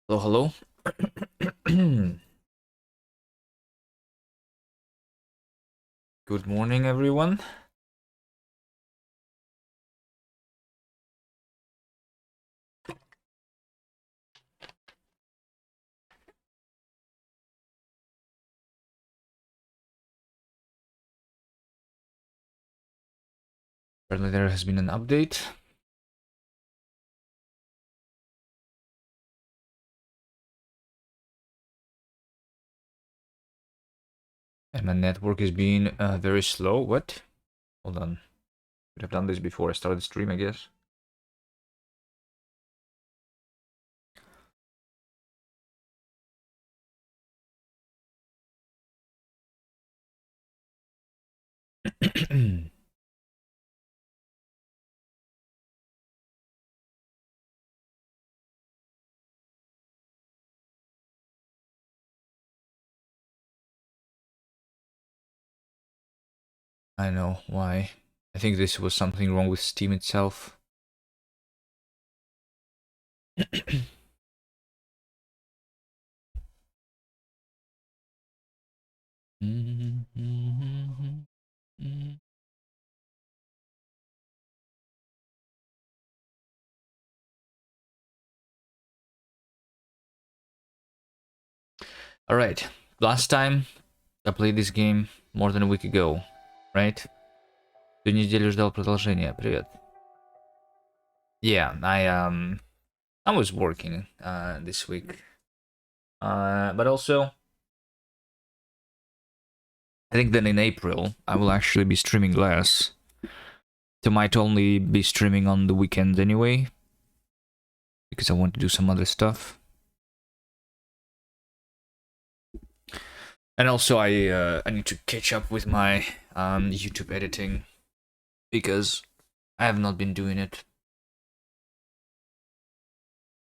Hello, hello. Good morning, everyone. Apparently, there has been an update. And my network is being very slow. What? Hold on. Could have done this before I started the stream, I guess. I know why. I think this was something wrong with Steam itself. Alright, last time I played this game more than a week ago, right? Всю неделю ждал продолжения. Привет. Yeah, I was working this week. But also, I think that in April, I will actually be streaming less. So I might only be streaming on the weekend anyway, because I want to do some other stuff. And also, I need to catch up with my YouTube editing, because I have not been doing it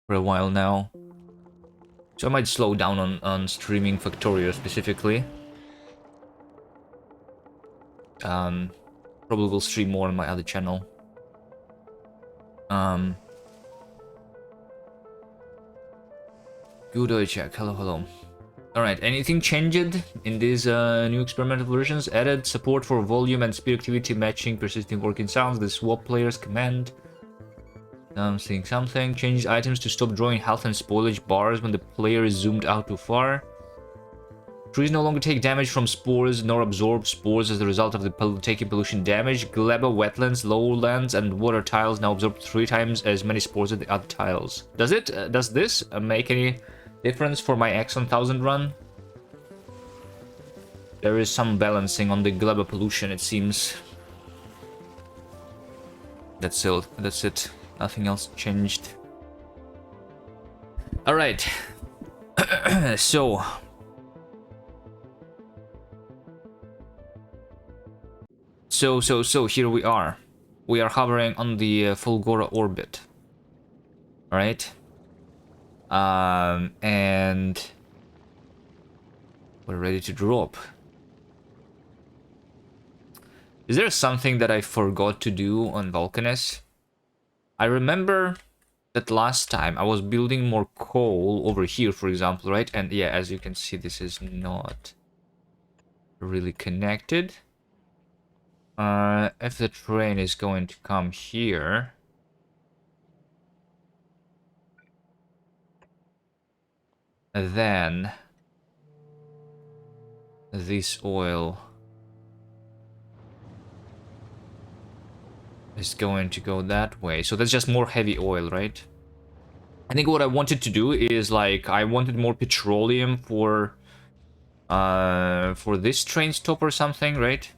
for a while now. So I might slow down on streaming Factorio specifically. Probably will stream more on my other channel. Good check. Hello, hello. Alright, anything changed in these new experimental versions? Added support for volume and speed activity matching persisting working sounds. The swap players command. Something. Changed items to stop drawing health and spoilage bars when the player is zoomed out too far. Trees no longer take damage from spores nor absorb spores as a result of taking pollution damage. Gleba, wetlands, lowlands, and water tiles now absorb 3 times as many spores as the other tiles. Does it? Does this make any difference for my x1000 run? There is some balancing on the Gleba pollution, it seems. That's it. That's it. Nothing else changed. Alright. So here we are. We are hovering on the Fulgora orbit. Alright. And we're ready to drop. Is there something that I forgot to do on Vulcanus? I remember that last time I was building more coal over here, for example, right? And yeah, as you can see, this is not really connected. If the train is going to come here, then this oil is going to go that way. So that's just more heavy oil, right? I think what I wanted to do is, like, I wanted more petroleum for this train stop or something, right?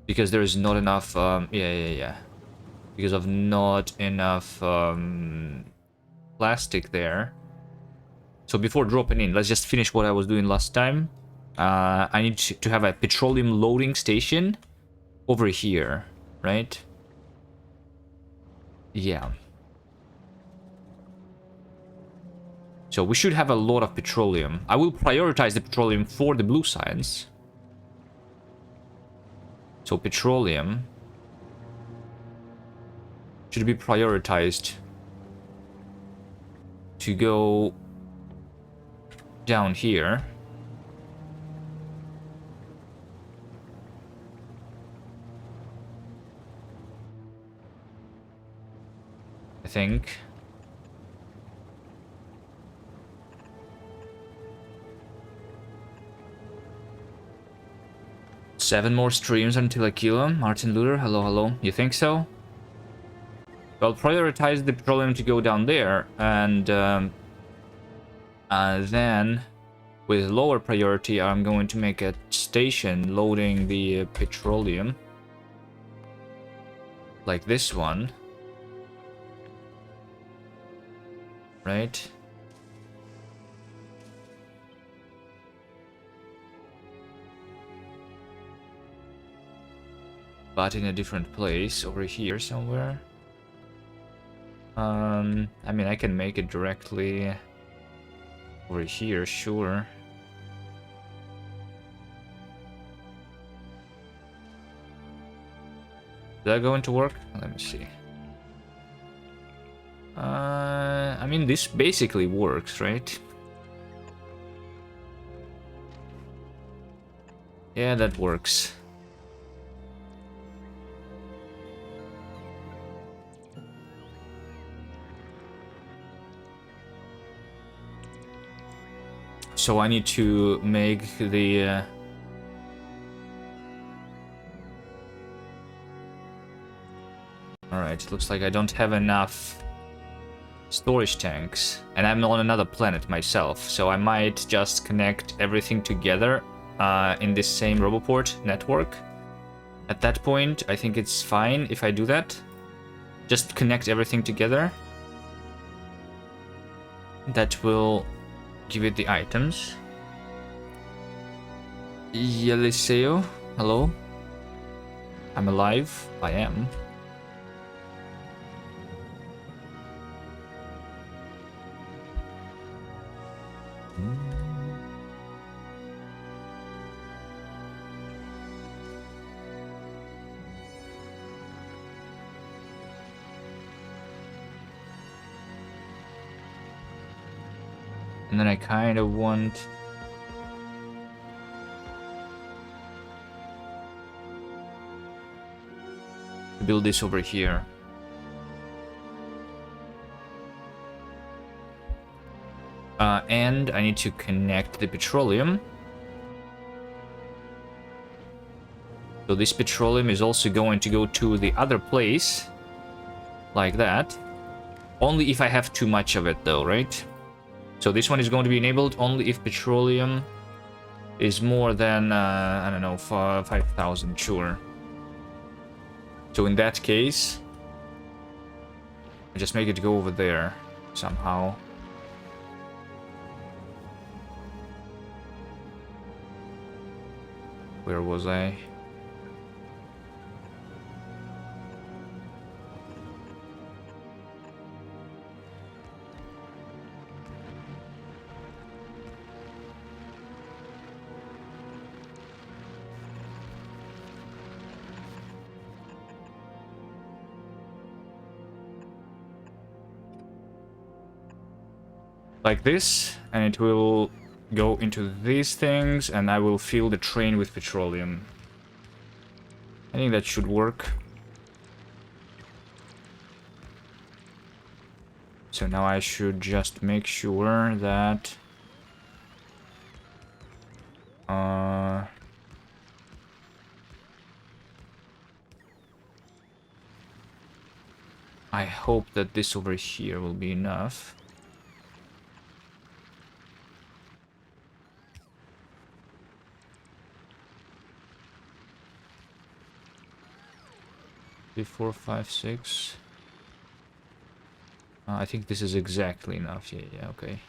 Because there is not enough, yeah. Because of not enough plastic there. So before dropping in, let's just finish what I was doing last time. I need to have a petroleum loading station over here, right? Yeah. So we should have a lot of petroleum. I will prioritize the petroleum for the blue science. So petroleum should be prioritized to go down here. I think. Seven more streams until I kill him. Martin Luther, hello, hello. You think so? Well, prioritize the petroleum to go down there, and then with lower priority, I'm going to make a station loading the petroleum, like this one, right? But in a different place, over here somewhere. I mean, I can make it directly over here, sure. Is that going to work? Let me see. I mean, this basically works, right? Yeah, that works. So I need to make the... Alright, looks like I don't have enough storage tanks. And I'm on another planet myself, so I might just connect everything together in this same Roboport network. At that point, I think it's fine if I do that. Just connect everything together. That will give it the items. Yeliseo, hello. I'm alive. I am. And then I kind of want... to build this over here. And I need to connect the petroleum. So this petroleum is also going to go to the other place. Like that. Only if I have too much of it though, right? So this one is going to be enabled only if petroleum is more than, I don't know, 5,000, sure. So in that case, I just make it go over there somehow. Where was I? Like this, and it will go into these things, and I will fill the train with petroleum. I think that should work. So now I should just make sure that I hope that this over here will be enough. Four, five, six. I think this is exactly enough. Yeah, okay.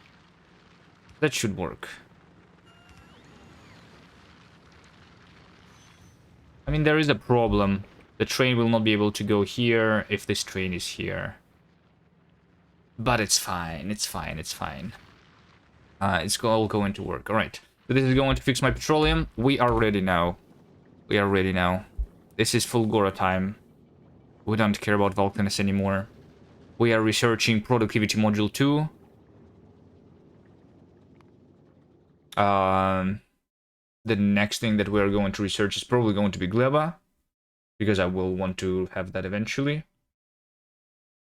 That should work. I mean, there is a problem. The train will not be able to go here if this train is here. But it's fine, it's fine, it's fine. It's all going to work. Alright. So this is going to fix my petroleum. We are ready now. We are ready now. This is Fulgora time. We don't care about Vulcanus anymore. We are researching Productivity Module 2. The next thing that we're going to research is probably going to be Gleba, because I will want to have that eventually.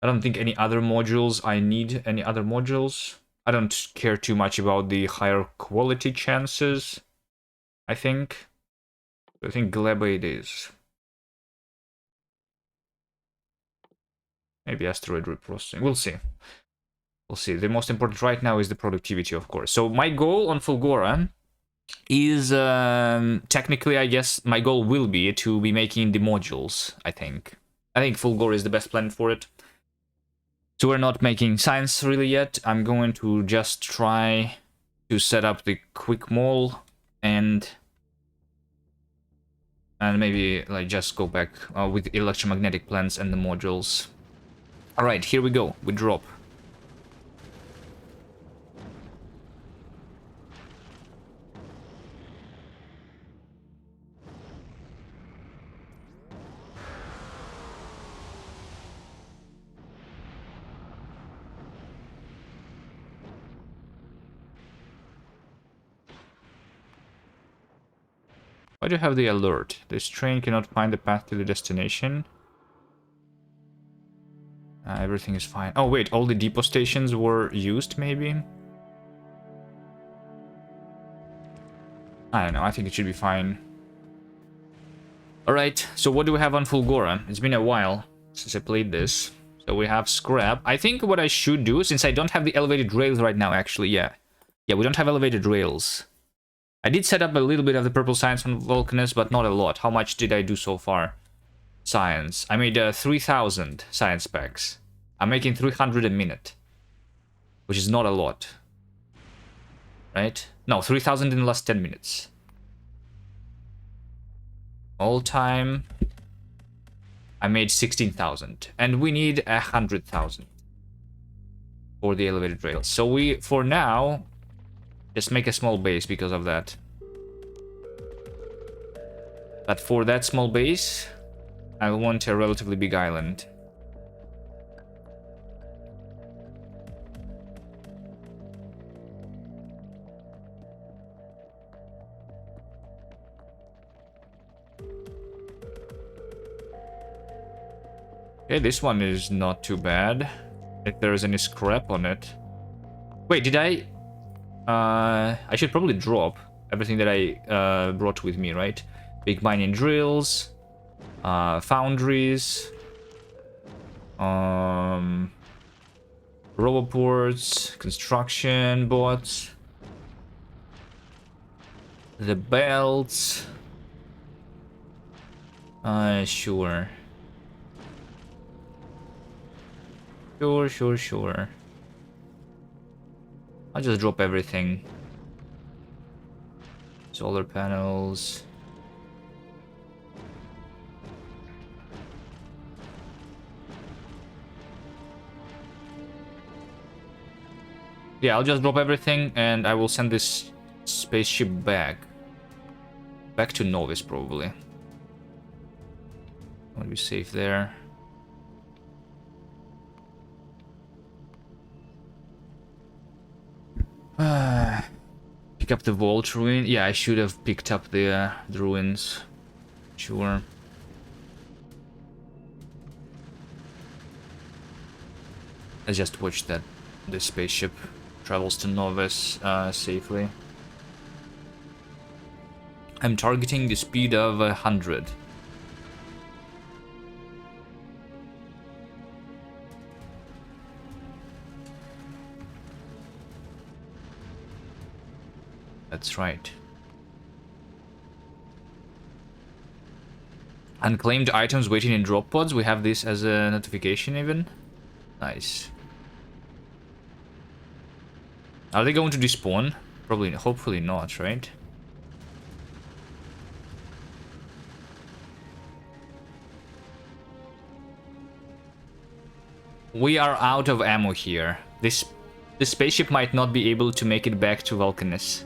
I don't think any other modules I need any other modules. I don't care too much about the higher quality chances, I think. I think Gleba it is. Maybe asteroid reprocessing. We'll see. We'll see. The most important right now is the productivity, of course. So my goal on Fulgora is technically, I guess, my goal will be to be making the modules, I think. I think Fulgora is the best plan for it. So we're not making science really yet. I'm going to just try to set up the quick mall and maybe like just go back with electromagnetic plants and the modules. All right, here we go. We drop. Why do you have the alert? This train cannot find the path to the destination. Everything is fine. Oh wait, all the depot stations were used, maybe? I don't know, I think it should be fine. Alright, so what do we have on Fulgora? It's been a while since I played this. So we have scrap. I think what I should do, since I don't have the elevated rails right now, actually, yeah. Yeah, we don't have elevated rails. I did set up a little bit of the purple science on Vulcanus, but not a lot. How much did I do so far? Science. I made 3,000 science packs. I'm making 300 a minute, which is not a lot. Right? No, 3,000 in the last 10 minutes. All time, I made 16,000. And we need 100,000 for the elevated rails. So we, for now, just make a small base because of that. But for that small base, I want a relatively big island. Okay, this one is not too bad. If there is any scrap on it. Wait, did I should probably drop everything that I brought with me, right? Big mining drills, foundries, roboports, construction bots, the belts. Sure. Sure. I'll just drop everything. Solar panels. Yeah, I'll just drop everything and I will send this spaceship back. Back to Novis, probably. I want to be safe there. Pick up the vault ruin. Yeah, I should have picked up the ruins. Sure. Let's just watch that the spaceship travels to Novis safely. I'm targeting the speed of 100. That's right. Unclaimed items waiting in drop pods. We have this as a notification even. Nice. Are they going to despawn? Probably, hopefully not, right? We are out of ammo here. This spaceship might not be able to make it back to Vulcanus.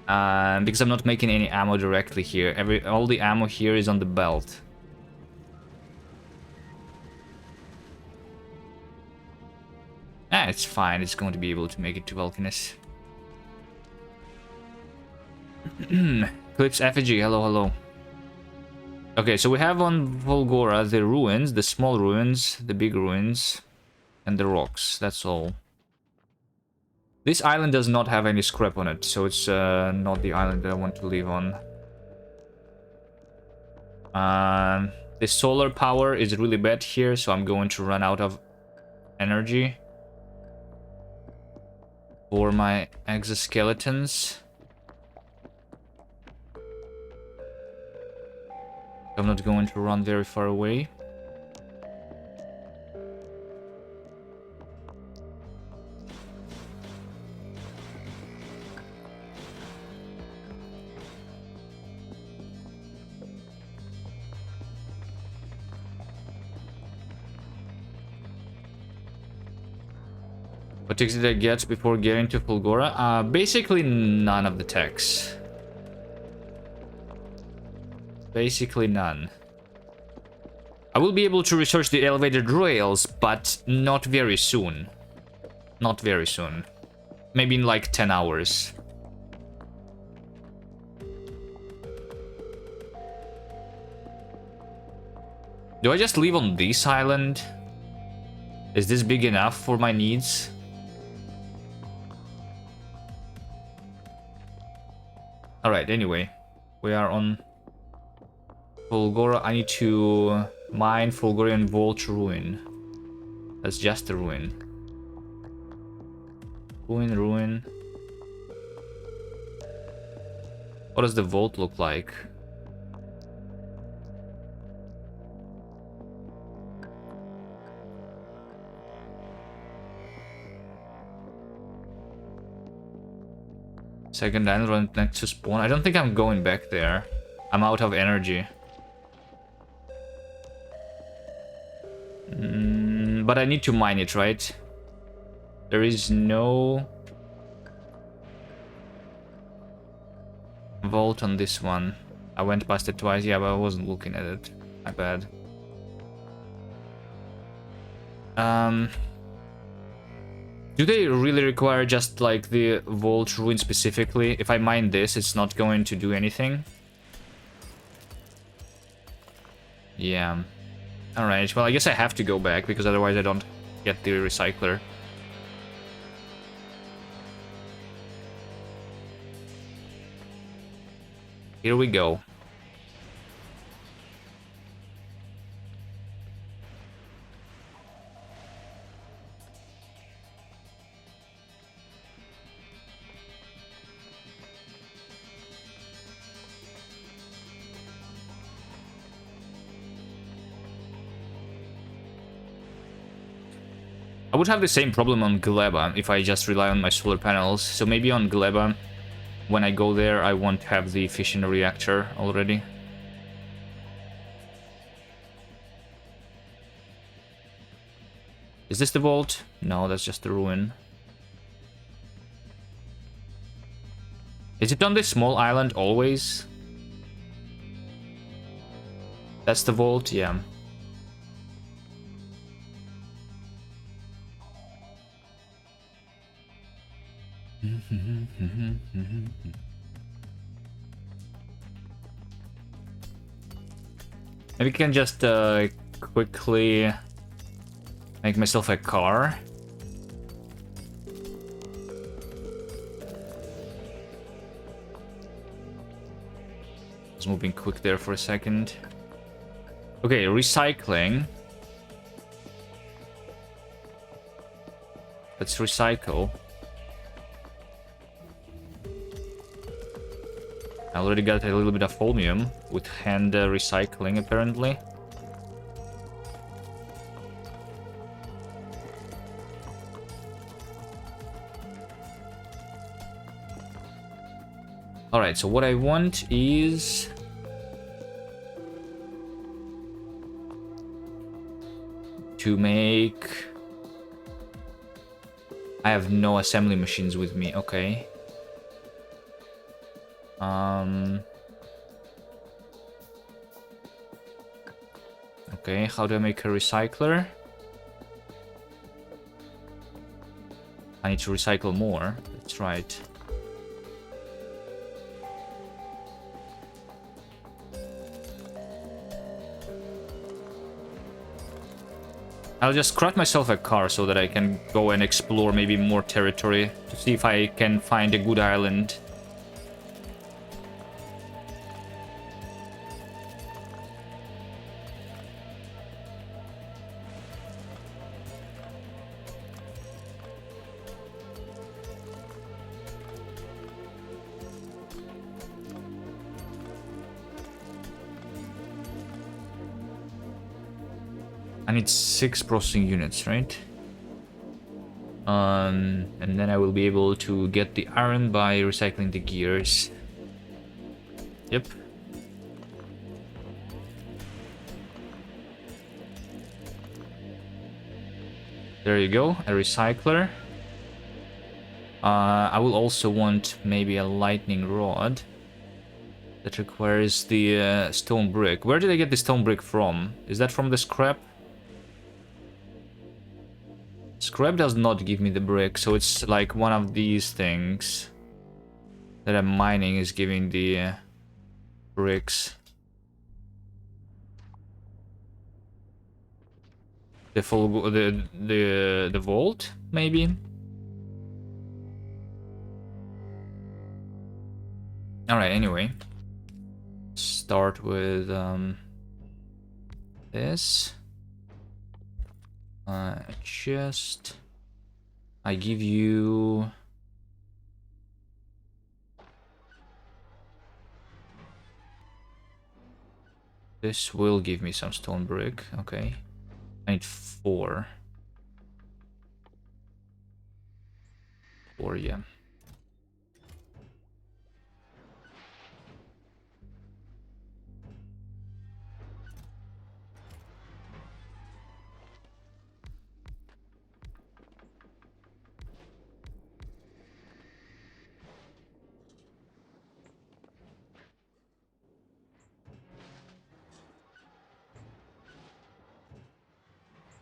Because I'm not making any ammo directly here. All the ammo here is on the belt. It's fine. It's going to be able to make it to Vulcanus. Clips effigy, hello, hello. Okay, so we have on Fulgora the ruins, the small ruins, the big ruins, and the rocks. That's all. This island does not have any scrap on it, so it's not the island that I want to live on. The solar power is really bad here, so I'm going to run out of energy for my exoskeletons. I'm not going to run very far away. What techs did I get before getting to Fulgora? Basically none of the techs. Basically none. I will be able to research the elevated rails, but not very soon. Not very soon. Maybe in like 10 hours. Do I just live on this island? Is this big enough for my needs? Alright, anyway. We are on Fulgora. I need to mine Fulgorian Vault Ruin. That's just a ruin. Ruin. What does the vault look like? Second island next to spawn. I don't think I'm going back there. I'm out of energy. But I need to mine it, right? There is no vault on this one. I went past it twice, yeah, but I wasn't looking at it. My bad. Do they really require just like the vault ruin specifically? If I mine this, it's not going to do anything. Yeah. Alright, well I guess I have to go back because otherwise I don't get the recycler. Here we go. I would have the same problem on Gleba if I just rely on my solar panels. So maybe on Gleba, when I go there, I won't have the fission reactor already. Is this the vault? No, that's just the ruin. Is it on this small island always? That's the vault? Yeah. Maybe I can just quickly make myself a car. I was moving quick there for a second. Okay, recycling. Let's recycle. I already got a little bit of holmium with hand recycling, apparently. Alright, so what I want is... to make... I have no assembly machines with me, okay. Okay, how do I make a recycler? I need to recycle more. That's right. I'll just craft myself a car so that I can go and explore maybe more territory to see if I can find a good island. I need 6 processing units, right? And then I will be able to get the iron by recycling the gears. Yep. There you go, a recycler. I will also want maybe a lightning rod that requires the stone brick. Where did I get the stone brick from? Is that from the scrap? Scrap does not give me the brick, so it's like one of these things that I'm mining is giving the bricks. The full the vault, maybe. All right. Anyway, start with this. Just I give you. This will give me some stone brick. Okay. I need 4. 4, yeah.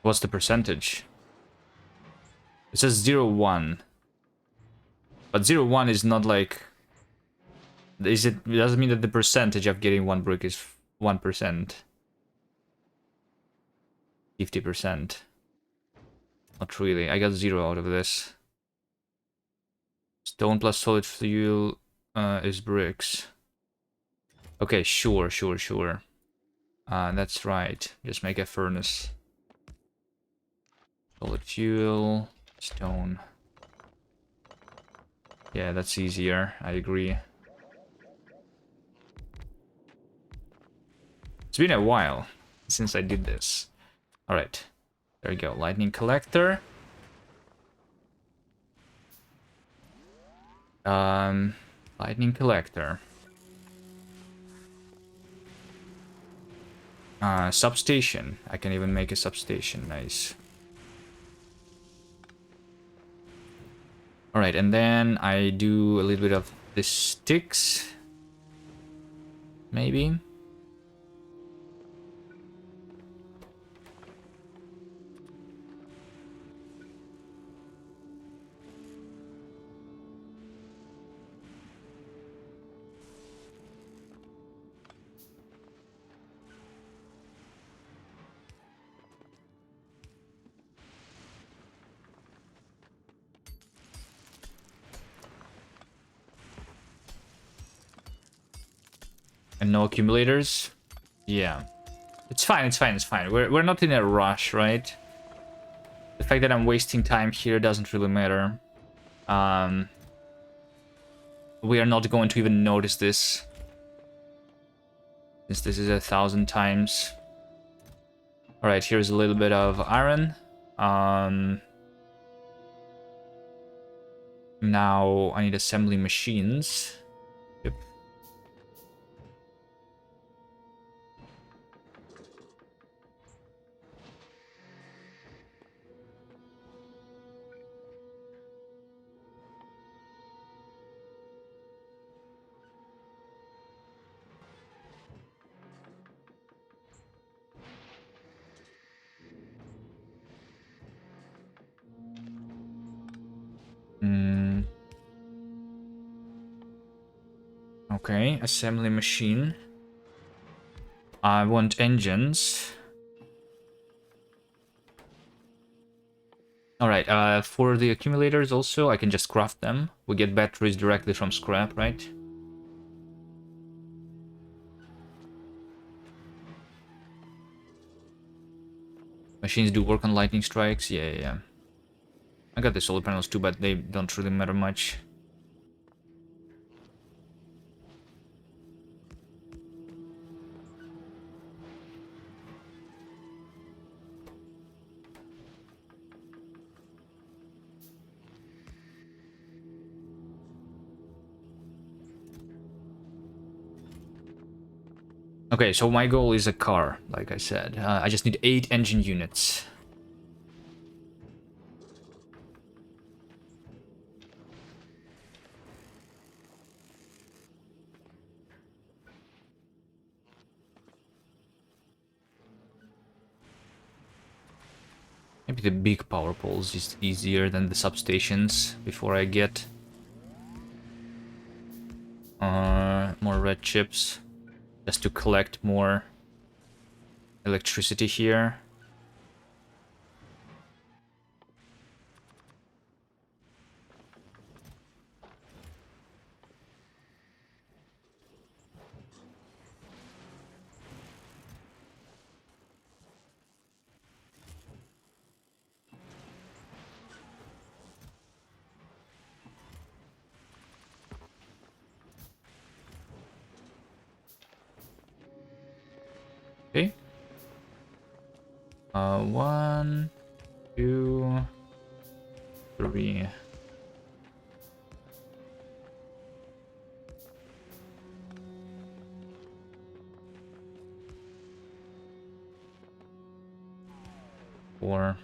What's the percentage? It says 0.1. But 0.1 is not like... it doesn't mean that the percentage of getting 1 brick is 1%. 50%. Not really. I got 0 out of this. Stone plus solid fuel is bricks. Okay, sure. That's right. Just make a furnace. Solid fuel, stone. Yeah, that's easier. I agree. It's been a while since I did this. Alright. There we go. Lightning collector. Lightning collector. Substation. I can even make a substation. Nice. Alright, and then I do a little bit of the sticks. Maybe. And no accumulators? Yeah. It's fine. We're not in a rush, right? The fact that I'm wasting time here doesn't really matter. We are not going to even notice this. Since this is 1,000 times. Alright, here's a little bit of iron. Now I need assembly machines. Yep. Okay, assembly machine. I want engines. Alright, for the accumulators also, I can just craft them. We get batteries directly from scrap, right? Machines do work on lightning strikes. Yeah. I got the solar panels too, but they don't really matter much. Okay, so my goal is a car, like I said. I just need 8 engine units. Maybe the big power poles is easier than the substations before I get more red chips. Just to collect more electricity here. Okay. 1, 2, 3. Four.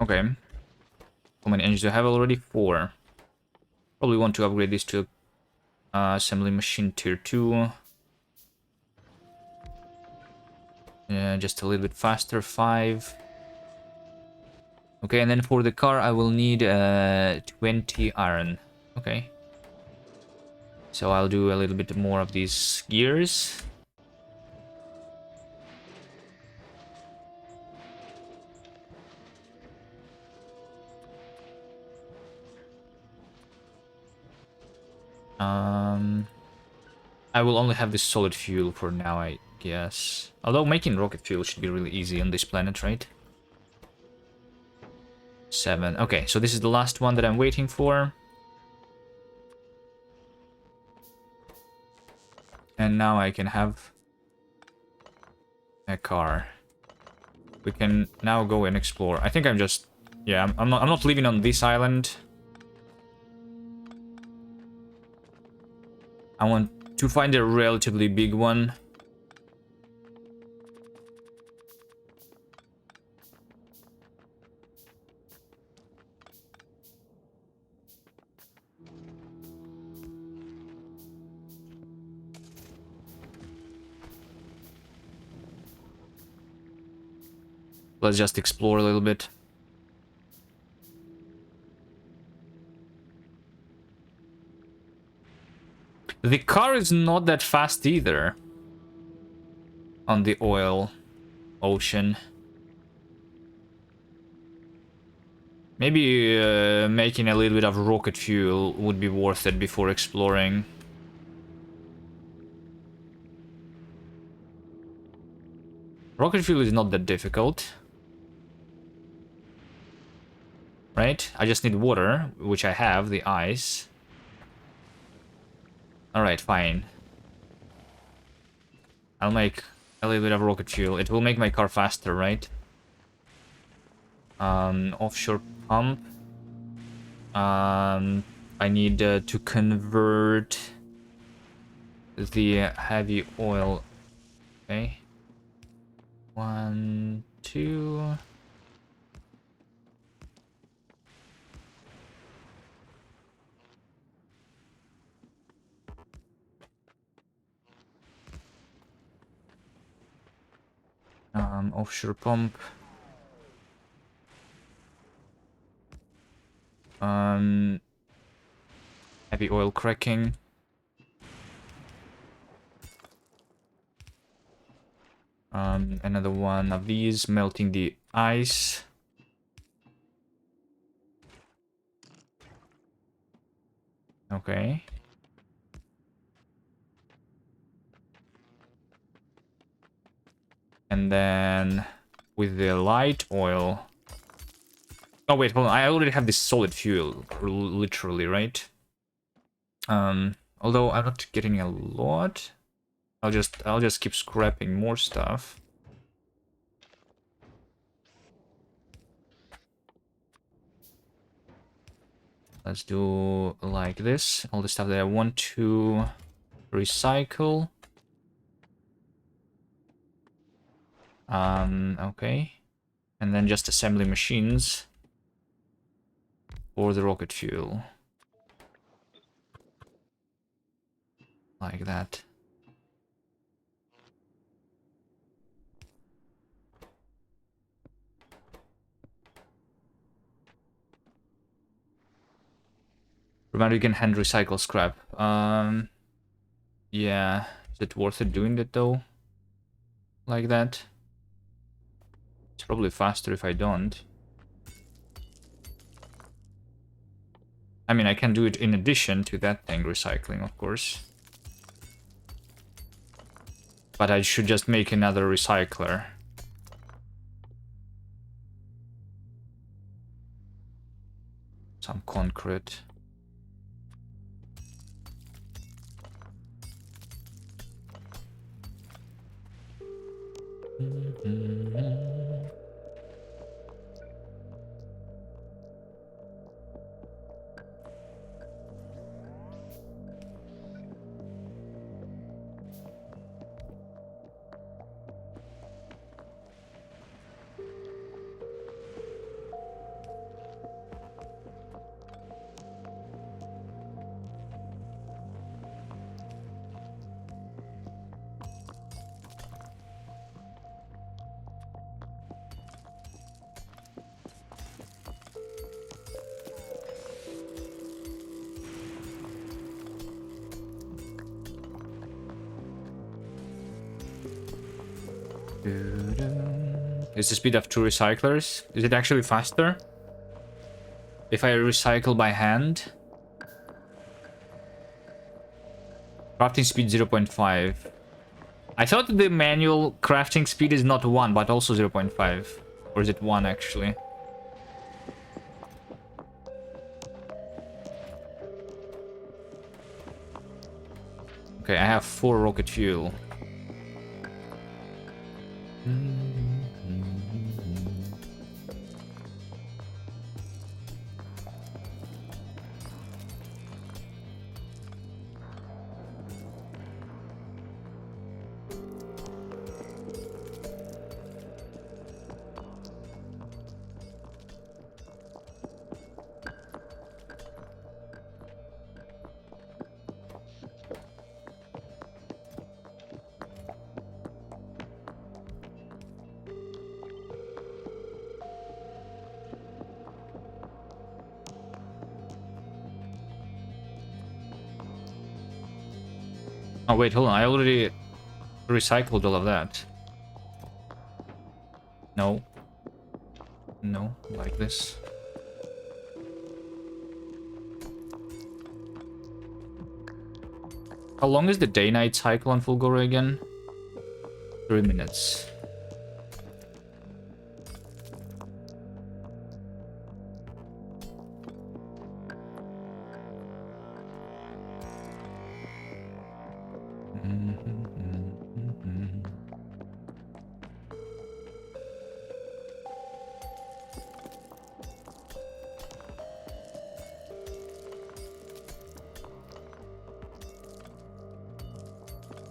Okay. How many engines do I have already? 4. Probably want to upgrade this to assembly machine tier 2. Yeah, just a little bit faster. 5. Okay, and then for the car, I will need 20 iron. Okay. So I'll do a little bit more of these gears. I will only have this solid fuel for now, I guess. Although making rocket fuel should be really easy on this planet, right? 7. Okay, so this is the last one that I'm waiting for. And now I can have a car. We can now go and explore. I think I'm just... Yeah, I'm not living on this island. I want to find a relatively big one. Let's just explore a little bit. The car is not that fast either. On the oil ocean. Maybe making a little bit of rocket fuel would be worth it before exploring. Rocket fuel is not that difficult. Right? I just need water, which I have, the ice. Alright, fine. I'll make a little bit of rocket fuel. It will make my car faster, right? Offshore pump. I need to convert the heavy oil. Okay. 1, 2. Offshore pump. Heavy oil cracking. Another one of these, melting the ice. Okay. And then with the light oil. Oh wait, hold on. I already have this solid fuel, literally, right? Although I'm not getting a lot. I'll just keep scrapping more stuff. Let's do like this. All the stuff that I want to recycle. Okay. And then just assembly machines for the rocket fuel. Like that. Remember, you can hand recycle scrap. Yeah. Is it worth it doing that though? Like that? It's probably faster if I don't. I mean, I can do it in addition to that thing, recycling, of course. But I should just make another recycler. Some concrete. Is the speed of 2 recyclers? Is it actually faster? If I recycle by hand? Crafting speed 0.5. I thought the manual crafting speed is not 1, but also 0.5. Or is it 1 actually? Okay, I have 4 rocket fuel. Oh wait, hold on, I already recycled all of that. No. No, like this. How long is the day-night cycle on Fulgora again? 3 minutes.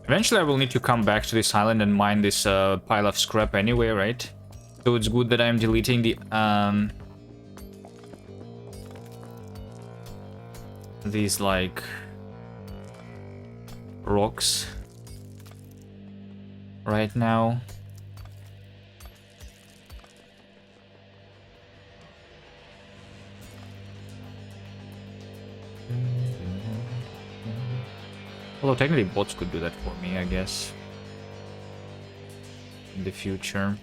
Eventually I will need to come back to this island and mine this pile of scrap anyway, right? So it's good that I'm deleting the these like rocks right now. Although technically bots could do that for me, I guess. In the future.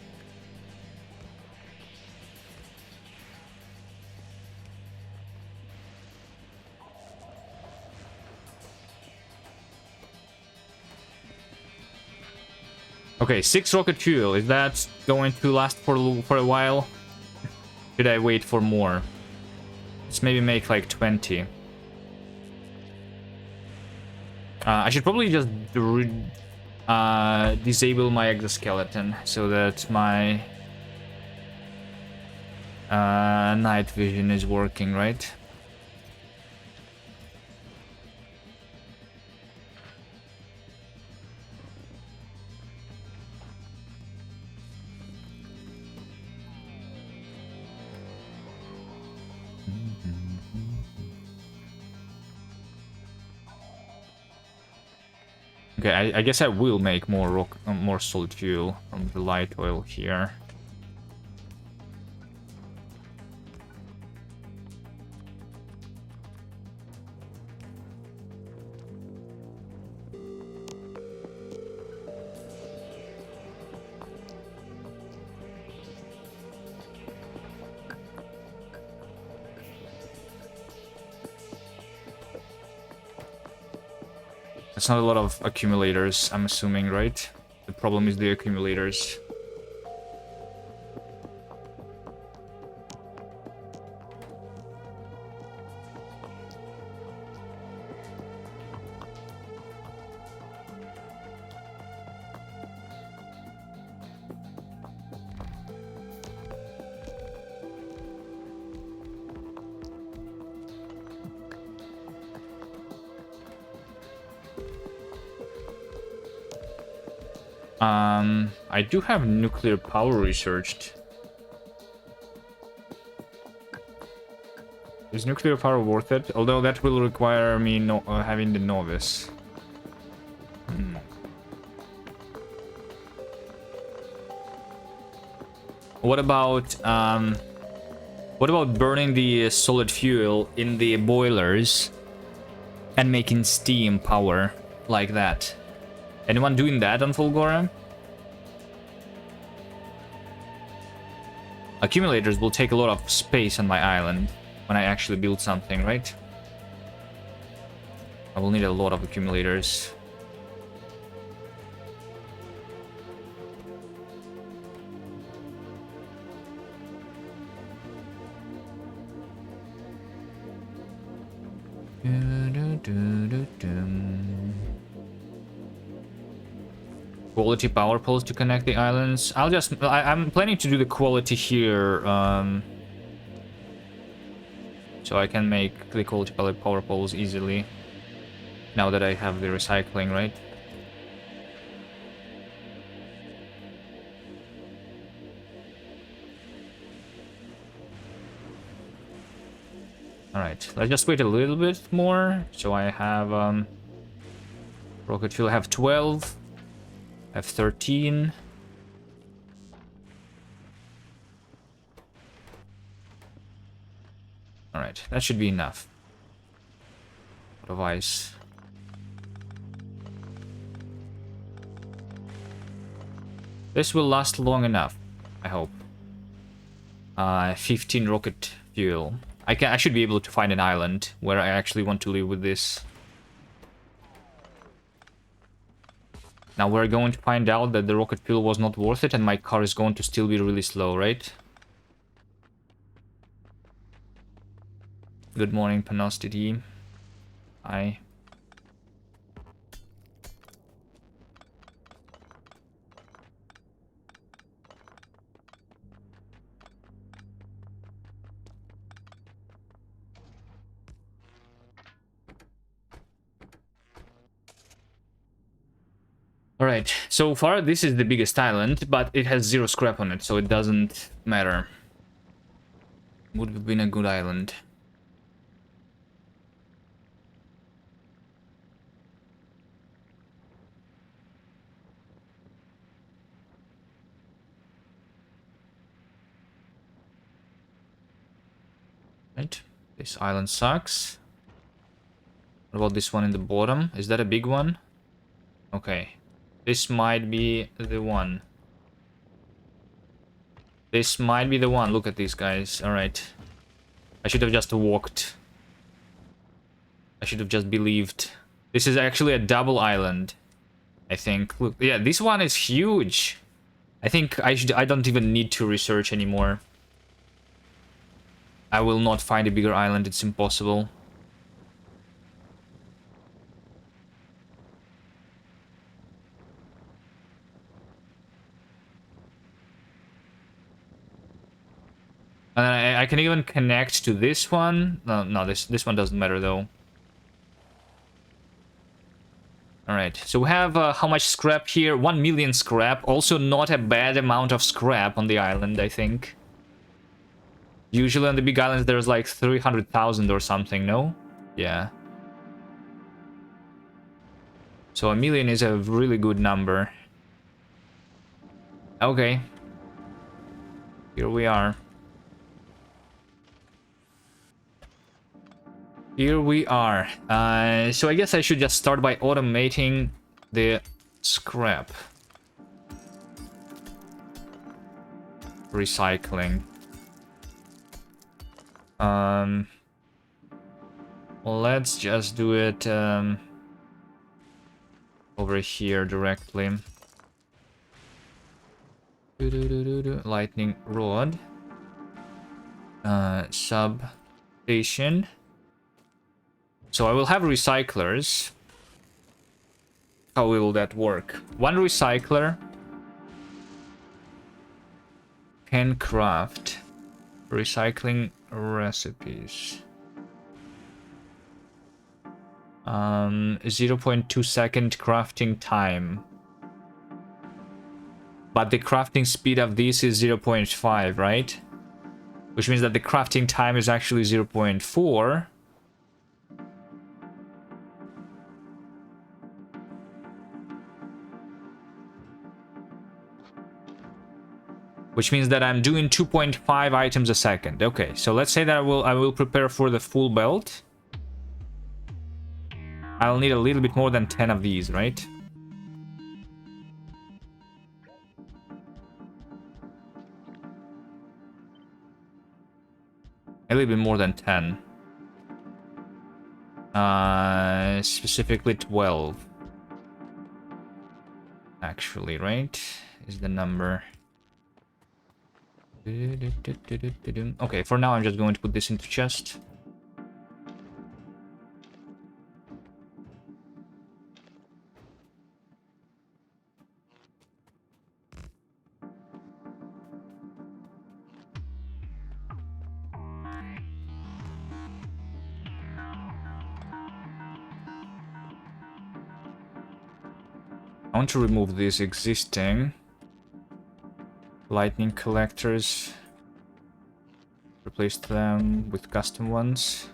Okay, 6 rocket fuel. Is that going to last for a while? Should I wait for more? Let's maybe make like 20. I should probably just disable my exoskeleton so that my night vision is working, right? Okay, I guess I will make more solid fuel from the light oil here. It's not a lot of accumulators, I'm assuming, right? The problem is the accumulators. I do have nuclear power researched. Is nuclear power worth it? Although that will require me having the novice. What about burning the solid fuel in the boilers and making steam power like that? Anyone doing that on Fulgora? Accumulators will take a lot of space on my island when I actually build something, right? I will need a lot of accumulators. Quality power poles to connect the islands. I'm planning to do the quality here, so I can make the quality power poles easily. Now that I have the recycling, right? Alright, let's just wait a little bit more. So I have rocket fuel, I have 12. I have 13. Alright, that should be enough. Otherwise... this will last long enough, I hope. 15 rocket fuel. I should be able to find an island where I actually want to live with this. Now we're going to find out that the rocket fuel was not worth it and my car is going to still be really slow, right? Good morning, Panosity. Hi. Alright, so far this is the biggest island, but it has 0 scrap on it, so it doesn't matter. Would have been a good island. Right, this island sucks. What What about this one in the bottom? Is that a big one? Okay. This might be the one. This might be the one. Look at these guys. Alright. I should have just walked. I should have just believed. This is actually a double island, I think. Look, yeah, this one is huge. I think I don't even need to research anymore. I will not find a bigger island. It's impossible. And I can even connect to this one. No, this one doesn't matter though. Alright, so we have how much scrap here? 1 million scrap. Also not a bad amount of scrap on the island, I think. Usually on the big islands there's like 300,000 or something, no? Yeah. So 1 million is a really good number. Okay. Here we are. Here we are. So I guess I should just start by automating the scrap. Recycling. Let's just do it over here directly. Lightning rod. Substation. So I will have recyclers. How will that work? One recycler can craft recycling recipes. 0.2 second crafting time. But the crafting speed of this is 0.5, right? Which means that the crafting time is actually 0.4. Which means that I'm doing 2.5 items a second. Okay, so let's say that I will prepare for the full belt. I'll need a little bit more than 10 of these, right? A little bit more than 10. Specifically 12. Actually, right? Is the number. Okay, for now I'm just going to put this into chest. I want to remove these existing lightning collectors, replace them with custom ones.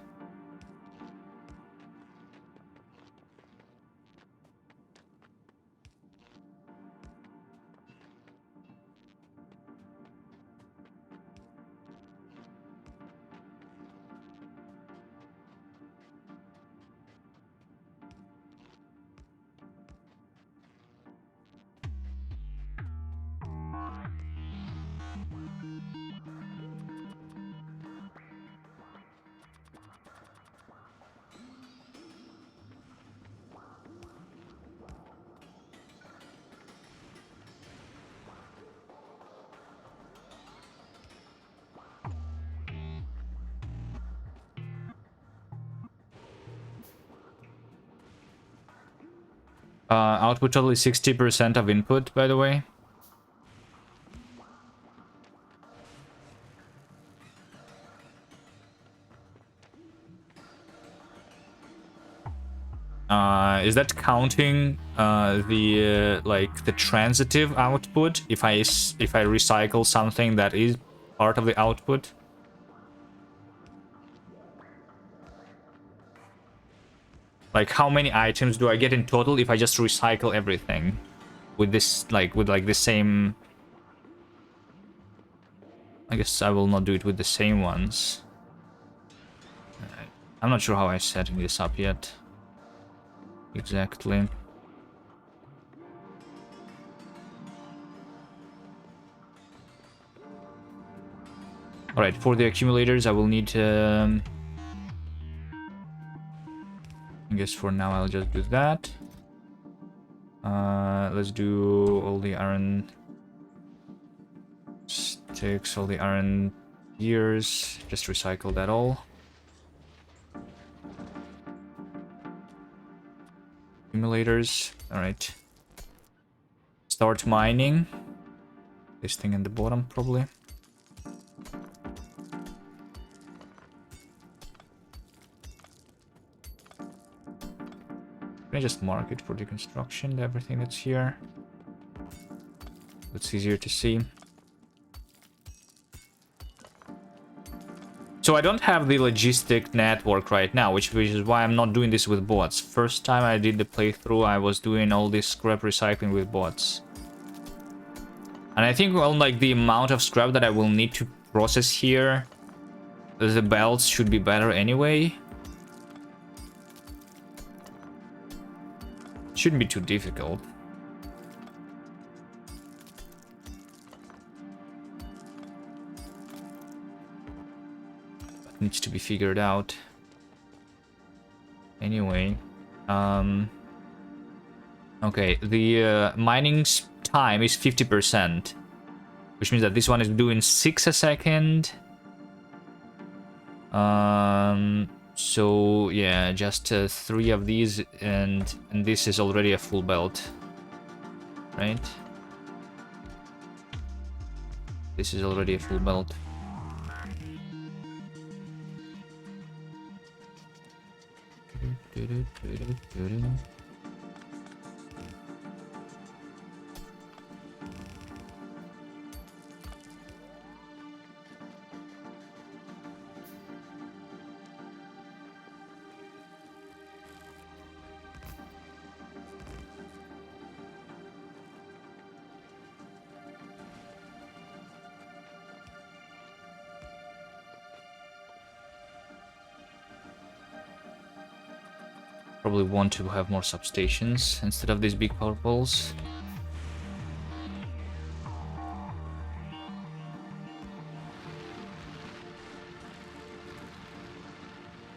Output totally 60% of input, by the way. Is that counting the like the transitive output if I recycle something that is part of the output? Like, how many items do I get in total if I just recycle everything with this, like, with like the same? I guess I will not do it with the same ones. I'm not sure how I'm setting this up yet. Exactly. Alright, for the accumulators, I will need... I guess for now I'll just do that. Let's do all the iron sticks, all the iron gears. Just recycle that all. Accumulators. Alright. Start mining. This thing in the bottom, probably. Can I just mark it for deconstruction, everything that's here? It's easier to see. So I don't have the logistic network right now, which is why I'm not doing this with bots. First time I did the playthrough, I was doing all this scrap recycling with bots. And I think, well, like the amount of scrap that I will need to process here, the belts should be better anyway. Shouldn't be too difficult. But needs to be figured out. Anyway, okay, the mining time is 50%, which means that this one is doing 6 a second. So yeah, just 3 of these, and this is already a full belt, right? This is already a full belt. Probably want to have more substations instead of these big power poles.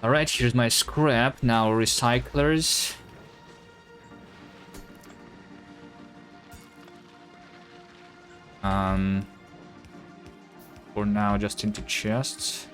Alright, here's my scrap. Now recyclers. For now, just into chests.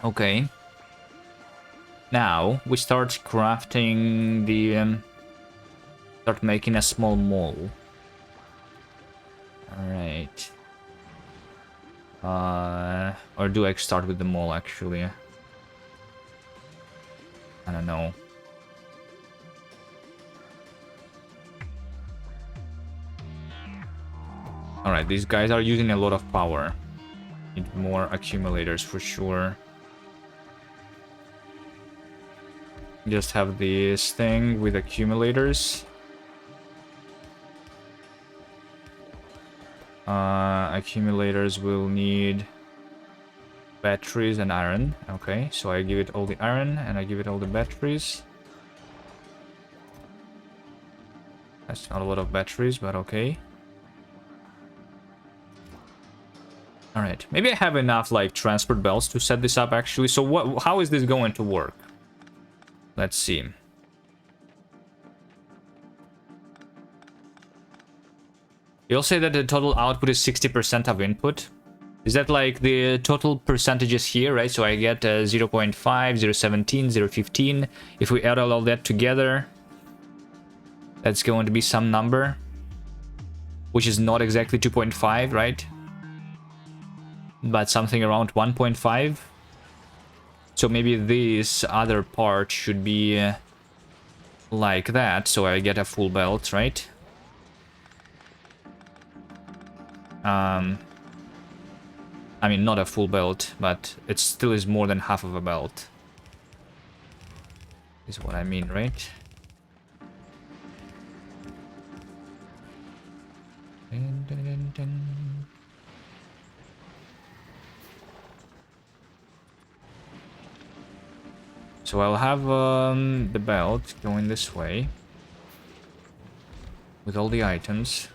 Okay. Now we start crafting the start making a small mall. All right. Or do I start with the mall actually? I don't know. All right, these guys are using a lot of power. Need more accumulators for sure. Just have this thing with accumulators. Accumulators will need batteries and iron. Okay, so I give it all the iron and I give it all the batteries. That's not a lot of batteries, but okay. Alright, maybe I have enough like transport belts to set this up actually. So how is this going to work? Let's see. You'll say that the total output is 60% of input. Is that like the total percentages here, right? So I get 0.5, 0.17, 0.15. If we add all that together, that's going to be some number, which is not exactly 2.5, right? But something around 1.5. So maybe this other part should be like that, so I get a full belt, right? I mean, not a full belt, but it still is more than half of a belt. Is what I mean, right? Dun, dun, dun, dun. So I'll have the belt going this way with all the items.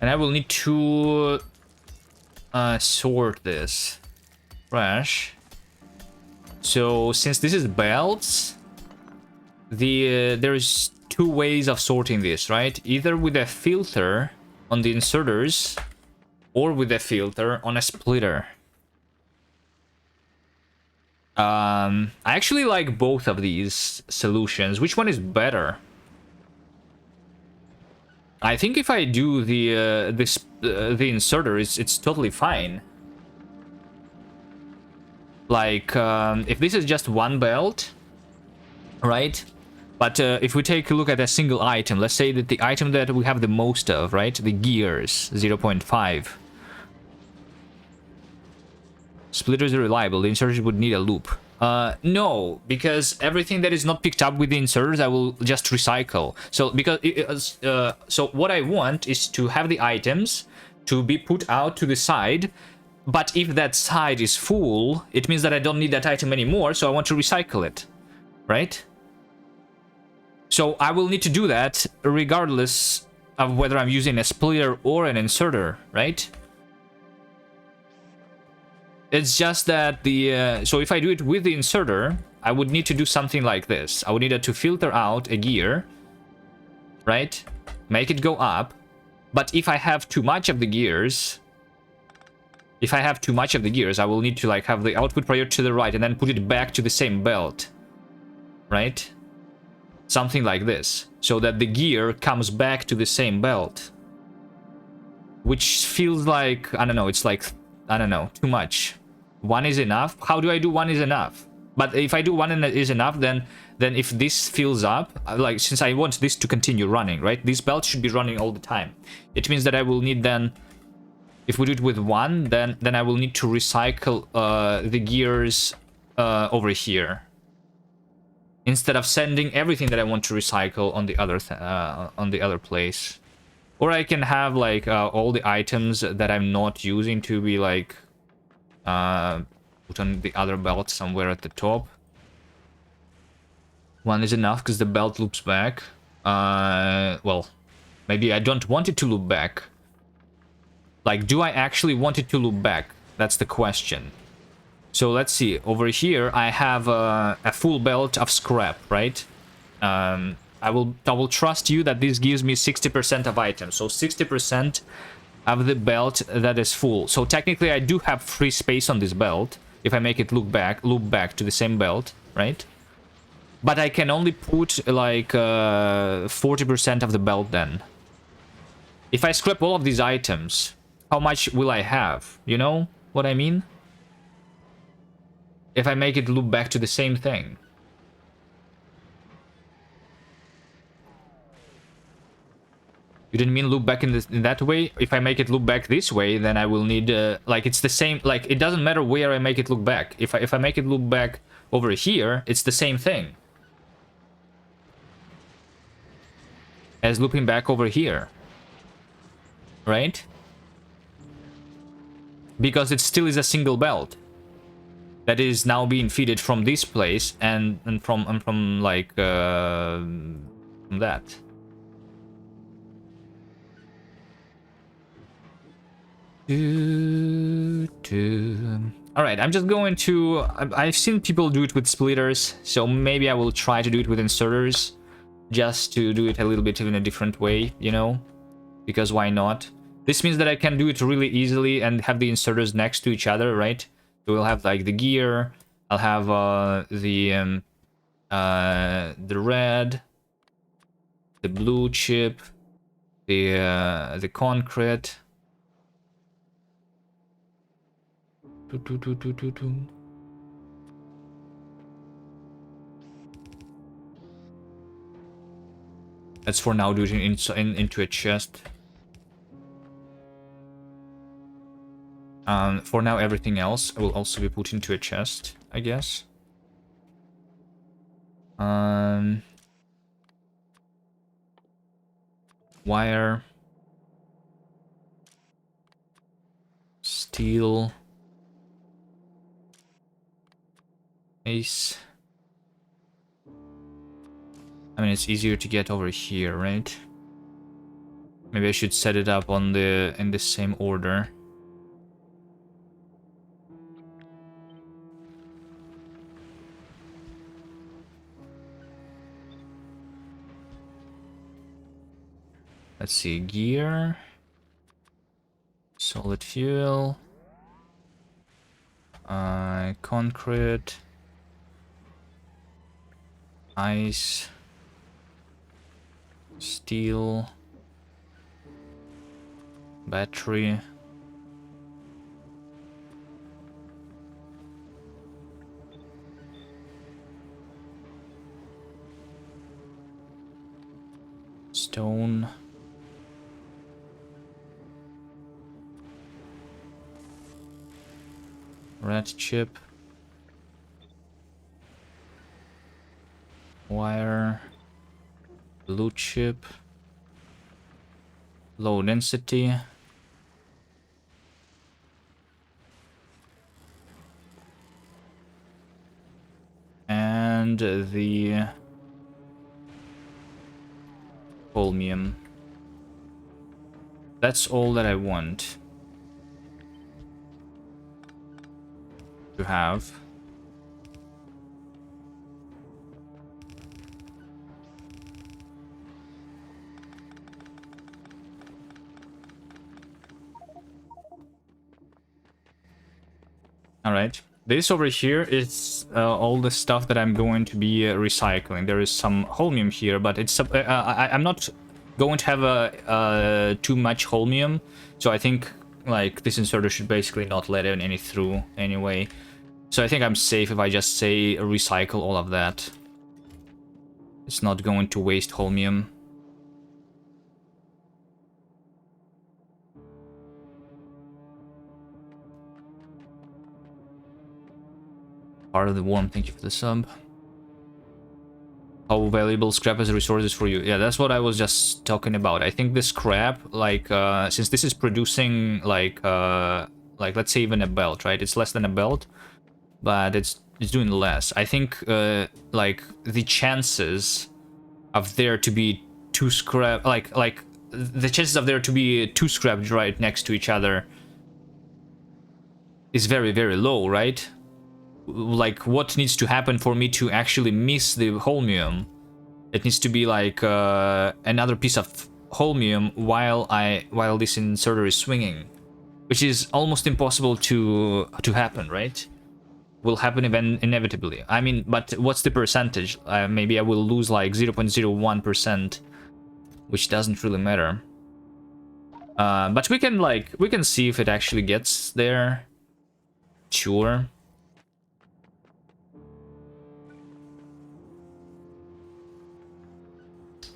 And I will need to sort this trash. So since this is belts, there's two ways of sorting this, right? Either with a filter on the inserters or with a filter on a splitter. I actually like both of these solutions. Which one is better? I think if I do the inserter, it's totally fine. Like if this is just one belt, right? But if we take a look at a single item, let's say that the item that we have the most of, right? The gears, 0.5. Splitters are reliable. The inserters would need a loop. No, because everything that is not picked up with the inserters, I will just recycle. So because so what I want is to have the items to be put out to the side. But if that side is full, it means that I don't need that item anymore. So I want to recycle it, right? So I will need to do that regardless of whether I'm using a splitter or an inserter, right? It's just that the... so if I do it with the inserter, I would need to do something like this. I would need to filter out a gear, right? Make it go up. But if I have too much of the gears... If I have too much of the gears, I will need to like have the output prior to the right and then put it back to the same belt, right? Something like this, so that the gear comes back to the same belt. Which feels like, I don't know, it's like, I don't know, too much. One is enough? How do I do one is enough? But if I do one is enough, then if this fills up, like, since I want this to continue running, right? This belt should be running all the time. It means that I will need then, if we do it with one, then I will need to recycle the gears over here, instead of sending everything that I want to recycle on the other place. Or I can have like all the items that I'm not using to be like put on the other belt somewhere at the top. One is enough because the belt loops back. Well, maybe I don't want it to loop back. Like, do I actually want it to loop back? That's the question. So let's see. Over here, I have a full belt of scrap, right? I will trust you that this gives me 60% of items. So 60% of the belt that is full. So technically, I do have free space on this belt if I make it loop back to the same belt, right? But I can only put like 40% of the belt then. If I scrap all of these items, how much will I have? You know what I mean? If I make it loop back to the same thing. You didn't mean loop back in that way? If I make it loop back this way, then I will need... like, it's the same... Like, it doesn't matter where I make it loop back. If I make it loop back over here, it's the same thing as looping back over here. Right? Because it still is a single belt that is now being fed from this place and from like from that. All right, I'm just going to... I've seen people do it with splitters, so maybe I will try to do it with inserters, just to do it a little bit in a different way, you know? Because why not? This means that I can do it really easily and have the inserters next to each other, right? So we'll have like the gear, I'll have the red, the blue chip, the concrete. Let's for now do it into a chest. For now, everything else will also be put into a chest, I guess. Wire. Steel. Ace. I mean, it's easier to get over here, right? Maybe I should set it up on in the same order. Let's see, gear, solid fuel, concrete, ice, steel, battery, stone, red chip, wire, blue chip, low density, and the chromium. That's all that I want to have. All right. This over here is all the stuff that I'm going to be recycling. There is some holmium here, but it's I'm not going to have too much holmium, so I think like this inserter should basically not let any through anyway. So I think I'm safe if I just say recycle all of that. It's not going to waste holmium. Part of the worm, thank you for the sub. How valuable scrap as a resource is for you? Yeah, that's what I was just talking about. I think the scrap, like, since this is producing, like let's say even a belt, right? It's less than a belt, but it's doing less. I think, like, the chances of there to be two scrap, like, the chances of there to be two scraps right next to each other is very, very low, right? Like, what needs to happen for me to actually miss the holmium? It needs to be like another piece of holmium while this inserter is swinging, which is almost impossible to happen, right? Will happen inevitably. I mean, but what's the percentage? Maybe I will lose like 0.01%, which doesn't really matter. But we can see if it actually gets there. Sure.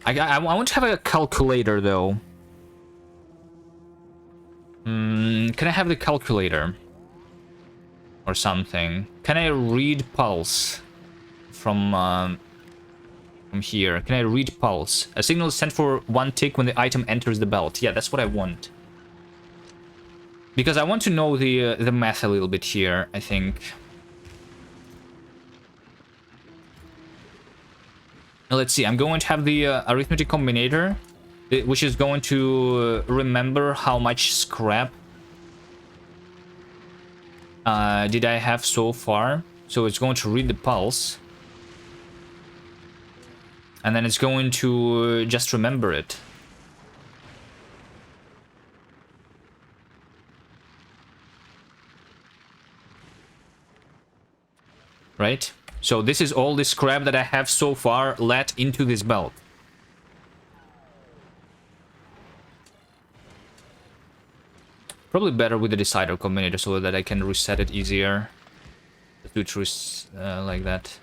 I want to have a calculator, though. Can I have the calculator? Or something? Can I read pulse from here? Can I read pulse? A signal is sent for 1 tick when the item enters the belt. Yeah, that's what I want. Because I want to know the math a little bit here, I think. Let's see, I'm going to have the arithmetic combinator, which is going to remember how much scrap did I have so far. So it's going to read the pulse. And then it's going to just remember it. Right? So this is all the scrap that I have so far let into this belt. Probably better with the decider combinator so that I can reset it easier. Do it like that.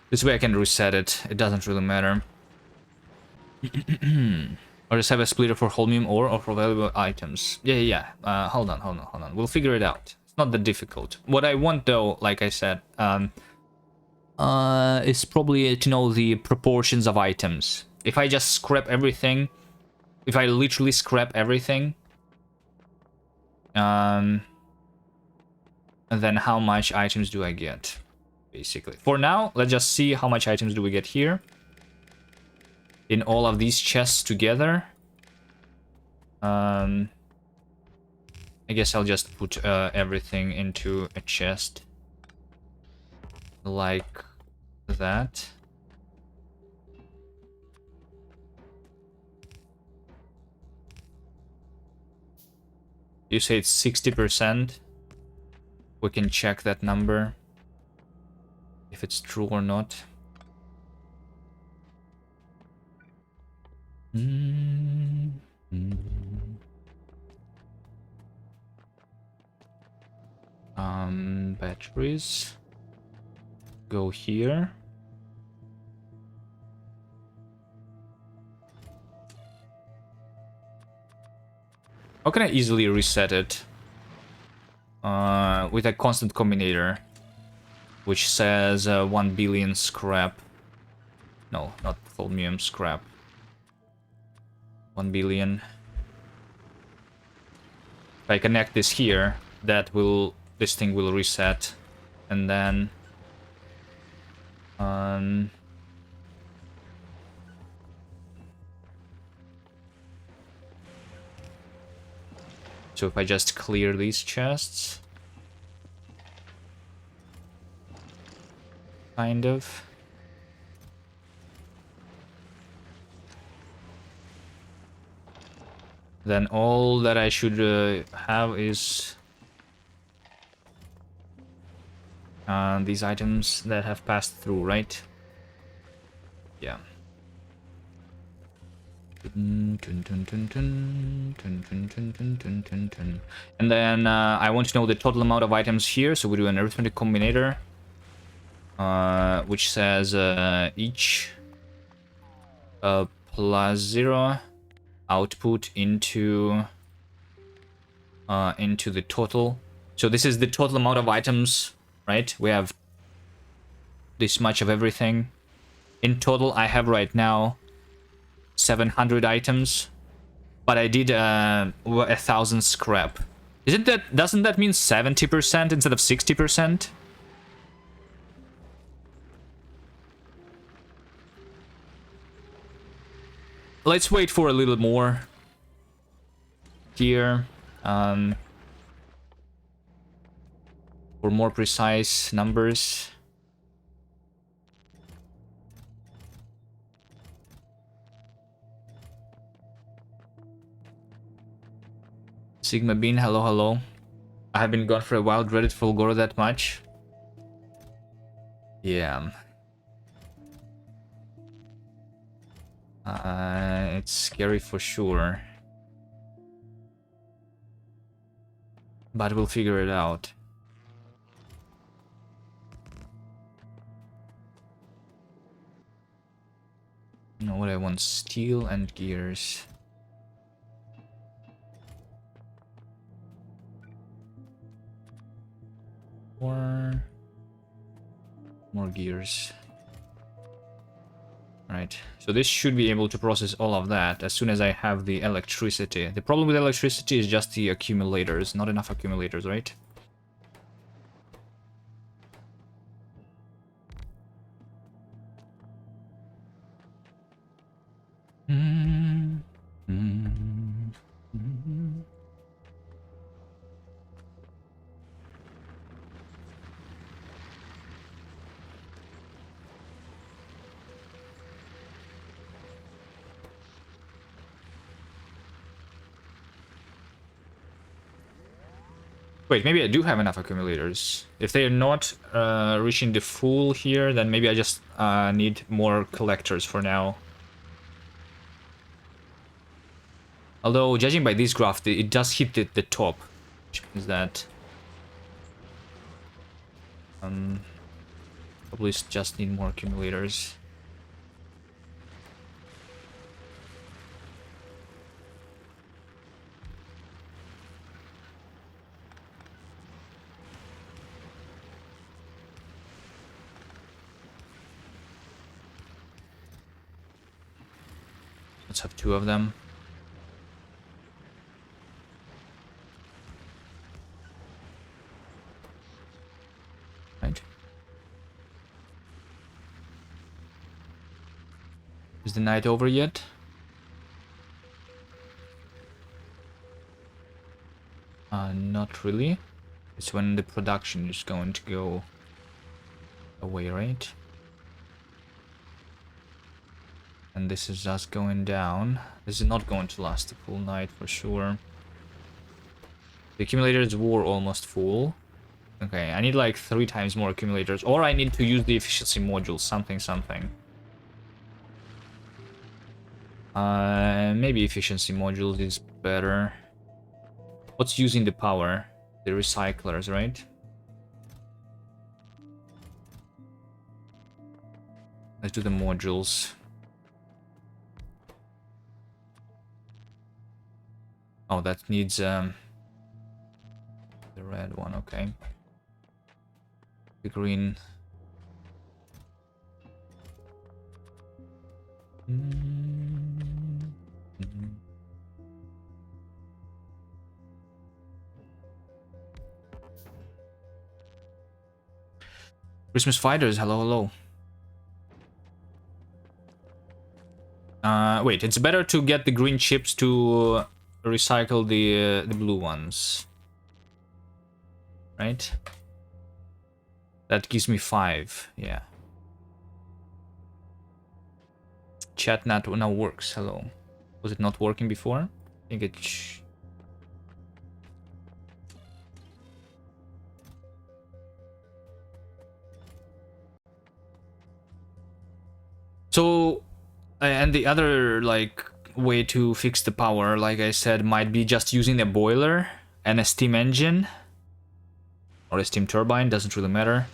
This way I can reset it. It doesn't really matter. Or just have a splitter for holmium ore or for valuable items. Yeah. Hold on. We'll figure it out. It's not that difficult. What I want though, like I said, is probably to know the proportions of items. If I just scrap everything, if I literally scrap everything, and then how much items do I get? Basically. For now, let's just see how much items do we get here. In all of these chests together. I guess I'll just put everything into a chest. Like that. You say it's 60%. We can check that number. If it's true or not. Batteries. Go here. How can I easily reset it? With a constant combinator. Which says 1 billion scrap. No, not chromium scrap. 1 billion. If I connect this here, this thing will reset. And then so if I just clear these chests, kind of. Then all that I should have is these items that have passed through, right? Yeah. And then I want to know the total amount of items here, so we do an arithmetic combinator, which says each plus 0 output into the total. So this is the total amount of items, right? We have this much of everything. In total, I have right now 700 items, but I did 1,000 scrap. Doesn't that mean 70% instead of 60%? Let's wait for a little more here, for more precise numbers. Sigma Bean, hello. I have been gone for a while, dreaded Fulgora that much. Yeah. It's scary for sure. But we'll figure it out. You know what I want? Steel and gears. Or more gears. Right, so this should be able to process all of that as soon as I have the electricity. The problem with electricity is just the accumulators. Not enough accumulators, right? Wait, maybe I do have enough accumulators. If they are not reaching the full here, then maybe I just need more collectors for now. Although, judging by this graph, it does hit the top, which means that probably just need more accumulators. Let's have 2 of them. Right. Is the night over yet? Not really. It's when the production is going to go away, right? And this is us going down. This is not going to last the full night for sure. The accumulators were almost full. Okay, I need like 3 times more accumulators, or I need to use the efficiency module, something. Maybe efficiency modules is better. What's using the power? The recyclers, right? Let's do the modules. Oh, that needs the red one, okay. The green. Christmas fighters, hello. Wait, it's better to get the green chips to recycle the blue ones, right? That gives me 5, yeah. Chat now works, hello. Was it not working before? I think it... So, and the other, like, way to fix the power, like I said, might be just using a boiler and a steam engine. Or a steam turbine, doesn't really matter.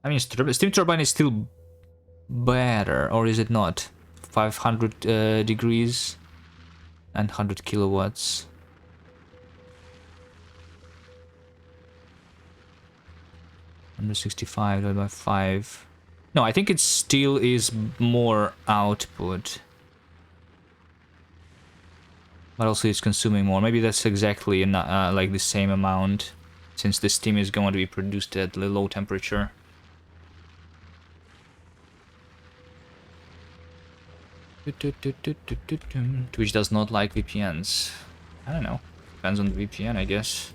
I mean, steam turbine is still better, or is it not? 500 degrees and 100 kilowatts. Under 65 divided by 5. No, I think it still is more output. But also it's consuming more. Maybe that's exactly like the same amount, since the steam is going to be produced at low temperature. Twitch does not like VPNs. I don't know. Depends on the VPN, I guess.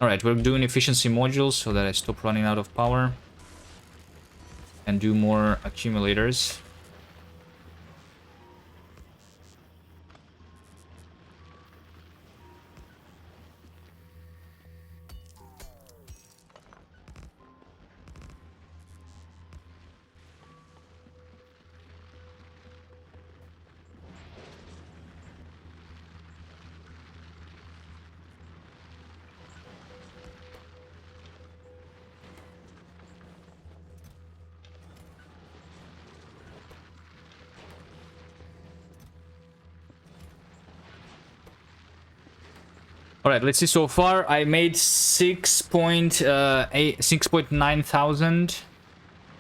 Alright, we're doing efficiency modules so that I stop running out of power. And do more accumulators. Alright, let's see. So far, I made 6.9 thousand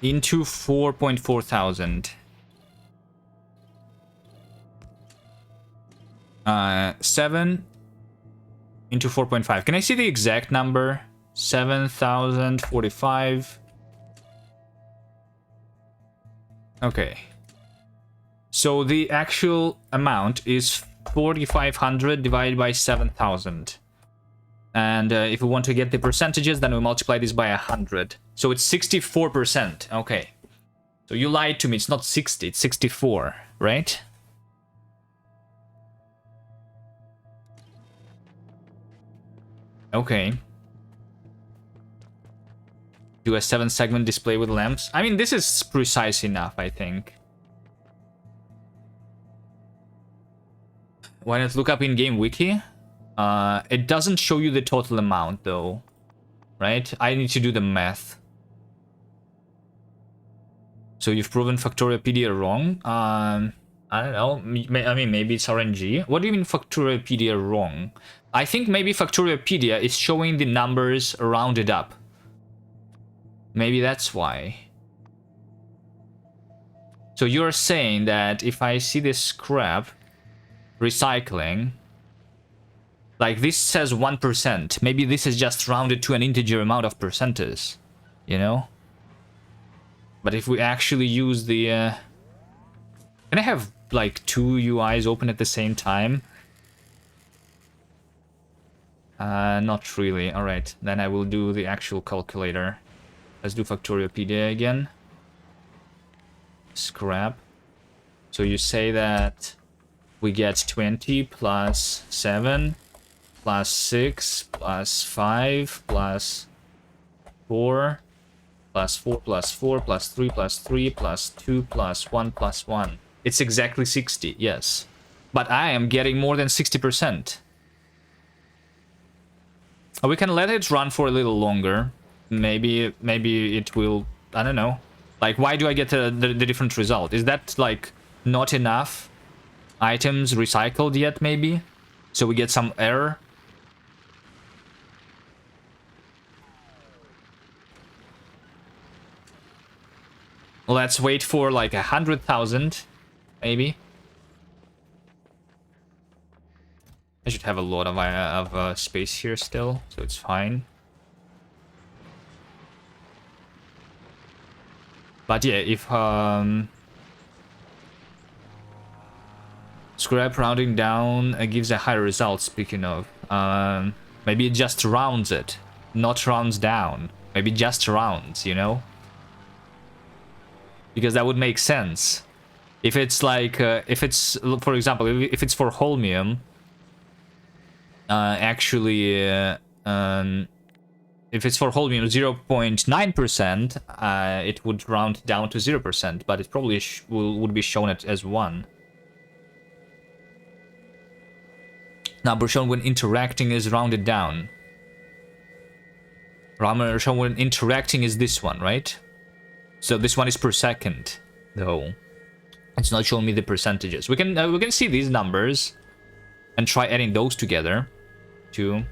into 4.4 thousand. 7 into 4.5. Can I see the exact number? 7,045. Okay. So the actual amount is 4,500 divided by 7,000. And if we want to get the percentages, then we multiply this by 100. So it's 64%. Okay. So So you lied to me. It's not 60, it's 64, right? Okay. Do a 7-segment display with lamps. I mean, this is precise enough, I think. Why not look up in-game wiki? It doesn't show you the total amount, though. Right? I need to do the math. So you've proven Factoriopedia wrong. I don't know. I mean, maybe it's RNG. What do you mean Factoriopedia wrong? I think maybe Factoriopedia is showing the numbers rounded up. Maybe that's why. So you're saying that if I see this scrap recycling, like this says 1%, maybe this is just rounded to an integer amount of percentages, you know? But if we actually use the... Can I have like 2 UIs open at the same time? Not really. Alright, then I will do the actual calculator. Let's do Factoriopedia again. Scrap. So you say that we get 20 plus 7 plus 6 plus 5 plus 4 plus 4 plus 4 plus 3 plus 3 plus 2 plus 1 plus 1. It's exactly 60, yes. But I am getting more than 60%. We can let it run for a little longer. Maybe it will... I don't know. Like, why do I get the different result? Is that, like, not enough items recycled yet, maybe? So we get some error? Let's wait for, like, 100,000, maybe. I should have a lot of space here still, so it's fine. But yeah, if scrap rounding down gives a higher result, speaking of, maybe it just rounds it, not rounds down. Maybe just rounds, you know? Because that would make sense. If it's like, if it's, for example, if it's for holmium, actually, if it's for holmium 0.9%, it would round down to 0%, but it probably would be shown as 1. Number shown when interacting is rounded down. Number shown when interacting is this one, right? So this one is per second, though. It's not showing me the percentages. We can see these numbers and try adding those together, too.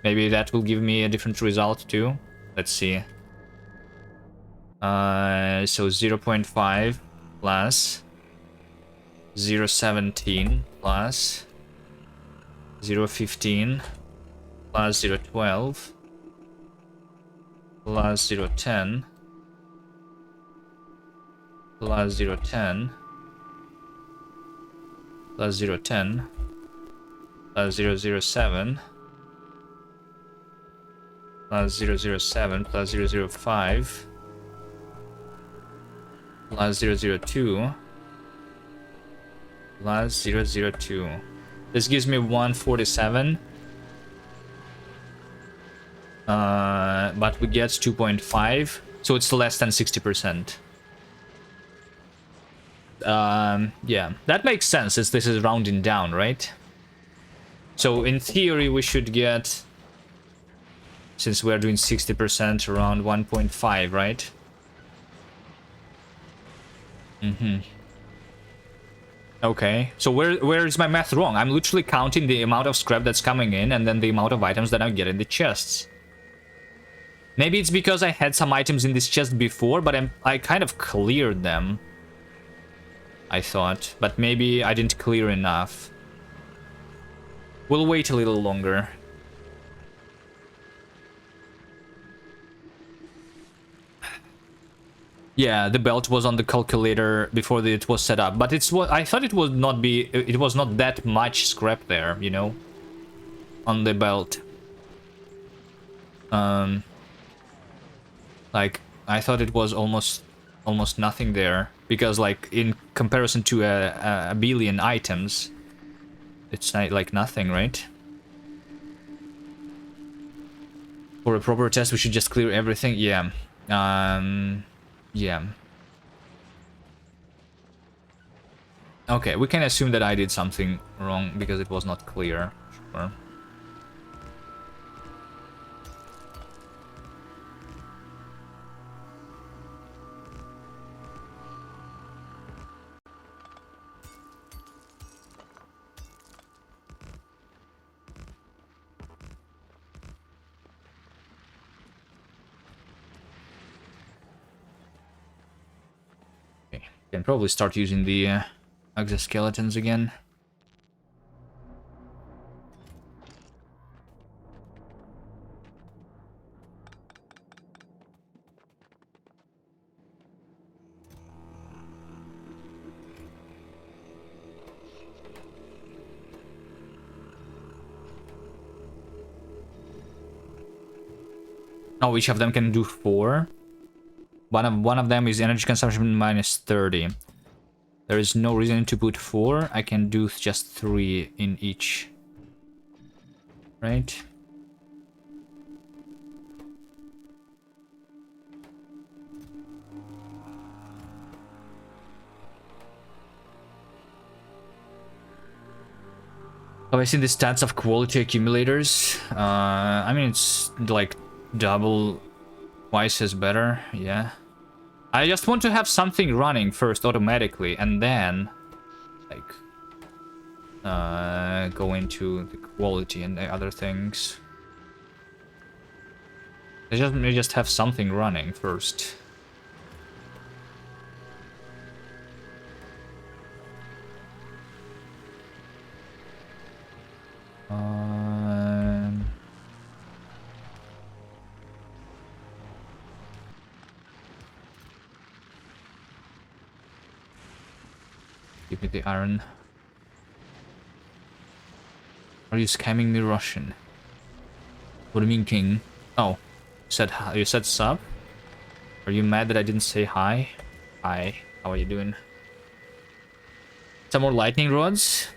Maybe that will give me a different result too. Let's see. So 0.5 plus 0.17 plus 0.15 plus 0.12 plus 0.10 plus 0.10 plus 0.10 plus 0.07 plus 0.07 plus 0.05 plus 0.02 plus 0.02. This gives me 147. But we get 2.5, so it's less than 60%. Yeah, that makes sense since this is rounding down, right? So in theory we should get, since we're doing 60%, around 1.5, right? Okay, so where is my math wrong? I'm literally counting the amount of scrap that's coming in and then the amount of items that I get in the chests. Maybe it's because I had some items in this chest before, but I kind of cleared them, I thought. But maybe I didn't clear enough. We'll wait a little longer. Yeah, the belt was on the calculator before it was set up, but I thought it would not be. It was not that much scrap there, you know, on the belt. Like I thought it was almost almost nothing there. Because, like, in comparison to a billion items, it's not, like, nothing, right? For a proper test, we should just clear everything. Yeah. Yeah. Okay, we can assume that I did something wrong because it was not clear. Sure. Okay, can probably start using the exoskeletons again. Oh, each of them can do 4. One of them is energy consumption minus 30. There is no reason to put 4. I can do just 3 in each. Right? Have I seen the stats of quality accumulators? I mean, it's like double, twice as better, yeah. I just want to have something running first automatically, and then, like, go into the quality and the other things. I just have something running first. Give me the iron. Are you scamming me, Russian? What do you mean, King? Oh, you said sub? Are you mad that I didn't say hi? Hi, how are you doing? Some more lightning rods?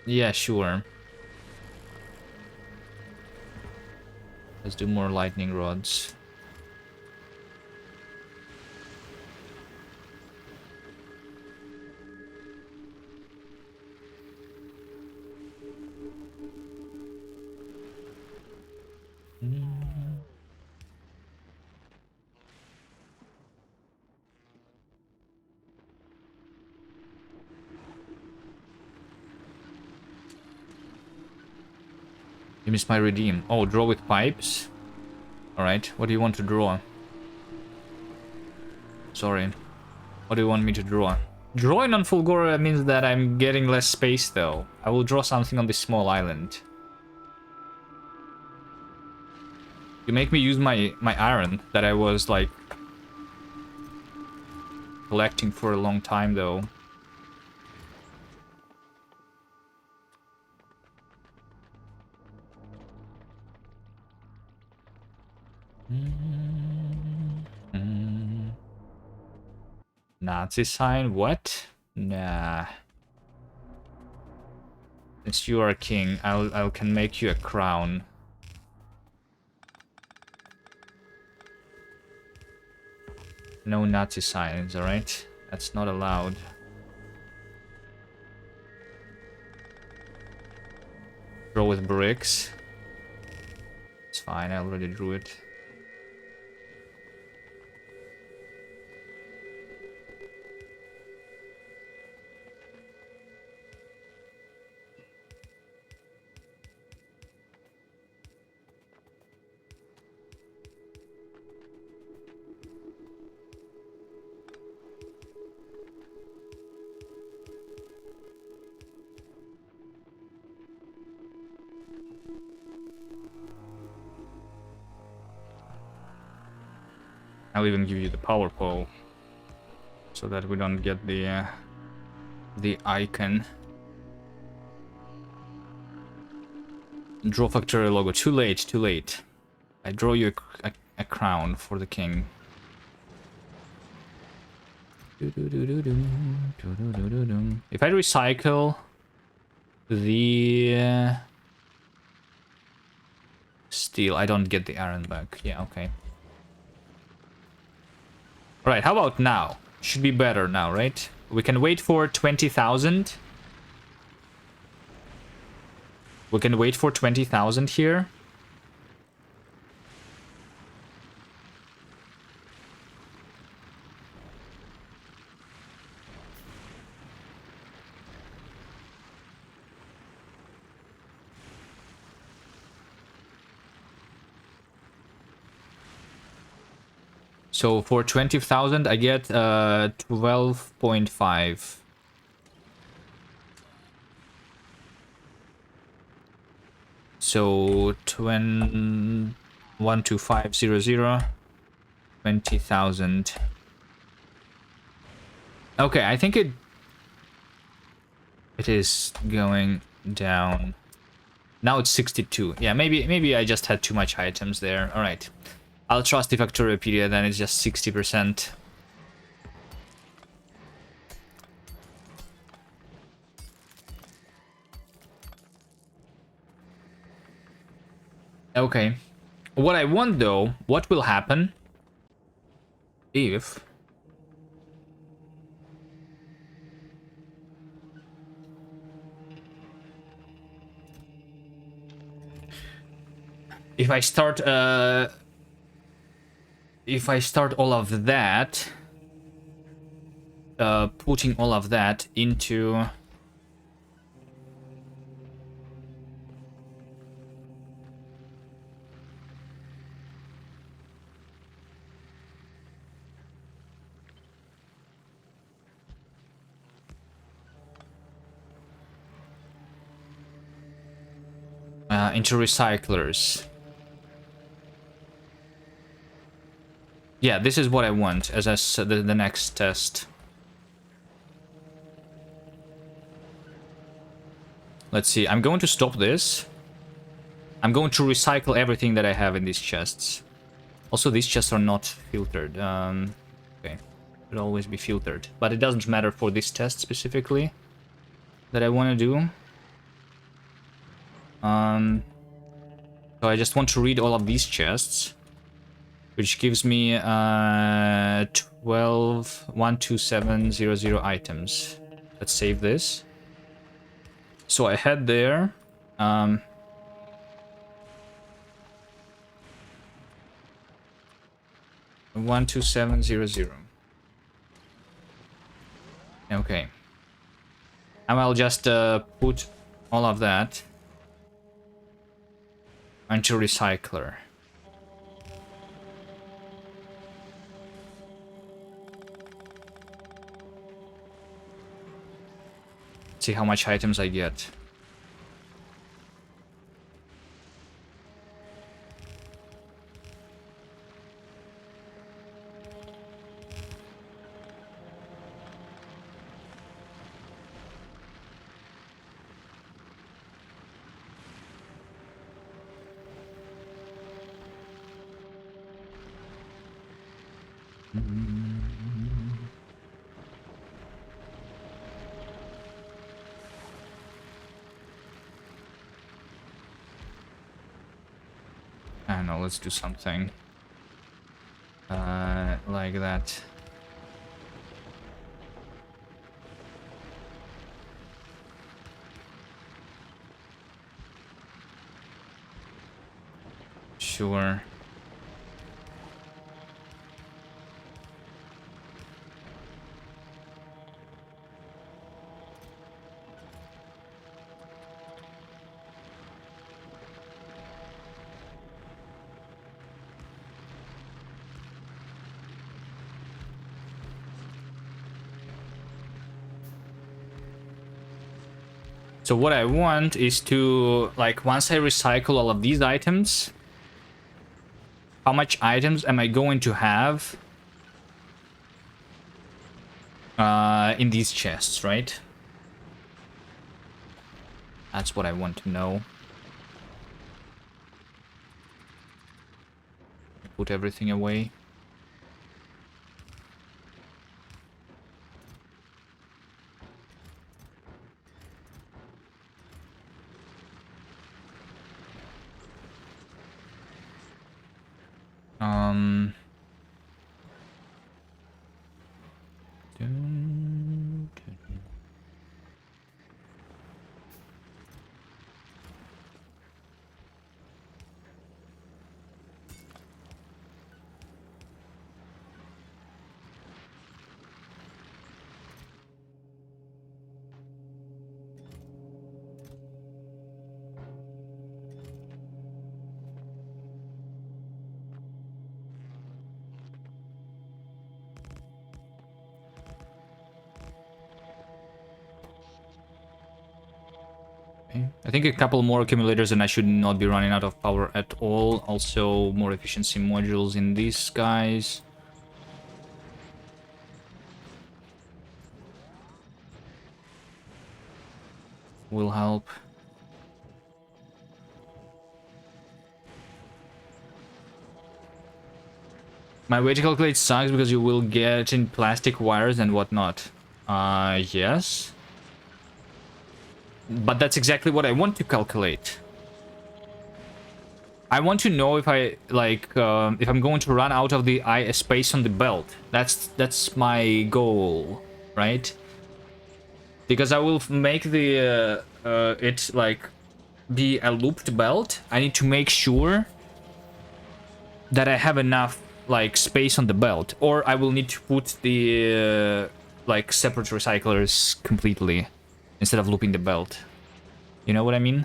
Yeah, sure. Let's do more lightning rods. You missed my redeem. Oh, draw with pipes? Alright, what do you want to draw? Sorry. What do you want me to draw? Drawing on Fulgora means that I'm getting less space, though. I will draw something on this small island. You make me use my iron that I was, like, collecting for a long time, though. Nazi sign? What? Nah. Since you are a king, I can make you a crown. No Nazi signs, alright? That's not allowed. Draw with bricks. It's fine, I already drew it. I'll even give you the power pole, so that we don't get the icon. Draw Factorio logo. Too late, too late. I draw you a crown for the king. If I recycle the steel, I don't get the iron back. Yeah, okay. Alright, how about now? Should be better now, right? We can wait for 20,000. We can wait for 20,000 here. So for 20,000, I get 12.5. So 12500, 20,000. Okay, I think it is going down. Now it's 62. Yeah, maybe I just had too much items there. All right. I'll trust the Factoriopedia, then it's just 60%. Okay. What I want though, what will happen if I start all of that, putting all of that into recyclers. Yeah, this is what I want as the next test. Let's see. I'm going to stop this. I'm going to recycle everything that I have in these chests. Also, these chests are not filtered. Okay, should always be filtered, but it doesn't matter for this test specifically that I want to do. So I just want to read all of these chests, which gives me 12700 items. Let's save this. So I head there. 12700. Okay. And I'll just put all of that into recycler. See how much items I get. I don't know, let's do something like that. Sure. So what I want is to, like, once I recycle all of these items, how much items am I going to have in these chests, right? That's what I want to know. put everything away. Dun, dun. Okay. I think a couple more accumulators and I should not be running out of power at all. Also, more efficiency modules in these guys. Will help. My way to calculate sucks because you will get in plastic wires and whatnot. Yes. But that's exactly what I want to calculate. I want to know if I, like, if I'm going to run out of the space on the belt. That's my goal, right? Because I will make the, it, like, be a looped belt. I need to make sure that I have enough, like, space on the belt. Or I will need to put the, like, separate recyclers completely instead of looping the belt. You know what I mean?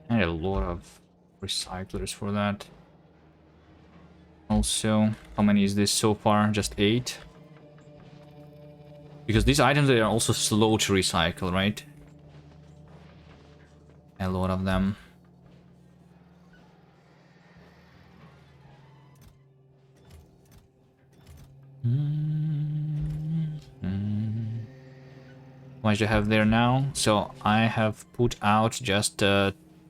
I need a lot of recyclers for that. Also, how many is this so far? Just 8? Because these items, they are also slow to recycle, right? A lot of them. How much do I have there now? So I have put out just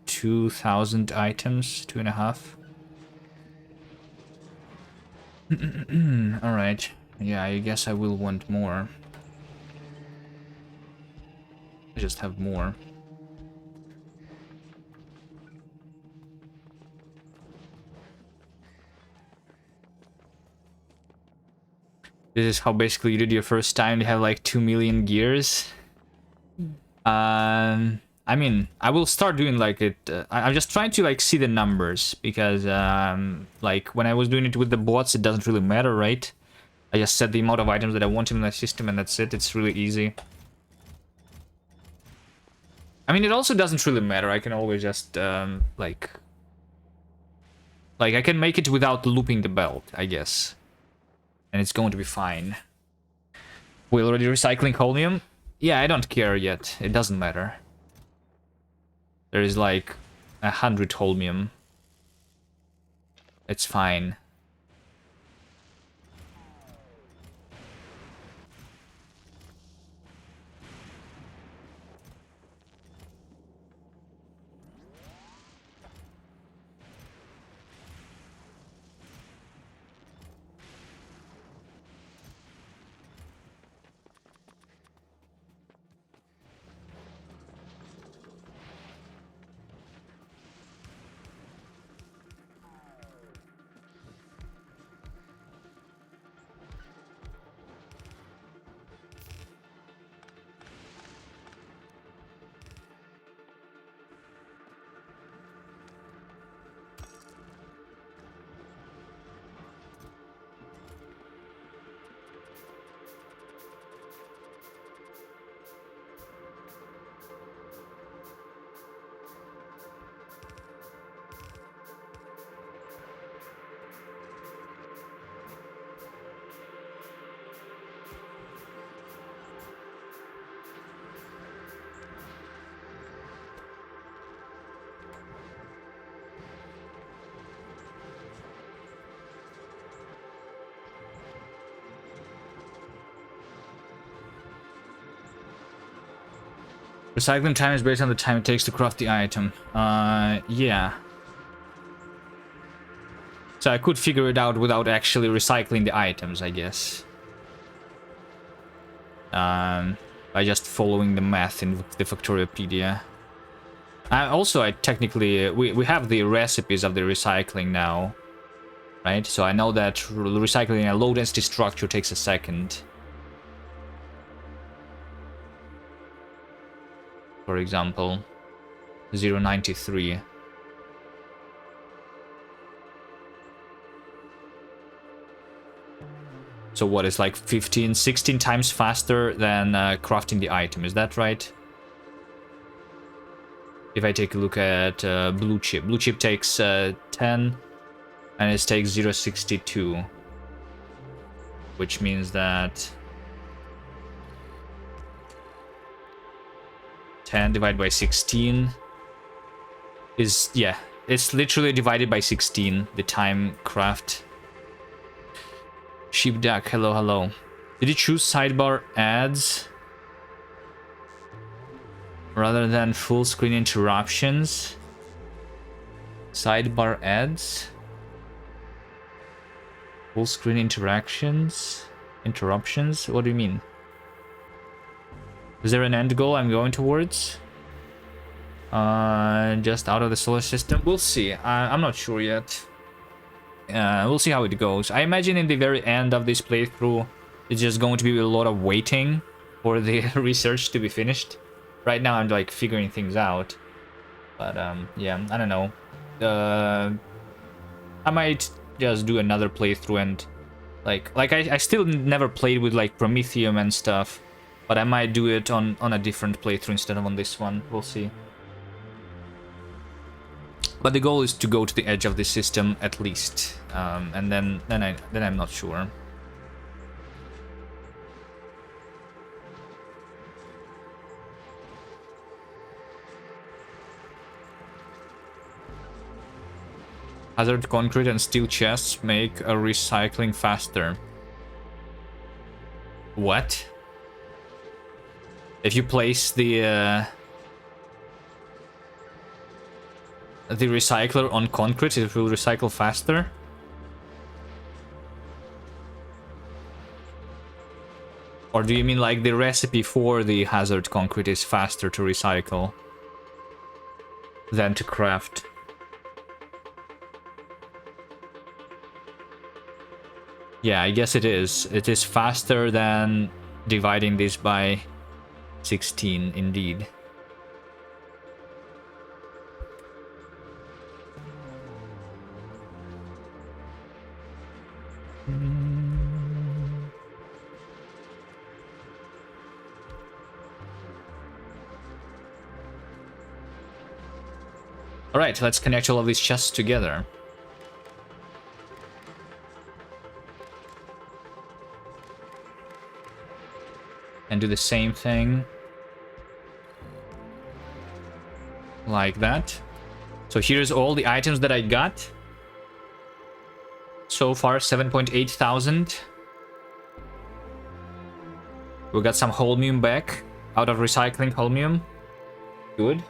2,000 items, 2.5. Alright. Yeah, I guess I will want more. I just have more. This is how basically you did your first time to have like 2 million gears. I mean, I will start doing like it. I'm just trying to like see the numbers because like when I was doing it with the bots, it doesn't really matter, right? I just set the amount of items that I want in my system and that's it. It's really easy. I mean, it also doesn't really matter. I can always just like I can make it without looping the belt, I guess. And it's going to be fine. We're already recycling holmium? Yeah, I don't care yet. It doesn't matter. There is like 100 holmium. It's fine. Recycling time is based on the time it takes to craft the item. Yeah. So I could figure it out without actually recycling the items, I guess. By just following the math in the Factoriopedia. Also, I technically... we have the recipes of the recycling now. Right? So I know that recycling a low-density structure takes a second. For example, 0.93. So what is like 15, 16 times faster than crafting the item, is that right? If I take a look at blue chip takes 10 and it takes 0.62, which means that 10 divided by 16 is, yeah, it's literally divided by 16, the time craft. Sheep duck, hello, hello. Did you choose sidebar ads rather than full screen interruptions? Sidebar ads? Full screen interruptions? What do you mean? Is there an end goal I'm going towards? Just out of the solar system? We'll see. I'm not sure yet. We'll see how it goes. I imagine in the very end of this playthrough, it's just going to be a lot of waiting for the research to be finished. Right now, I'm like figuring things out. But yeah, I don't know. I might just do another playthrough and like I still never played with like Prometheum and stuff, but I might do it on a different playthrough instead of on this one. We'll see. But the goal is to go to the edge of the system at least, and then I'm not sure. Hazard concrete and steel chests make a recycling faster. What? If you place the recycler on concrete, it will recycle faster? Or do you mean like the recipe for the hazard concrete is faster to recycle than to craft? Yeah, I guess it is. It is faster than dividing this by 16, indeed. Alright, let's connect all of these chests together. And do the same thing. Like that. So here's all the items that I got. So far, 7.8 thousand. We got some holmium back out of recycling holmium. Good.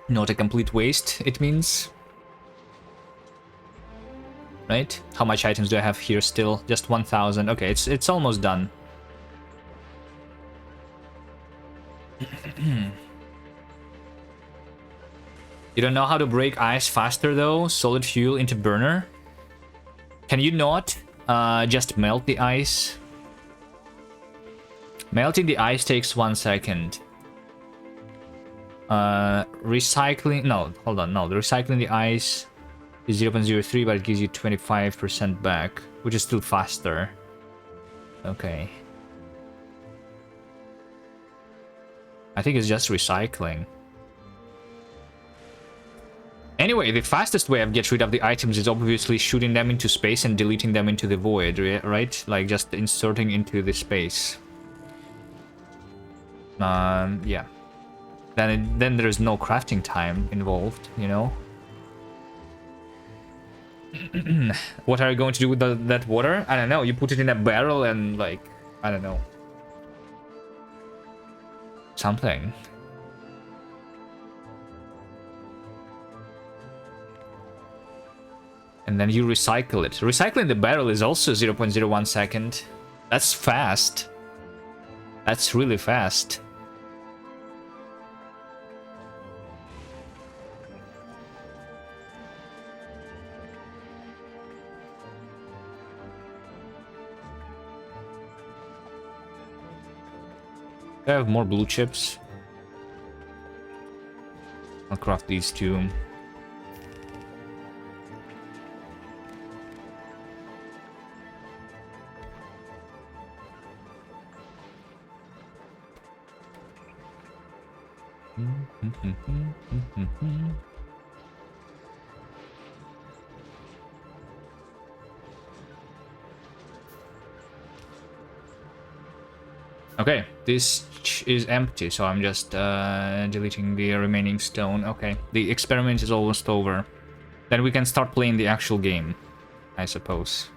Not a complete waste, it means. Right? How much items do I have here still? Just 1,000. Okay, it's almost done. You don't know how to break ice faster though? Solid fuel into burner? Can you not just melt the ice? Melting the ice takes 1 second. Recycling... No, hold on. No, the recycling the ice is 0.03, but it gives you 25% back, which is still faster. Okay. I think it's just recycling. Anyway, the fastest way of getting rid of the items is obviously shooting them into space and deleting them into the void, right? Like just inserting into the space. Yeah. Then there's no crafting time involved, you know? What are you going to do with that water? I don't know. You put it in a barrel and, like, I don't know. something. And then you recycle it. Recycling the barrel is also 0.01 second. That's fast. That's really fast. I have more blue chips. I'll craft these two. Okay, this is empty, so I'm just deleting the remaining stone. Okay, the experiment is almost over. Then we can start playing the actual game, I suppose.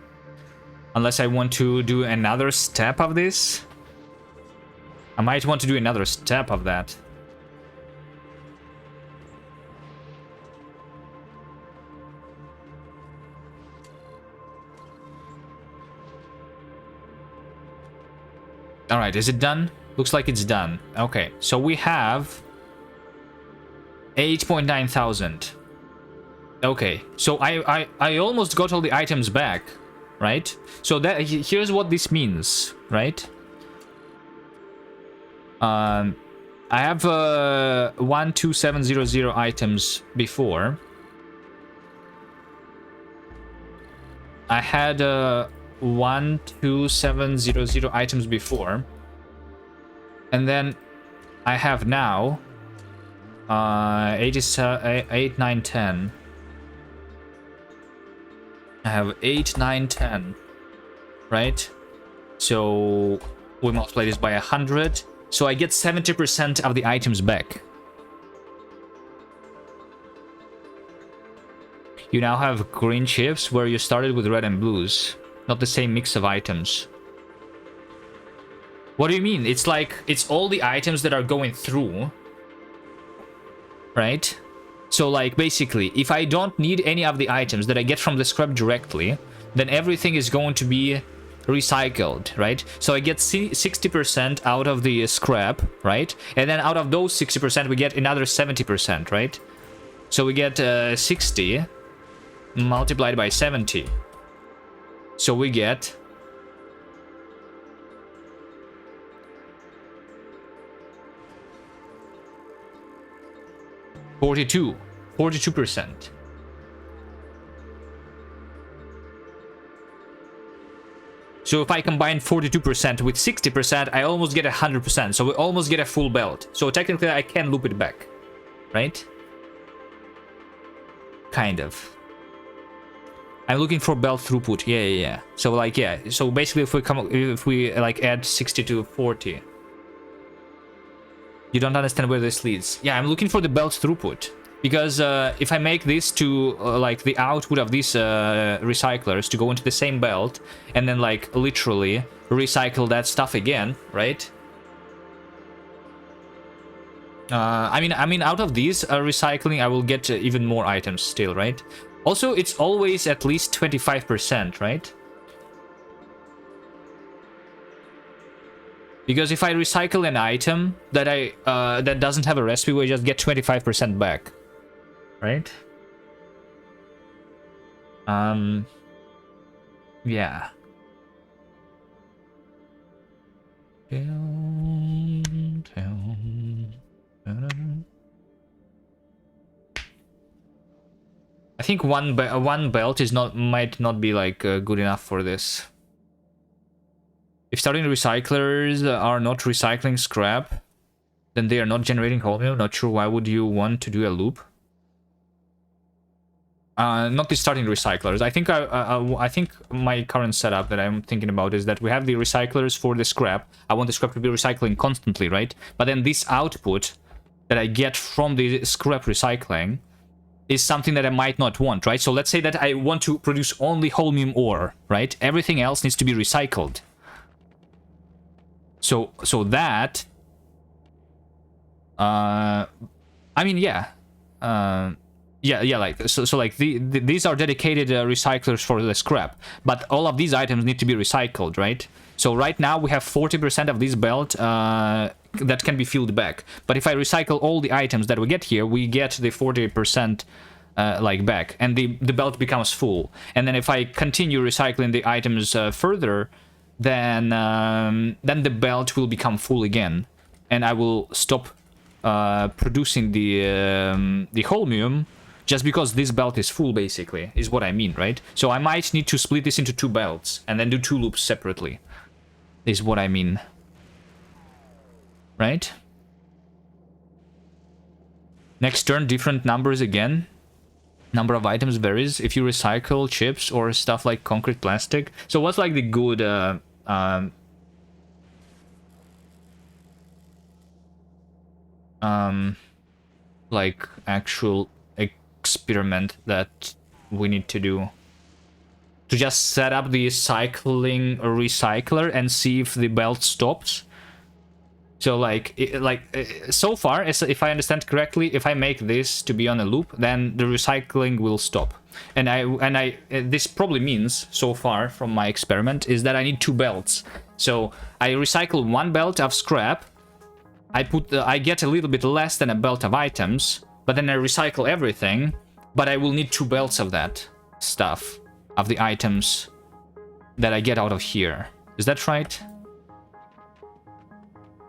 Unless I want to do another step of this. I might want to do another step of that. Alright, is it done? Looks like it's done. Okay, so we have 8,900. Okay, so I almost got all the items back, right? So that here's what this means, right? I have 12700 items before. I had 12700 items before, and then I have now 8, 9, 10. I have 8, 9, 10, right? So we multiply this by 100, so I get 70% of the items back. You now have green chips where you started with red and blues. Not the same mix of items. What do you mean? It's like, it's all the items that are going through, right? So like, basically, if I don't need any of the items that I get from the scrap directly, then everything is going to be recycled, right? So I get 60% out of the scrap, right? And then out of those 60%, we get another 70%, right? So we get 60 multiplied by 70. So we get 42%. So if I combine 42% with 60%, I almost get 100%. So we almost get a full belt. So technically I can loop it back, right? Kind of. I'm looking for belt throughput. Yeah. So like, yeah. So basically, if we like add 60 to 40, you don't understand where this leads. Yeah, I'm looking for the belt throughput because if I make this to like the output of these recyclers to go into the same belt and then like literally recycle that stuff again, right? I mean, out of these recycling, I will get even more items still, right? Also, it's always at least 25%, right? Because if I recycle an item that that doesn't have a recipe, we just get 25% back, right? Yeah. I think one belt is might not be like good enough for this. If starting recyclers are not recycling scrap, then they are not generating holmium. Not sure why would you want to do a loop. Not the starting recyclers. I think I think my current setup that I'm thinking about is that we have the recyclers for the scrap. I want the scrap to be recycling constantly, right? But then this output that I get from the scrap recycling is something that I might not want, right? So let's say that I want to produce only holmium ore, right? Everything else needs to be recycled. So that I mean, yeah. Yeah, like so like these are dedicated recyclers for the scrap, but all of these items need to be recycled, right? So right now we have 40% of this belt that can be filled back, but if I recycle all the items that we get here, we get the 40% like back, and the belt becomes full. And then if I continue recycling the items further, then the belt will become full again, and I will stop producing the holmium just because this belt is full, basically, is what I mean, right? So I might need to split this into 2 belts and then do 2 loops separately, is what I mean. Right? Next turn, different numbers again. Number of items varies if you recycle chips or stuff like concrete plastic. So what's like the good like actual experiment that we need to do? To just set up the cycling recycler and see if the belt stops? So like so far, if I understand correctly, if I make this to be on a loop, then the recycling will stop. And this probably means, so far from my experiment, is that I need 2 belts. So I recycle 1 belt of scrap, I get a little bit less than a belt of items, but then I recycle everything, but I will need 2 belts of that stuff, of the items that I get out of here. Is that right?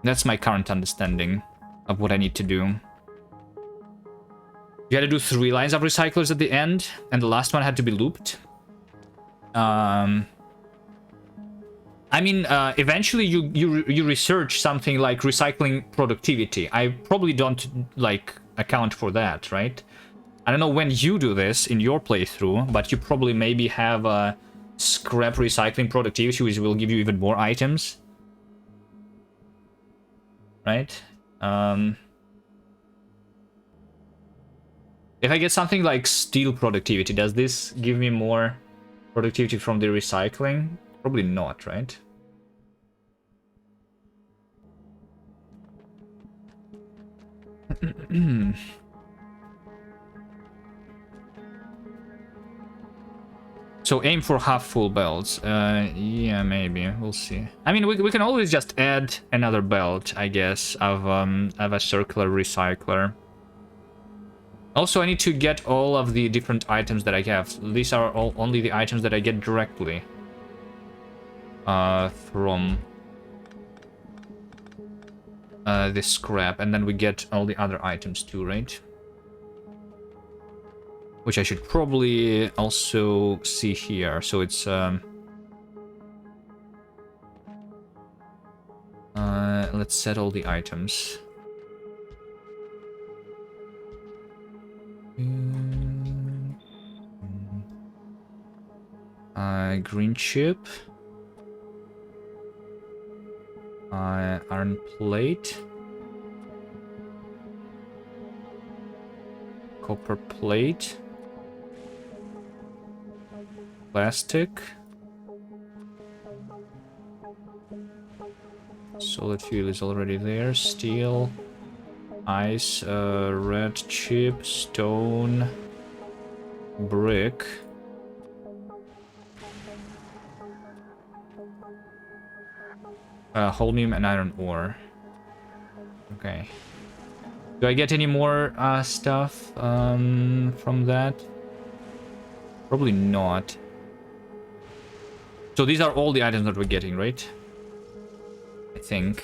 That's my current understanding of what I need to do. You had to do 3 lines of recyclers at the end, and the last one had to be looped. I mean, eventually you research something like recycling productivity. I probably don't like account for that, right? I don't know when you do this in your playthrough, but you probably maybe have a scrap recycling productivity, which will give you even more items. Right? If I get something like steel productivity, does this give me more productivity from the recycling? Probably not, right? So aim for half full belts. Yeah, maybe. We'll see. I mean, we can always just add another belt, I guess, of a circular recycler. Also, I need to get all of the different items that I have. These are only the items that I get directly from this scrap, and then we get all the other items too, right? Which I should probably also see here. So it's let's set all the items. Green chip. Iron plate. Copper plate. Plastic. Solid fuel is already there. Steel. Ice. Red chip. Stone. Brick. Holmium and iron ore. Okay. Do I get any more stuff from that? Probably not. So these are all the items that we're getting, right? I think.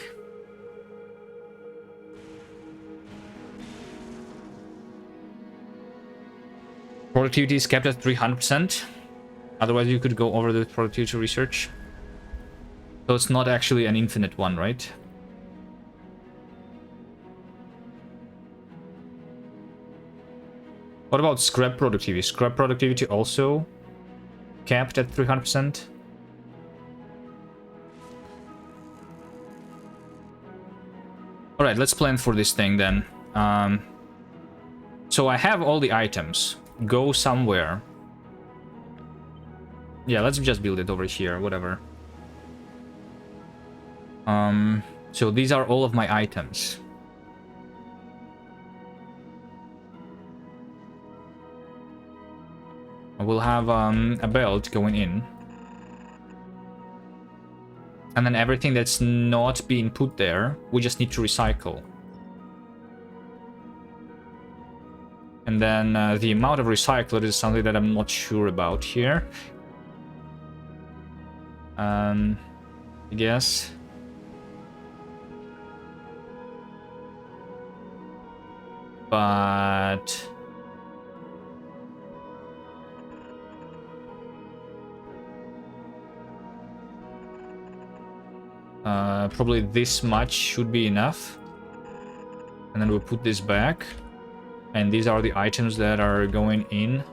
Productivity is kept at 300%. Otherwise you could go over the productivity research. So it's not actually an infinite one, right? What about scrap productivity? Scrap productivity also capped at 300%. Alright, let's plan for this thing then. So I have all the items. Go somewhere. Yeah, let's just build it over here, whatever. So these are all of my items. We'll have a belt going in. And then everything that's not being put there, we just need to recycle. And then the amount of recycled is something that I'm not sure about here. I guess. But... probably this much should be enough. And then we'll put this back. And these are the items that are going in.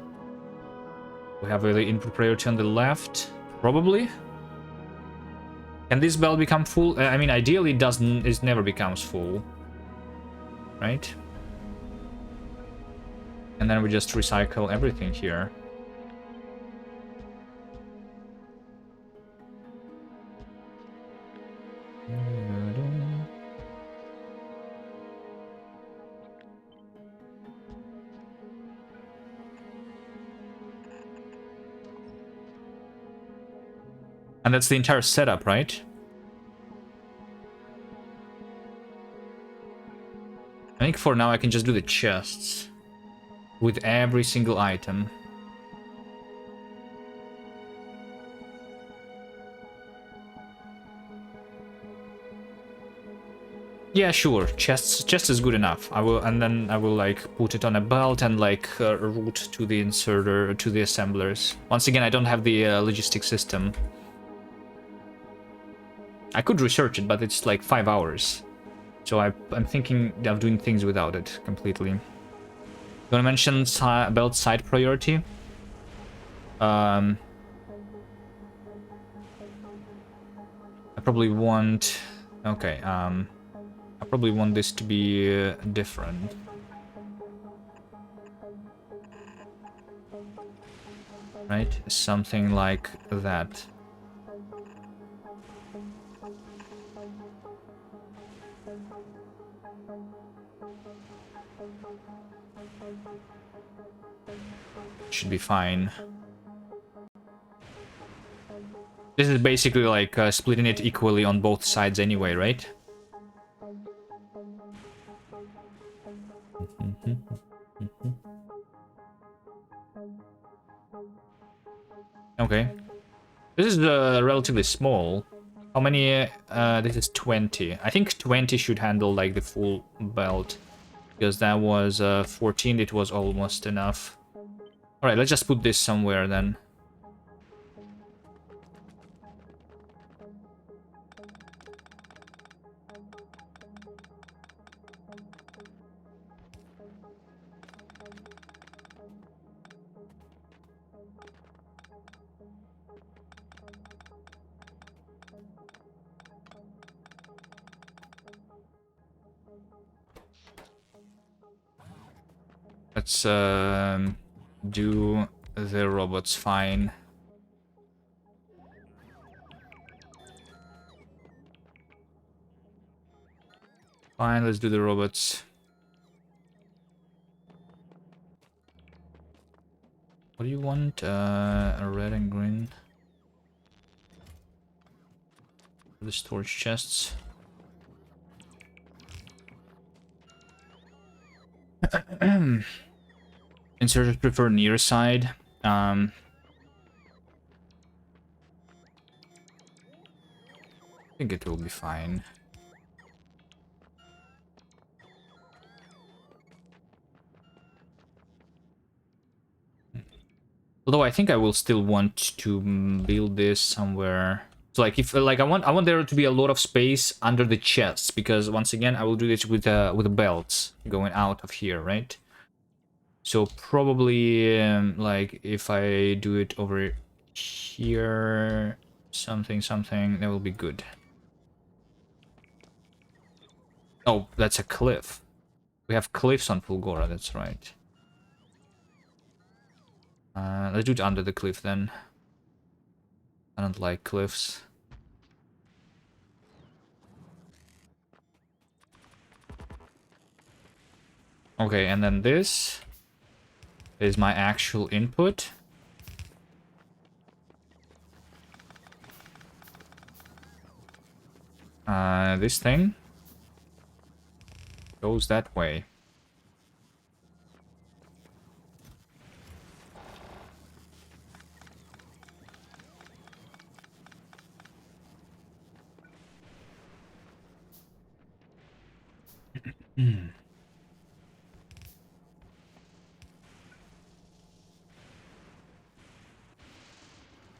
We have the input priority on the left. Probably. Can this belt become full? I mean, ideally it doesn't. It never becomes full. Right? And then we just recycle everything here. And that's the entire setup, right? I think for now I can just do the chests with every single item. Yeah, sure. Chest is good enough. And then I will like put it on a belt and like route to the inserter, to the assemblers. Once again, I don't have the logistic system. I could research it, but it's like 5 hours. So I'm thinking of doing things without it completely. Gonna mention belt side priority. I probably want... Okay, I probably want this to be different. Right? Something like that. Should be fine. This is basically like splitting it equally on both sides anyway, right? Okay. This is relatively small. How many? This is 20. I think 20 should handle like the full belt. Because that was 14, it was almost enough. Alright, let's just put this somewhere then. Let's do the robots fine. Fine, let's do the robots. What do you want? A red and green. The storage chests. Inserters prefer near side. I think it will be fine. Although I think I will still want to build this somewhere. So like if like I want there to be a lot of space under the chests, because once again I will do this with the belts going out of here, right? So probably like if I do it over here, something, that will be good. Oh, that's a cliff. We have cliffs on Fulgora, that's right. Let's do it under the cliff then. I don't like cliffs. Okay, and then this is my actual input. This thing goes that way.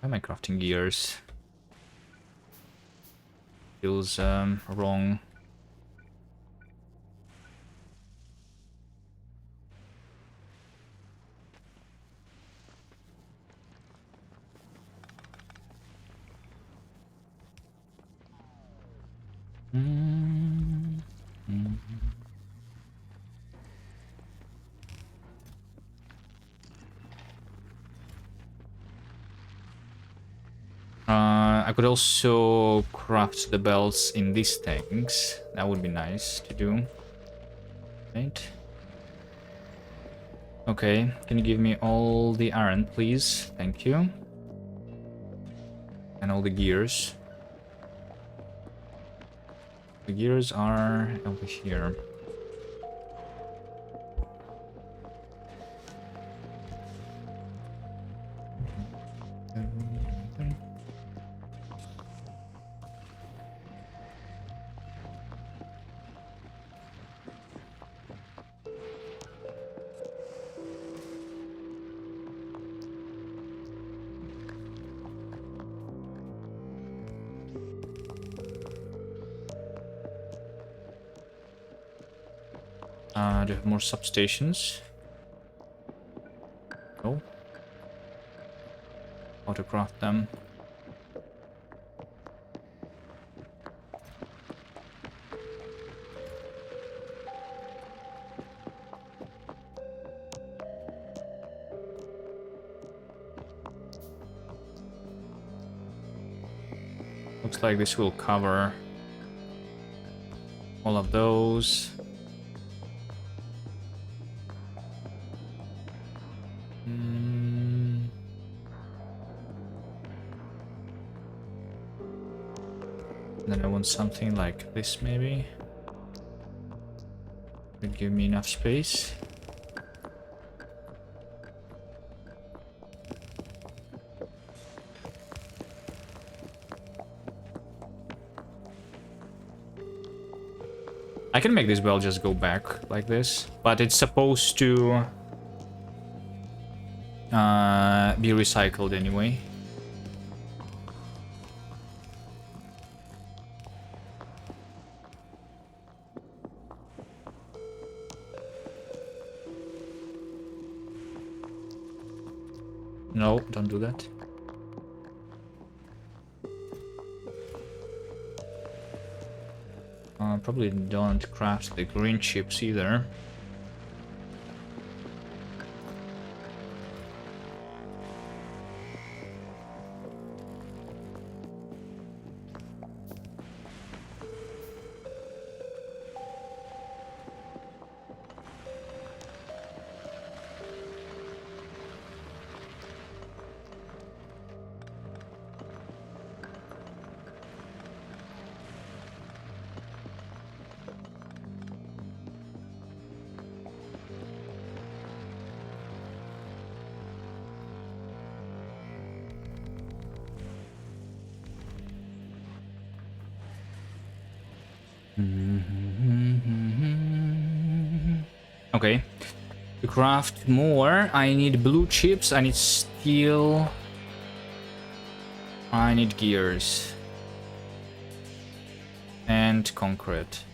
Why am I crafting gears? Feels wrong. I could also craft the belts in these things. That would be nice to do. Right. Okay, can you give me all the iron, please? Thank you. And all the gears. The gears are over here. Do you have more substations? No. How to craft them? Looks like this will cover all of those. Then I want something like this, maybe. Would give me enough space. I can make this well just go back like this, but it's supposed to be recycled anyway. No, don't do that. Probably don't craft the green chips either. Okay. To craft more, I need blue chips, I need steel, I need gears, and concrete.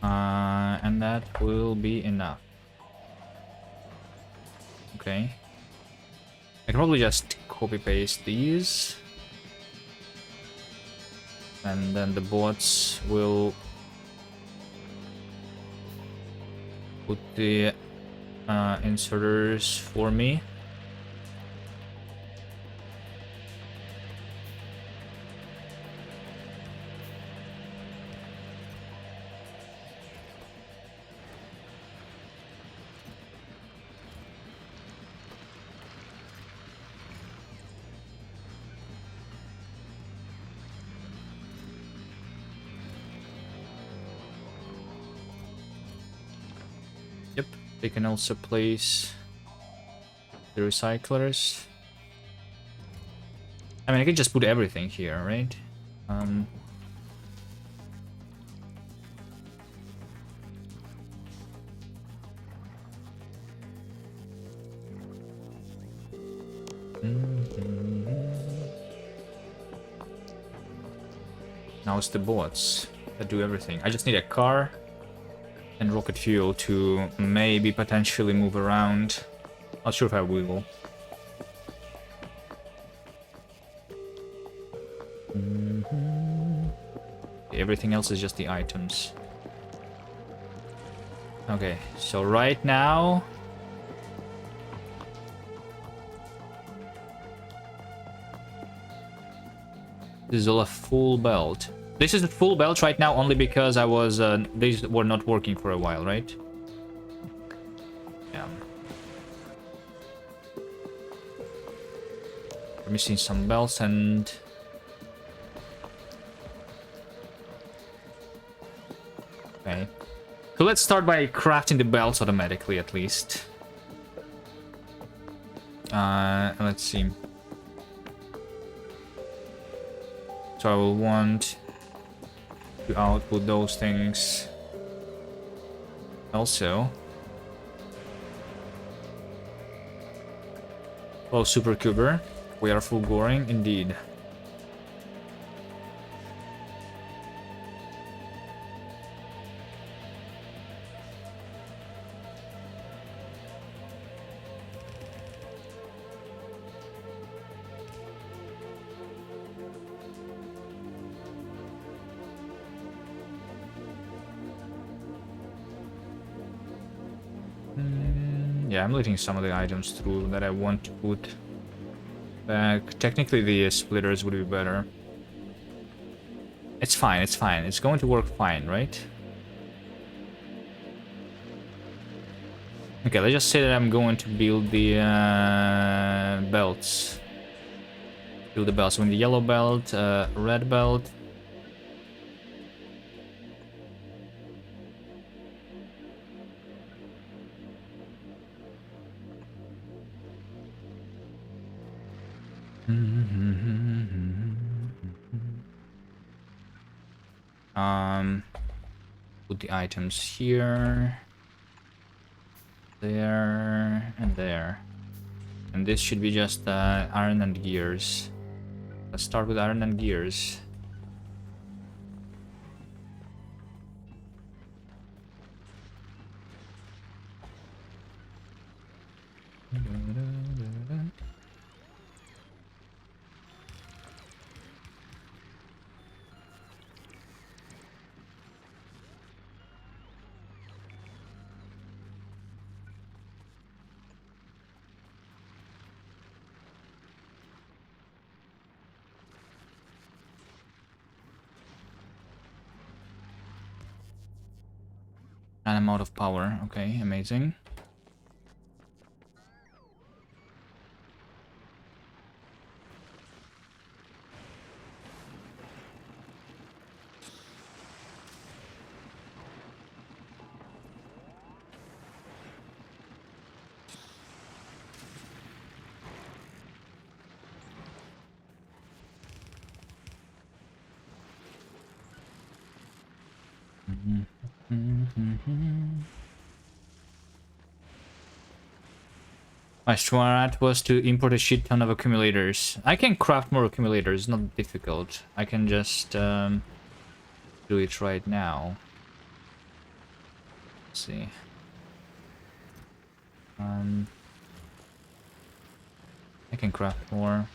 And that will be enough. Okay. I can probably just copy-paste these. And then the bots will put the inserters for me. They can also place the recyclers. I mean, I can just put everything here, right? Now it's the bots that do everything. I just need a car and rocket fuel to maybe potentially move around. Not sure if I will. Everything else is just the items. Okay, so right now... This is all a full belt. This is a full belt right now only because I was... these were not working for a while, right? Yeah. We're missing some belts and... Okay. So let's start by crafting the belts automatically, at least. Let's see. So I will want to output those things. Also. Oh, Super Cuber. We are Fulgoring, indeed. Yeah, I'm letting some of the items through that I want to put back. Technically, the splitters would be better. It's fine, it's fine. It's going to work fine, right? Okay, let's just say that I'm going to build the belts. Build the belts. So in the yellow belt, red belt. Put the items here, there, and there. And this should be just iron and gears. Let's start with iron and gears. And I'm out of power. Okay, amazing. My strat was to import a shit ton of accumulators. I can craft more accumulators, not difficult. I can just do it right now. Let's see. I can craft more.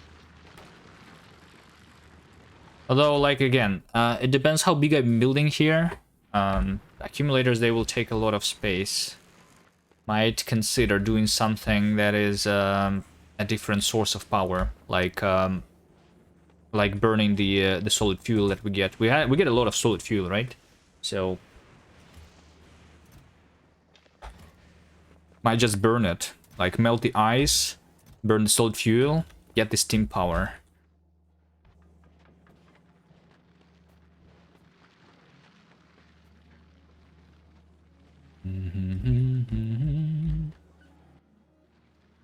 Although, like, again, it depends how big I'm building here. Accumulators, they will take a lot of space. Might consider doing something that is a different source of power, like burning the solid fuel that we get. We get a lot of solid fuel, right? So might just burn it, like melt the ice, burn the solid fuel, get the steam power.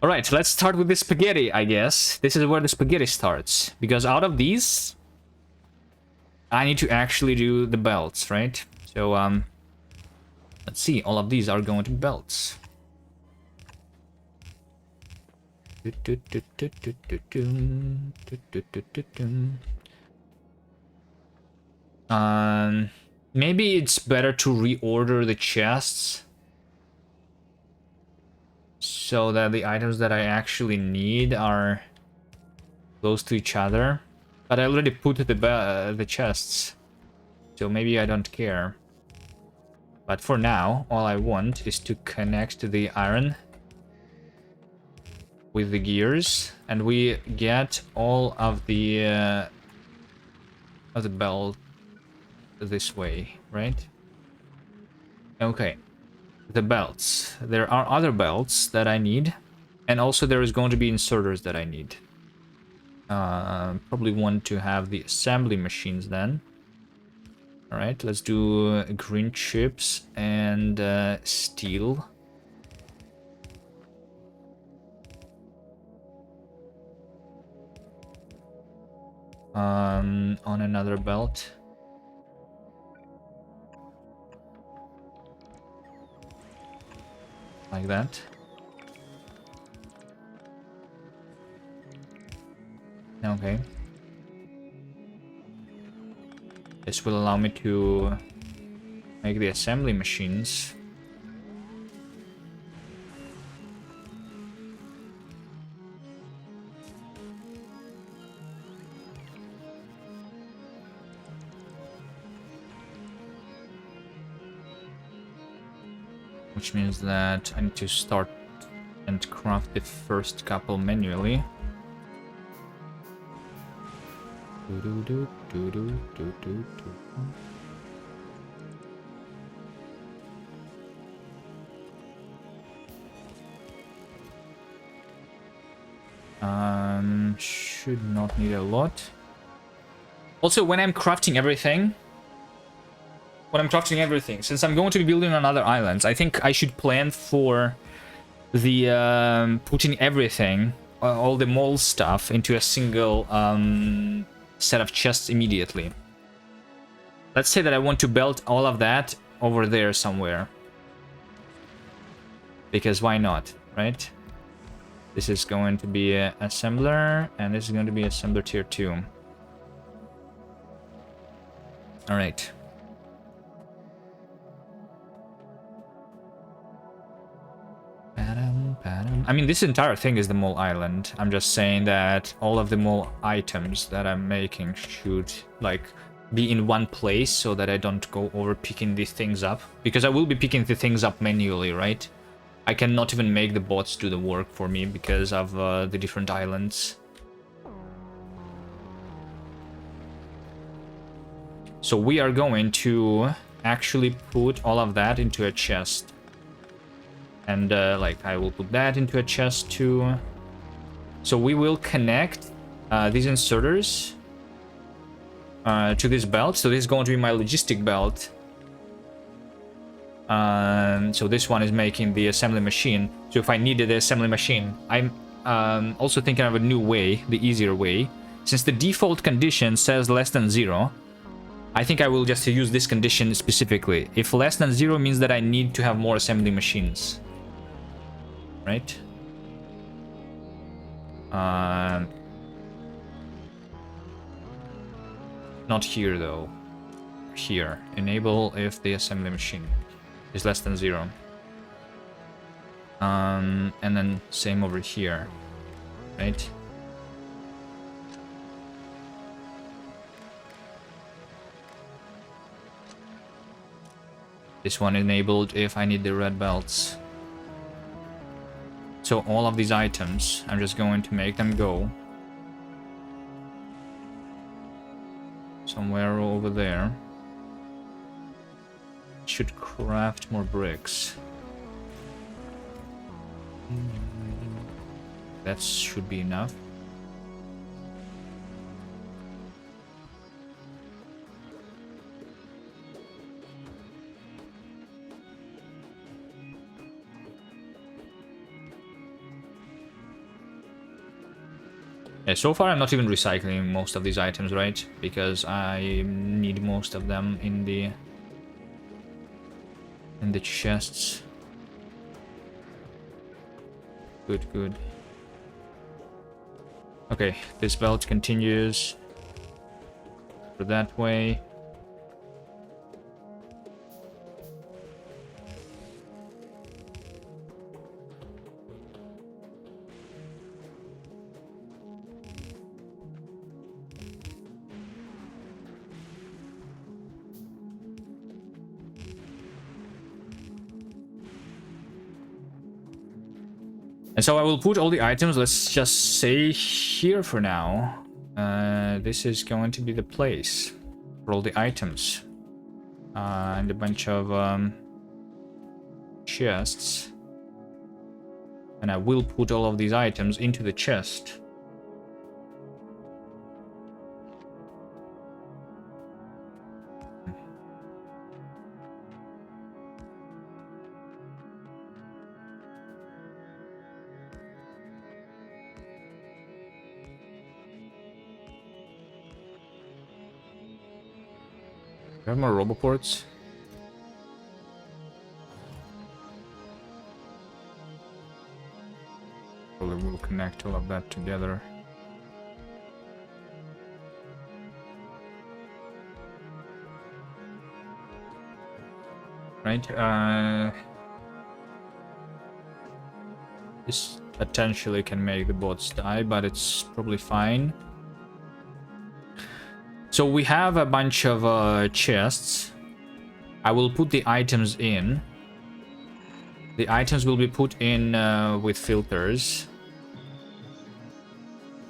Alright, let's start with the spaghetti, I guess. This is where the spaghetti starts. Because out of these, I need to actually do the belts, right? So, let's see. All of these are going to be belts. Maybe it's better to reorder the chests so that the items that I actually need are close to each other. But I already put the chests, so maybe I don't care. But for now, all I want is to connect the iron with the gears, and we get all of the belt this way, right? Okay. The belts. There are other belts that I need, and also there is going to be inserters that I need. Probably want to have the assembly machines then. Alright, let's do green chips and steel. On another belt. Like that. Okay. This will allow me to make the assembly machines. Which means that I need to start and craft the first couple manually. Should not need a lot. Also, when I'm crafting everything, since I'm going to be building on other islands, I think I should plan for the putting everything, all the mole stuff, into a single set of chests immediately. Let's say that I want to belt all of that over there somewhere. Because why not, right? This is going to be an assembler, and this is going to be assembler tier 2. Alright. I mean, this entire thing is the mole island. I'm just saying that all of the mole items that I'm making should, like, be in one place so that I don't go over picking these things up. Because I will be picking the things up manually, right? I cannot even make the bots do the work for me because of the different islands. So we are going to actually put all of that into a chest. And, like, I will put that into a chest too. So we will connect these inserters to this belt. So this is going to be my logistic belt. So this one is making the assembly machine. So if I needed the assembly machine, I'm also thinking of a new way, the easier way. Since the default condition says less than 0, I think I will just use this condition specifically. If less than 0 means that I need to have more assembly machines. Right? Not here though. Here. Enable if the assembly machine is less than 0. And then same over here. Right? This one enabled if I need the red belts. So all of these items, I'm just going to make them go somewhere over there. Should craft more bricks. That should be enough. Yeah, so far I'm not even recycling most of these items, right? Because I need most of them in the chests. Good, good. Okay, this belt continues for that way. And so I will put all the items, let's just say here for now. This is going to be the place for all the items. And a bunch of chests. And I will put all of these items into the chest. Do I have more roboports? Probably will connect all of that together. Right, this potentially can make the bots die, but it's probably fine. So we have a bunch of chests. I will put the items in. The items will be put in with filters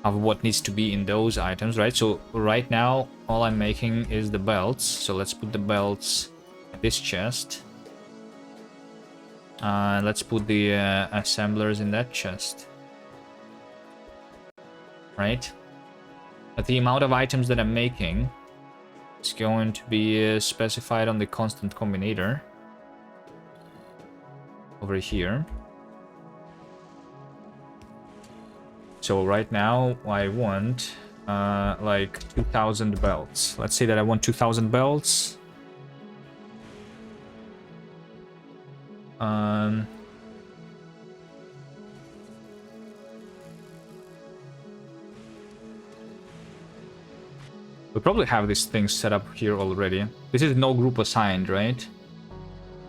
of what needs to be in those items, right? So right now, all I'm making is the belts. So let's put the belts in this chest. Let's put the assemblers in that chest. Right? But the amount of items that I'm making is going to be specified on the constant combinator over here. So right now I want like 2,000 belts. Let's say that I want 2,000 belts. We probably have this thing set up here already. This is no group assigned, right?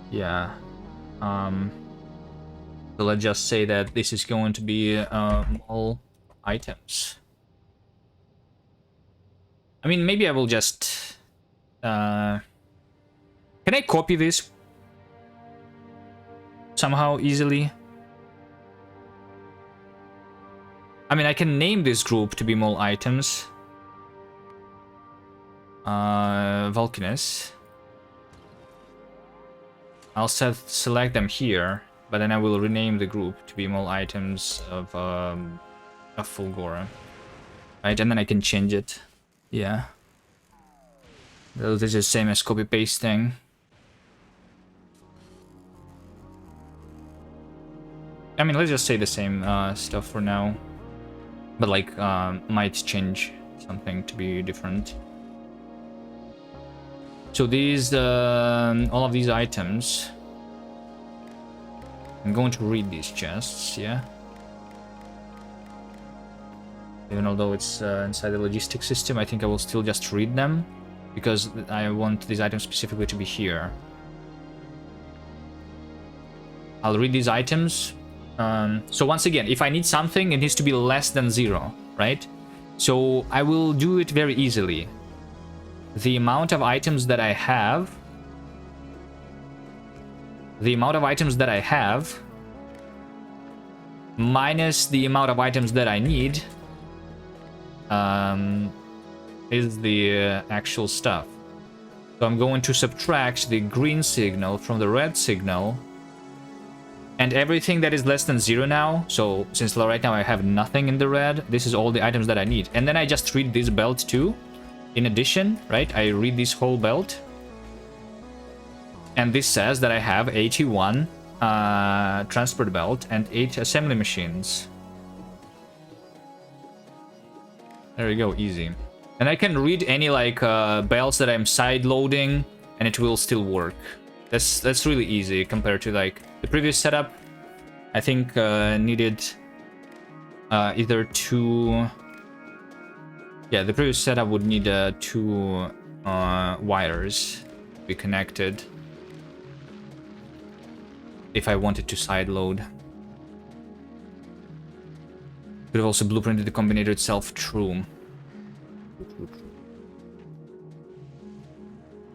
Yeah. So let's just say that this is going to be all items. I mean, maybe I will just... can I copy this somehow easily? I mean, I can name this group to be mole items. Vulcanus. I'll select them here, but then I will rename the group to be mole items of Fulgora. Right, and then I can change it. Yeah. Well, this is the same as copy pasting. I mean, let's just say the same stuff for now. But like, might change something to be different. So these, all of these items, I'm going to read these chests, yeah? Even although it's inside the logistics system, I think I will still just read them, because I want these items specifically to be here. I'll read these items. So once again, if I need something, it needs to be less than 0, right? So I will do it very easily. The amount of items that I have, minus the amount of items that I need, is the actual stuff. So I'm going to subtract the green signal from the red signal, and everything that is less than 0 now, so since right now I have nothing in the red, this is all the items that I need. And then I just read this belt too. In addition, right, I read this whole belt, and this says that I have 81 transport belt and 8 assembly machines. There you go, easy. And I can read any like belts that I'm side loading, and it will still work. That's really easy compared to like the previous setup. I think needed either two. Yeah, the previous setup would need two wires to be connected if I wanted to side load. Could have also blueprinted the combinator itself. True.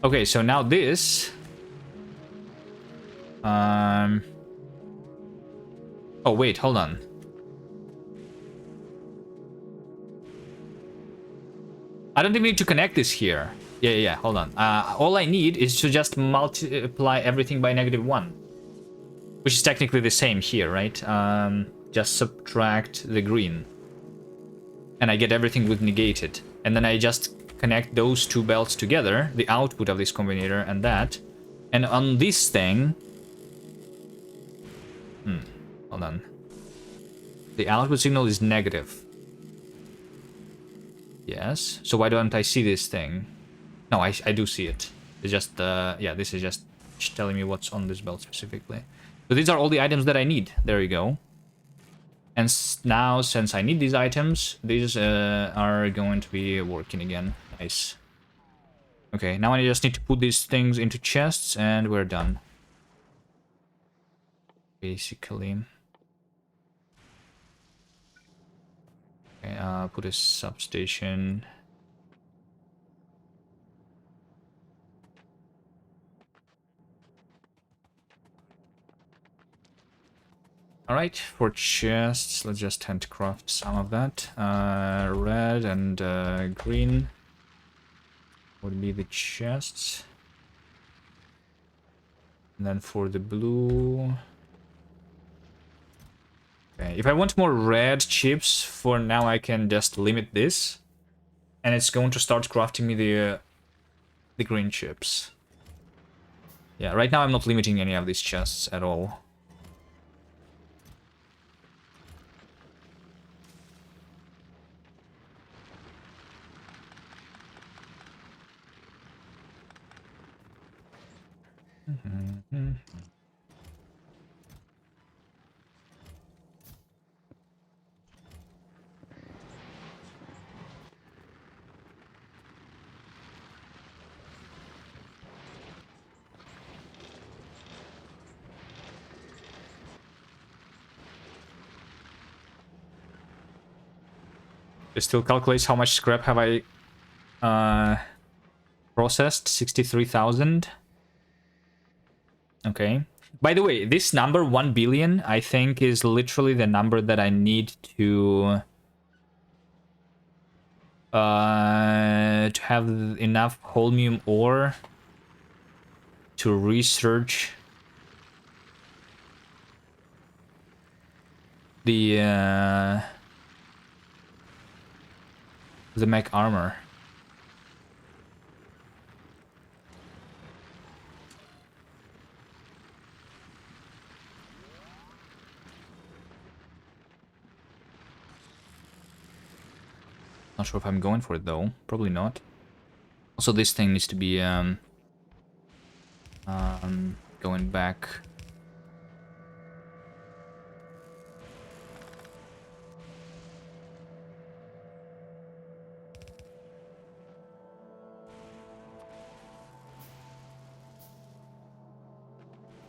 Okay, so now this. Oh wait, hold on. I don't even need to connect this here. Yeah, hold on. All I need is to just multiply everything by -1. Which is technically the same here, right? Just subtract the green. And I get everything with negated. And then I just connect those two belts together, the output of this combinator and that. And on this thing... hold on. The output signal is negative. Yes. So why don't I see this thing? No, I do see it. It's just, yeah, this is just telling me what's on this belt specifically. So these are all the items that I need. There you go. And now, since I need these items, these are going to be working again. Nice. Okay, now I just need to put these things into chests, and we're done. Basically. Okay, put a substation. Alright, for chests, let's just handcraft some of that. Red and green would be the chests. And then for the blue... Okay, if I want more red chips, for now I can just limit this. And it's going to start crafting me the green chips. Yeah, right now I'm not limiting any of these chests at all. It still calculates how much scrap have I processed. 63,000. Okay. By the way, this number 1 billion, I think, is literally the number that I need to have enough holmium ore to research the mech armor. Not sure if I'm going for it though. Probably not. Also, this thing needs to be going back.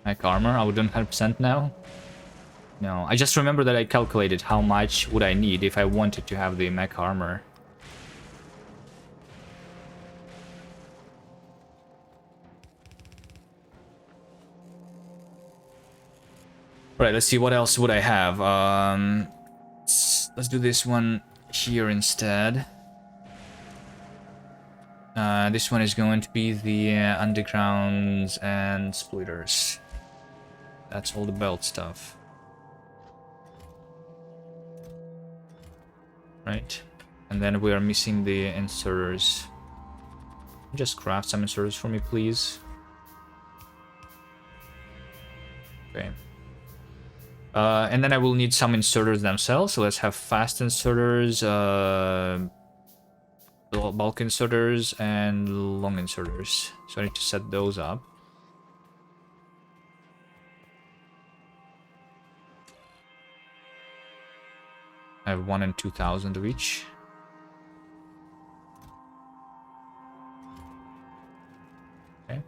Mech armor, are we done 100% now? No, I just remember that I calculated how much would I need if I wanted to have the mech armor. Right, let's see what else would I have. Let's do this one here instead. This one is going to be the undergrounds and splitters. That's all the belt stuff. Right. And then we are missing the inserters. Just craft some inserters for me, please. Okay. And then I will need some inserters themselves. So let's have fast inserters. bulk inserters and long inserters. So I need to set those up. I have 1 and 2000 of each. Okay.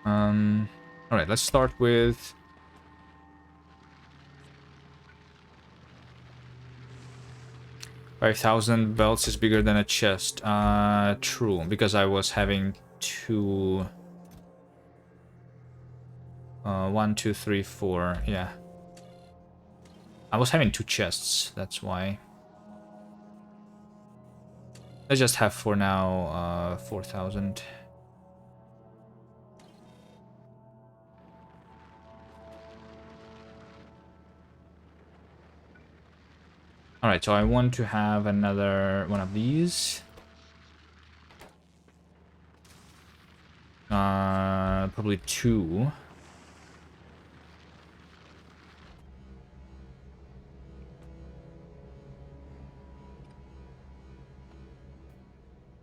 All right, let's start with 5,000 belts is bigger than a chest. True, because I was having two. 1, 2, 3, 4. Yeah. I was having 2 chests, that's why. Let's just have for now 4,000. Alright, so I want to have another one of these. Probably 2.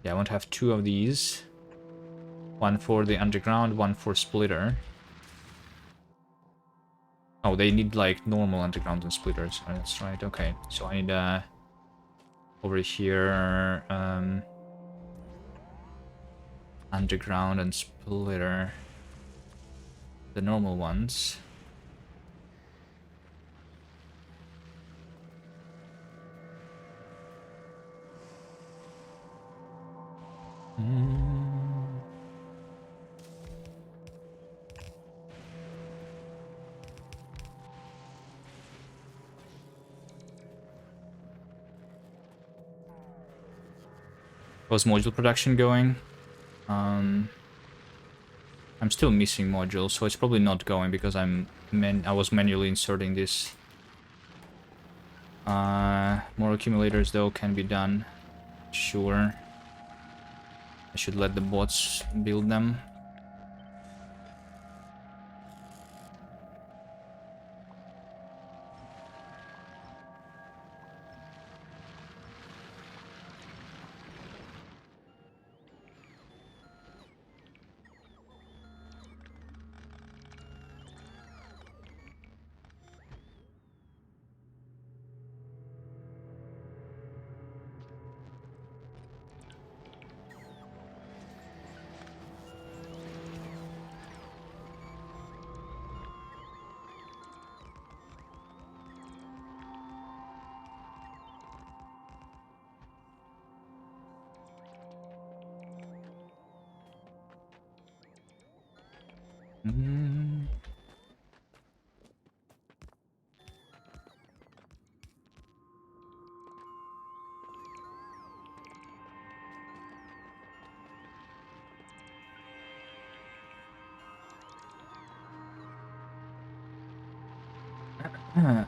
Yeah, I want to have 2 of these. 1 for the underground, 1 for splitter. Oh, they need like normal underground and splitters. Oh, that's right. Okay, so I need over here underground and splitter. The normal ones. Was module production going? I'm still missing modules, so it's probably not going because I was manually inserting this. More accumulators though can be done. Sure. I should let the bots build them.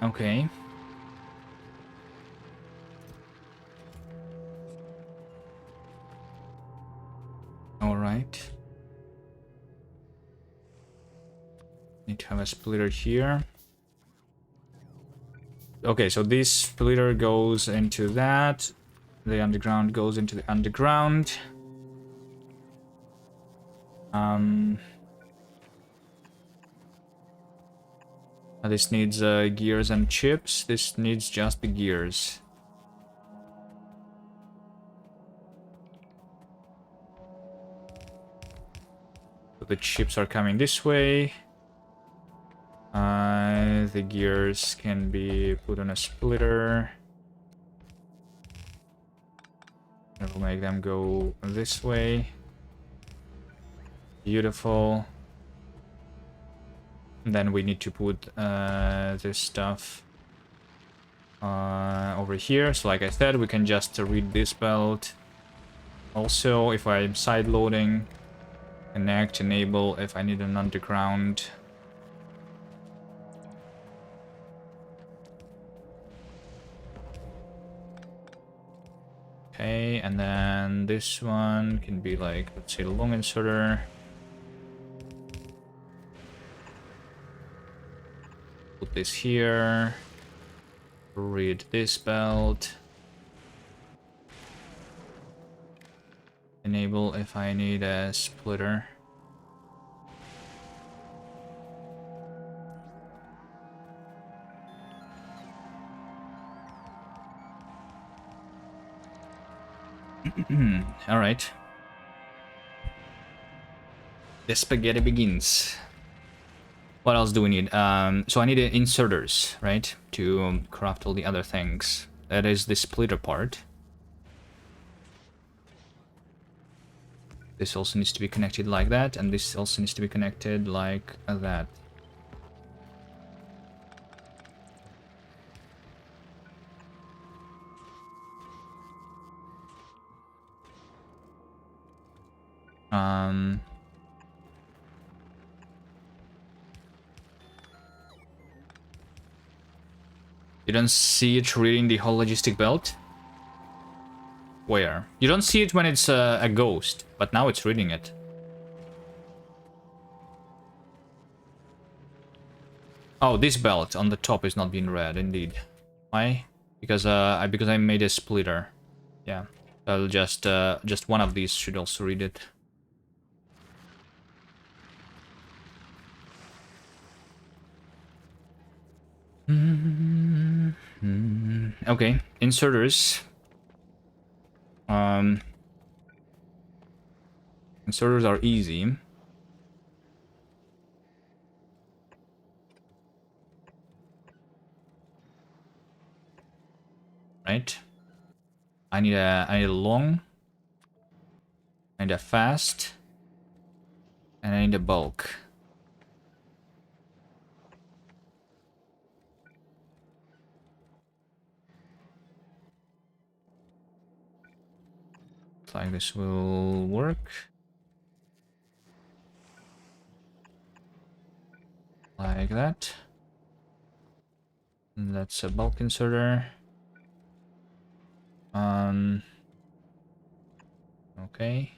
Okay. All right. Need to have a splitter here. Okay, so this splitter goes into that. The underground goes into the underground. This needs gears and chips. This needs just the gears. So the chips are coming this way. The gears can be put on a splitter. It will make them go this way. Beautiful. And then we need to put this stuff over here. So like I said, we can just read this belt. Also, if I'm side loading, connect, enable if I need an underground. Okay, and then this one can be like, let's say, the long inserter. put this here. Read this belt. Enable if I need a splitter. All right. The spaghetti begins. What else do we need? So I need inserters, right? To craft all the other things. That is the splitter part. This also needs to be connected like that, and this also needs to be connected like that. You don't see it reading the whole logistic belt? Where? You don't see it when it's a ghost, but now it's reading it. Oh, this belt on the top is not being read, indeed. Why? Because I made a splitter. Yeah, I'll just one of these should also read it. Okay, inserters. Inserters are easy. Right? I need a long, I need a fast, and I need a bulk. Looks like this will work. Like that. And that's a bulk inserter. Okay.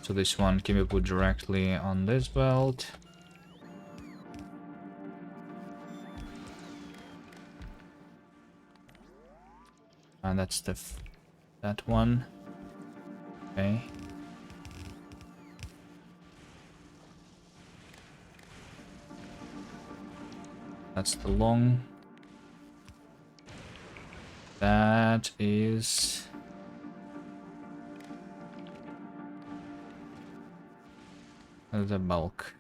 So this one can be put directly on this belt. And that's that one. Okay. That's the long. That is the bulk.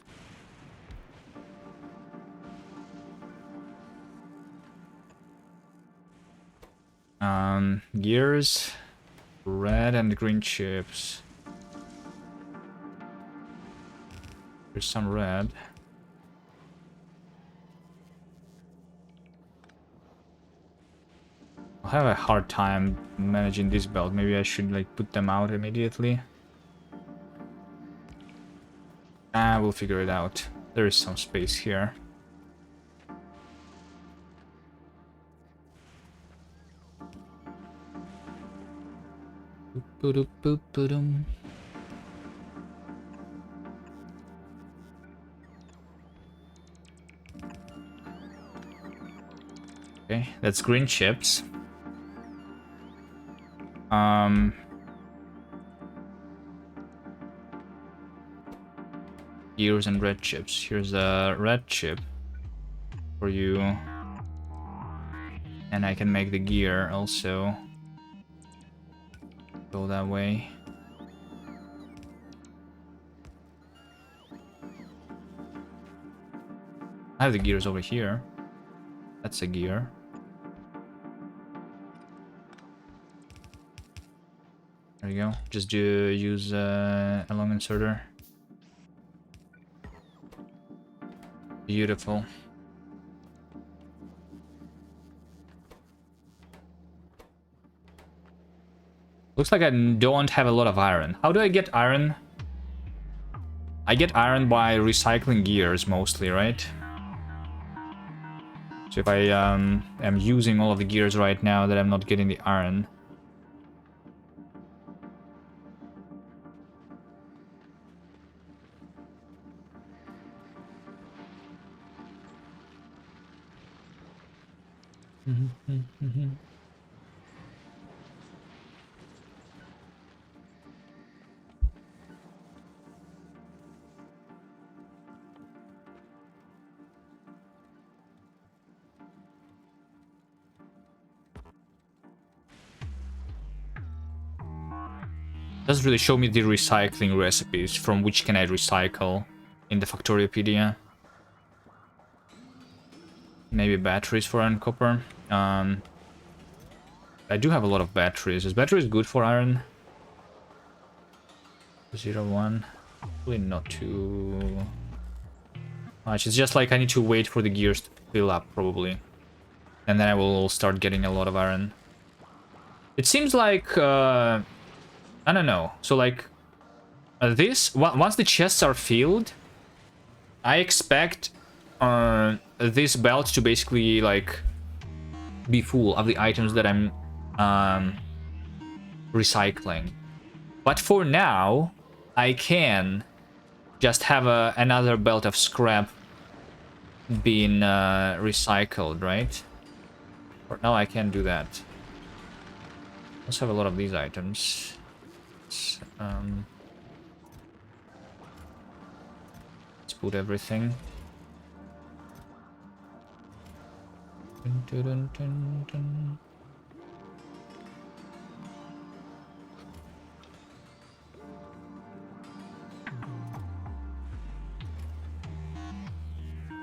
Gears, red and green chips. There's some red. I'll have a hard time managing this belt. Maybe I should like put them out immediately. We'll figure it out. There is some space here. Okay, that's green chips. Gears and red chips. Here's a red chip for you. And I can make the gear also go that way. I have the gears over here. That's a gear. There you go. Just use a long inserter. Beautiful. Looks like I don't have a lot of iron. How do I get iron? I get iron by recycling gears mostly, right? So if I am using all of the gears right now, that I'm not getting the iron. Doesn't really show me the recycling recipes from which can I recycle in the Factoriopedia. Maybe batteries for iron copper. I do have a lot of batteries. Is batteries good for iron? 0-1. Probably not too much. It's just like I need to wait for the gears to fill up, probably. And then I will start getting a lot of iron. It seems like... I don't know. So, like... once the chests are filled, I expect this belt to basically, like, be full of the items that I'm recycling. But for now, I can just have another belt of scrap being recycled, right? For now, I can't do that. Let's have a lot of these items. Let's put everything. Dun, dun, dun, dun, dun.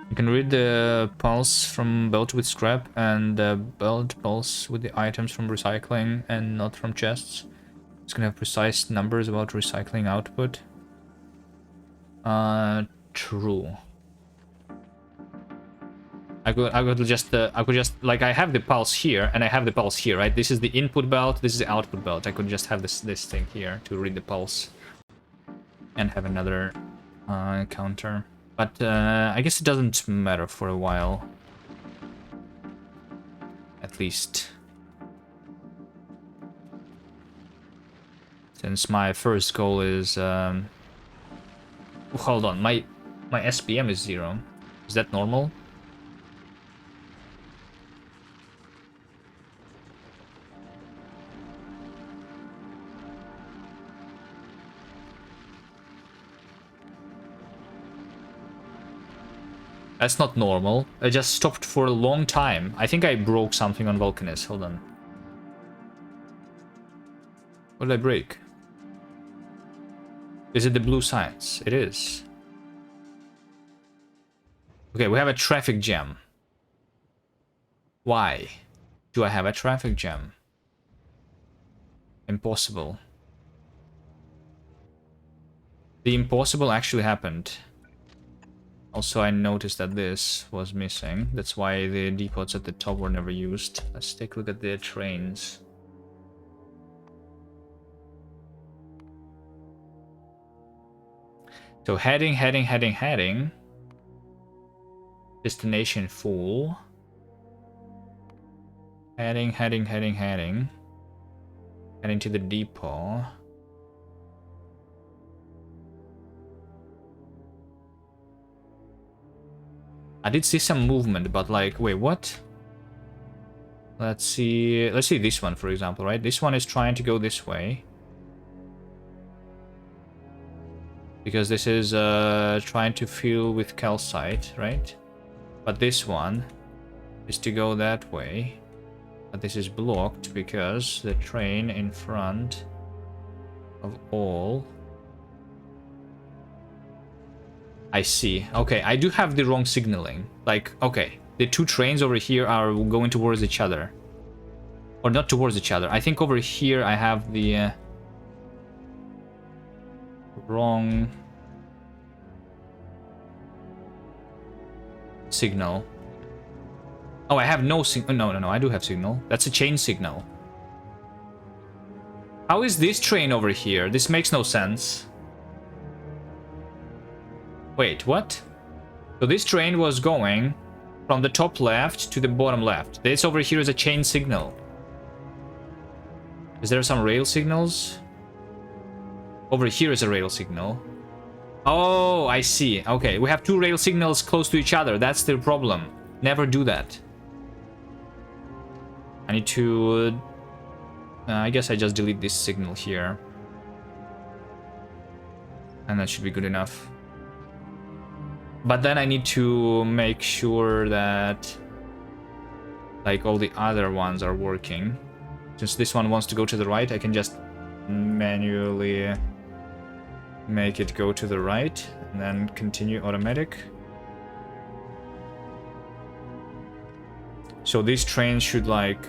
You can read the pulse from belt with scrap and the belt pulse with the items from recycling and not from chests. It's gonna have precise numbers about recycling output. True. I could just like I have the pulse here and I have the pulse here, right? This is the input belt, this is the output belt. I could just have this thing here to read the pulse and have another counter. But I guess it doesn't matter for a while. At least. Since my first goal is... hold on, my SPM is 0. Is that normal? That's not normal. I just stopped for a long time. I think I broke something on Vulcanus. Hold on. What did I break? Is it the blue signs? It is. Okay, we have a traffic jam. Why do I have a traffic jam? Impossible. The impossible actually happened. Also, I noticed that this was missing. That's why the depots at the top were never used. Let's take a look at the trains. So heading. Destination full. Heading. Heading to the depot. I did see some movement, but like, wait, what? Let's see this one, for example, right? This one is trying to go this way. Because this is trying to fill with calcite, right? But this one is to go that way. But this is blocked because the train in front of all... I see. Okay, I do have the wrong signaling. Like, okay, the two trains over here are going towards each other. Or not towards each other. I think over here I have the wrong signal. Oh, I have no signal. No, I do have signal. That's a chain signal. How is this train over here? This makes no sense. Wait, what? So this train was going from the top left to the bottom left. This over here is a chain signal. Is there some rail signals? Over here is a rail signal. Oh, I see. Okay, we have two rail signals close to each other. That's the problem. Never do that. I need to... I guess I just delete this signal here. And that should be good enough. But then I need to make sure that like all the other ones are working. Since this one wants to go to the right, I can just manually make it go to the right and then continue automatic. So these trains should like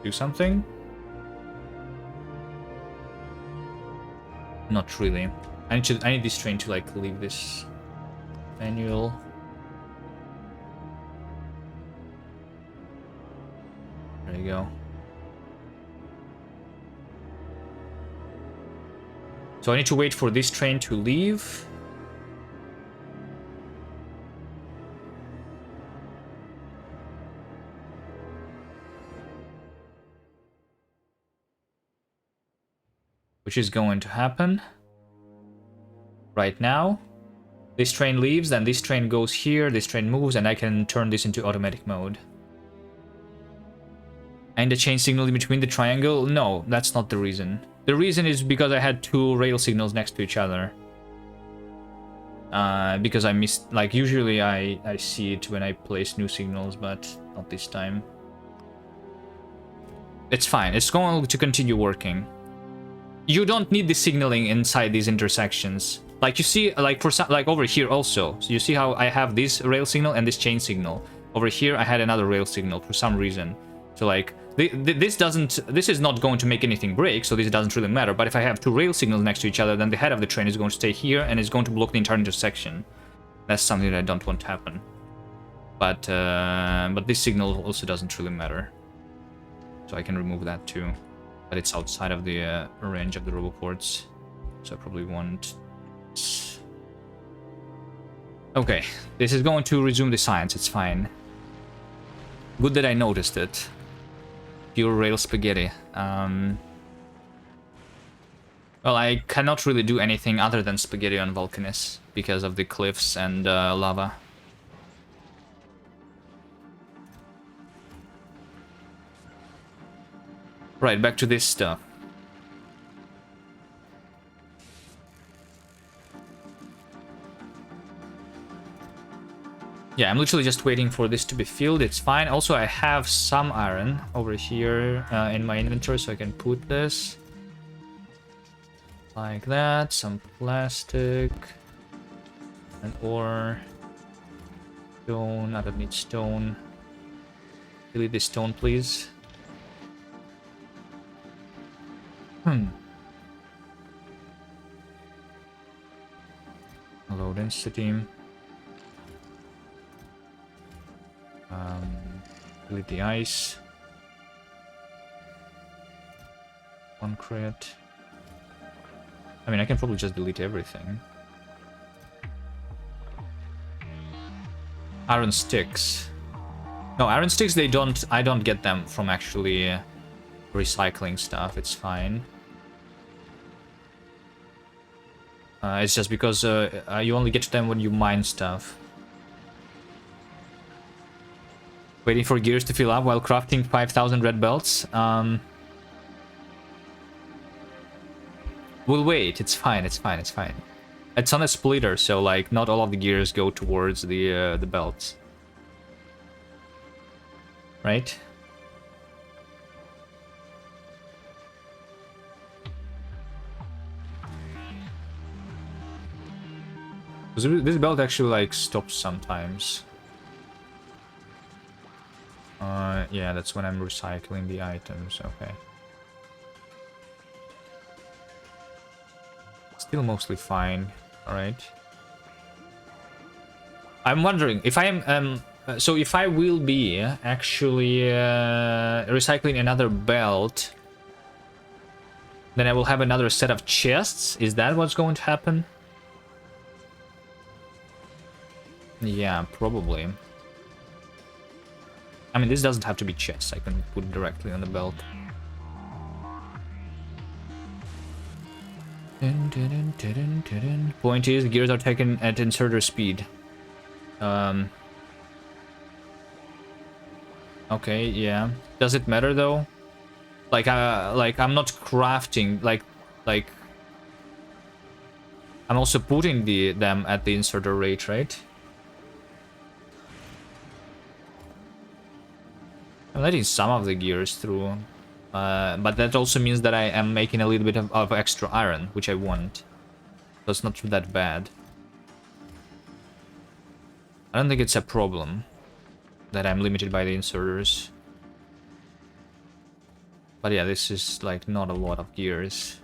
do something. Not really. I need this train to like leave this manual. There you go. So I need to wait for this train to leave. Which is going to happen right now. This train leaves, then this train goes here, this train moves, and I can turn this into automatic mode. And the change signal in between the triangle? No, that's not the reason. The reason is because I had two rail signals next to each other. Because I missed, like usually I see it when I place new signals, but not this time. It's fine, it's going to continue working. You don't need the signaling inside these intersections. Like you see, like for some, like over here also. So you see how I have this rail signal and this chain signal. Over here I had another rail signal for some reason. So like this is not going to make anything break, so this doesn't really matter. But if I have two rail signals next to each other, then the head of the train is going to stay here and is going to block the entire intersection. That's something that I don't want to happen. But this signal also doesn't really matter. So I can remove that too. But it's outside of the range of the roboports, so I probably won't. Okay, this is going to resume the science, it's fine. Good that I noticed it. Pure rail spaghetti. Well, I cannot really do anything other than spaghetti on Vulcanus because of the cliffs and lava. Right, back to this stuff. Yeah, I'm literally just waiting for this to be filled. It's fine. Also, I have some iron over here in my inventory, so I can put this like that. Some plastic, an ore, stone. I don't need stone. Delete this stone, please. Low density. Delete the ice. One crate. I mean, I can probably just delete everything. Iron sticks. No, iron sticks, I don't get them from actually recycling stuff. It's fine. It's just because you only get to them when you mine stuff. Waiting for gears to fill up while crafting 5,000 red belts. We'll wait. It's fine. It's fine. It's fine. It's on a splitter, so like not all of the gears go towards the belts, right? This belt actually like stops sometimes. Yeah, that's when I'm recycling the items. Okay. Still mostly fine. All right. I'm wondering if I am so if I will be actually recycling another belt, then I will have another set of chests. Is that what's going to happen? Yeah, probably. I mean, this doesn't have to be chests. I can put it directly on the belt. Point is, gears are taken at inserter speed. Okay, yeah. Does it matter though? Like I'm not crafting like I'm also putting them at the inserter rate, right? I'm letting some of the gears through. But that also means that I am making a little bit of extra iron, which I want. So it's not that bad. I don't think it's a problem that I'm limited by the inserters. But yeah, this is like not a lot of gears.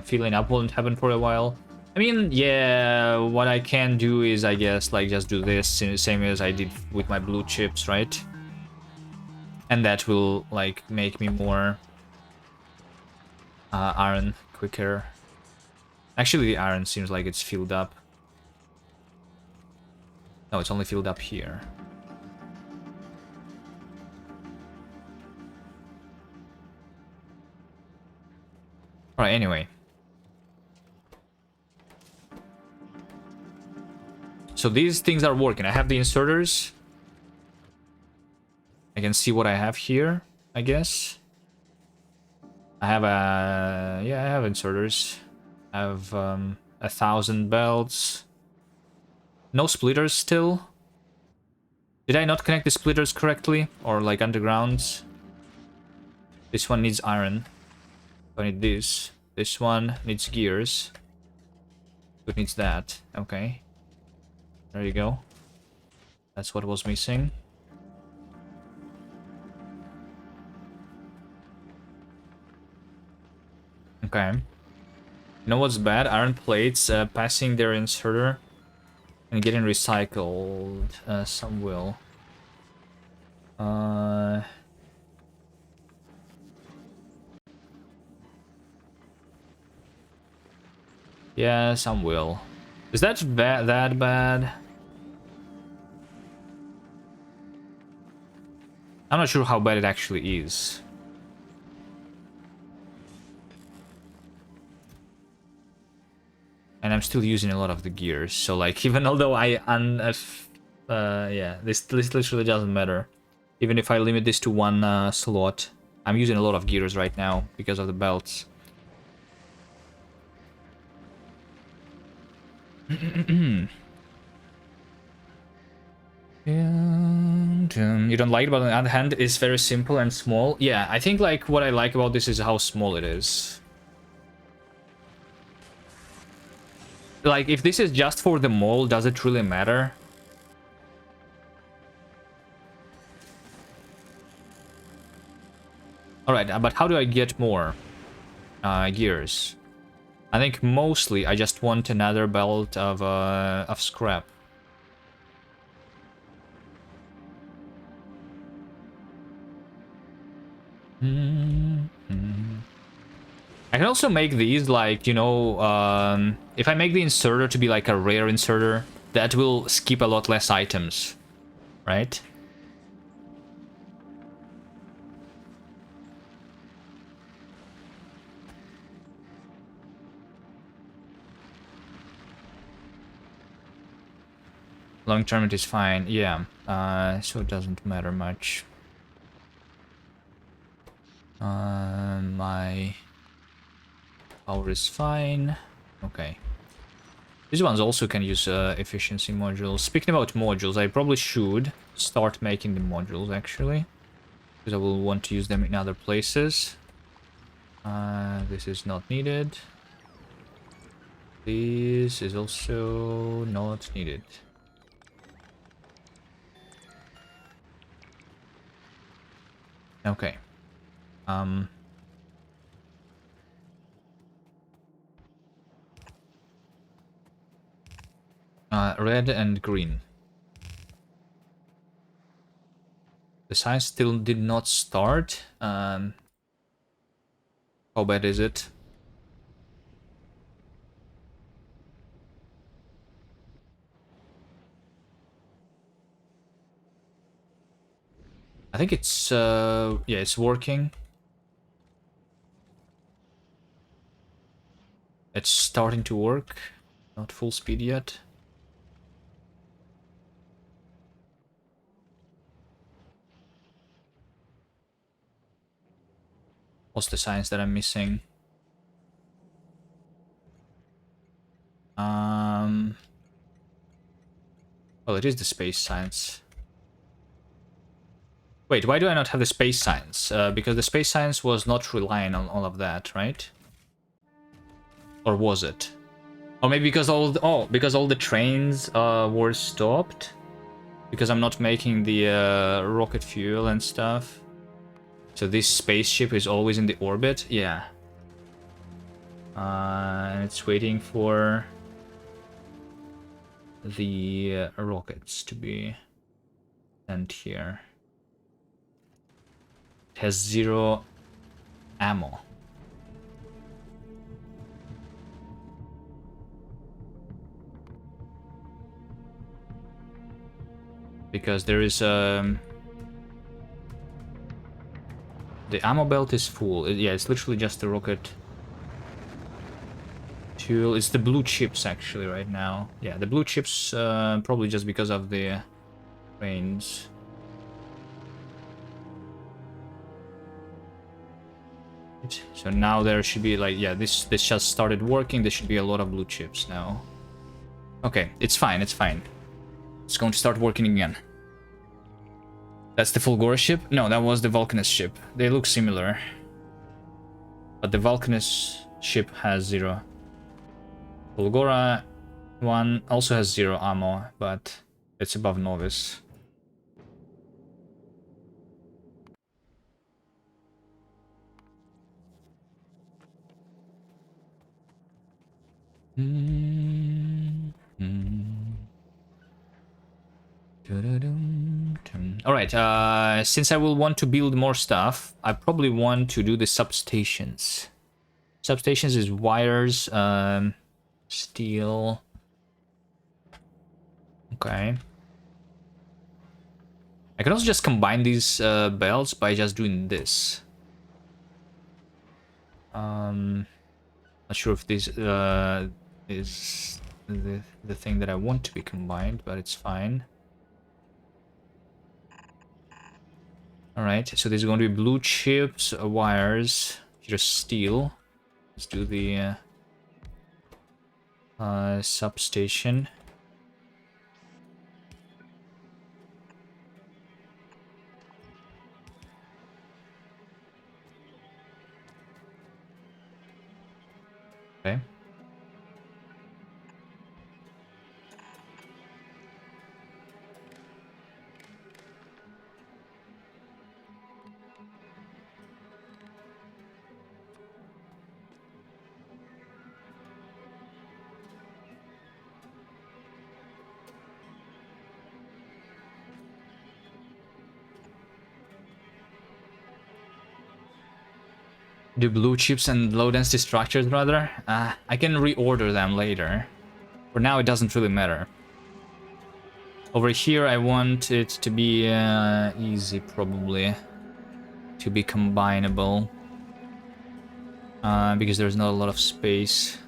Filling up won't happen for a while. I mean, yeah, what I can do is, I guess, like, just do this, same as I did with my blue chips, right? And that will, like, make me more iron quicker. Actually, the iron seems like it's filled up. No, it's only filled up here. Alright, anyway. So these things are working. I have the inserters. I can see what I have here, I guess. I have yeah, I have inserters. I have 1,000 belts. No splitters still. Did I not connect the splitters correctly? Or like undergrounds? This one needs iron. So I need this. This one needs gears. It needs that. Okay. There you go. That's what was missing. Okay. You know what's bad? Iron plates passing their inserter and getting recycled. Some will. Yeah, some will. Is that that bad? I'm not sure how bad it actually is. And I'm still using a lot of the gears, so like even although yeah, this literally doesn't matter. Even if I limit this to one slot, I'm using a lot of gears right now because of the belts. You don't like it, but on the other hand, it's very simple and small. Yeah, I think like what I like about this is how small it is. Like, if this is just for the mall, does it really matter? Alright, but how do I get more gears? I think mostly I just want another belt of scrap. I can also make these like, you know, if I make the inserter to be like a rare inserter, that will skip a lot less items, right? Long term it is fine, yeah. So it doesn't matter much. My power is fine. Okay. These ones also can use efficiency modules. Speaking about modules, I probably should start making the modules actually, because I will want to use them in other places. This is not needed. This is also not needed. Okay. Red and green. The science still did not start. How bad is it? I think it's yeah, it's working. It's starting to work. Not full speed yet. What's the science that I'm missing? Well, it is the space science. Wait, why do I not have the space science? Because the space science was not relying on all of that, right? Or was it? Or maybe because because all the trains were stopped? Because I'm not making the rocket fuel and stuff. So this spaceship is always in the orbit? Yeah. And it's waiting for the rockets to be sent here. It has 0 ammo. Because there is the ammo belt is full. Yeah, it's literally just the rocket fuel. It's the blue chips actually right now. Yeah, the blue chips probably just because of the trains. So now there should be like, yeah, this just started working. There should be a lot of blue chips now. Okay, it's fine, it's fine. It's going to start working again. That's the Fulgora ship? No, that was the Vulcanus ship. They look similar. But the Vulcanus ship has 0. Fulgora one also has 0 ammo, but it's above novice. Alright, since I will want to build more stuff, I probably want to do the substations. Substations is wires, steel. Okay. I can also just combine these belts by just doing this. Not sure if this is the thing that I want to be combined, but it's fine. Alright, so there's going to be blue chips, wires, just steel. Let's do the substation. Okay. Do blue chips and low density structures rather? I can reorder them later. For now it doesn't really matter. Over here I want it to be easy probably. To be combinable. Because there's not a lot of space.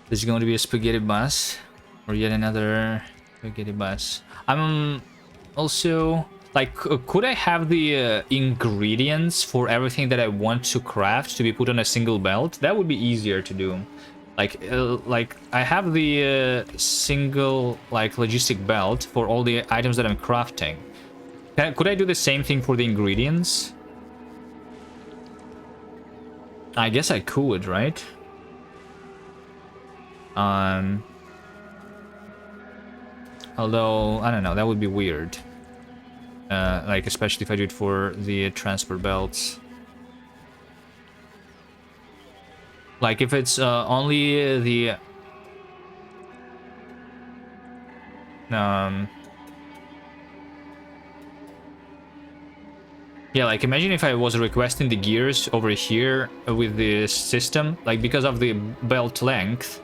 There's going to be a spaghetti bus. Or yet another spaghetti bus. I'm also... Like, could I have the ingredients for everything that I want to craft to be put on a single belt? That would be easier to do. Like I have the single, like, logistic belt for all the items that I'm crafting. Could I do the same thing for the ingredients? I guess I could, right? Although, I don't know, that would be weird. Like, especially if I do it for the transport belts. Like, if it's only the... Yeah, like, imagine if I was requesting the gears over here with this system. Like, because of the belt length,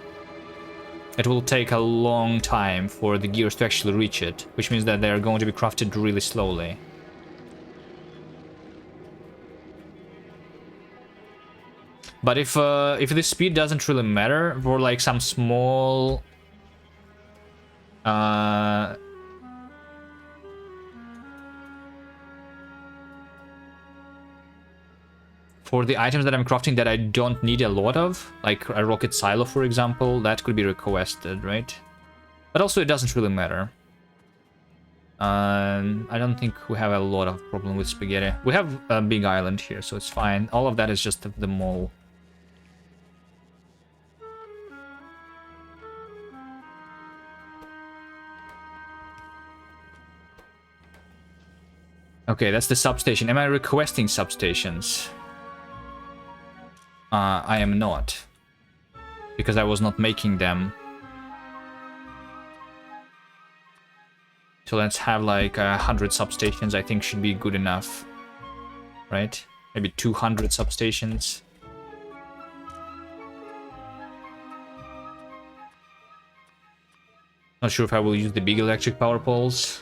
it will take a long time for the gears to actually reach it, which means that they're going to be crafted really slowly. But if the speed doesn't really matter for like some small For the items that I'm crafting that I don't need a lot of, like a rocket silo, for example, that could be requested, right? But also, it doesn't really matter. I don't think we have a lot of problem with spaghetti. We have a big island here, so it's fine. All of that is just the mole. Okay, that's the substation. Am I requesting substations? I am not. Because I was not making them. So let's have like 100 substations, I think should be good enough. Right? Maybe 200 substations. Not sure if I will use the big electric power poles.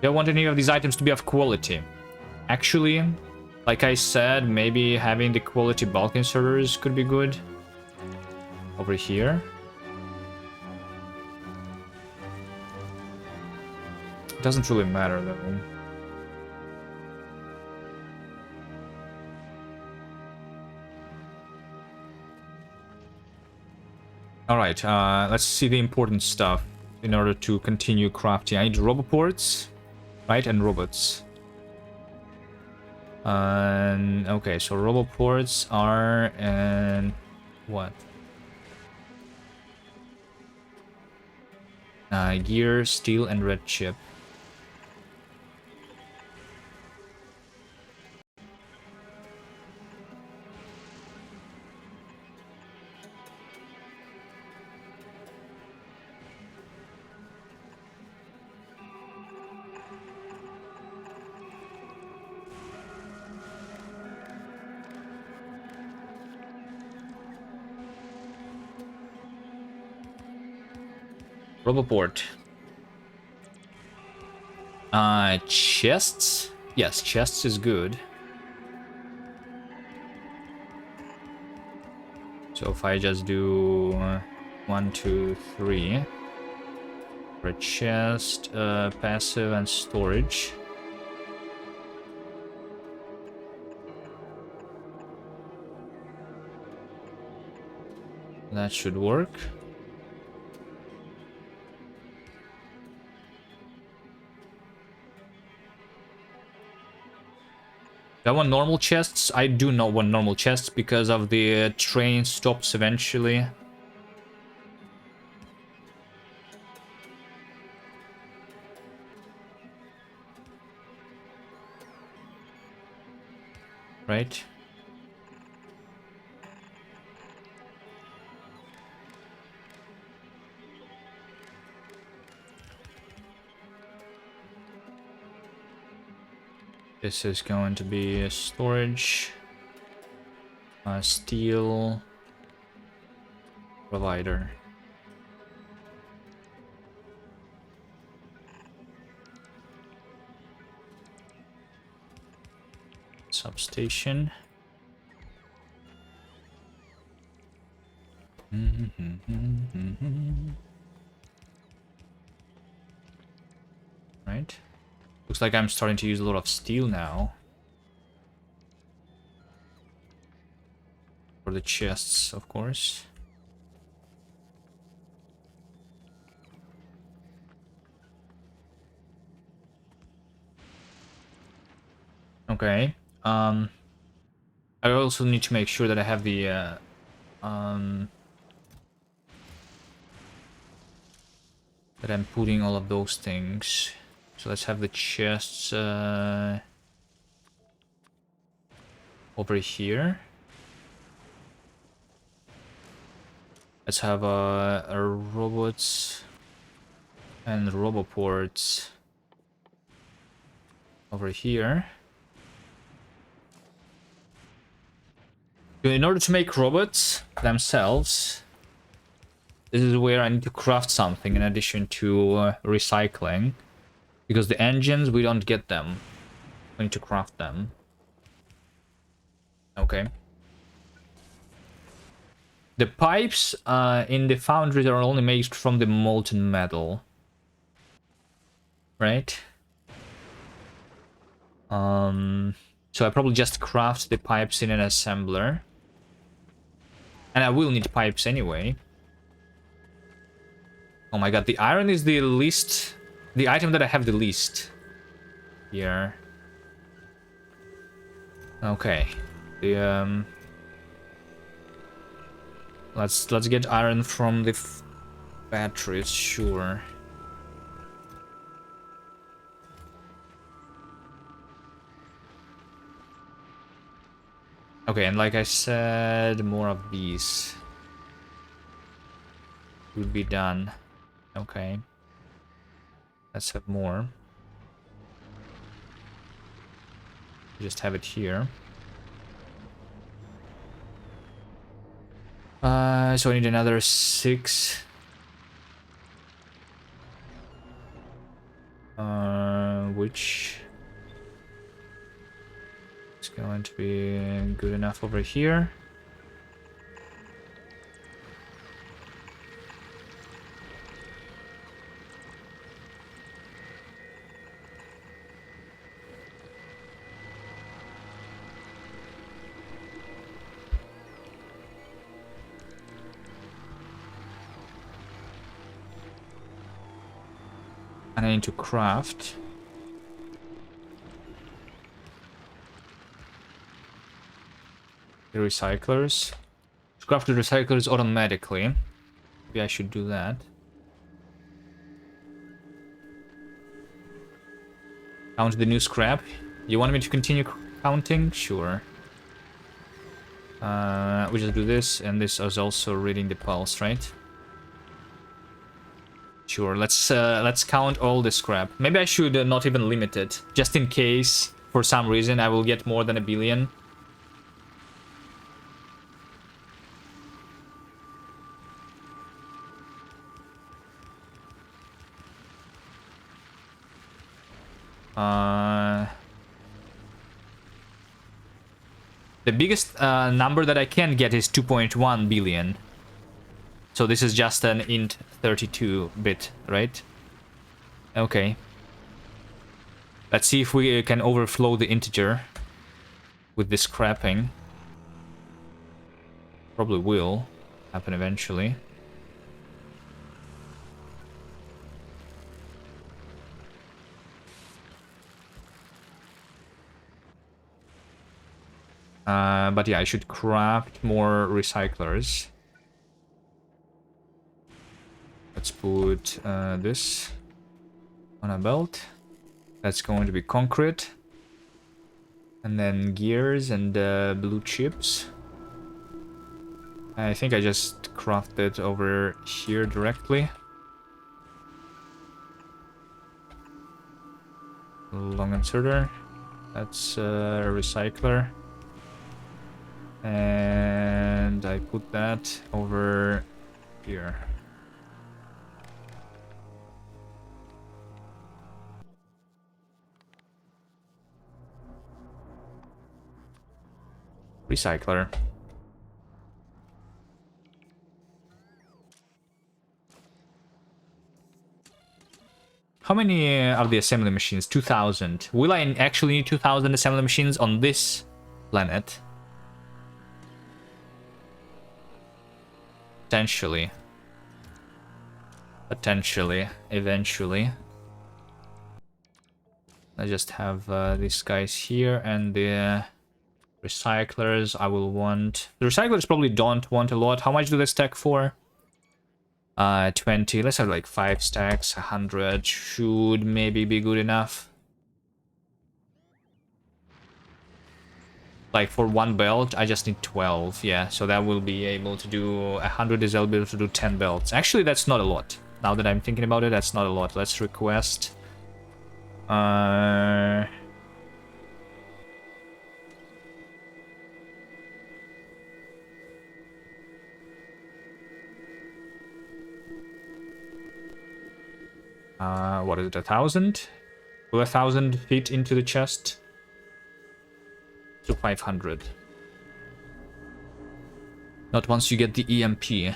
Do I want any of these items to be of quality? Actually, like I said, maybe having the quality bulk inserters could be good. Over here. It doesn't really matter though. Alright, let's see the important stuff in order to continue crafting. I need roboports, right, and robots. Okay, so roboports are in what? Gear, steel, and red chip. Roboport. Chests? Yes, chests is good. So if I just do 1, 2, 3 for a chest, passive, and storage. That should work. Do I want normal chests? I do not want normal chests because of the train stops eventually. Right? This is going to be a storage, steel, provider. Substation. Right. Looks like I'm starting to use a lot of steel now. For the chests, of course. Okay. I also need to make sure that I have the that I'm putting all of those things. So let's have the chests over here. Let's have robots and roboports over here. In order to make robots themselves, this is where I need to craft something in addition to recycling. Because the engines, we don't get them. We need to craft them. Okay. The pipes in the foundries are only made from the molten metal. Right? So I probably just craft the pipes in an assembler. And I will need pipes anyway. Oh my god, the iron is the least... The item that I have the least. Here. Okay. The, Let's get iron from the batteries, sure. Okay, and like I said, more of these would be done. Okay. Let's have more. Just have it here. So I need another 6. Which is going to be good enough over here. And I need to craft. The recyclers. Craft the recyclers automatically. Maybe I should do that. Count the new scrap. You want me to continue counting? Sure. We just do this, and this is also reading the pulse, right? Sure. Let's count all the scrap. Maybe I should not even limit it, just in case for some reason I will get more than 1 billion. The biggest number that I can get is 2.1 billion. So this is just an int 32-bit, right? Okay. Let's see if we can overflow the integer with this scrapping. Probably will happen eventually. But yeah, I should craft more recyclers. Let's put this on a belt. That's going to be concrete. And then gears and blue chips. I think I just crafted over here directly. Long inserter. That's a recycler. And I put that over here. Recycler. How many are the assembly machines? 2,000. Will I actually need 2,000 assembly machines on this planet? Potentially. Potentially. Eventually. I just have these guys here and the recyclers. I will want... The recyclers probably don't want a lot. How much do they stack for? 20. Let's have like 5 stacks. 100 should maybe be good enough. Like for 1 belt, I just need 12. Yeah, so that will be able to do 100 is able to do 10 belts. Actually, that's not a lot. Now that I'm thinking about it, that's not a lot. Let's request. What is it, 1,000? Will 1,000 fit into the chest? To 500. Not once you get the EMP.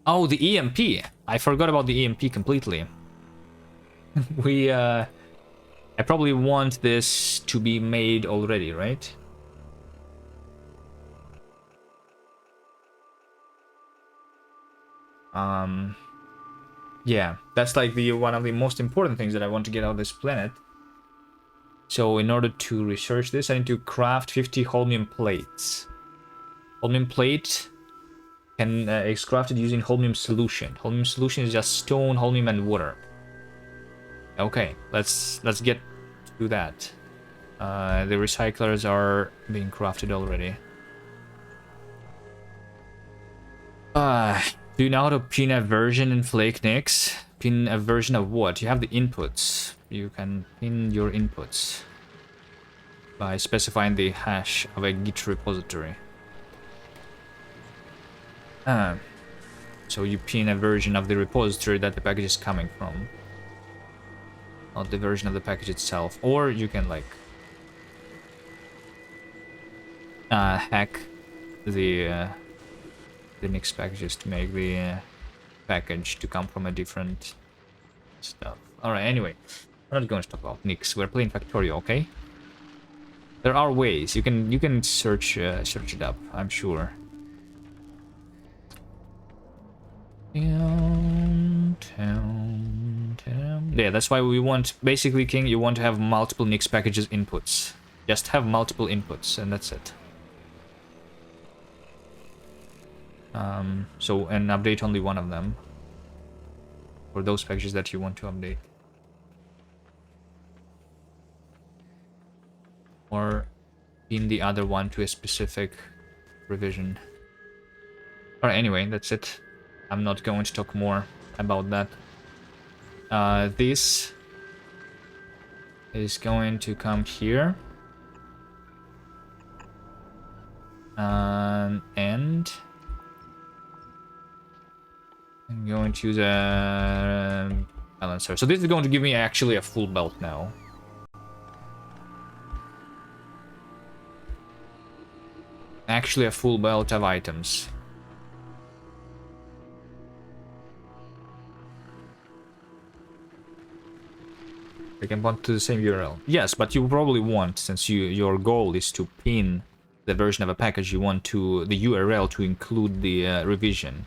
Oh, the EMP. I forgot about the EMP completely. I probably want this to be made already, right? Yeah, that's like the one of the most important things that I want to get out of this planet. So in order to research this, I need to craft 50 holmium plates. Holmium plate is crafted using holmium solution. Holmium solution is just stone, holmium, and water. Okay, let's get to that. The recyclers are being crafted already. Do you know how to pin a version in Flake Nix? Pin a version of what? You have the inputs. You can pin your inputs by specifying the hash of a Git repository. So you pin a version of the repository that the package is coming from, not the version of the package itself. Or you can like hack the Nix packages to make the package to come from a different stuff. Alright, anyway, we're not going to talk about Nix. We're playing Factorio, okay? There are ways. You can search it up, I'm sure. Yeah, that's why we want, basically, King, you want to have multiple Nix packages inputs. Just have multiple inputs, and that's it. So, and update only one of them for those packages that you want to update. Or pin the other one to a specific revision. Alright, anyway, that's it. I'm not going to talk more about that. This is going to come here. And I'm going to use a balancer. So this is going to give me actually a full belt now. Actually a full belt of items. They can point to the same URL. Yes, but you probably want, since your goal is to pin the version of a package, you want the URL to include the revision.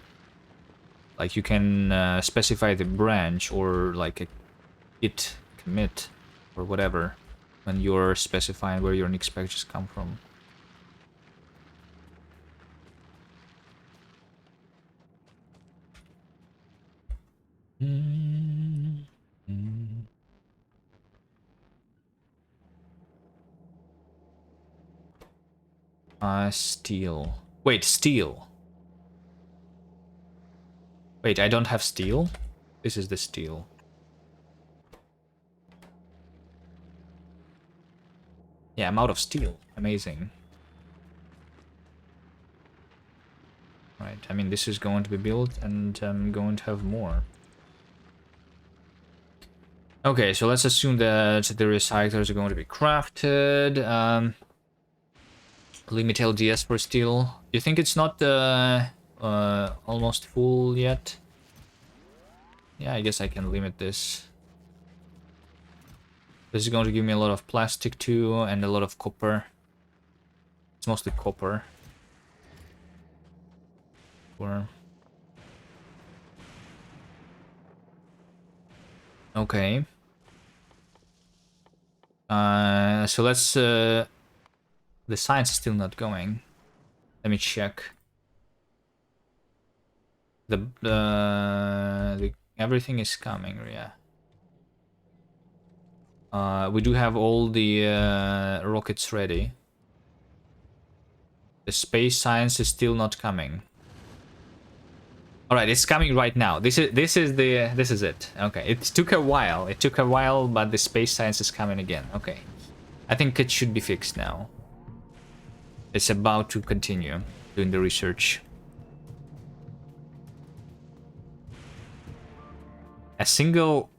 Like you can specify the branch or like a git commit or whatever when you're specifying where your Nix packages come from. Steel. Wait, steel. Wait, I don't have steel? This is the steel. Yeah, I'm out of steel. Amazing. Right, I mean, this is going to be built, and I'm going to have more. Okay, so let's assume that the recyclers are going to be crafted. Limit LDS for steel. You think it's not almost full yet? Yeah, I guess I can limit this. This is going to give me a lot of plastic too, and a lot of copper. It's mostly copper. Okay. So let's the science is still not going. Let me check. The everything is coming, yeah. We do have all the rockets ready. The space science is still not coming. All right, it's coming right now. This is it. Okay, it took a while. It took a while, but the space science is coming again. Okay, I think it should be fixed now. It's about to continue doing the research. A single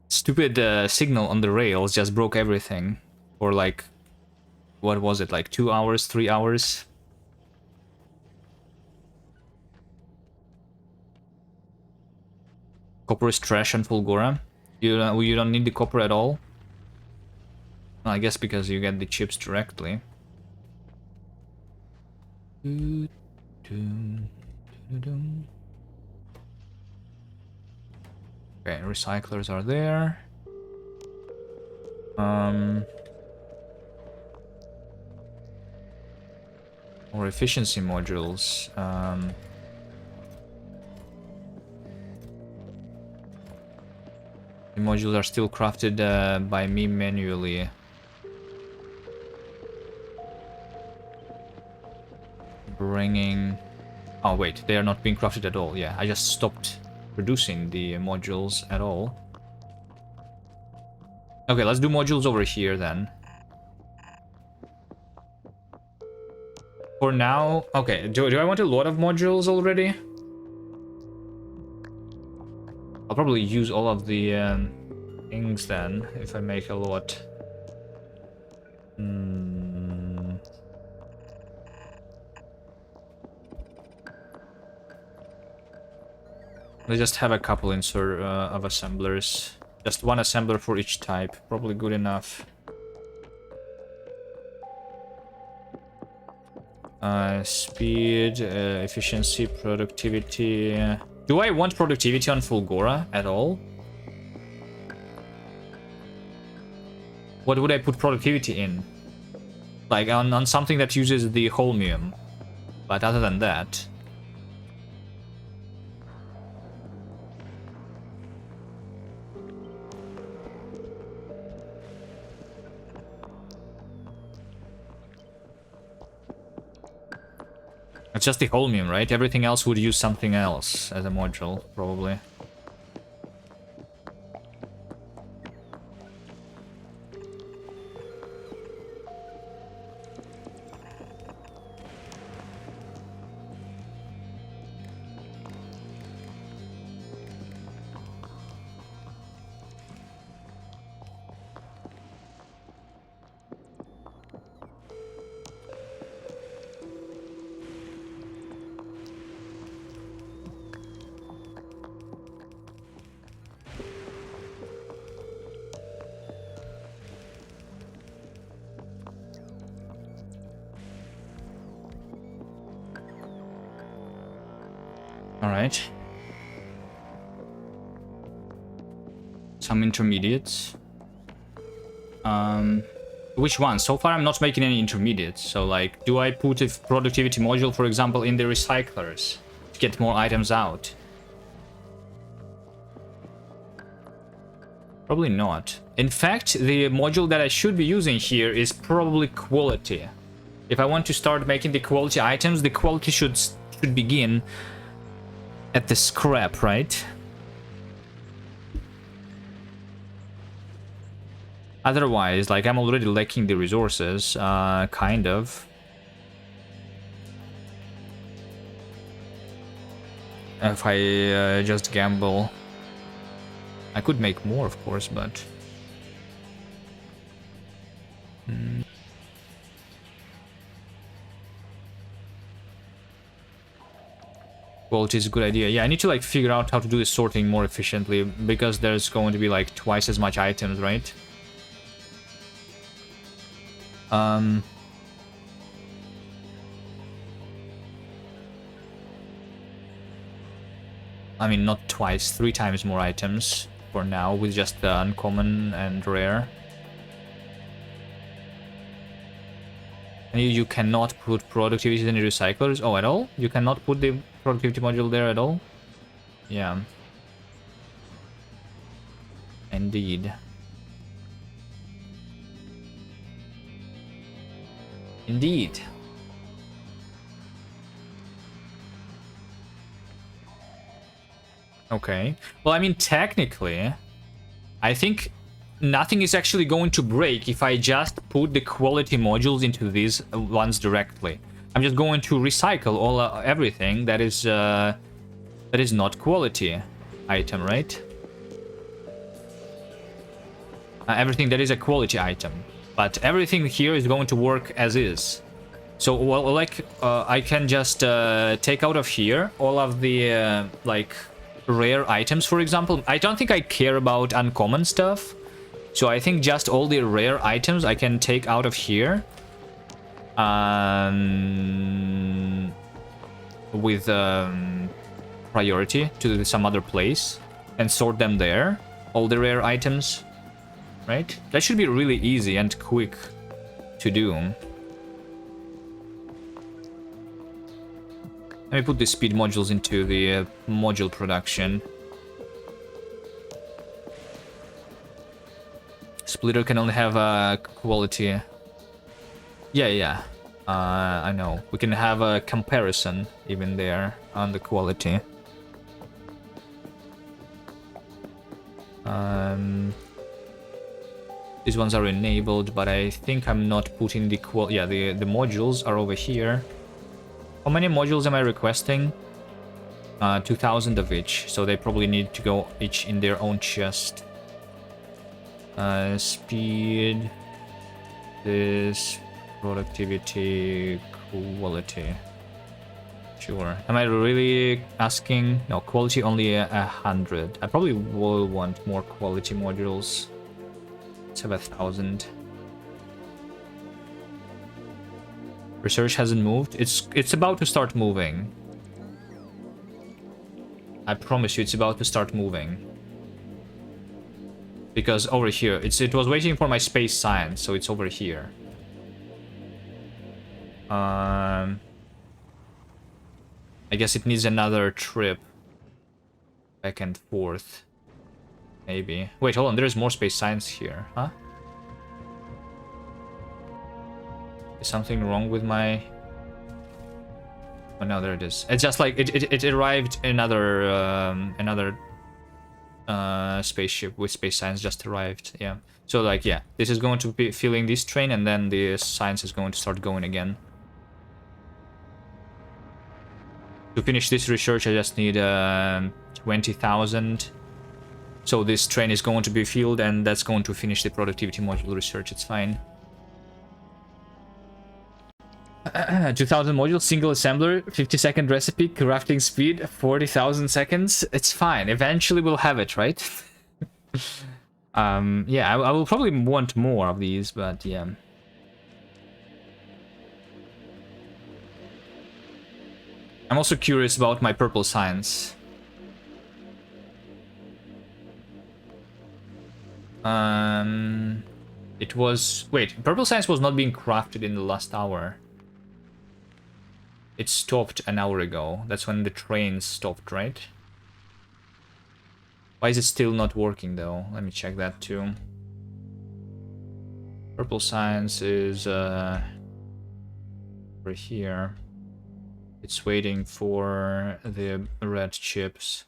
stupid signal on the rails just broke everything for like What was it, like 2 hours, 3 hours? Copper is trash on Fulgora. You don't need the copper at all. Well, I guess because you get the chips directly. Okay, recyclers are there. Or efficiency modules. The modules are still crafted by me manually. Bringing... Oh wait, they are not being crafted at all. Yeah, I just stopped producing the modules at all. Okay, let's do modules over here then. For now... Okay, do I want a lot of modules already? I'll probably use all of the things then, if I make a lot. Let's just have a couple insert of assemblers. Just one assembler for each type. Probably good enough. Speed, efficiency, productivity. Do I want productivity on Fulgora at all? What would I put productivity in? Like on something that uses the holmium. But other than that... It's just the holmium, right? Everything else would use something else as a module, probably. Alright. Some intermediates. Which one? So far I'm not making any intermediates. So like, do I put a productivity module, for example, in the recyclers to get more items out? Probably not. In fact, the module that I should be using here is probably quality. If I want to start making the quality items, the quality should begin at the scrap, right? Otherwise, like, I'm already lacking the resources, kind of. If I just gamble. I could make more, of course, but... Quality is a good idea. Yeah, I need to like figure out how to do the sorting more efficiently, because there's going to be like twice as much items, right? I mean, not twice, 3 times more items for now, with just the uncommon and rare. And you cannot put productivity in the recyclers? Oh, at all? You cannot put the productivity module there at all? Yeah. Indeed. Indeed. Okay. Well, I mean, technically, I think nothing is actually going to break if I just put the quality modules into these ones directly. I'm just going to recycle all everything that is not quality item, right? Everything that is a quality item. But everything here is going to work as is. So, well, like, I can just take out of here all of the, like, rare items, for example. I don't think I care about uncommon stuff. So I think just all the rare items I can take out of here. With priority to some other place. And sort them there. All the rare items. Right? That should be really easy and quick to do. Let me put the speed modules into the module production. Splitter can only have quality. Yeah. I know. We can have a comparison even there on the quality. These ones are enabled, but I think I'm not putting the yeah, the modules are over here. How many modules am I requesting? 2,000 of each, so they probably need to go each in their own chest. Speed, this, productivity, quality. Sure. Am I really asking? No, quality only 100. I probably will want more quality modules. Let's have 1,000. Research hasn't moved. It's about to start moving. I promise you, it's about to start moving. Because over here, it was waiting for my space science, so it's over here. I guess it needs another trip back and forth. Maybe. Wait, hold on. There's more space science here, huh? Is something wrong with my... Oh no, there it is. It's just like it arrived another spaceship with space science just arrived. Yeah. So like yeah, this is going to be filling this train, and then the science is going to start going again. To finish this research, I just need 20,000. So this train is going to be filled, and that's going to finish the productivity module research. It's fine. 2,000 modules, single assembler, 50-second recipe, crafting speed, 40,000 seconds. It's fine. Eventually we'll have it, right? Yeah, I will probably want more of these, but yeah. I'm also curious about my purple science. It was... Wait, purple science was not being crafted in the last hour. It stopped an hour ago. That's when the train stopped, right? Why is it still not working, though? Let me check that, too. Purple science is... over here. It's waiting for the red chips.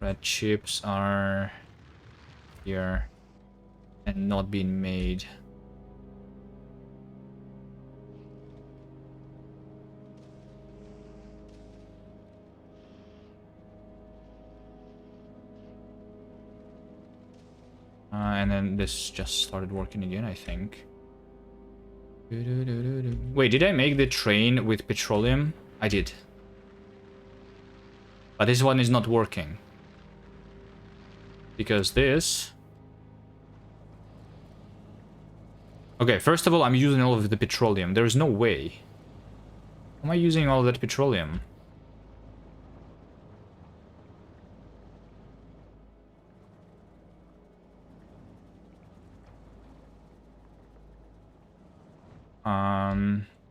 Red chips are... here. And not being made. And then this just started working again, I think. Wait, did I make the train with petroleum? I did. But this one is not working. Because this... Okay, first of all, I'm using all of the petroleum. There is no way. How am I using all of that petroleum?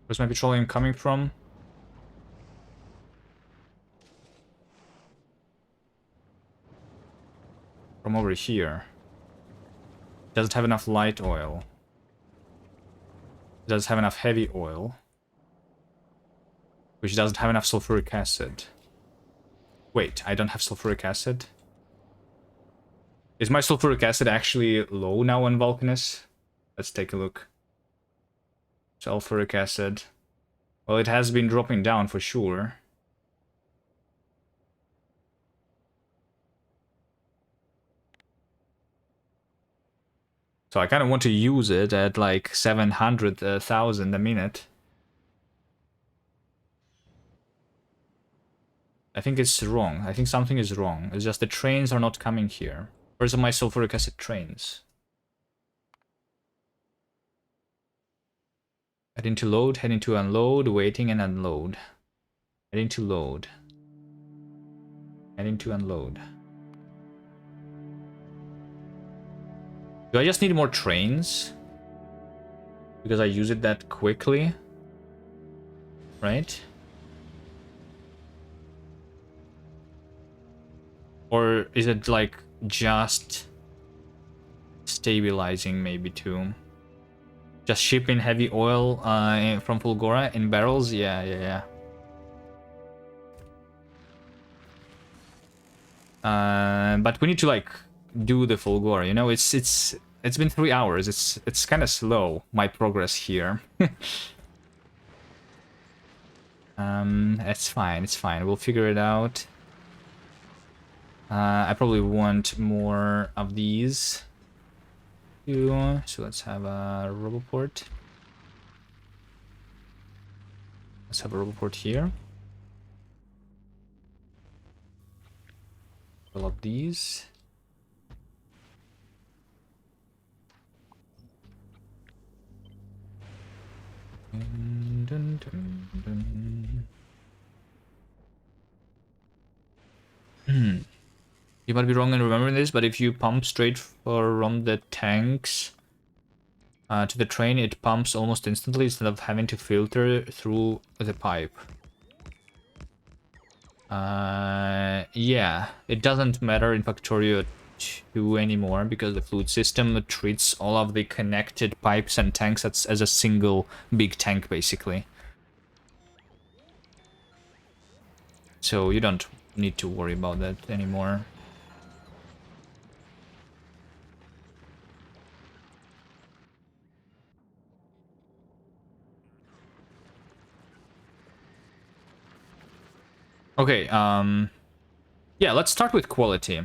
Where's my petroleum coming from? From over here. Doesn't have enough light oil. It doesn't have enough heavy oil. Which doesn't have enough sulfuric acid. Wait, I don't have sulfuric acid? Is my sulfuric acid actually low now on Vulcanus? Let's take a look. Sulfuric acid. Well, it has been dropping down for sure. So I kind of want to use it at like 700,000 a minute. I think it's wrong. I think something is wrong. It's just the trains are not coming here. Where's my sulfuric acid trains? Heading to load, heading to unload, waiting and unload. Heading to load. Heading to unload. Do I just need more trains? Because I use it that quickly? Right? Or is it like just stabilizing maybe too? Just shipping heavy oil from Fulgora in barrels? Yeah. But we need to like do the Fulgora, you know? It's been 3 hours. It's kind of slow, my progress here. It's fine. We'll figure it out. I probably want more of these. So let's have a Roboport. Let's have a Roboport here. Fill up these. Dun, dun, dun. You might be wrong in remembering this, but if you pump straight from the tanks to the train, it pumps almost instantly instead of having to filter through the pipe. Yeah, it doesn't matter in Factorio 2 anymore because the fluid system treats all of the connected pipes and tanks as a single big tank, basically. So you don't need to worry about that anymore. Okay, yeah, let's start with quality.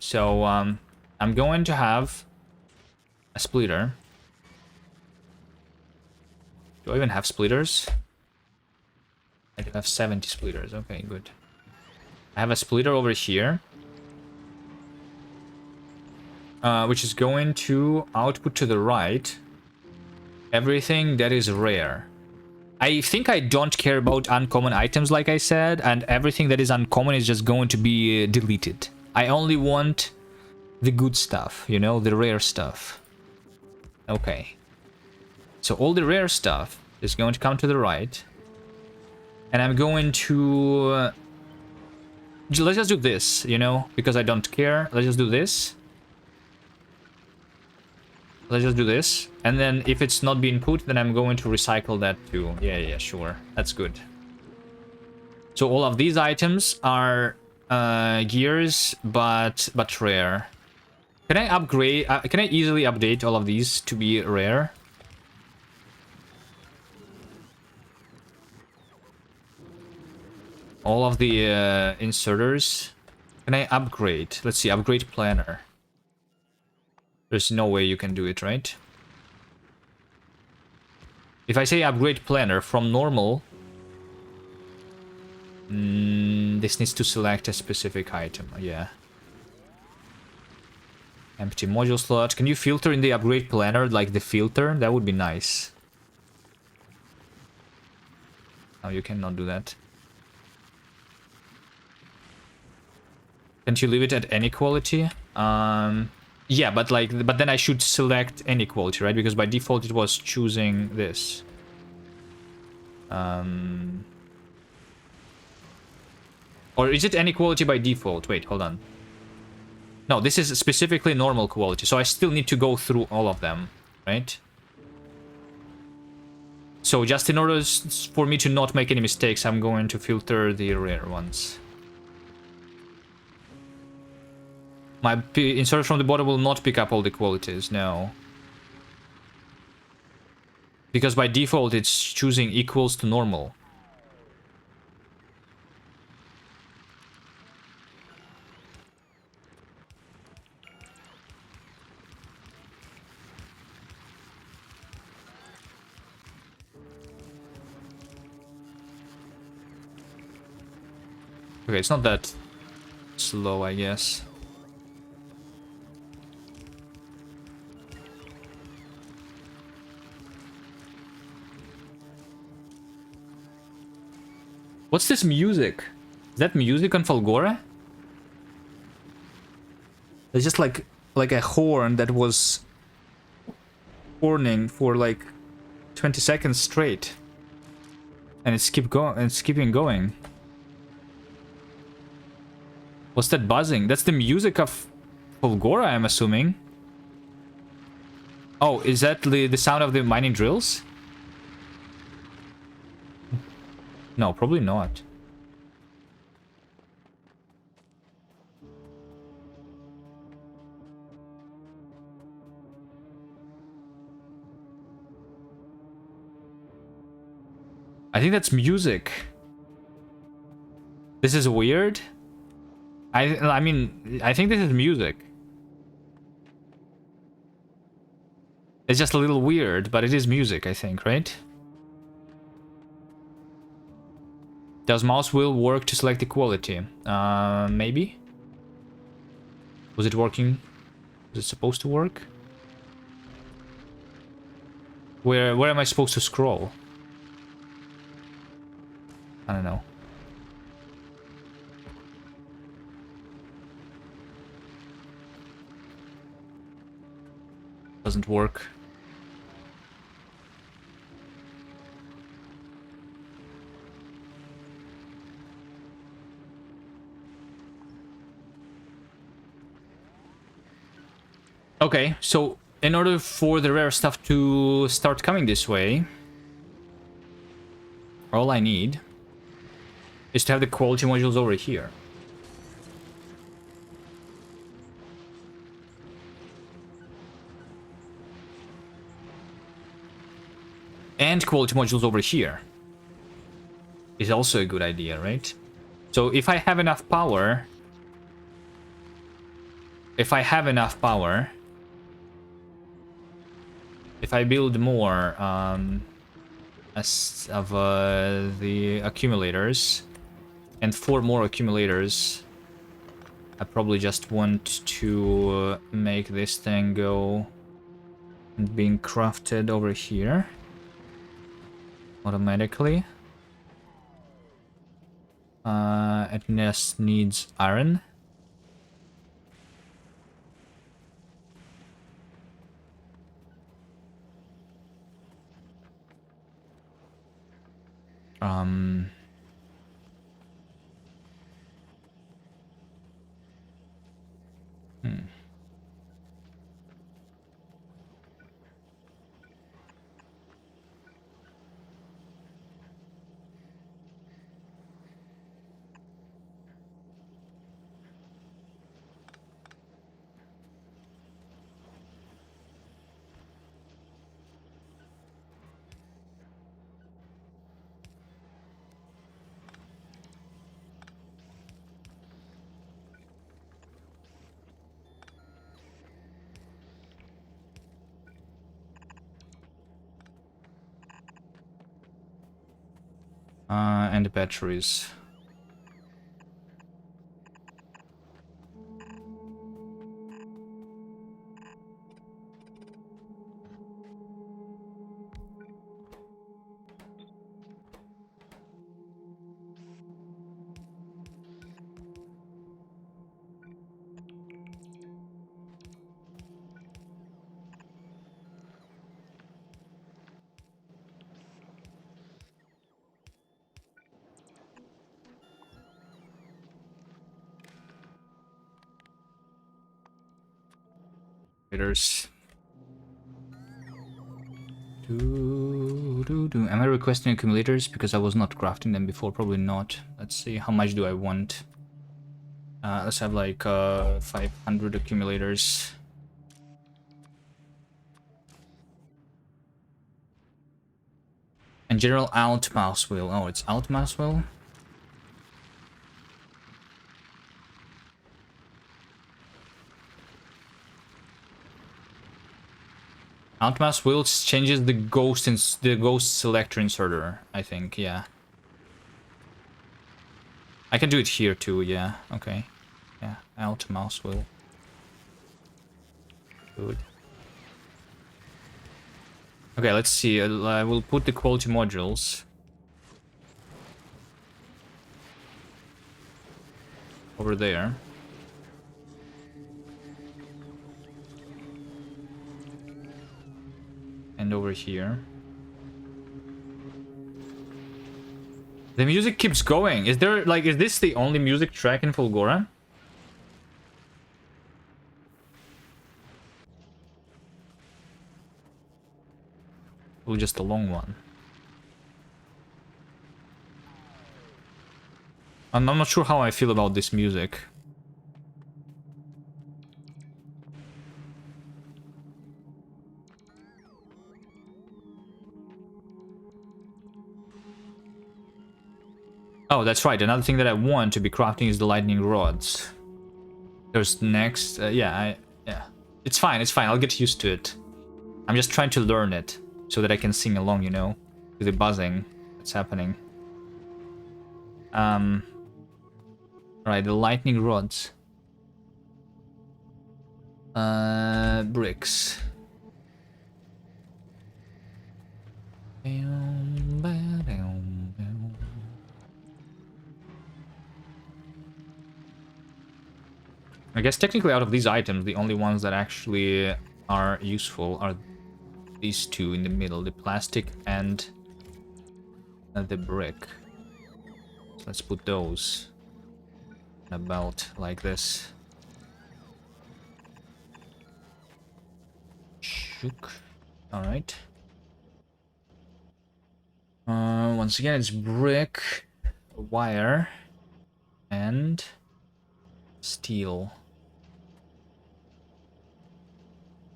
So, I'm going to have a splitter. Do I even have splitters? I do have 70 splitters. Okay, good. I have a splitter over here, which is going to output to the right everything that is rare. I think I don't care about uncommon items, like I said, and everything that is uncommon is just going to be deleted. I only want the good stuff, you know, the rare stuff. Okay. So all the rare stuff is going to come to the right. And I'm going to... let's just do this, you know, because I don't care. Let's just do this. Let's just do this. And then if it's not being put, then I'm going to recycle that too. Yeah, sure. That's good. So all of these items are gears, but rare. Can I upgrade? Can I easily update all of these to be rare? All of the inserters. Can I upgrade? Let's see, upgrade planner. There's no way you can do it, right? If I say upgrade planner from normal, this needs to select a specific item. Yeah. Empty module slot. Can you filter in the upgrade planner, like the filter? That would be nice. No, you cannot do that. Can't you leave it at any quality? Yeah, but then I should select any quality, right? Because by default it was choosing this. Or is it any quality by default? Wait, hold on. No, this is specifically normal quality, so I still need to go through all of them, right? So just in order for me to not make any mistakes, I'm going to filter the rare ones. My insert from the bottom will not pick up all the qualities, no. Because by default it's choosing equals to normal. Okay, it's not that slow, I guess. What's this music? Is that music on Fulgora? It's just like a horn that was horning for like 20 seconds straight. And it's keeping going. What's that buzzing? That's the music of Fulgora, I'm assuming. Oh, is that the sound of the mining drills? No, probably not. I think that's music. This is weird. I mean, I think this is music. It's just a little weird, but it is music, I think, right? Does mouse wheel work to select equality? Maybe? Was it working? Was it supposed to work? Where am I supposed to scroll? I don't know. Doesn't work. Okay, so in order for the rare stuff to start coming this way, all I need is to have the quality modules over here. And quality modules over here is also a good idea, right? So if I have enough power... If I build more the accumulators and 4 more accumulators, I probably just want to make this thing go and being crafted over here automatically. It just needs iron. And the batteries. Am I requesting accumulators because I was not crafting them before? Probably not. Let's see, how much do I want? Let's have like 500 accumulators. And general alt mouse wheel. Oh, it's alt mouse wheel. Alt mouse wheel changes the ghost selector inserter, I think, yeah. I can do it here too, yeah. Okay. Yeah, alt mouse will. Good. Okay, let's see. I will put the quality modules over there. And over here. The music keeps going. Is there, like, is this the only music track in Fulgora? Or just a long one? I'm not sure how I feel about this music. Oh, that's right. Another thing that I want to be crafting is the lightning rods. There's next. Yeah. It's fine. It's fine. I'll get used to it. I'm just trying to learn it so that I can sing along, you know, to the buzzing that's happening. Right, the lightning rods. Bricks. I guess technically out of these items, the only ones that actually are useful are these two in the middle, the plastic and the brick. So let's put those in a belt like this. Shook. Alright. Once again, it's brick, wire, and steel.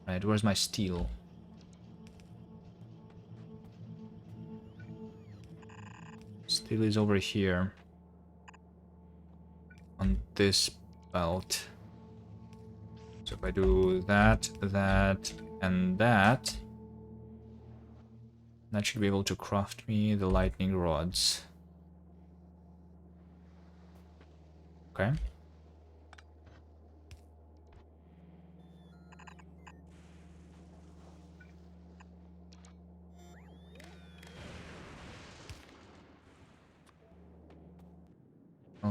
Right, where's my steel? Steel is over here. On this belt. So if I do that, that, and that, that should be able to craft me the lightning rods. Okay.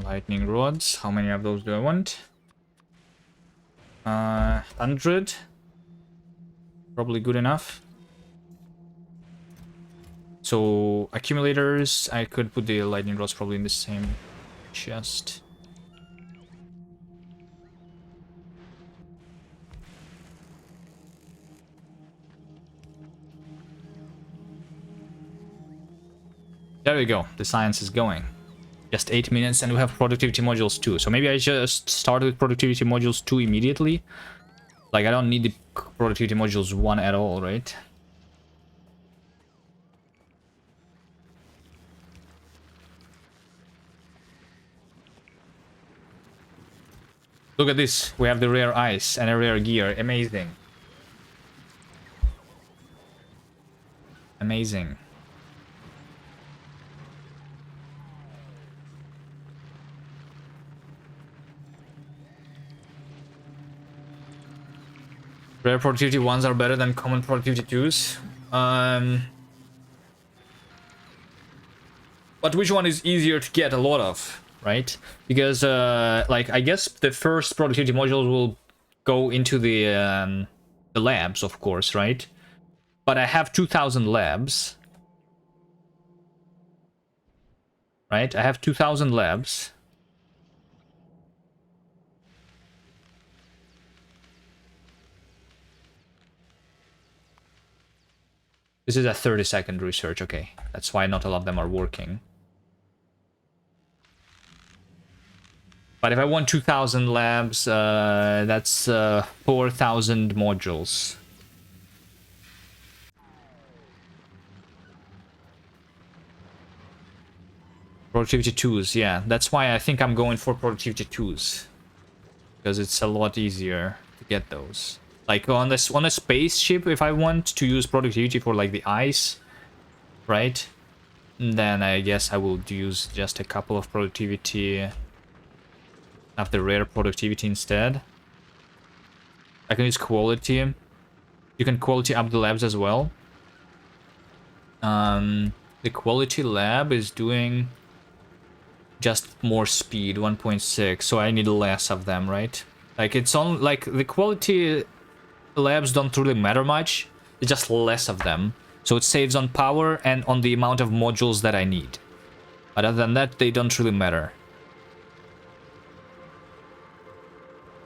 Lightning rods. How many of those do I want? 100. Probably good enough. So accumulators, I could put the lightning rods probably in the same chest. There we go. The science is going. Just 8 minutes and we have productivity modules 2. So maybe I just start with productivity modules 2 immediately. Like I don't need the productivity modules 1 at all, right? Look at this. We have the rare ice and a rare gear. Amazing. Amazing. Rare productivity 1s are better than common productivity 2s. But which one is easier to get a lot of, right? Because, like, I guess the first productivity modules will go into the labs, of course, right? But I have 2,000 labs. Right? I have 2,000 labs. This is a 30-second research, okay. That's why not a lot of them are working. But if I want 2,000 labs, that's 4,000 modules. Productivity 2s, yeah. That's why I think I'm going for productivity 2s. Because it's a lot easier to get those. Like on this, on a spaceship, if I want to use productivity for like the ice, right? then I guess I will use just a couple of productivity of the rare productivity instead. I can use quality. You can quality up the labs as well. The quality lab is doing just more speed, 1.6, so I need less of them, right? Like, it's on, like, the quality labs don't really matter much, it's just less of them. So it saves on power and on the amount of modules that I need. But other than that, they don't really matter.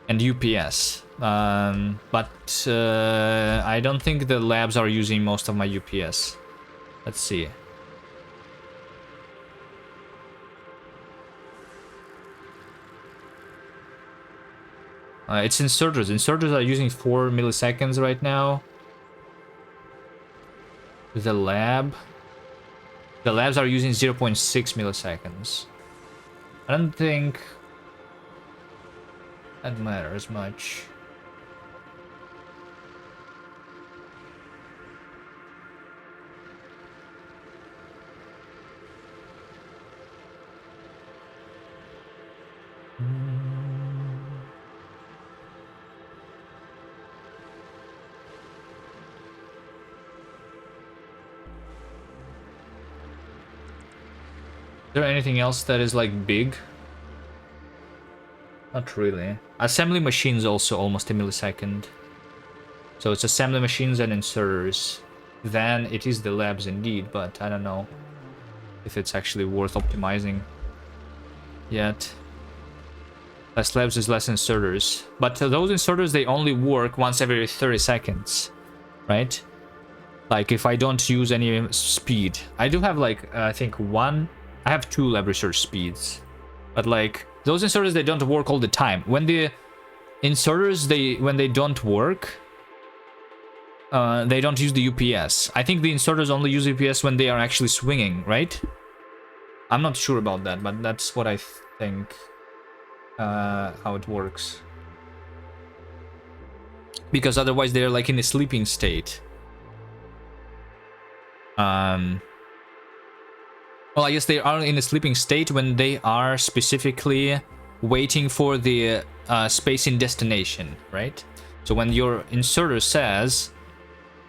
And UPS. But I don't think the labs are using most of my UPS. Let's see. It's inserters. Inserters are using 4 milliseconds right now. The labs are using 0.6 milliseconds. I don't think that matters much. Is there anything else that is like big? Not really. Assembly machines also almost a millisecond. So it's assembly machines and inserters. Then it is the labs indeed, but I don't know if it's actually worth optimizing yet. Less labs is less inserters. But those inserters, they only work once every 30 seconds, right? Like if I don't use any speed. I do have like, I think I have 2 lab research speeds. But like, those inserters, they don't work all the time. When the inserters, when they don't work, they don't use the UPS. I think the inserters only use UPS when they are actually swinging, right? I'm not sure about that, but that's what I think, how it works. Because otherwise they're like in a sleeping state. Well, I guess they are in a sleeping state when they are specifically waiting for the space in destination, right? So when your inserter says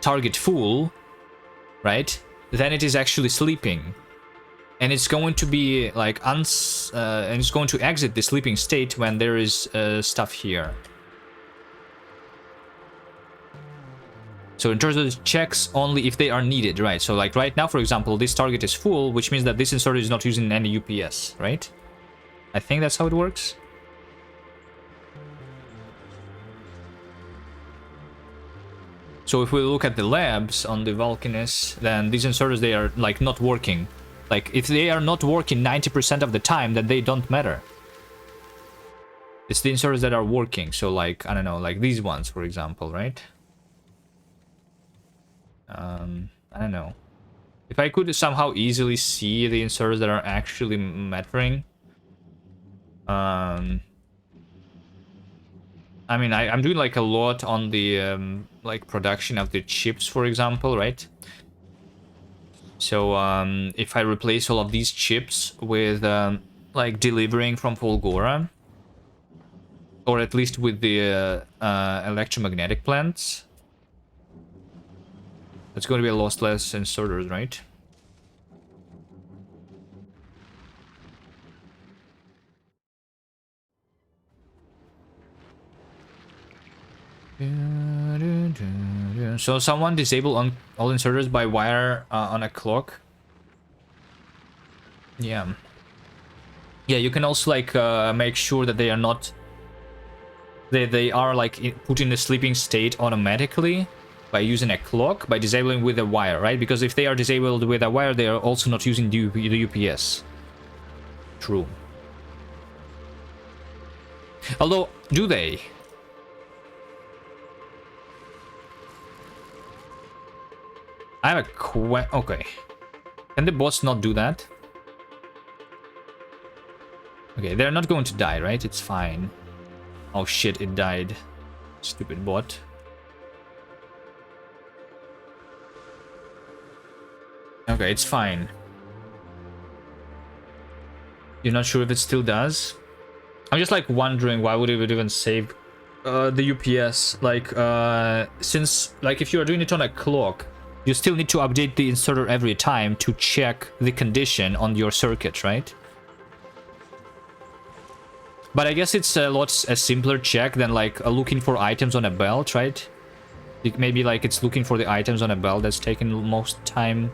target full, right, then it is actually sleeping. And it's going to be like, and it's going to exit the sleeping state when there is stuff here. So in terms of checks only if they are needed, right? So like right now, for example, this target is full, which means that this inserter is not using any UPS, right? I think that's how it works. So if we look at the labs on the Vulcanus, then these inserters, they are like not working. Like if they are not working 90% of the time, then they don't matter. It's the inserters that are working. So like, I don't know, like these ones, for example, right? I don't know. If I could somehow easily see the inserters that are actually mattering. I mean, I'm doing like a lot on the like production of the chips, for example, right? So if I replace all of these chips with like delivering from Fulgora, or at least with the electromagnetic plants, it's going to be a lot less inserters, right? So someone disable all inserters by wire on a clock. Yeah. Yeah, you can also like make sure that they are not... They are like put in a sleeping state automatically by using a clock, by disabling with a wire, right? Because if they are disabled with a wire, they are also not using the UPS. True. Although, do they? I have a okay. Can the bots not do that? Okay, they're not going to die, right? It's fine. Oh shit, it died. Stupid bot. Okay, it's fine. You're not sure if it still does? I'm just like wondering why would it even save the UPS? Like, since like if you are doing it on a clock, you still need to update the inserter every time to check the condition on your circuit, right? But I guess it's a simpler check than like looking for items on a belt, right? Maybe like it's looking for the items on a belt that's taking most time.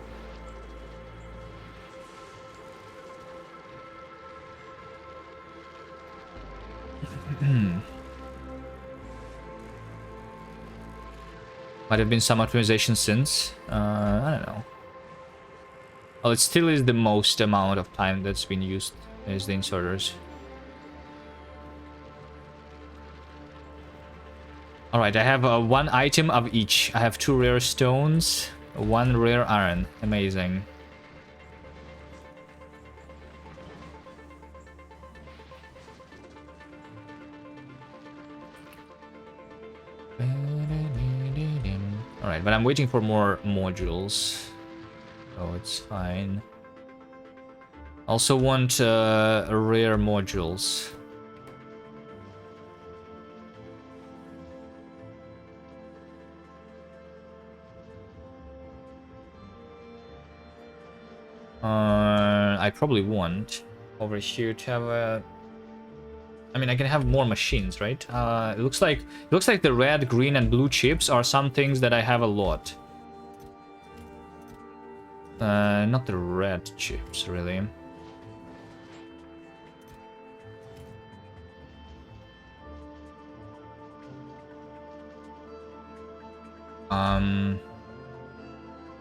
Might have been some optimization since. I don't know. Well, it still is the most amount of time that's been used is the inserters. Alright, I have one item of each. I have 2 rare stones, 1 rare iron. Amazing. Alright, but I'm waiting for more modules. So it's fine. Also want rare modules. I probably want over here to have a... I mean, I can have more machines, right? It looks like the red, green, and blue chips are some things that I have a lot. Not the red chips, really.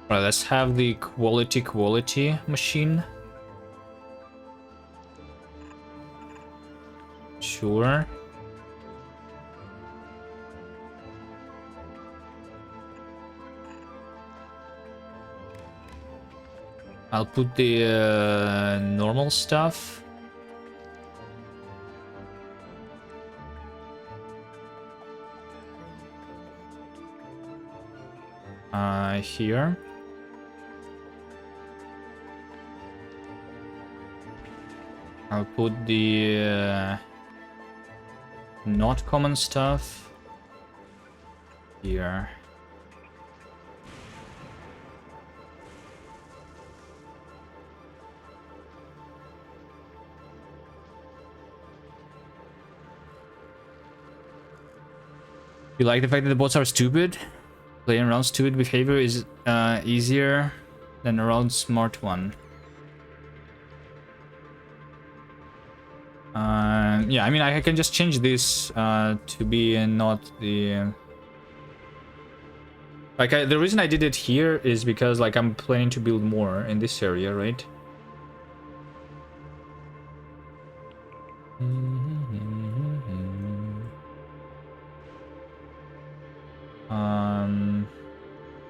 Well, let's have the quality machine. Sure. I'll put the normal stuff. Here. I'll put the not common stuff here. You like the fact that the bots are stupid? Playing around stupid behavior is easier than around smart one. Yeah, I mean, I can just change this to be not the... Like, the reason I did it here is because, like, I'm planning to build more in this area, right?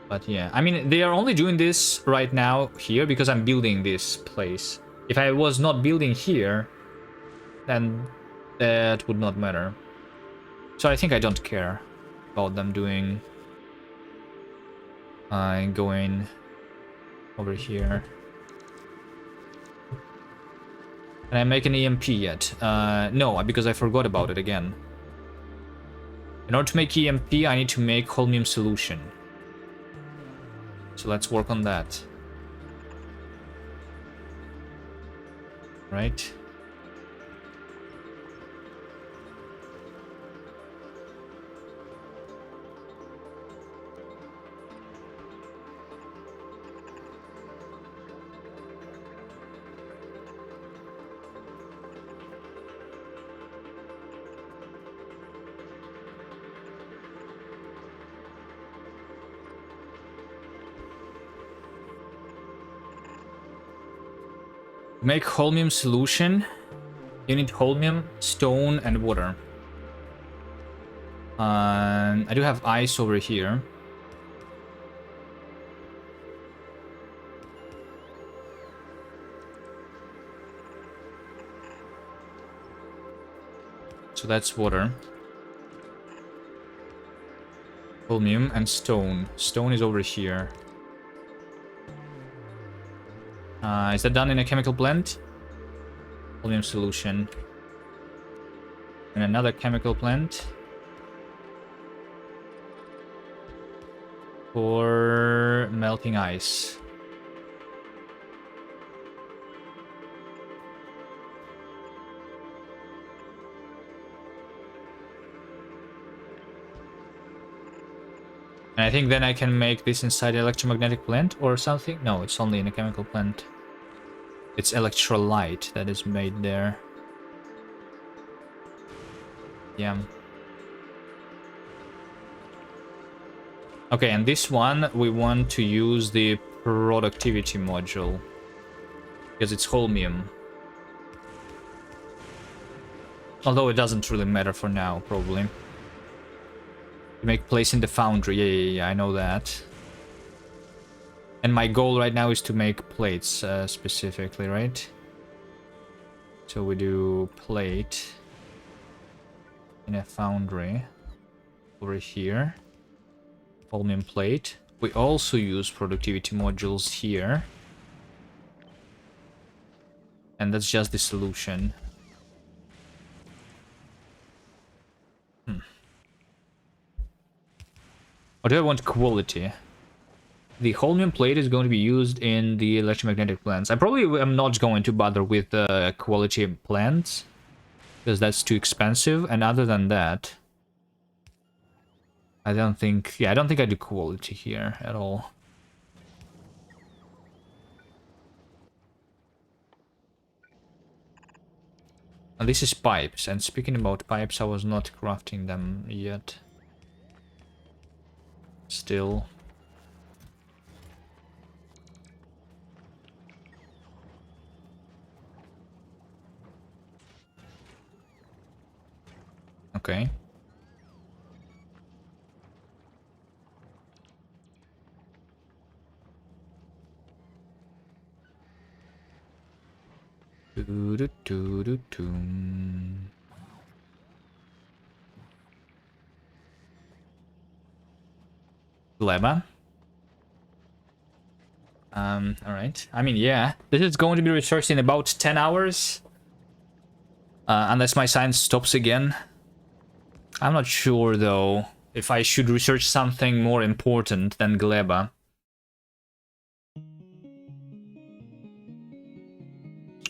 But yeah, I mean, they are only doing this right now here because I'm building this place. If I was not building here, then that would not matter. So I think I don't care about them doing... going over here. Can I make an EMP yet? No, because I forgot about it again. In order to make EMP, I need to make holmium solution. So let's work on that. Right. Make holmium solution. You need holmium, stone, and water. I do have ice over here. So that's water. Holmium and stone. Stone is over here. Is that done in a chemical blend? Petroleum solution. And another chemical plant. For melting ice. And I think then I can make this inside an electromagnetic plant or something. No, it's only in a chemical plant. It's electrolyte that is made there. Yeah. Okay, and this one, we want to use the productivity module. Because it's holmium. Although it doesn't really matter for now, probably. To make place in the foundry. Yeah, I know that. And my goal right now is to make plates, specifically, right? So we do plate in a foundry over here. Holmium plate. We also use productivity modules here. And that's just the solution. Or do I want quality? The holmium plate is going to be used in the electromagnetic plants. I probably am not going to bother with quality plants, because that's too expensive. And other than that, I don't think... Yeah, I don't think I do quality here at all. And this is pipes. And speaking about pipes, I was not crafting them yet. Still... Okay. Gleba. Alright. I mean, yeah. This is going to be researched in about 10 hours. Unless my science stops again. I'm not sure, though, if I should research something more important than Gleba.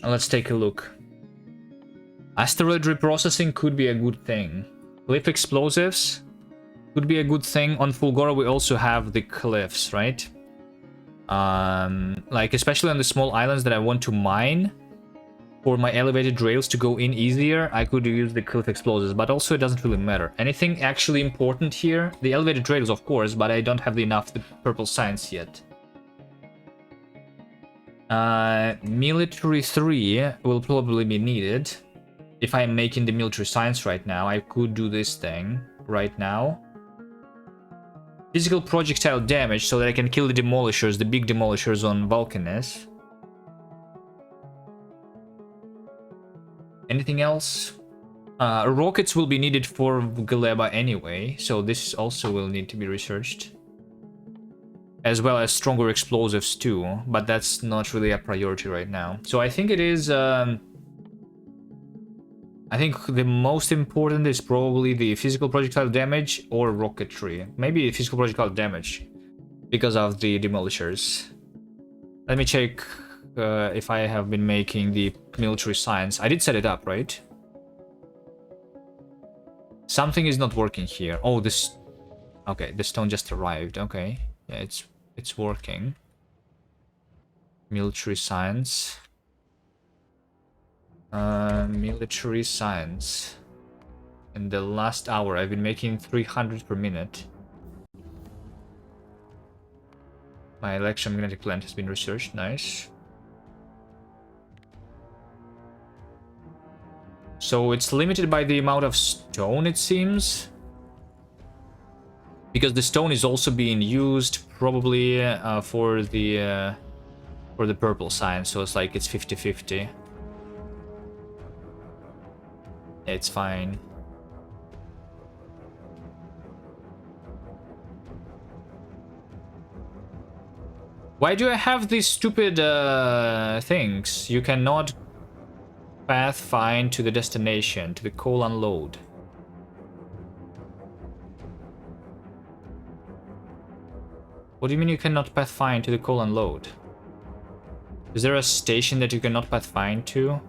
Let's take a look. Asteroid reprocessing could be a good thing. Cliff explosives could be a good thing. On Fulgora we also have the cliffs, right? Like, especially on the small islands that I want to mine, for my elevated rails to go in easier, I could use the cliff explosives, but also it doesn't really matter. Anything actually important here? The elevated rails, of course, but I don't have enough the purple science yet. Military 3 will probably be needed. If I'm making the military science right now, I could do this thing right now. Physical projectile damage, so that I can kill the demolishers, the big demolishers on Vulcanus. Anything else? Rockets will be needed for Gleba anyway, so this also will need to be researched. As well as stronger explosives too, but that's not really a priority right now. So I think it is... I think the most important is probably the physical projectile damage or rocketry. Maybe physical projectile damage, because of the demolishers. Let me check... if I have been making the military science. I did set it up, right? Something is not working here. Oh, this... Okay, the stone just arrived. Okay. Yeah, it's working. Military science. Military science. In the last hour, I've been making 300 per minute. My electromagnetic plant has been researched. Nice. So it's limited by the amount of stone, it seems. Because the stone is also being used probably for the purple science, so it's like it's 50-50. It's fine. Why do I have these stupid things? You cannot path find to the destination, to the coal unload. What do you mean you cannot path find to the coal unload? Is there a station that you cannot path find to?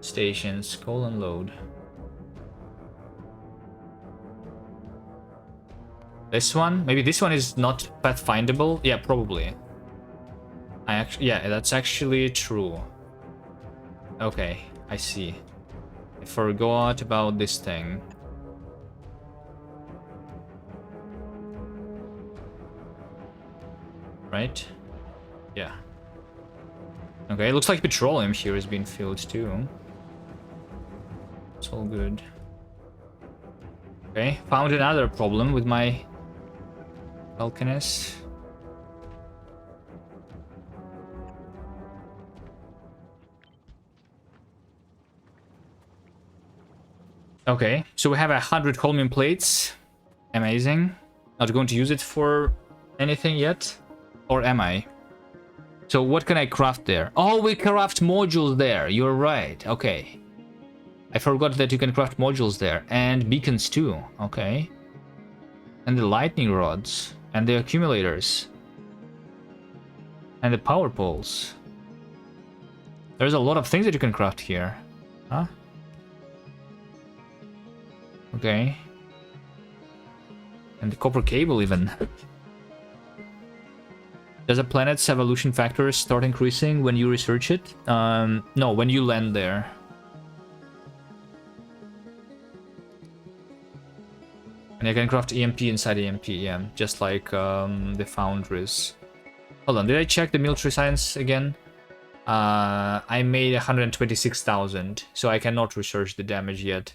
Stations, coal unload. This one? Maybe this one is not pathfindable? Yeah, probably. Yeah, that's actually true. Okay, I see. I forgot about this thing. Right? Yeah. Okay, it looks like petroleum here is being filled too. It's all good. Okay, found another problem with my Alchemist. Okay, so we have 100 chromium plates. Amazing. Not going to use it for anything yet. Or am I? So what can I craft there? Oh, we craft modules there. You're right. Okay. I forgot that you can craft modules there. And beacons too. Okay. And the lightning rods. And the accumulators. And the power poles. There's a lot of things that you can craft here. Huh? Okay. And the copper cable even. Does a planet's evolution factor start increasing when you research it? No, when you land there. And you can craft EMP inside EMP, yeah. Just like the foundries. Hold on, did I check the military science again? I made 126,000, so I cannot research the damage yet.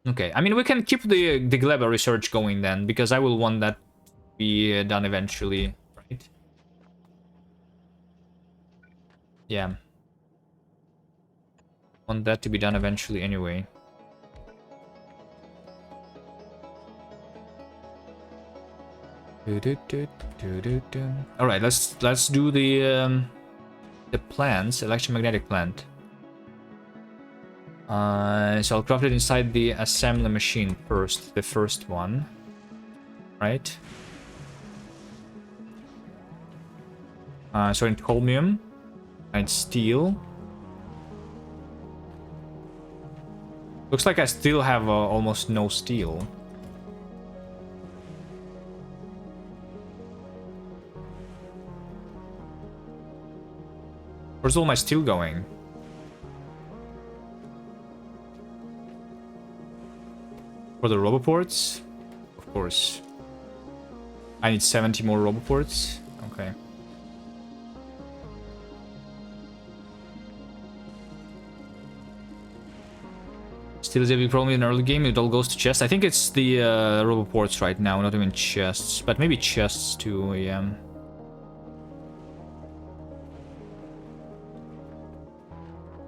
Okay, I mean, we can keep the Gleba research going then, because I will want that to be done eventually, right? Yeah. Want that to be done eventually anyway. All right, let's do the plants, electromagnetic plant. So I'll craft it inside the assembly machine first, the first one, right? So in chromium, and steel. Looks like I still have almost no steel. Where's all my steel going? For the roboports? Of course. I need 70 more roboports. Okay. Still is a big problem in the early game. It all goes to chests. I think it's the roboports right now, not even chests. But maybe chests too, yeah.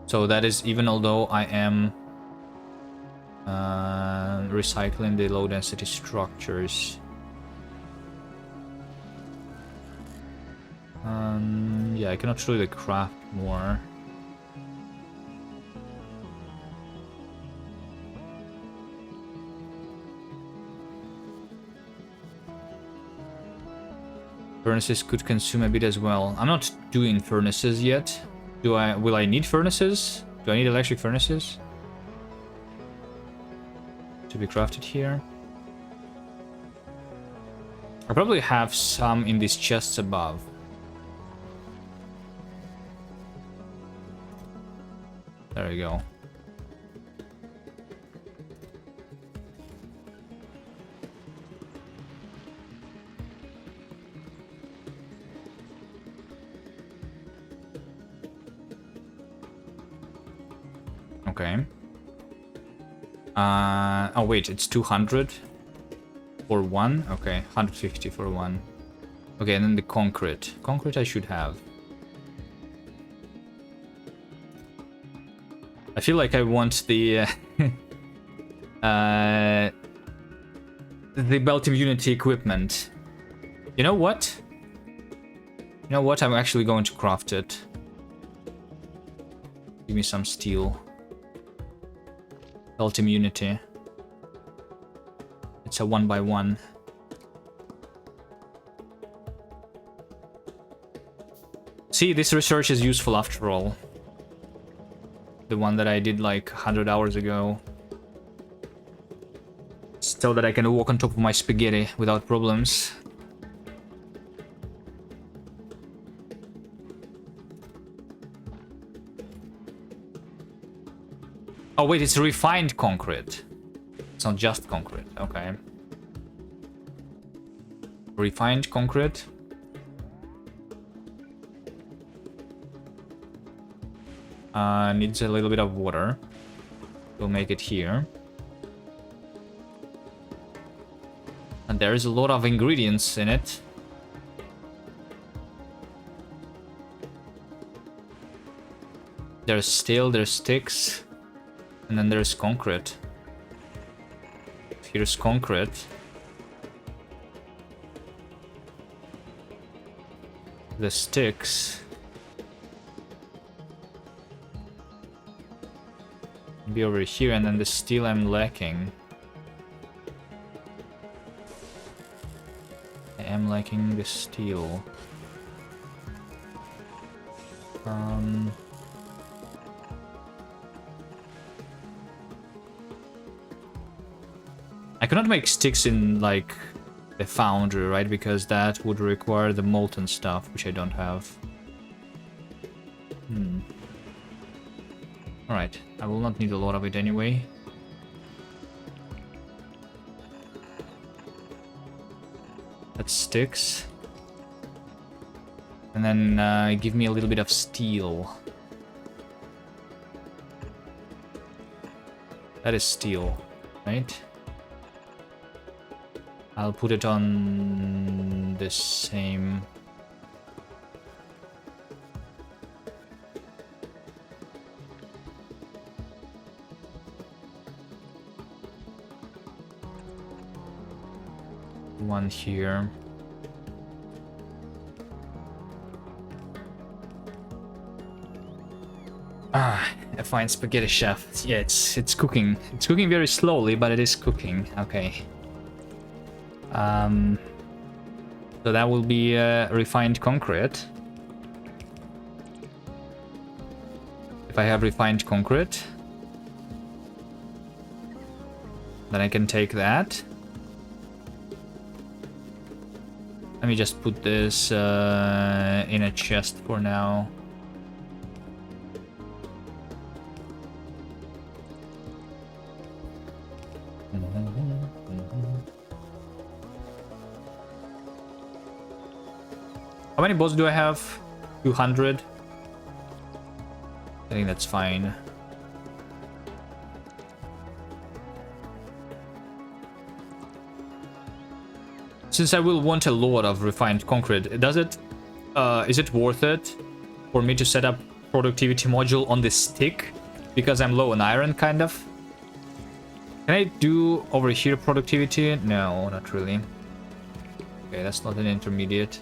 So that is even although I am recycling the low density structures. Yeah, I cannot really craft more. Furnaces could consume a bit as well. I'm not doing furnaces yet. Will I need furnaces? Do I need electric furnaces? To be crafted here. I probably have some in these chests above. There we go. Okay. Oh wait, it's 200 for one? Okay, 150 for one. Okay, and then the concrete. Concrete I should have. I feel like I want the the Beltium Unity equipment. You know what? You know what? I'm actually going to craft it. Give me some steel. Beltium Unity. It's a 1x1. See, this research is useful after all. The one that I did like 100 hours ago. So that I can walk on top of my spaghetti without problems. Oh wait, it's refined concrete. It's not just concrete, okay. Refined concrete. Needs a little bit of water. We'll make it here. And there is a lot of ingredients in it. There's steel, there's sticks, and then there's concrete. Here's concrete. The sticks. Be over here, and then the steel I'm lacking. I am lacking the steel. I cannot make sticks in, like, the foundry, right? Because that would require the molten stuff, which I don't have. Alright, I will not need a lot of it anyway. That sticks. And then give me a little bit of steel. That is steel, right? I'll put it on the same... one here. A fine spaghetti chef. Yeah, it's cooking. It's cooking very slowly, but it is cooking. Okay. So that will be refined concrete. If I have refined concrete, then I can take that. Let me just put this in a chest for now. How many bolts do I have? 200. I think that's fine. Since I will want a lot of refined concrete, is it worth it for me to set up productivity module on this stick? Because I'm low on iron, kind of. Can I do over here productivity? No, not really. Okay, that's not an intermediate.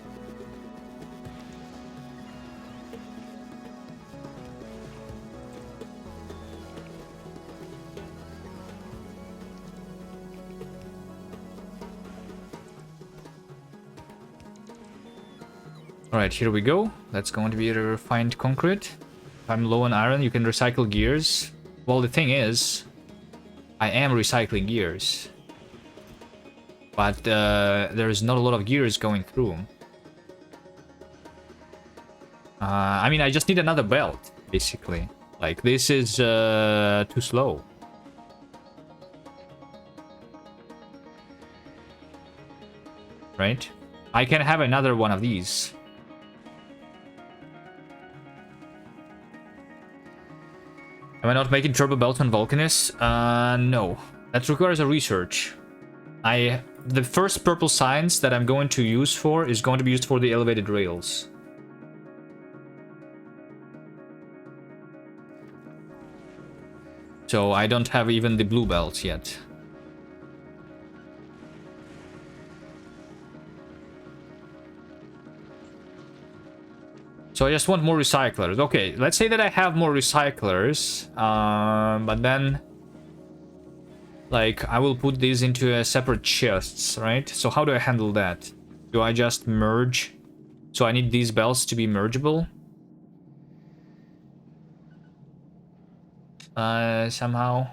Alright, here we go. That's going to be a refined concrete. If I'm low on iron, you can recycle gears. Well, the thing is, I am recycling gears. But there is not a lot of gears going through. I mean, I just need another belt, basically. Like, this is too slow. Right? I can have another one of these. Am I not making turbo belts on Vulcanus? No. That requires a research. The first purple science that I'm going to use for is going to be used for the elevated rails. So I don't have even the blue belts yet. So I just want more recyclers. Okay, let's say that I have more recyclers, but then, like, I will put these into a separate chests, right? So how do I handle that? Do I just merge? So I need these belts to be mergeable. Somehow.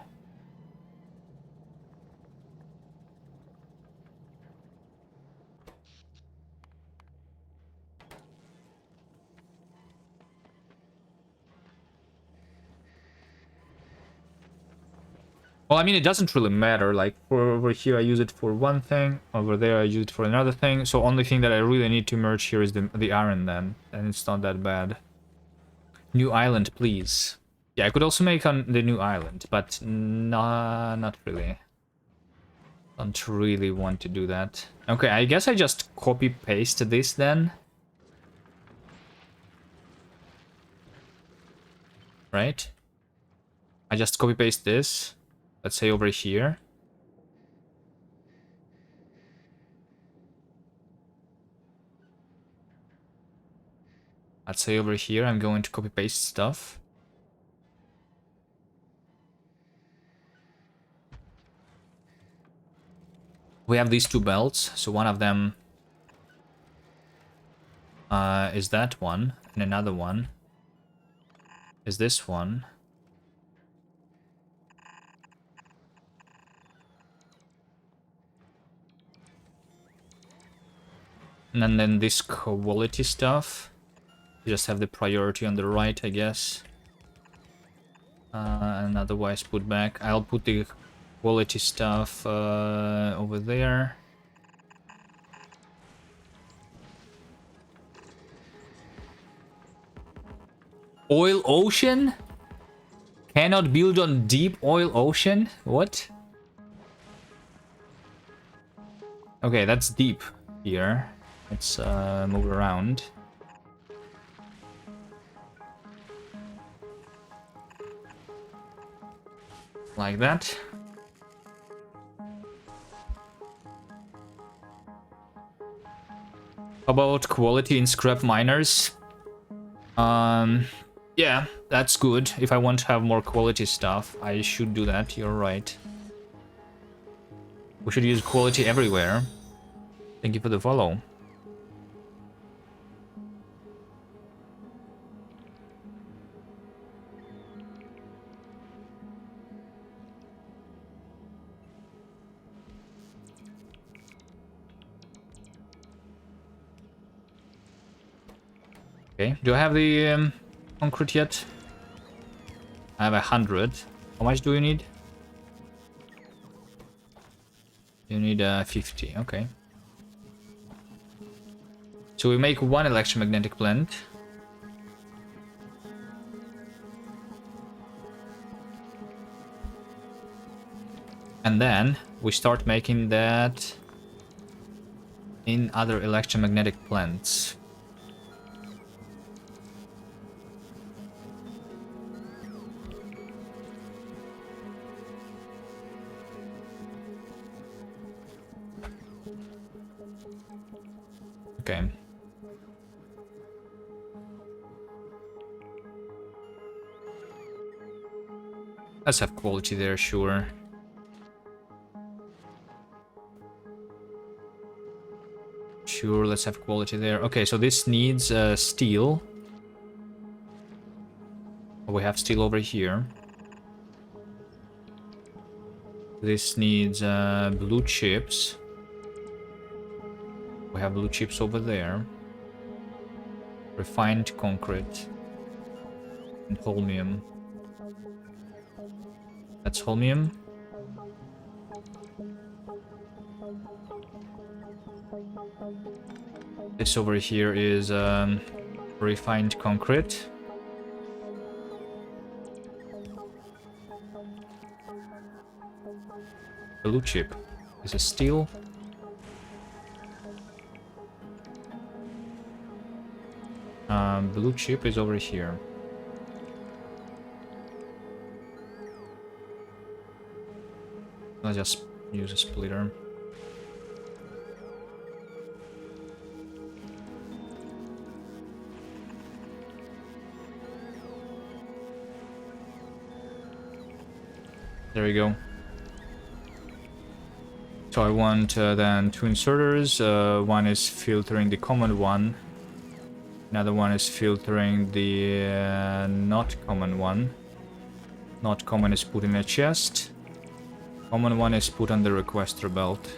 Well, I mean, it doesn't really matter. Like, for over here, I use it for one thing. Over there, I use it for another thing. So only thing that I really need to merge here is the iron then. And it's not that bad. New island, please. Yeah, I could also make on the new island, but not really. Don't really want to do that. Okay, I guess I just copy-paste this then. Right? I just copy-paste this. Let's say over here. Let's say over here, I'm going to copy-paste stuff. We have these two belts, so one of them is that one, and another one is this one. And then this quality stuff. You just have the priority on the right, I guess. And otherwise put back. I'll put the quality stuff over there. Oil ocean? Cannot build on deep oil ocean? What? Okay, that's deep here. Let's move around. Like that. About quality in scrap miners? Yeah, that's good. If I want to have more quality stuff, I should do that. You're right. We should use quality everywhere. Thank you for the follow. Okay, do I have the concrete yet? I have 100. How much do you need? You need 50, okay. So we make one electromagnetic plant. And then we start making that in other electromagnetic plants. Okay. Let's have quality there, sure. Sure, let's have quality there. Okay, so this needs steel. We have steel over here. This needs blue chips. We have blue chips over there. Refined concrete. And holmium. That's holmium. This over here is refined concrete. Blue chip is a steel. Blue chip is over here. I'll just use a splitter. There we go. So I want then 2 inserters. One is filtering the common one. Another one is filtering the not common one. Not common is put in a chest. Common one is put on the requester belt.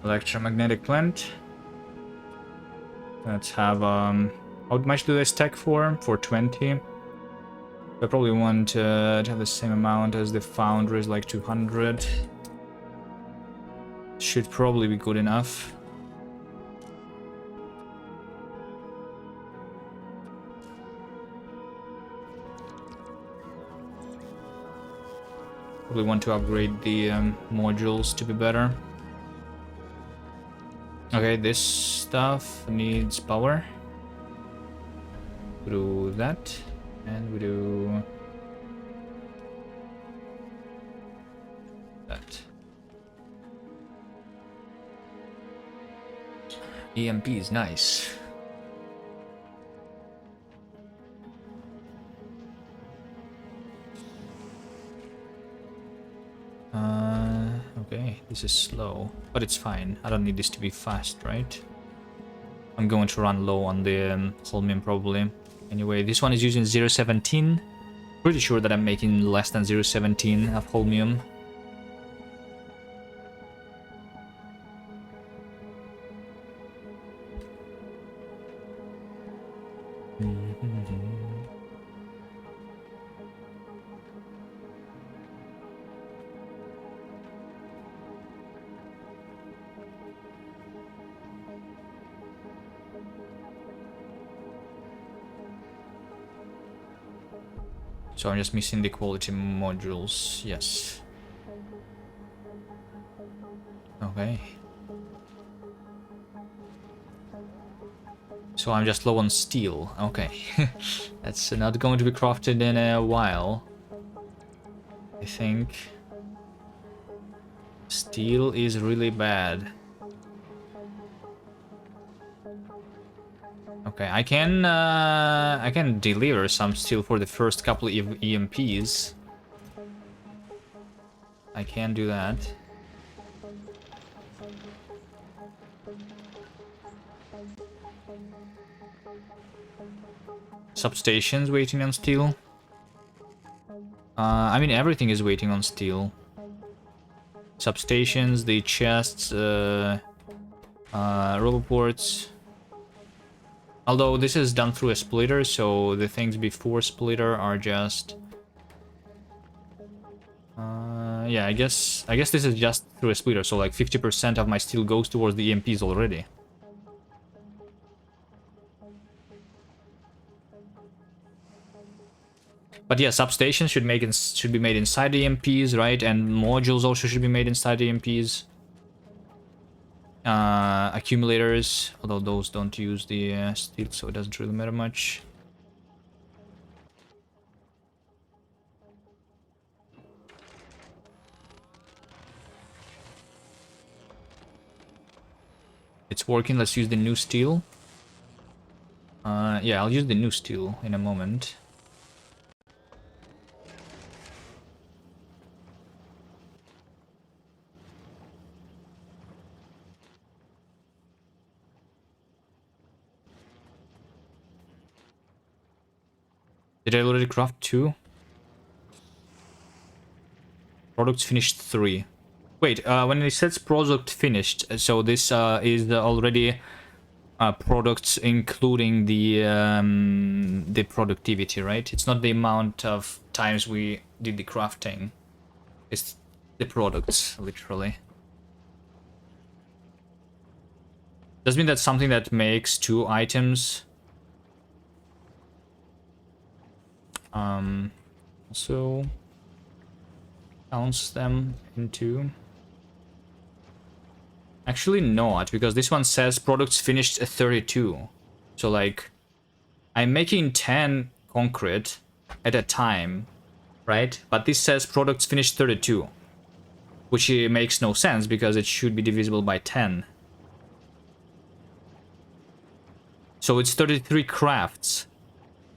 Electromagnetic plant. Let's have how much do they stack for? For 20. I probably want to have the same amount as the foundries, like 200. Should probably be good enough. Probably want to upgrade the modules to be better. Okay, this stuff needs power. We do that, and we do that. EMP is nice. Okay, this is slow, but it's fine. I don't need this to be fast, right? I'm going to run low on the holmium probably. Anyway, this one is using 0.17. Pretty sure that I'm making less than 0.17 of holmium. So I'm just missing the quality modules. Yes. Okay. So I'm just low on steel. Okay. That's not going to be crafted in a while, I think. Steel is really bad. Okay, I can deliver some steel for the first couple of EMPs. I can do that. Substations waiting on steel. I mean, everything is waiting on steel. Substations, the chests, roboports. Although this is done through a splitter, so the things before splitter are just... yeah, I guess this is just through a splitter, so like 50% of my steel goes towards the EMPs already. But yeah, substations should be made inside the EMPs, right? And modules also should be made inside the EMPs. Accumulators, although those don't use the steel, so it doesn't really matter much. It's working. Let's use the new steel. Yeah, I'll use the new steel in a moment. Did I already craft 2? Products finished 3. Wait, when it says product finished, so this is already products including the productivity, right? It's not the amount of times we did the crafting. the products, literally. Does mean that's something that makes 2 items. Also counts them into. Actually not, because this one says products finished at 32. So like, I'm making 10 concrete at a time, right? But this says products finished 32, which makes no sense because it should be divisible by 10. So it's 33 crafts.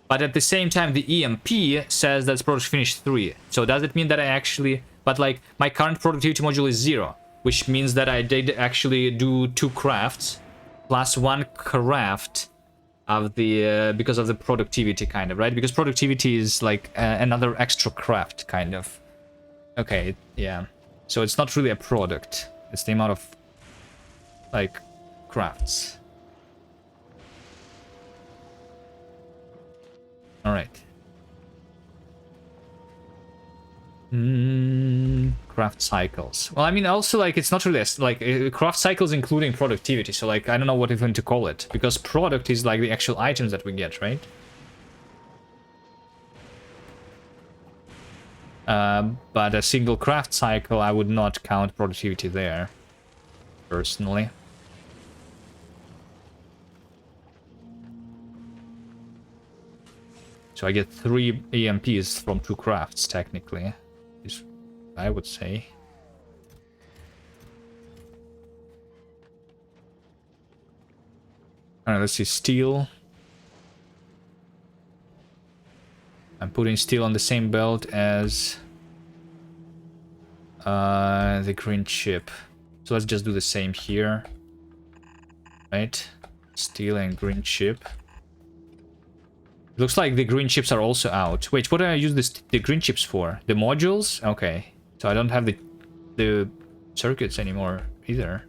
But at the same time, the EMP says that products finished 3. So does it mean that I actually... But like, my current productivity module is 0, which means that I did actually do 2 crafts plus 1 craft of the because of the productivity, kind of, right? Because productivity is like another extra craft, kind of. Okay, yeah. So it's not really a product. It's the amount of like crafts. All right. Craft cycles. Well, I mean, also, like, it's not really like craft cycles including productivity. So, like, I don't know what even to call it, because product is like the actual items that we get, right? But a single craft cycle, I would not count productivity there, personally. So I get 3 EMPs from 2 crafts, technically, is I would say. Alright, let's see, steel. I'm putting steel on the same belt as the green chip. So let's just do the same here. Right? Steel and green chip. Looks like the green chips are also out. Wait, what do I use the green chips for? The modules? Okay. So I don't have the circuits anymore either.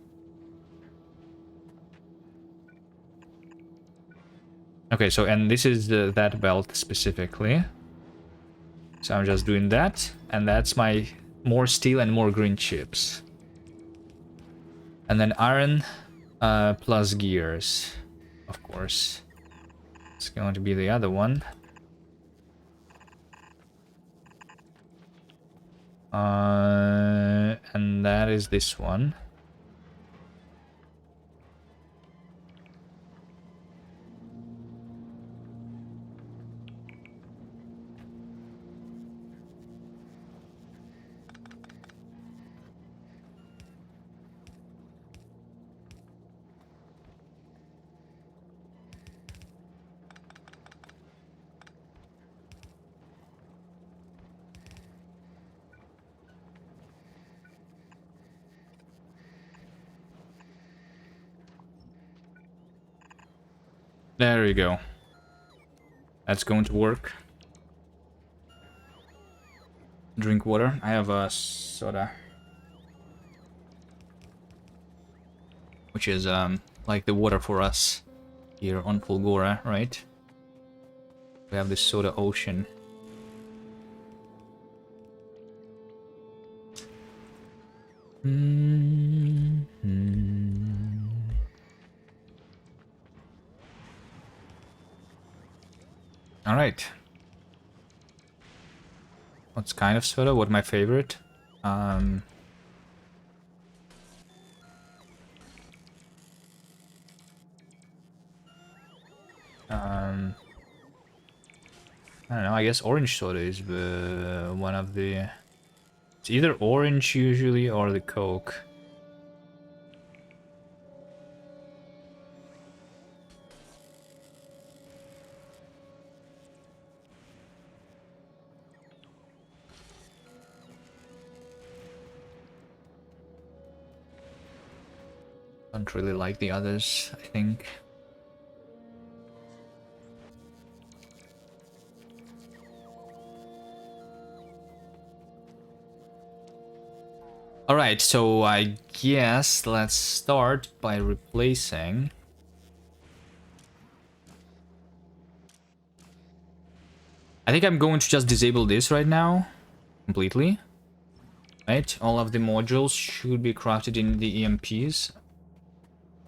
Okay, so and this is that belt specifically. So I'm just doing that, and that's my more steel and more green chips. And then iron plus gears, of course. It's going to be the other one. And that is this one. There you go. That's going to work. Drink water. I have a soda. Which is like the water for us here on Fulgora, right? We have this soda ocean. All right. What's kind of soda? What my favorite? I don't know. I guess orange soda is one of the. It's either orange usually or the Coke. Don't really like the others, I think. Alright, so I guess let's start by replacing. I think I'm going to just disable this right now, completely. Right, all of the modules should be crafted in the EMPs.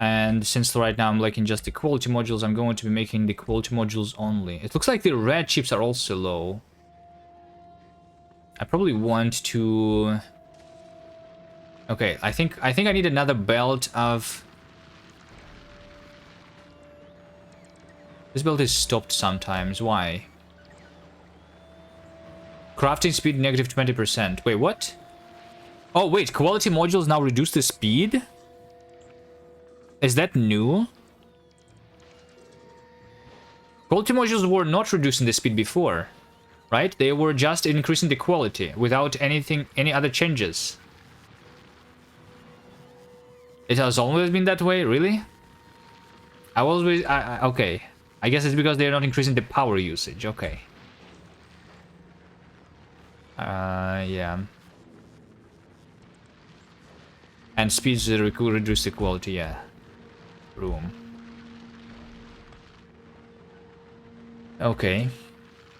And since right now I'm liking just the quality modules, I'm going to be making the quality modules only. It looks like the red chips are also low. I probably want to... Okay, I think I need another belt of... This belt is stopped sometimes. Why? Crafting speed negative 20%. Wait, what? Oh, wait, quality modules now reduce the speed? Is that new? Quality modules were not reducing the speed before, right? They were just increasing the quality without any other changes. It has always been that way, really? Okay. I guess it's because they're not increasing the power usage, okay. Yeah. And speeds reduce the quality, yeah. Room. Okay.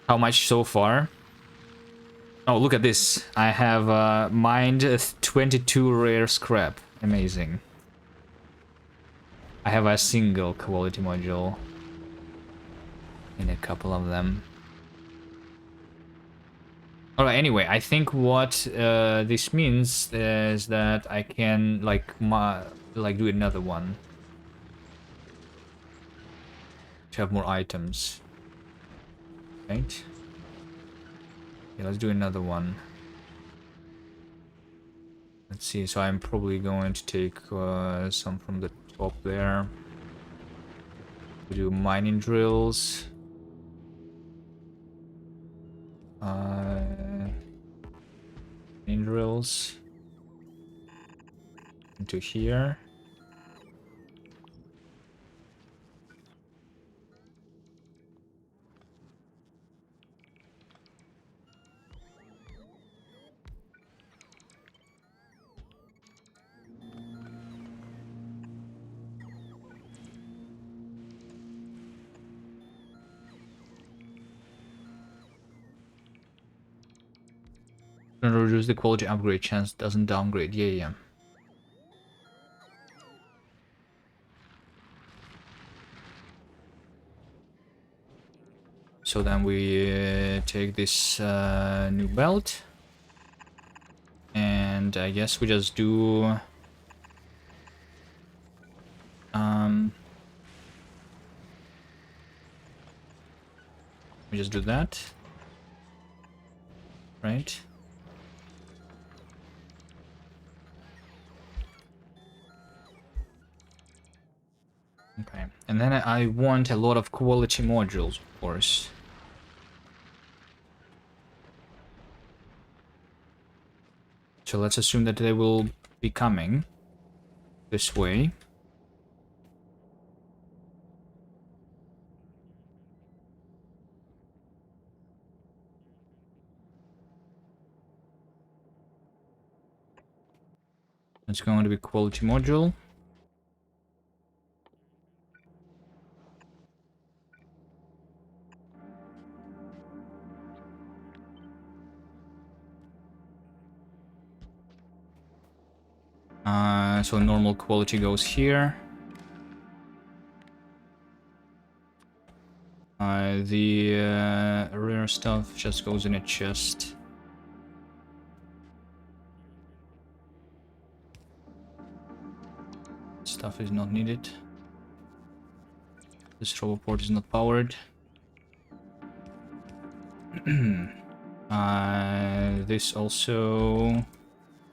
How much so far? Oh, look at this. I have mined 22 rare scrap. Amazing. I have a single quality module in a couple of them. Alright, anyway, I think what this means is that I can like do another one to have more items. Right? Okay, let's do another one. Let's see, so I'm probably going to take some from the top there. We do mining drills. Mining drills. Into here. Reduce the quality upgrade chance, doesn't downgrade. Yeah. So then we take this new belt. And I guess we just do... we just do that. Right? Okay, and then I want a lot of quality modules, of course. So let's assume that they will be coming this way. It's going to be quality module. So normal quality goes here. The rare stuff just goes in a chest. Stuff is not needed. This roboport is not powered. This also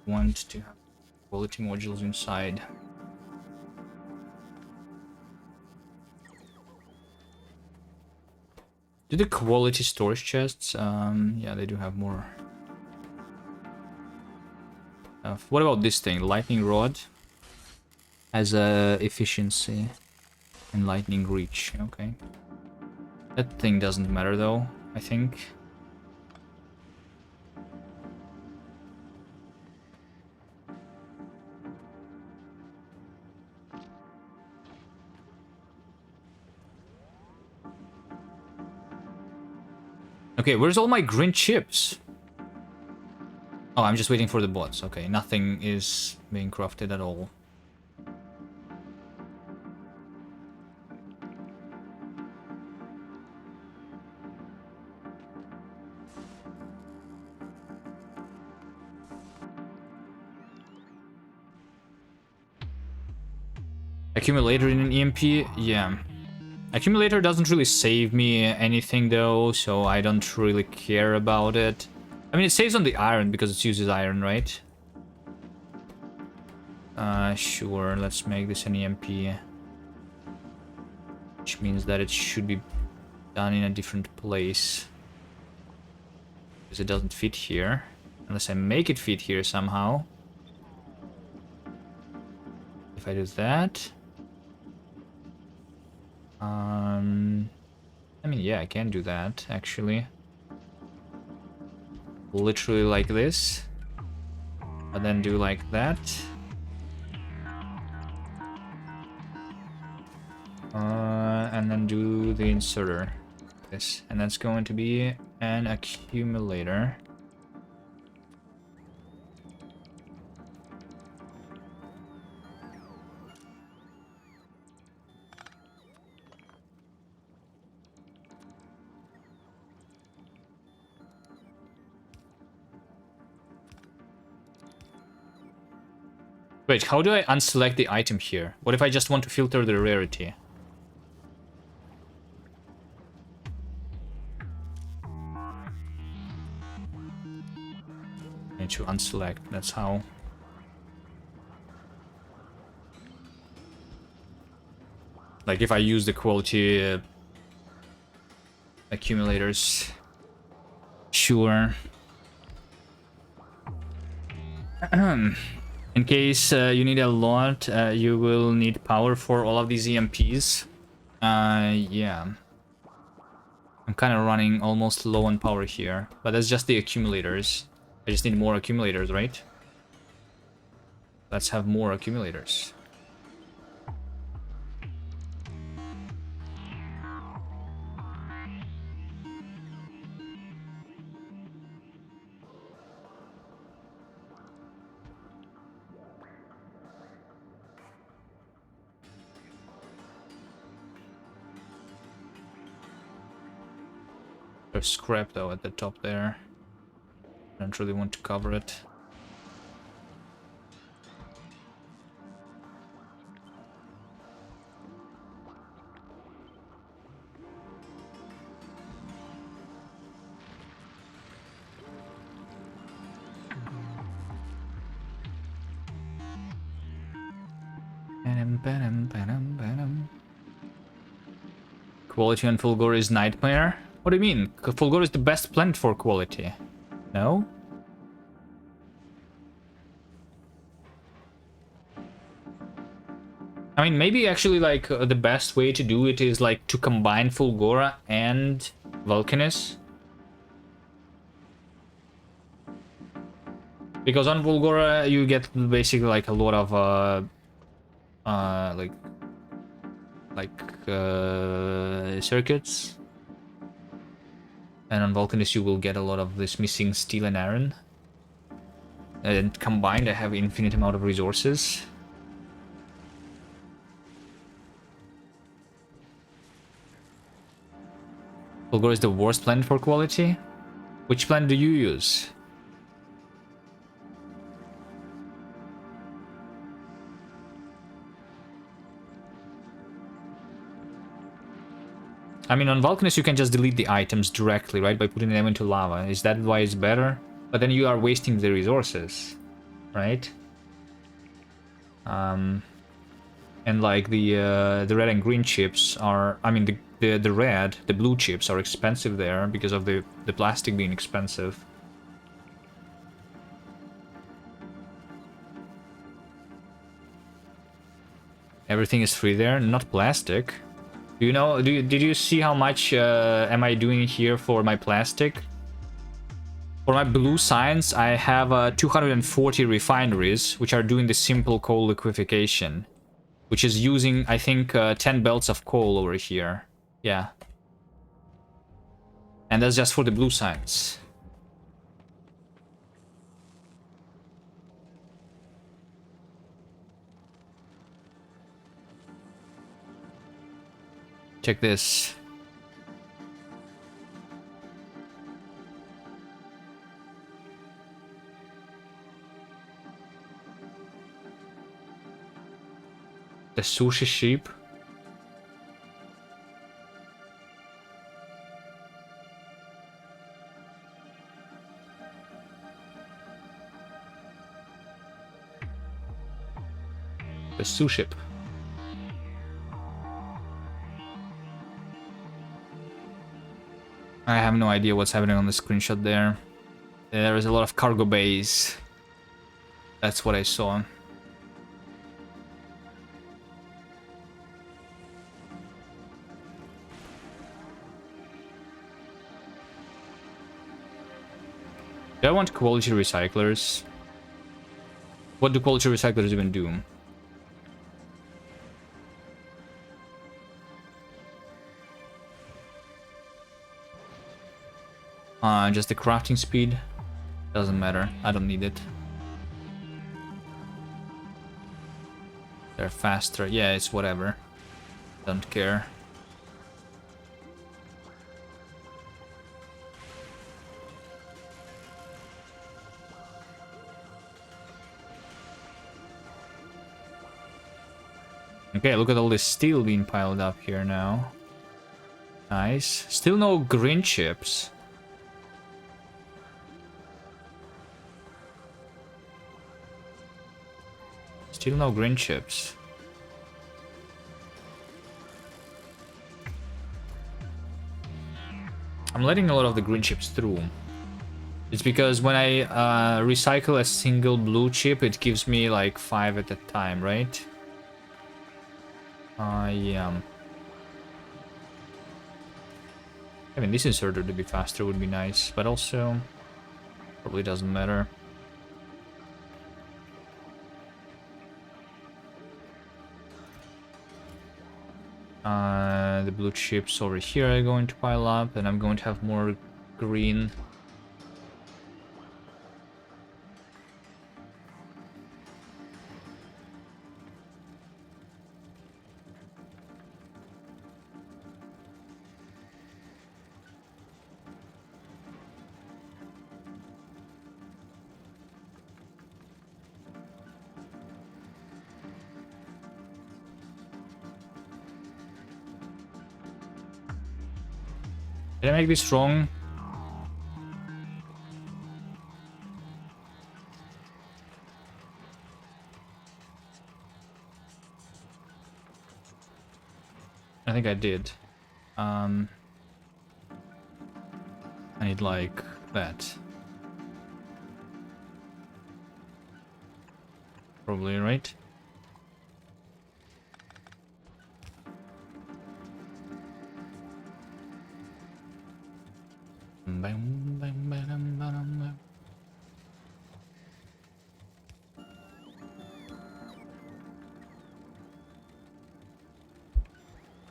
want to have quality modules inside. Do the quality storage chests? Yeah, they do have more. What about this thing? Lightning rod has a efficiency and lightning reach. Okay, that thing doesn't matter though, I think. Okay, where's all my green chips? Oh, I'm just waiting for the bots. Okay, nothing is being crafted at all. Accumulator in an EMP? Yeah. Accumulator doesn't really save me anything though, so I don't really care about it. I mean, it saves on the iron because it uses iron, right? Sure, let's make this an EMP. Which means that it should be done in a different place. Because it doesn't fit here. Unless I make it fit here somehow. If I do that... I mean, yeah, I can do that, actually. Literally like this. But then do like that. And then do the inserter. This. And that's going to be an accumulator. Wait, how do I unselect the item here? What if I just want to filter the rarity? I need to unselect, that's how. Like if I use the quality accumulators. Sure. In case you need a lot, you will need power for all of these EMPs. Yeah. I'm kind of running almost low on power here, but that's just the accumulators. I just need more accumulators, right? Let's have more accumulators. There's scrap though at the top there. I don't really want to cover it. Quality on Fulgora is nightmare? What do you mean? Fulgora is the best plant for quality. No? I mean, maybe actually like the best way to do it is like to combine Fulgora and Vulcanus. Because on Fulgora you get basically like a lot of circuits. And on Vulcanus you will get a lot of this missing steel and iron. And combined I have infinite amount of resources. Fulgora is the worst plant for quality? Which plant do you use? I mean, on Vulcanus you can just delete the items directly, right? By putting them into lava. Is that why it's better? But then you are wasting the resources, right? And like the red and green chips are... I mean, the blue chips are expensive there because of the plastic being expensive. Everything is free there, not plastic. Do you know? Did you see how much am I doing here for my plastic? For my blue science, I have 240 refineries, which are doing the simple coal liquefaction, which is using, I think, 10 belts of coal over here. Yeah. And that's just for the blue science. Check this. The sushi sheep. The sushi ship. I have no idea what's happening on the screenshot there. There is a lot of cargo bays. That's what I saw. Do I want quality recyclers? What do quality recyclers even do? Just the crafting speed. Doesn't matter. I don't need it. They're faster. Yeah, it's whatever. Don't care. Okay, look at all this steel being piled up here now. Nice. Still no green chips. Still no green chips. I'm letting a lot of the green chips through. It's because when I recycle a single blue chip, it gives me like 5 at a time, right? Yeah. I mean, this inserter to be faster would be nice, but also probably doesn't matter. The blue chips over here are going to pile up, and I'm going to have more green. Did I make this wrong? I think I did. I need like that. Probably, right?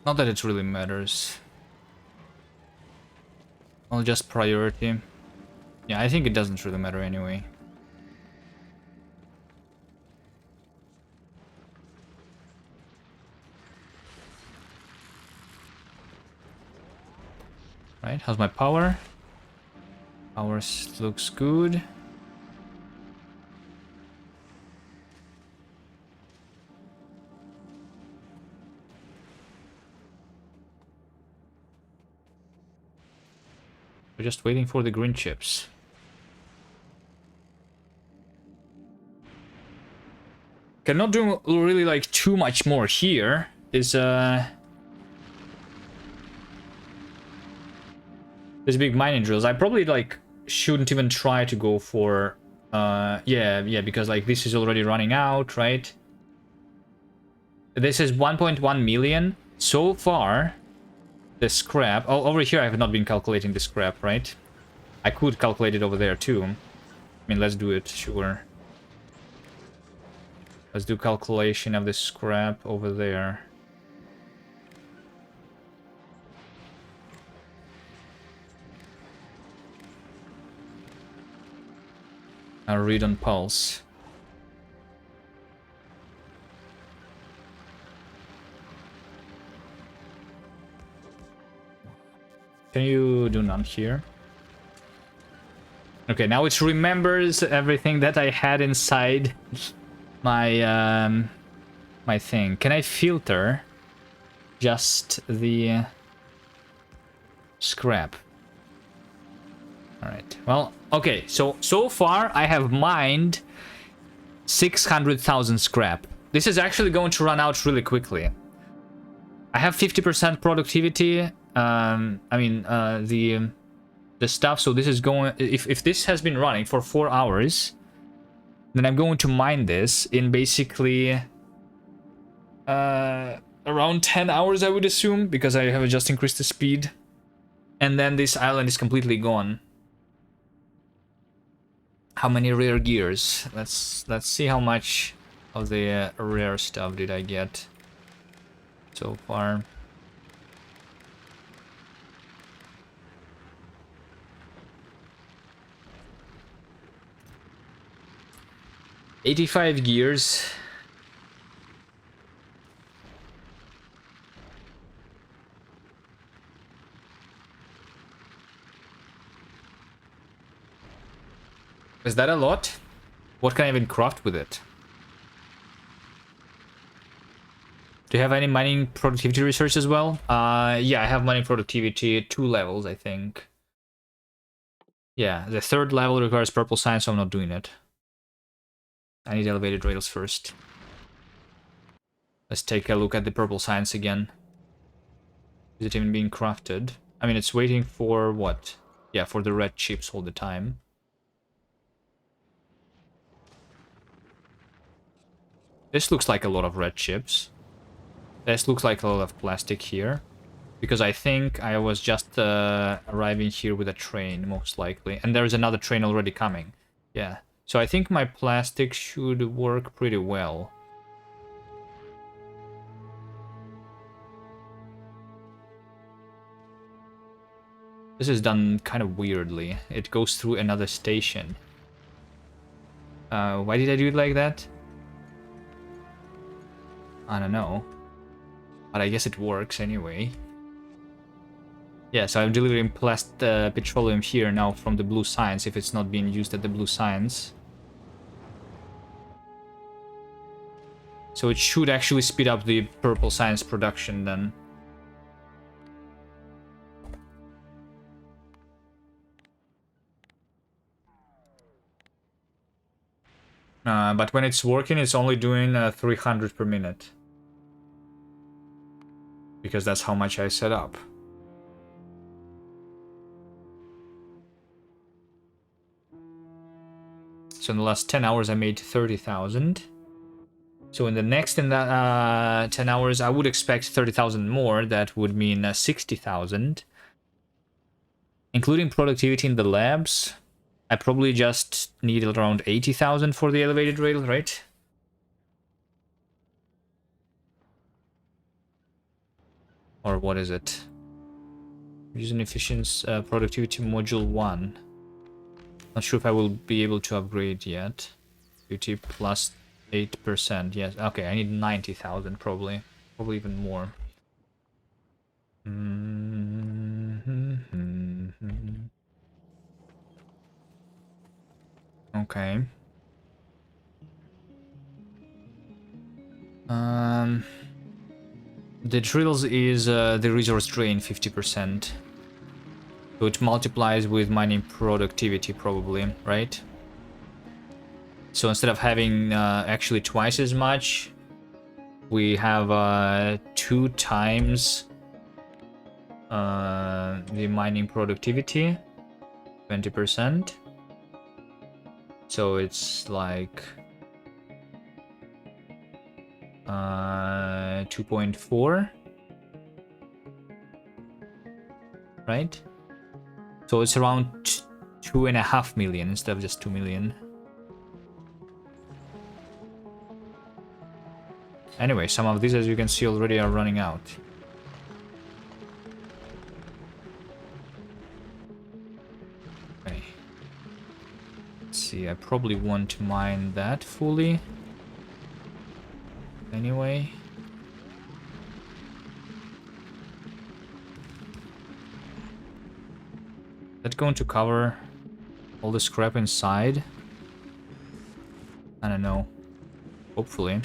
Not that it really matters. I'll just priority. Yeah, I think it doesn't really matter anyway. Right, how's my power? Power looks good. We're just waiting for the green chips. Cannot do really like too much more here. There's big mining drills. I probably like shouldn't even try to go for yeah, because like this is already running out, right? This is 1.1 million so far. The scrap. Oh, over here I have not been calculating the scrap, right? I could calculate it over there too. I mean, let's do it, sure. Let's do calculation of the scrap over there. I'll read on pulse. Can you do none here? Okay, now it remembers everything that I had inside my my thing. Can I filter just the scrap? All right. Well, okay. So far I have mined 600,000 scrap. This is actually going to run out really quickly. I have 50% productivity. I mean, the stuff. So this is going. If this has been running for 4 hours, then I'm going to mine this in basically around 10 hours, I would assume, because I have just increased the speed. And then this island is completely gone. How many rare gears? Let's see how much of the rare stuff did I get so far. $85 gears. Is that a lot? What can I even craft with it? Do you have any mining productivity research as well? Yeah, I have mining productivity 2 levels, I think. Yeah, the 3rd level requires purple science, so I'm not doing it. I need elevated rails first. Let's take a look at the purple science again. Is it even being crafted? I mean, it's waiting for what? Yeah, for the red chips all the time. This looks like a lot of red chips. This looks like a lot of plastic here. Because I think I was just arriving here with a train, most likely. And there's another train already coming. Yeah. So I think my plastic should work pretty well. This is done kind of weirdly. It goes through another station. Why did I do it like that? I don't know. But I guess it works anyway. Yeah, so I'm delivering petroleum here now from the blue science if it's not being used at the blue science. So it should actually speed up the purple science production then. But when it's working, it's only doing 300 per minute. Because that's how much I set up. So in the last 10 hours, I made 30,000. So in the next 10 hours, I would expect 30,000 more. That would mean 60,000. Including productivity in the labs, I probably just need around 80,000 for the elevated rail, right? Or what is it? Using efficiency productivity module 1. Not sure if I will be able to upgrade yet. Beauty plus 8%. Yes. Okay, I need 90,000 probably. Probably even more. Okay. The drills is the resource drain 50%. So it multiplies with mining productivity probably, right? So instead of having actually twice as much, we have 2 times the mining productivity, 20%. So it's like 2.4, right? So it's around 2.5 million instead of just 2 million. Anyway, some of these, as you can see, already are running out. Okay. Let's see, I probably want to mine that fully. Anyway. it going to cover all the scrap inside? I don't know. Hopefully.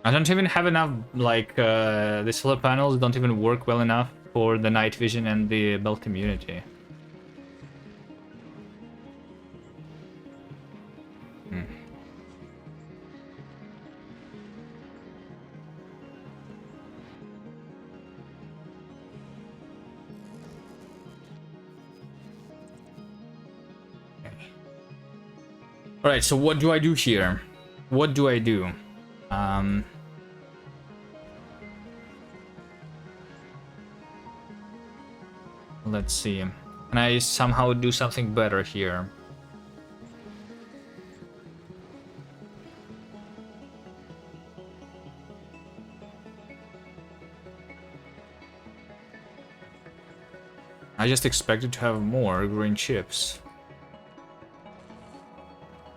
I don't even have enough, like, the solar panels don't even work well enough for the night vision and the belt immunity. Alright, so what do I do here? What do I do? Let's see. Can I somehow do something better here? I just expected to have more green chips.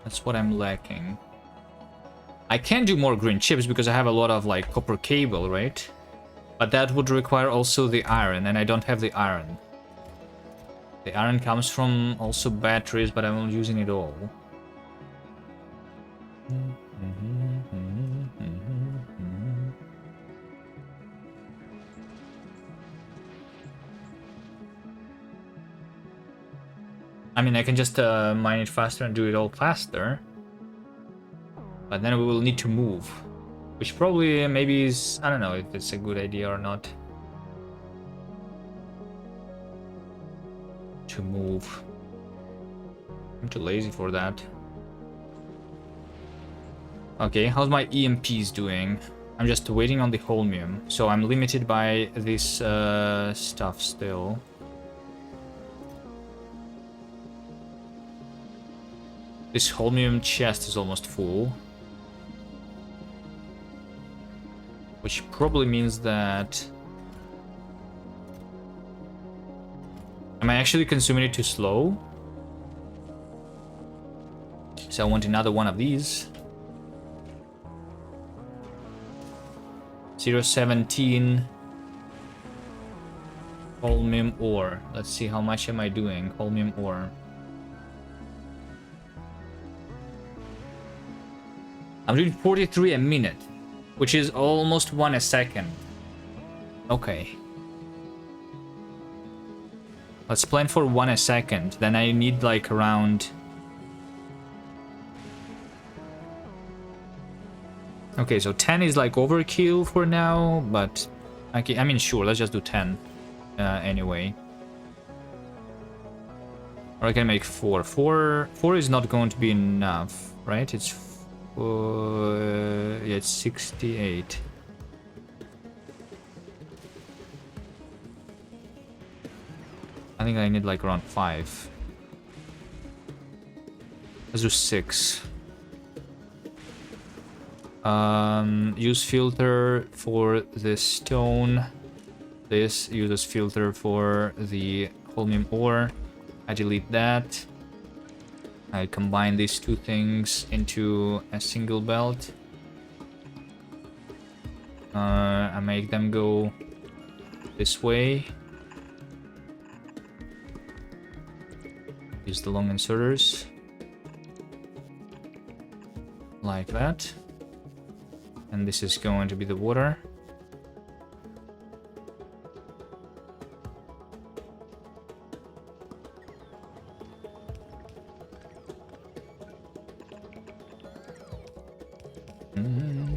That's what I'm lacking. I can do more green chips because I have a lot of like copper cable, right? But that would require also the iron, and I don't have the iron. The iron comes from also batteries, but I'm not using it all. I mean, I can just mine it faster and do it all faster. But then we will need to move. Which probably maybe is... I don't know if it's a good idea or not. To move. I'm too lazy for that. Okay, how's my EMPs doing? I'm just waiting on the holmium. So I'm limited by this stuff still. This holmium chest is almost full. Which probably means that... Am I actually consuming it too slow? So I want another one of these. 017 holmium ore. Let's see how much am I doing. Holmium ore. I'm doing 43 a minute, which is almost 1 a second. Okay. Let's plan for 1 a second. Then I need like around... Okay, so 10 is like overkill for now, but... Okay, I mean, sure, let's just do 10 anyway. Or I can make 4. 4 is not going to be enough, right? It's... yeah, it's 68. I think I need like around 5. Let's do 6. Use filter for the stone. This uses filter for the holmium ore. I delete that. I combine these two things into a single belt. I make them go this way. Use the long inserters. Like that. And this is going to be the water.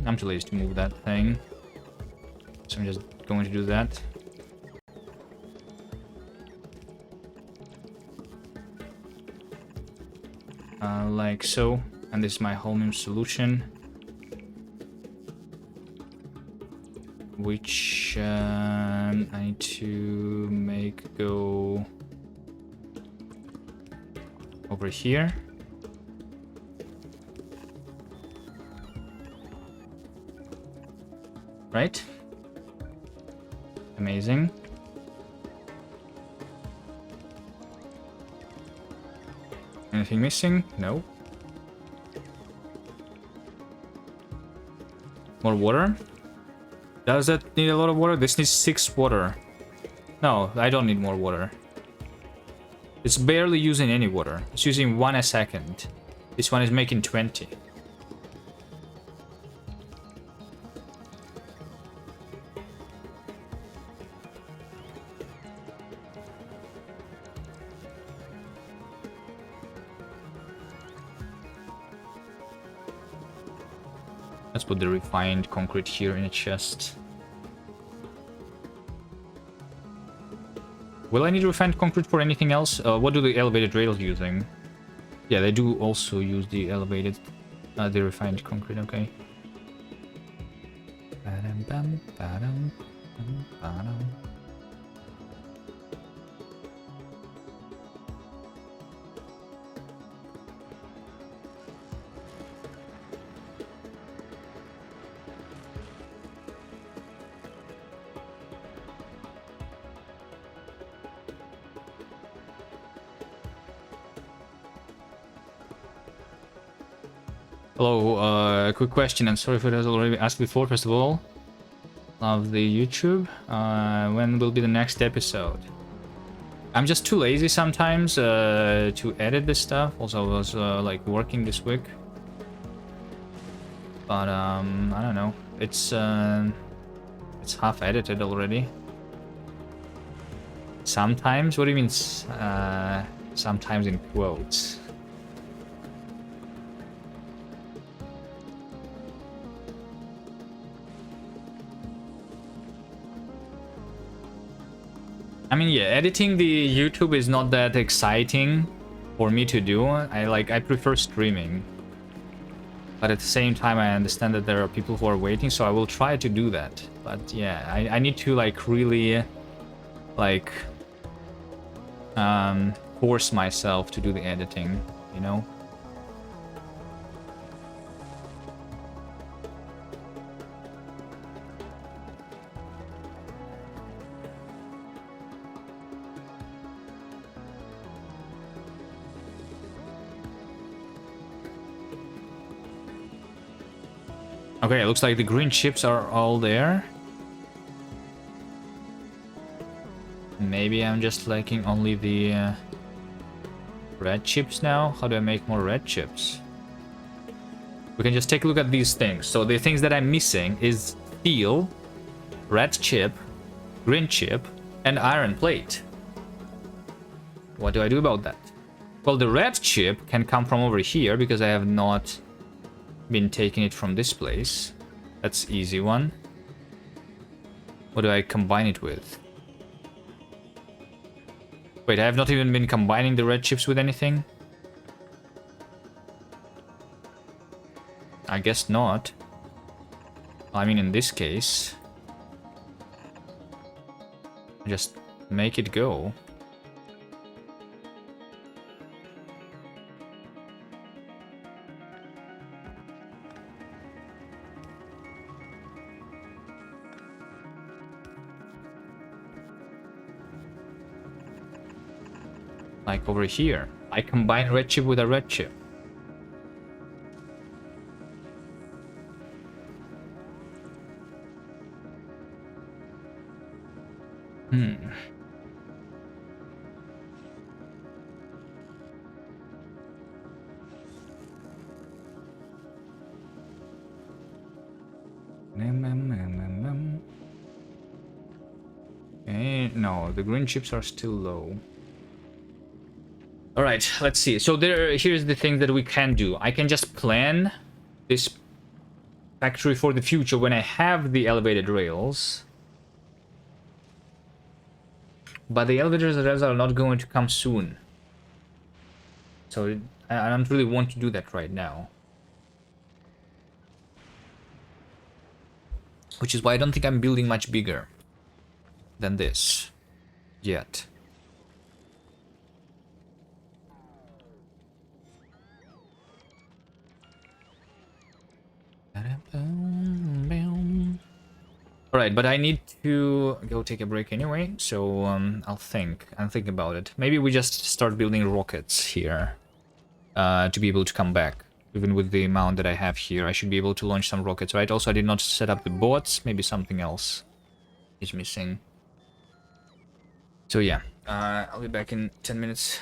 I'm too lazy to move that thing. So I'm just going to do that. Like so. And this is my holmium solution. Which I need to make go over here. Right? Amazing. Anything missing? No. More water? Does that need a lot of water? This needs 6 water. No, I don't need more water. It's barely using any water. It's using 1 a second. This one is making 20. Let's put the refined concrete here in a chest. Will I need refined concrete for anything else? What do the elevated rails using? Yeah, they do also use the elevated, the refined concrete, okay. Hello, quick question, and sorry if it was already asked before. First of all, love the YouTube. When will be the next episode? I'm just too lazy sometimes to edit this stuff. Also, I was like working this week, but I don't know. It's half edited already. Sometimes? What do you mean? Sometimes in quotes. I mean, yeah, editing the YouTube is not that exciting for me to do. I prefer streaming. But at the same time, I understand that there are people who are waiting, so I will try to do that. But yeah, I need to like really like force myself to do the editing, you know? Okay, it looks like the green chips are all there. Maybe I'm just liking only the red chips now. How do I make more red chips? We can just take a look at these things. So the things that I'm missing is steel, red chip, green chip, and iron plate. What do I do about that? Well, the red chip can come from over here because I have not been taking it from this place. That's easy one. What do I combine it with? Wait, I have not even been combining the red chips with anything? I guess not. I mean, in this case, just make it go. Like over here, I combine red chip with a red chip. No, the green chips are still low. All right, let's see. So here's the thing that we can do. I can just plan this factory for the future when I have the elevated rails. But the elevated rails are not going to come soon. So I don't really want to do that right now. Which is why I don't think I'm building much bigger than this yet. Alright, but I need to go take a break anyway, so I'll think about it. Maybe we just start building rockets here. to be able to come back. Even with the amount that I have here, I should be able to launch some rockets, right? Also, I did not set up the bots. Maybe something else is missing. So yeah, I'll be back in 10 minutes.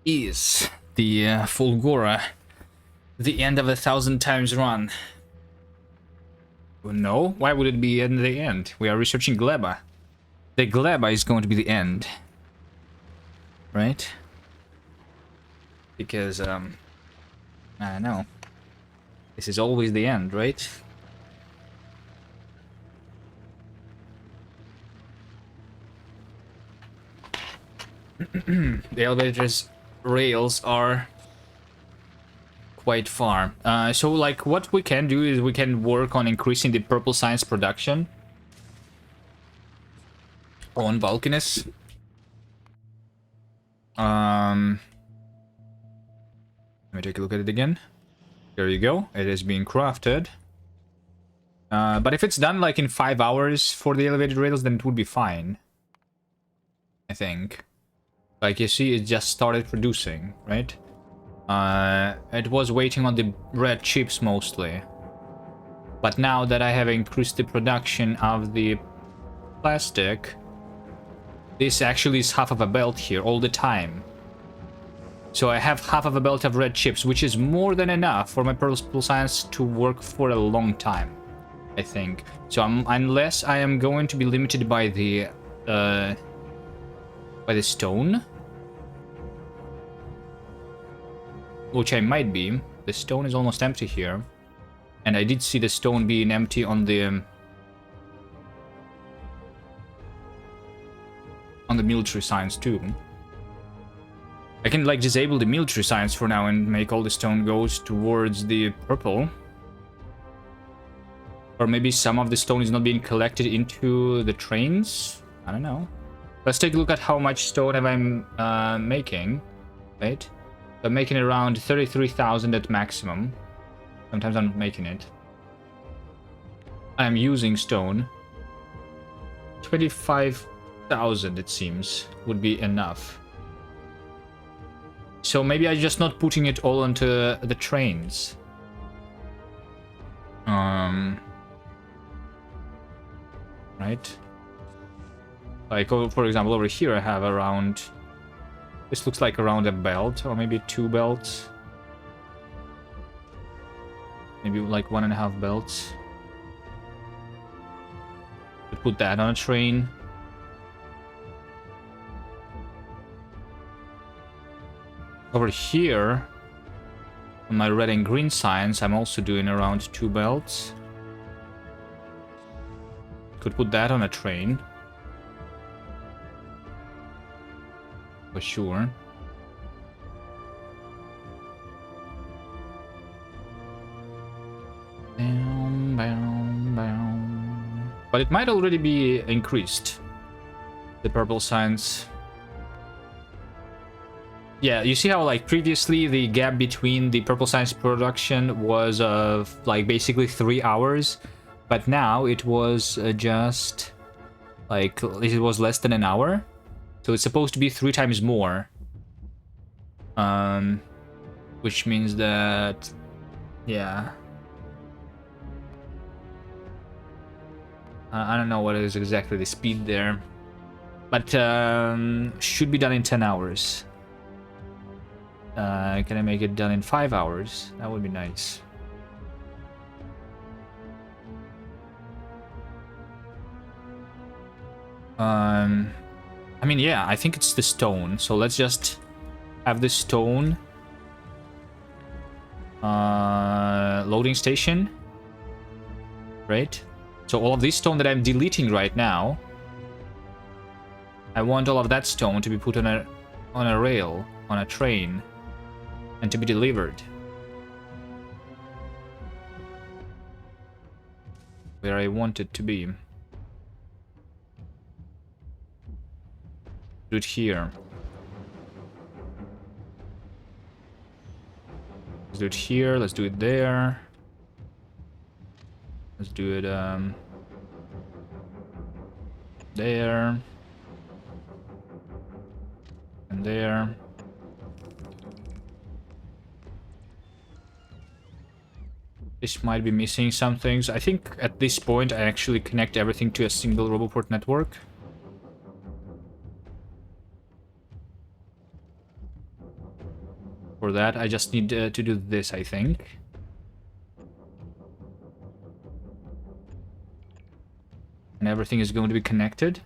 Is the Fulgora the end of a 1,000 times run? No, why would it be in the end? We are researching Gleba. The Gleba is going to be the end. Right? Because, I don't know. This is always the end, right? The elevator's rails are quite far. So, like, what we can do is we can work on increasing the purple science production on Vulcanus. Let me take a look at it again. There you go. It is being crafted. But if it's done like in 5 hours for the elevated rails, then it would be fine. I think. Like you see, it just started producing, right? It was waiting on the red chips mostly. But now that I have increased the production of the plastic, this actually is half of a belt here all the time. So I have half of a belt of red chips, which is more than enough for my purple science to work for a long time, I think. So unless I am going to be limited by the stone, which I might be. The stone is almost empty here, and I did see the stone being empty on the military science too. I can like disable the military science for now and make all the stone goes towards the purple. Or maybe some of the stone is not being collected into the trains. I don't know. Let's take a look at how much stone have I making. Right? I'm making around 33,000 at maximum. Sometimes I'm not making it. I'm using stone. 25,000 it seems would be enough. So maybe I'm just not putting it all onto the trains. Right? Like, for example, over here I have around... This looks like around a belt, or maybe 2 belts. Maybe like 1.5 belts. Could put that on a train. Over here, on my red and green science, I'm also doing around 2 belts. Could put that on a train. For sure. But it might already be increased. The purple science. Yeah, you see how like previously the gap between the purple science production was like basically 3 hours, but now it was just like it was less than an hour. So it's supposed to be 3 times more. Which means that, yeah. I don't know what is exactly the speed there. But should be done in 10 hours. Can I make it done in 5 hours? That would be nice. I mean, yeah, I think it's the stone. So let's just have the stone loading station, right? So all of this stone that I'm deleting right now, I want all of that stone to be put on a rail, on a train, and to be delivered. Where I want it to be. Do it here. Let's do it here, let's do it there. Let's do it there. And there. This might be missing some things. I think at this point I actually connect everything to a single Roboport network. for that. I just need to do this, I think. And everything is going to be connected.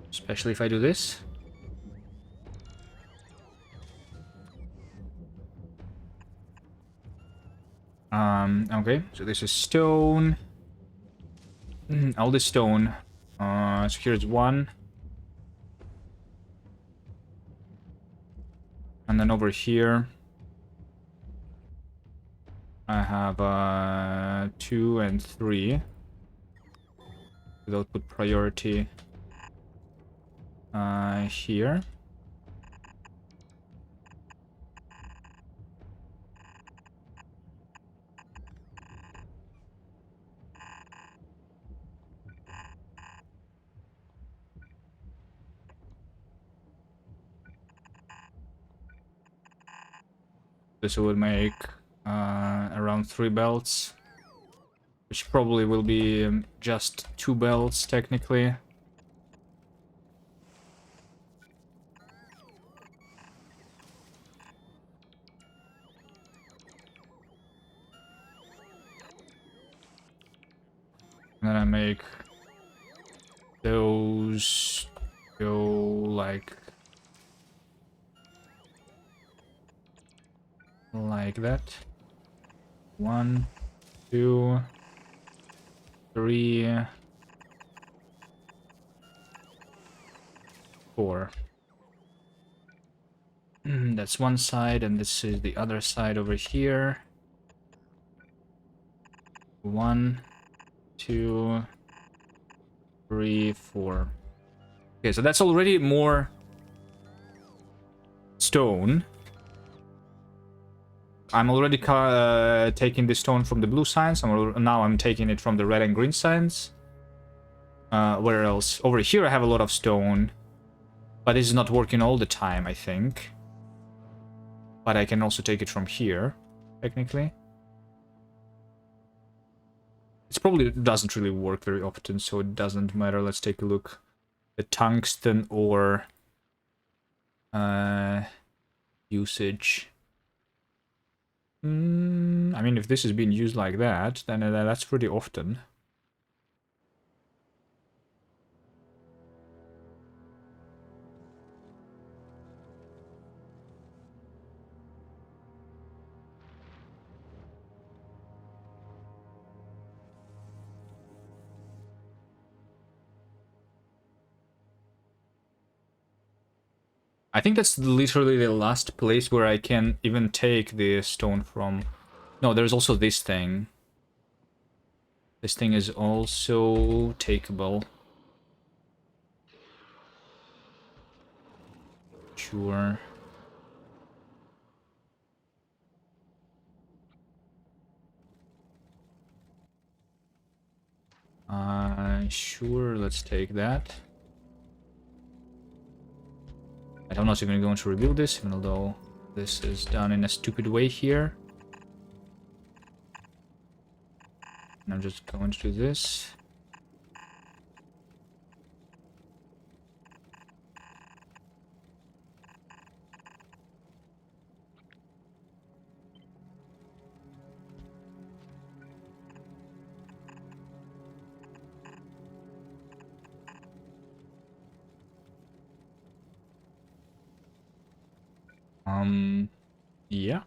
Especially if I do this. Okay, so this is stone. All this stone. So here's one. And then over here, I have 2 and 3. With output priority here. This will make around 3 belts, which probably will be just 2 belts technically. And then I make those go like that. 1, 2, 3, 4. That's one side, and this is the other side over here. 1, 2, 3, 4. Okay, so that's already more stone. I'm already taking the stone from the blue signs. Now I'm taking it from the red and green signs. Where else? Over here I have a lot of stone. But this is not working all the time, I think. But I can also take it from here, technically. It probably doesn't really work very often, so it doesn't matter. Let's take a look. The tungsten ore usage. I mean, if this is being used like that, then that's pretty often. I think that's literally the last place where I can even take the stone from. No, there's also this thing. This thing is also takeable. Sure. Sure, let's take that. I'm not even going to rebuild this, even though this is done in a stupid way here. And I'm just going to do this. Yeah.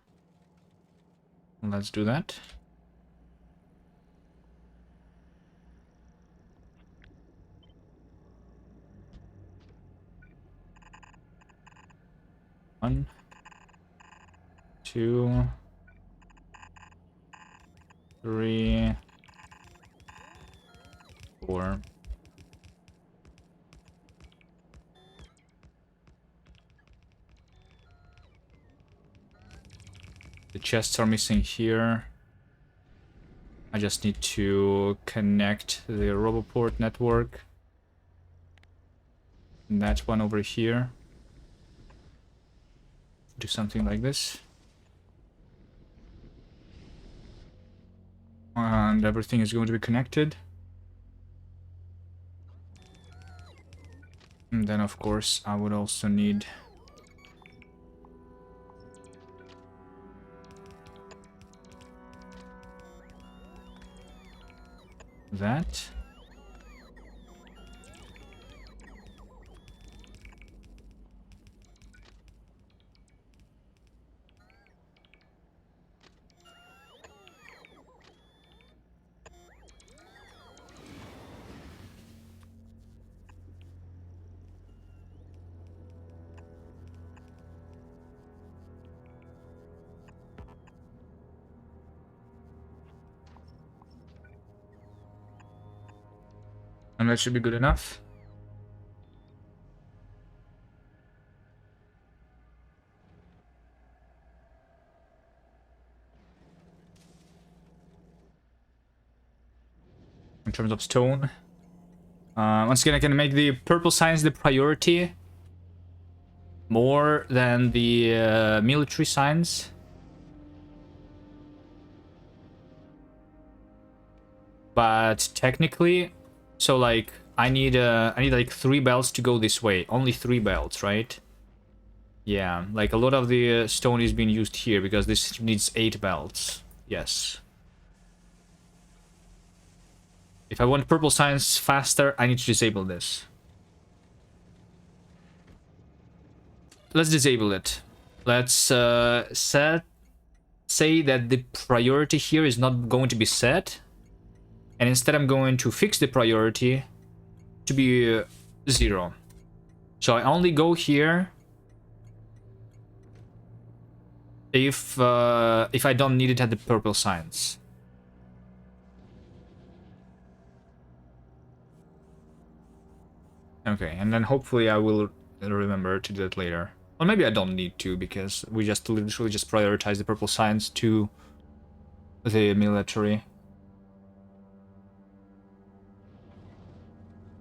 Let's do that. One, 2, 3, 4. The chests are missing here. I just need to connect the Roboport network. And that one over here. Do something like this. And everything is going to be connected. And then, of course, I would also need that. And that should be good enough. In terms of stone. Once again, I can make the purple science the priority more than the military science. But technically, so like I need like 3 belts to go this way. Only 3 belts, right? Yeah, like a lot of the stone is being used here because this needs 8 belts. Yes. If I want purple science faster, I need to disable this. Let's disable it. Let's say that the priority here is not going to be set. And instead I'm going to fix the priority to be 0. So I only go here if I don't need it at the purple science. Okay, and then hopefully I will remember to do that later. Or maybe I don't need to, because we just literally just prioritize the purple science to the military.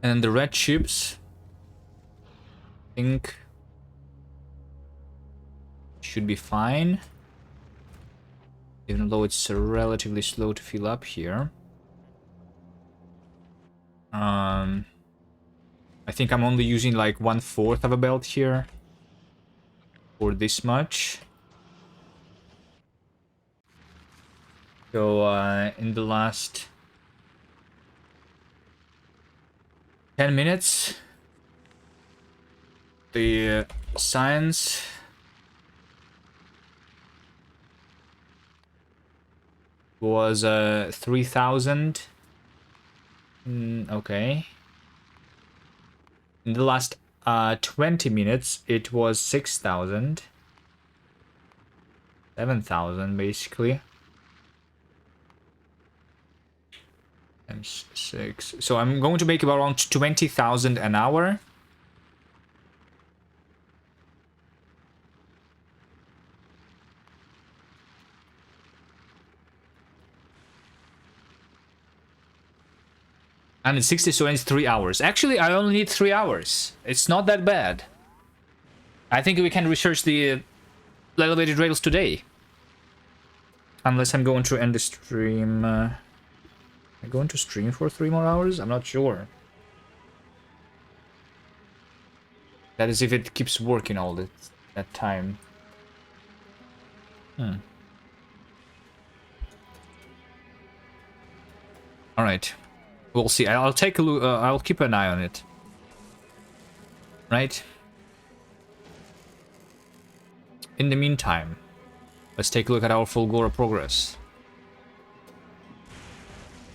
And the red ships, I think, should be fine. Even though it's relatively slow to fill up here. I think I'm only using like 1/4 of a belt here. For this much. So in the last 10 minutes, the science was 3,000. Okay. In the last 20 minutes, it was 6,000. 7,000 basically. And 6. So I'm going to make around 20,000 an hour. And it's 60, so it's 3 hours. Actually, I only need 3 hours. It's not that bad. I think we can research the elevated rails today. Unless I'm going to end the stream. Am I going to stream for 3 more hours? I'm not sure. That is if it keeps working all that time. Alright. We'll see. I'll take a look. I'll keep an eye on it. Right? In the meantime, let's take a look at our Fulgora progress.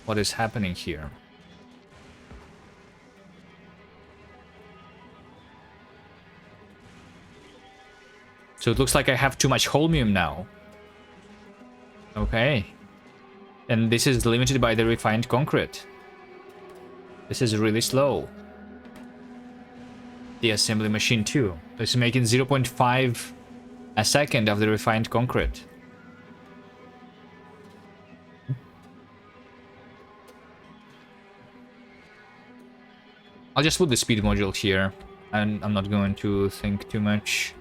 What is happening here? So it looks like I have too much holmium now. Okay. And this is limited by the refined concrete. This is really slow. The assembly machine too. It's making 0.5 a second of the refined concrete. I'll just put the speed module here, and I'm not going to think too much.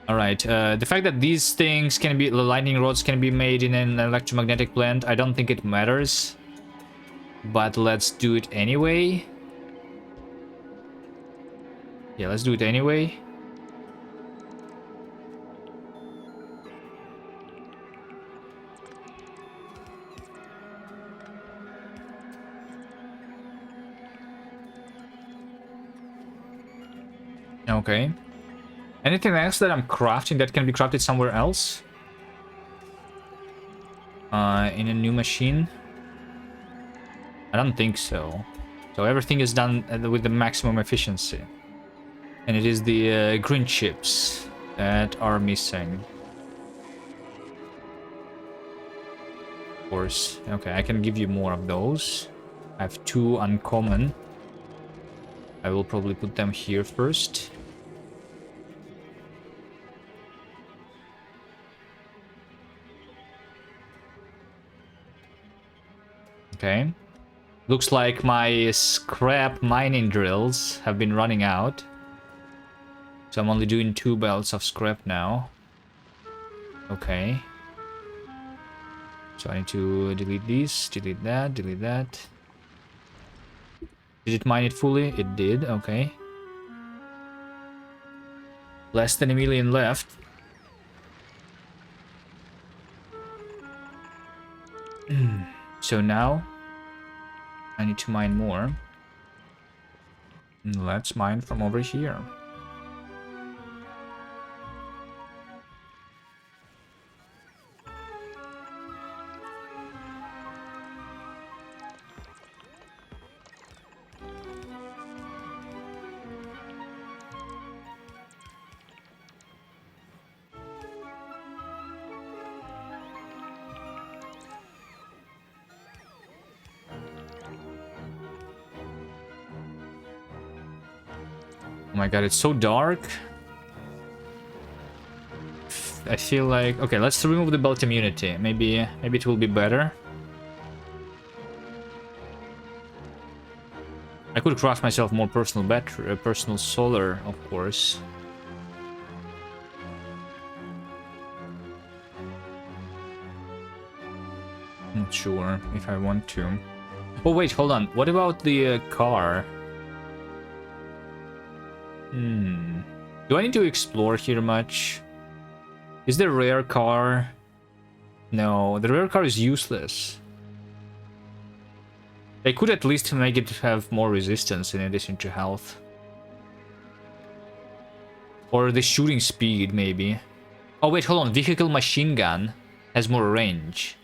Alright, the fact that these things can be, the lightning rods can be made in an electromagnetic plant, I don't think it matters. But let's do it anyway. Yeah, let's do it anyway. Okay. Anything else that I'm crafting that can be crafted somewhere else? In a new machine? I don't think so. So everything is done with the maximum efficiency. And it is the green chips that are missing. Of course. Okay, I can give you more of those. I have 2 uncommon. I will probably put them here first. Okay. Looks like my scrap mining drills have been running out. So I'm only doing 2 belts of scrap now. Okay. So I need to delete these, delete that, delete that. Did it mine it fully? It did, okay. Less than 1 million left. So now I need to mine more. Let's mine from over here. Oh my god, it's so dark. I feel like... Okay, let's remove the belt immunity. Maybe it will be better. I could craft myself more personal battery, personal solar, of course. Not sure if I want to. Oh wait, hold on. What about the car? Do I need to explore here much? Is there a rare car? No, the rare car is useless. They could at least make it have more resistance in addition to health. Or the shooting speed, maybe. Oh wait, hold on. Vehicle machine gun has more range.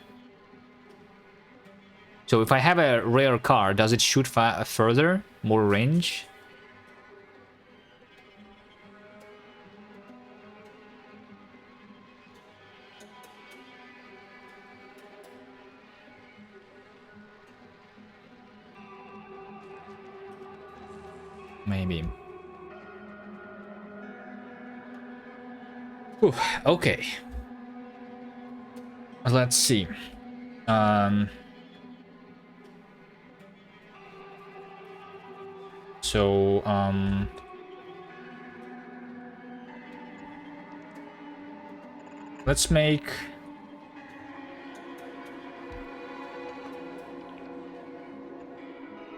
So if I have a rare car, does it shoot further? More range? Maybe. Whew, okay. Let's see. Let's make...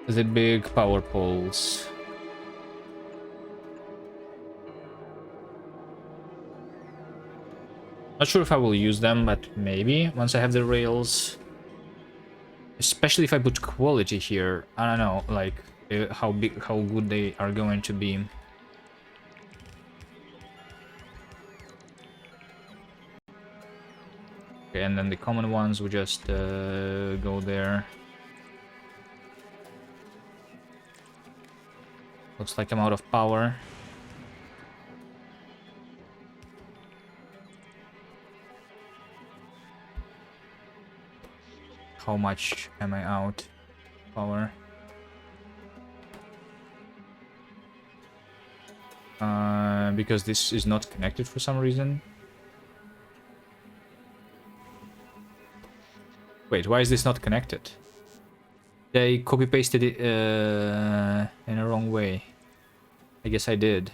the big power poles. Not sure if I will use them, but maybe once I have the rails. Especially if I put quality here. I don't know, like how good they are going to be. Okay, and then the common ones will just go there. Looks like I'm out of power. How much am I out? Power. Because this is not connected for some reason. Wait, why is this not connected? They copy-pasted it in a wrong way. I guess I did.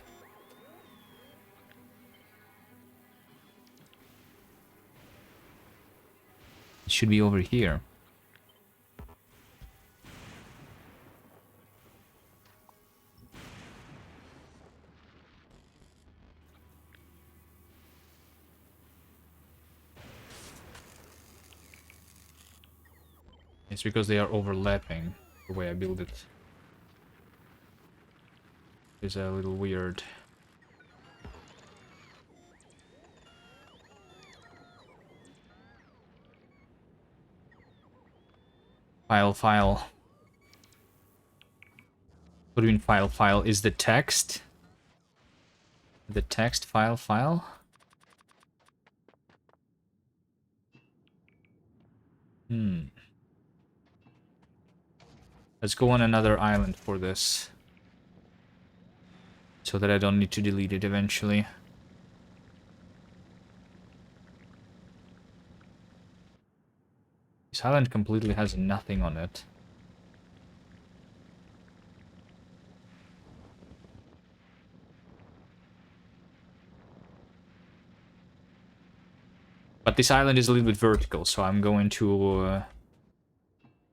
It should be over here. It's because they are overlapping the way I build it. It's a little weird. File. What do you mean file? Is the text? The text file? Let's go on another island for this. So that I don't need to delete it eventually. This island completely has nothing on it. But this island is a little bit vertical, so I'm going to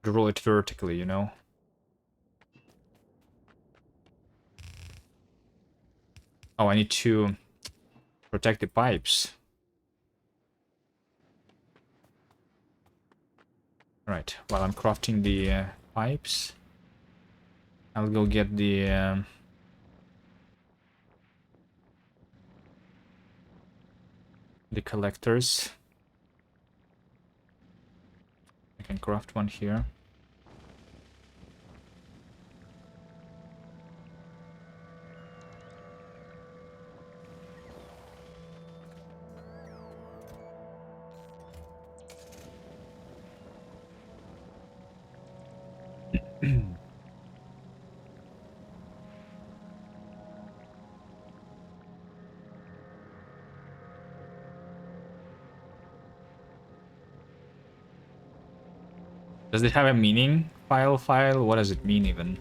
draw it vertically, you know? Oh, I need to protect the pipes. Alright, while I'm crafting the pipes, I'll go get the collectors. I can craft one here. Does it have a meaning? File? What does it mean even?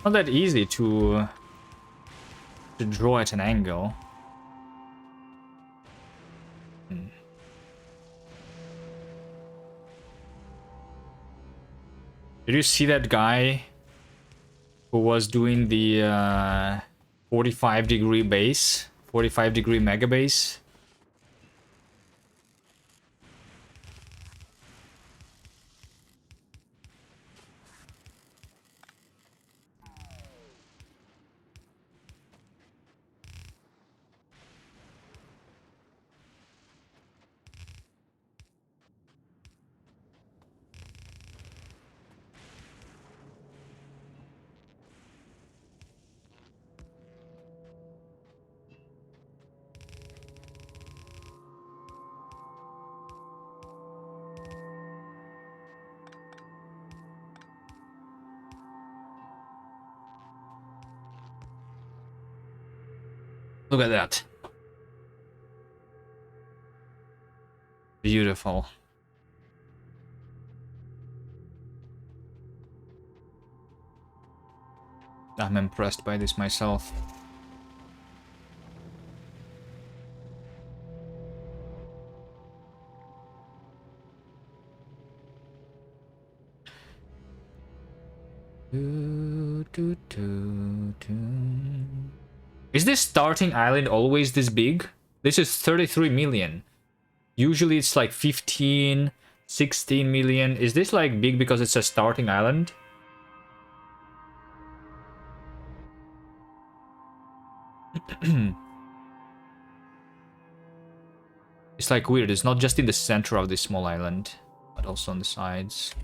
Not that easy to draw at an angle. Did you see that guy who was doing the 45-degree base? 45-degree mega base? Look at that. Beautiful. I'm impressed by this myself. Is this starting island always this big? This is 33 million. Usually it's like 15, 16 million. Is this like big because it's a starting island? It's like weird. It's not just in the center of this small island, but also on the sides.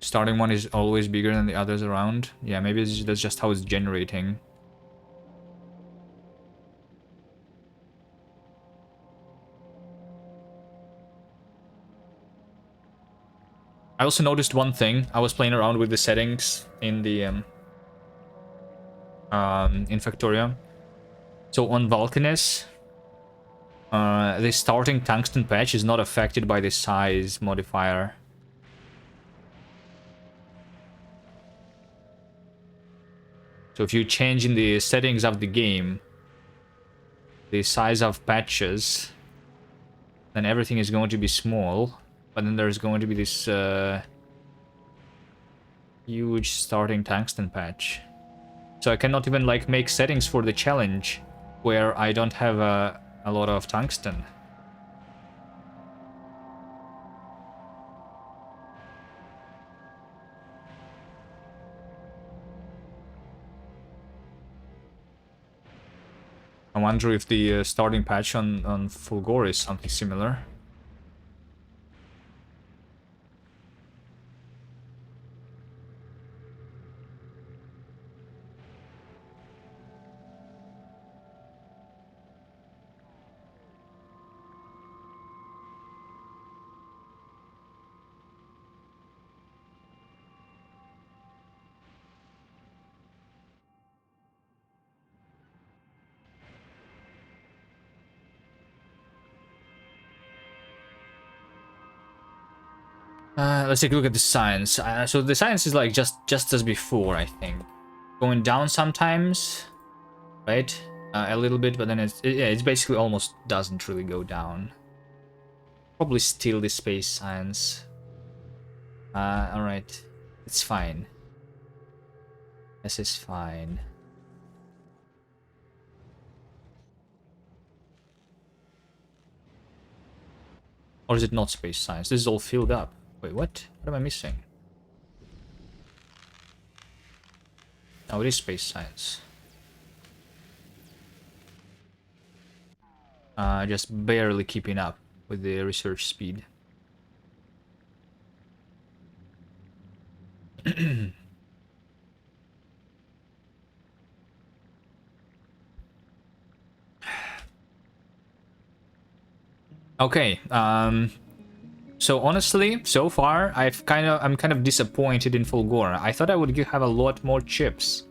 Starting one is always bigger than the others around. Yeah, maybe that's just how it's generating. I also noticed one thing. I was playing around with the settings in the in Factorio. So on Vulcanus, the starting tungsten patch is not affected by the size modifier. So if you change in the settings of the game, the size of patches, then everything is going to be small. But then there's going to be this huge starting tungsten patch. So I cannot even like make settings for the challenge where I don't have a lot of tungsten. I wonder if the starting patch on Fulgora is something similar. Let's take a look at the science. So the science is like just as before, I think. Going down sometimes, right? A little bit, but then it's basically almost doesn't really go down. Probably still the space science. Alright. It's fine. This is fine. Or is it not space science? This is all filled up. Wait, what? What am I missing? Oh, it is space science. Just barely keeping up with the research speed. Okay, so honestly, so far I'm kind of disappointed in Fulgora. I thought I would have a lot more chips.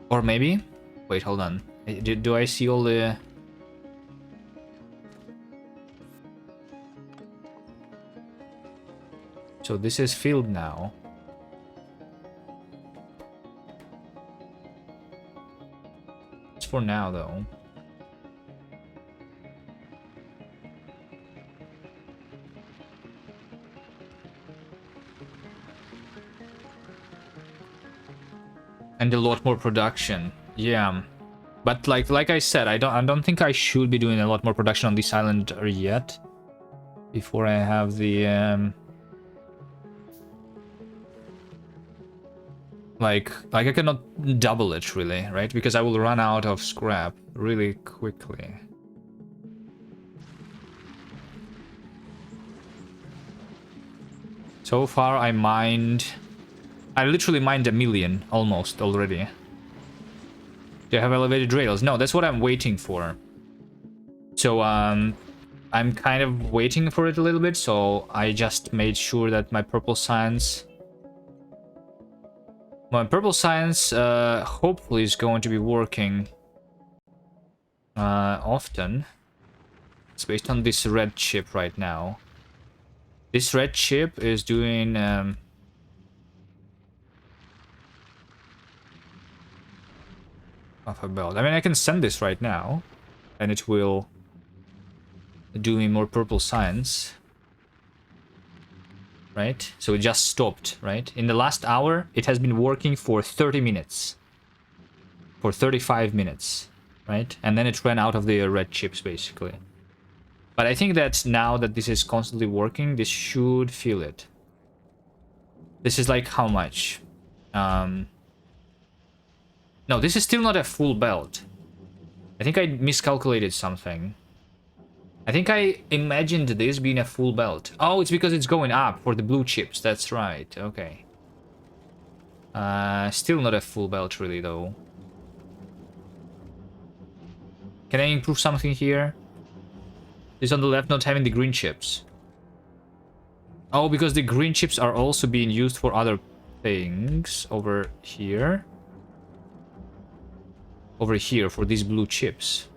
Or maybe? Wait, hold on. Do I see all the... So this is filled now. It's for now, though. And a lot more production. Yeah. But like I said, I don't think I should be doing a lot more production on this island yet. Before I have the like I cannot double it really, right? Because I will run out of scrap really quickly. So far I literally mined 1 million almost already. Do I have elevated rails? No, that's what I'm waiting for. So I'm kind of waiting for it a little bit, so I just made sure that my purple science hopefully is going to be working often. It's based on this red chip right now. This red chip is doing half a belt. I mean, I can send this right now, and it will do me more purple science. Right? So it just stopped, right? In the last hour, it has been working for 30 minutes. For 35 minutes, right? And then it ran out of the red chips, basically. But I think that now that this is constantly working, this should feel it. This is like how much? No, this is still not a full belt. I think I miscalculated something. I think I imagined this being a full belt. Oh, it's because it's going up for the blue chips. That's right. Okay. Still not a full belt, really, though. Can I improve something here? This on the left not having the green chips. Oh, because the green chips are also being used for other things over here. Over here for these blue chips.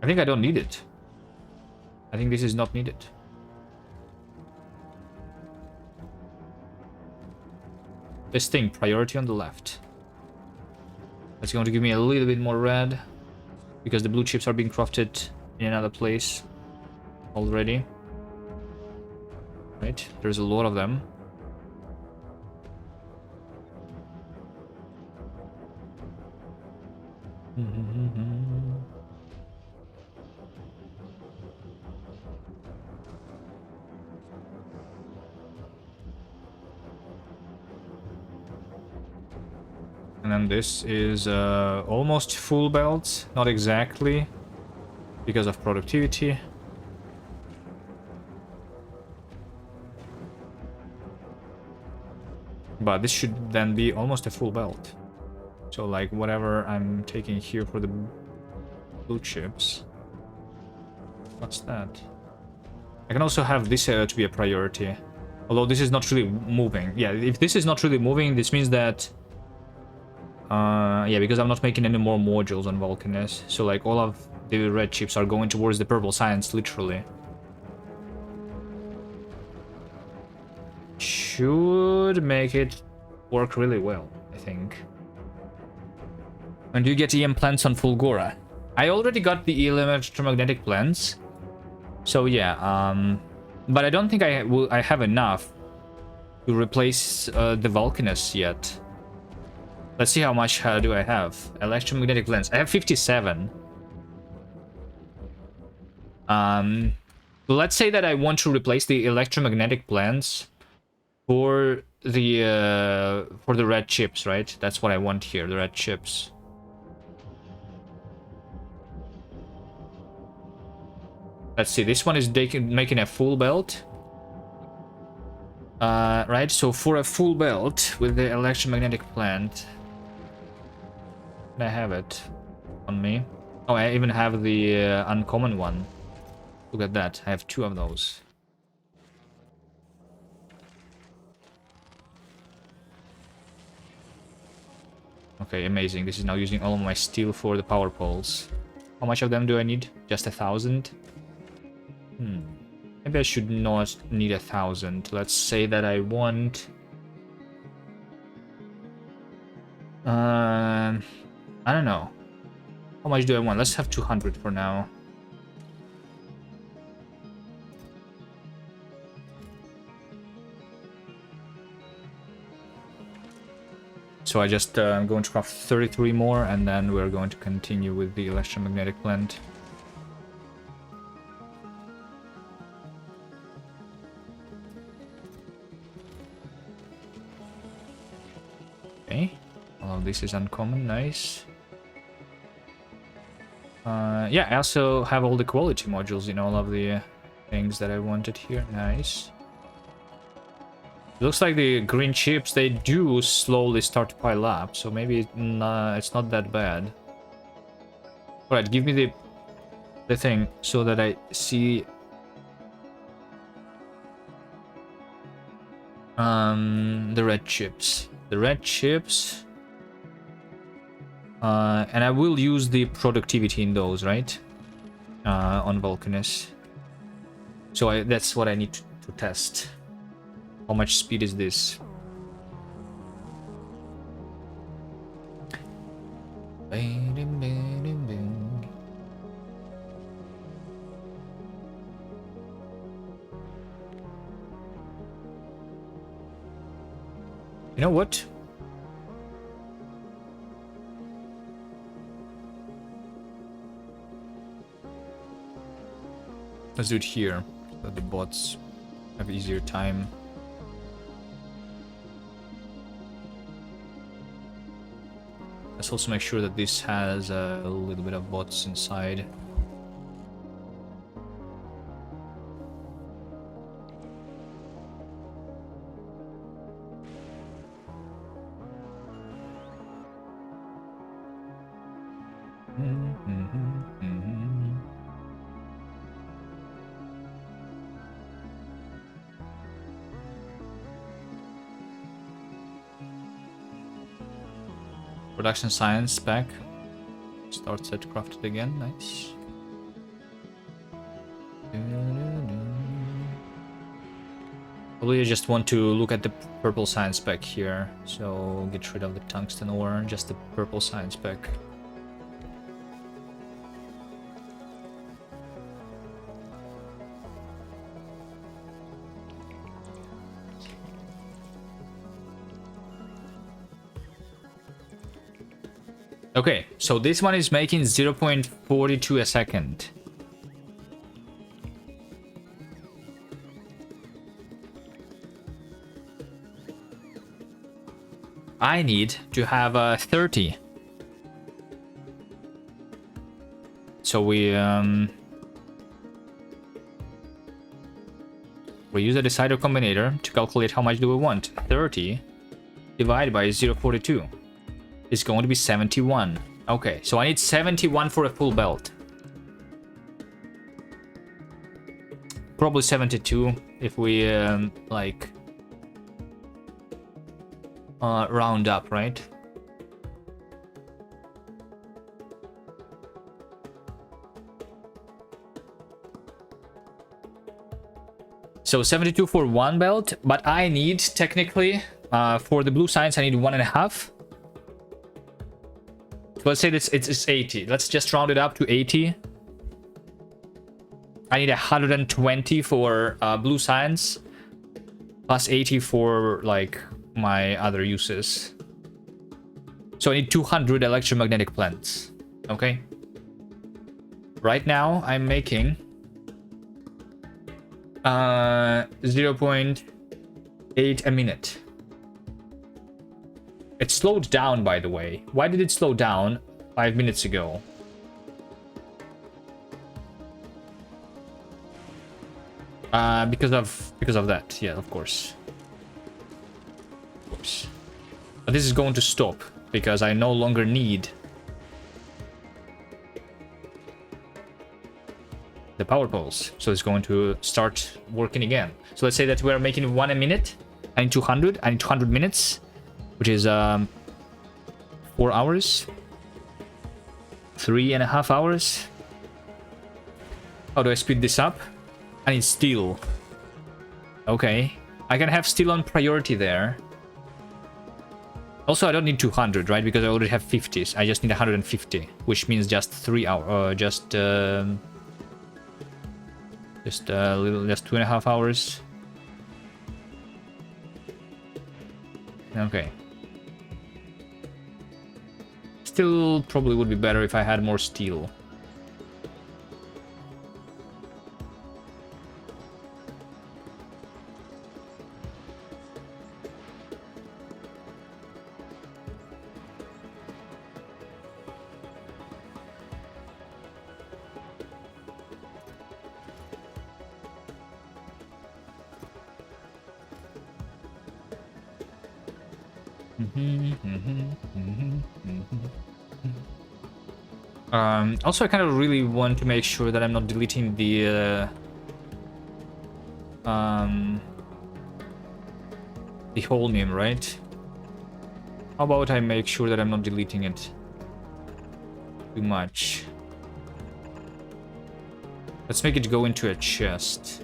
I think I don't need it. I think this is not needed. This thing, priority on the left. That's going to give me a little bit more red. Because the blue chips are being crafted in another place already. Right, there's a lot of them. And then this is almost full belt, not exactly, because of productivity. But this should then be almost a full belt. So like whatever I'm taking here for the blue chips. What's that? I can also have this to be a priority. Although this is not really moving. Yeah, if this is not really moving, this means that... yeah, because I'm not making any more modules on Vulcanus. So like all of the red chips are going towards the purple science, literally. Should make it work really well, I think. And you get EM plants on Fulgora. I already got the electromagnetic plants. So yeah, but I don't think I have enough to replace the Vulcanus yet. Let's see how much do I have. Electromagnetic lens. I have 57. Let's say that I want to replace the electromagnetic plants for the red chips, right? That's what I want here, the red chips. Let's see, this one is making a full belt. Right, so for a full belt with the electromagnetic plant, I have it on me. Oh, I even have the uncommon one. Look at that, I have 2 of those. Okay, amazing. This is now using all of my steel for the power poles. How much of them do I need? Just 1,000? Maybe I should not need 1,000. Let's say that I want... I don't know. How much do I want? Let's have 200 for now. So I just I'm going to craft 33 more, and then we're going to continue with the electromagnetic plant. Okay, all of this is uncommon, nice. Yeah, I also have all the quality modules in all of the things that I wanted here, nice. Looks like the green chips, they do slowly start to pile up, so maybe it's not that bad. Alright, give me the thing so that I see the red chips. The red chips. And I will use the productivity in those, right? On Vulcanus. So that's what I need to test. How much speed is this? You know what? Let's do it here, so that the bots have easier time. Let's also make sure that this has a little bit of bots inside. Production science spec. Start set crafted again. Nice. Probably I just want to look at the purple science spec here. So get rid of the tungsten ore, just the purple science spec. Okay, so this one is making 0.42 a second. I need to have 30. So we use a decider combinator to calculate how much do we want. 30 divided by 0.42 is going to be 71. Okay, so I need 71 for a full belt. Probably 72 if we like round up, right? So 72 for one belt, but I need technically for the blue science I need 1.5. So let's say this it's 80. Let's just round it up to 80. I need 120 for blue science, plus 80 for like my other uses. So I need 200 electromagnetic plants. Okay. Right now I'm making 0.8 a minute. It slowed down, by the way. Why did it slow down 5 minutes ago? Because of that. Yeah, of course. Of course. But this is going to stop because I no longer need the power poles. So it's going to start working again. So let's say that we're making 1 a minute. I need 200. I need 200 minutes, which is 4 hours. 3.5 hours. How do I speed this up? I need steel. Okay. I can have steel on priority there. Also, I don't need 200, right? Because I already have 50s. I just need 150, which means just 3 hours. Just 2.5 hours. Okay. Still probably would be better if I had more steel. Also, I kind of really want to make sure that I'm not deleting the holmium, right? How about I make sure that I'm not deleting it too much? Let's make it go into a chest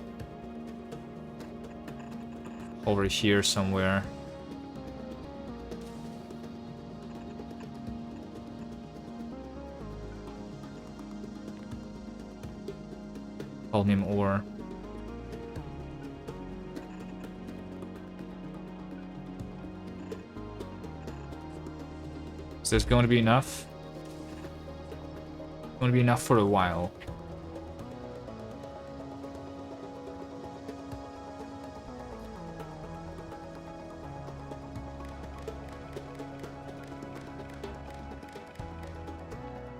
over here somewhere. Holmium ore. Is this going to be enough? Going to be enough for a while.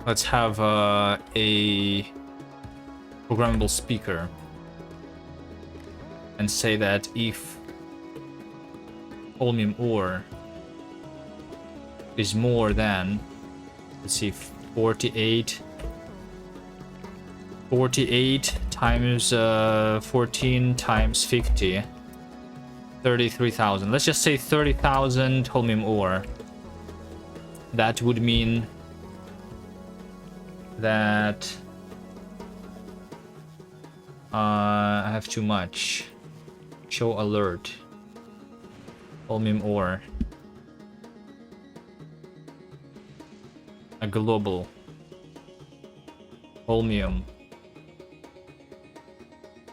Let's have a programmable speaker and say that if holmium ore is more than, let's see, 48 times 14 times 50, 33,000. Let's just say 30,000 holmium ore that would mean that I have too much. Show alert. Holmium ore. A global. Holmium.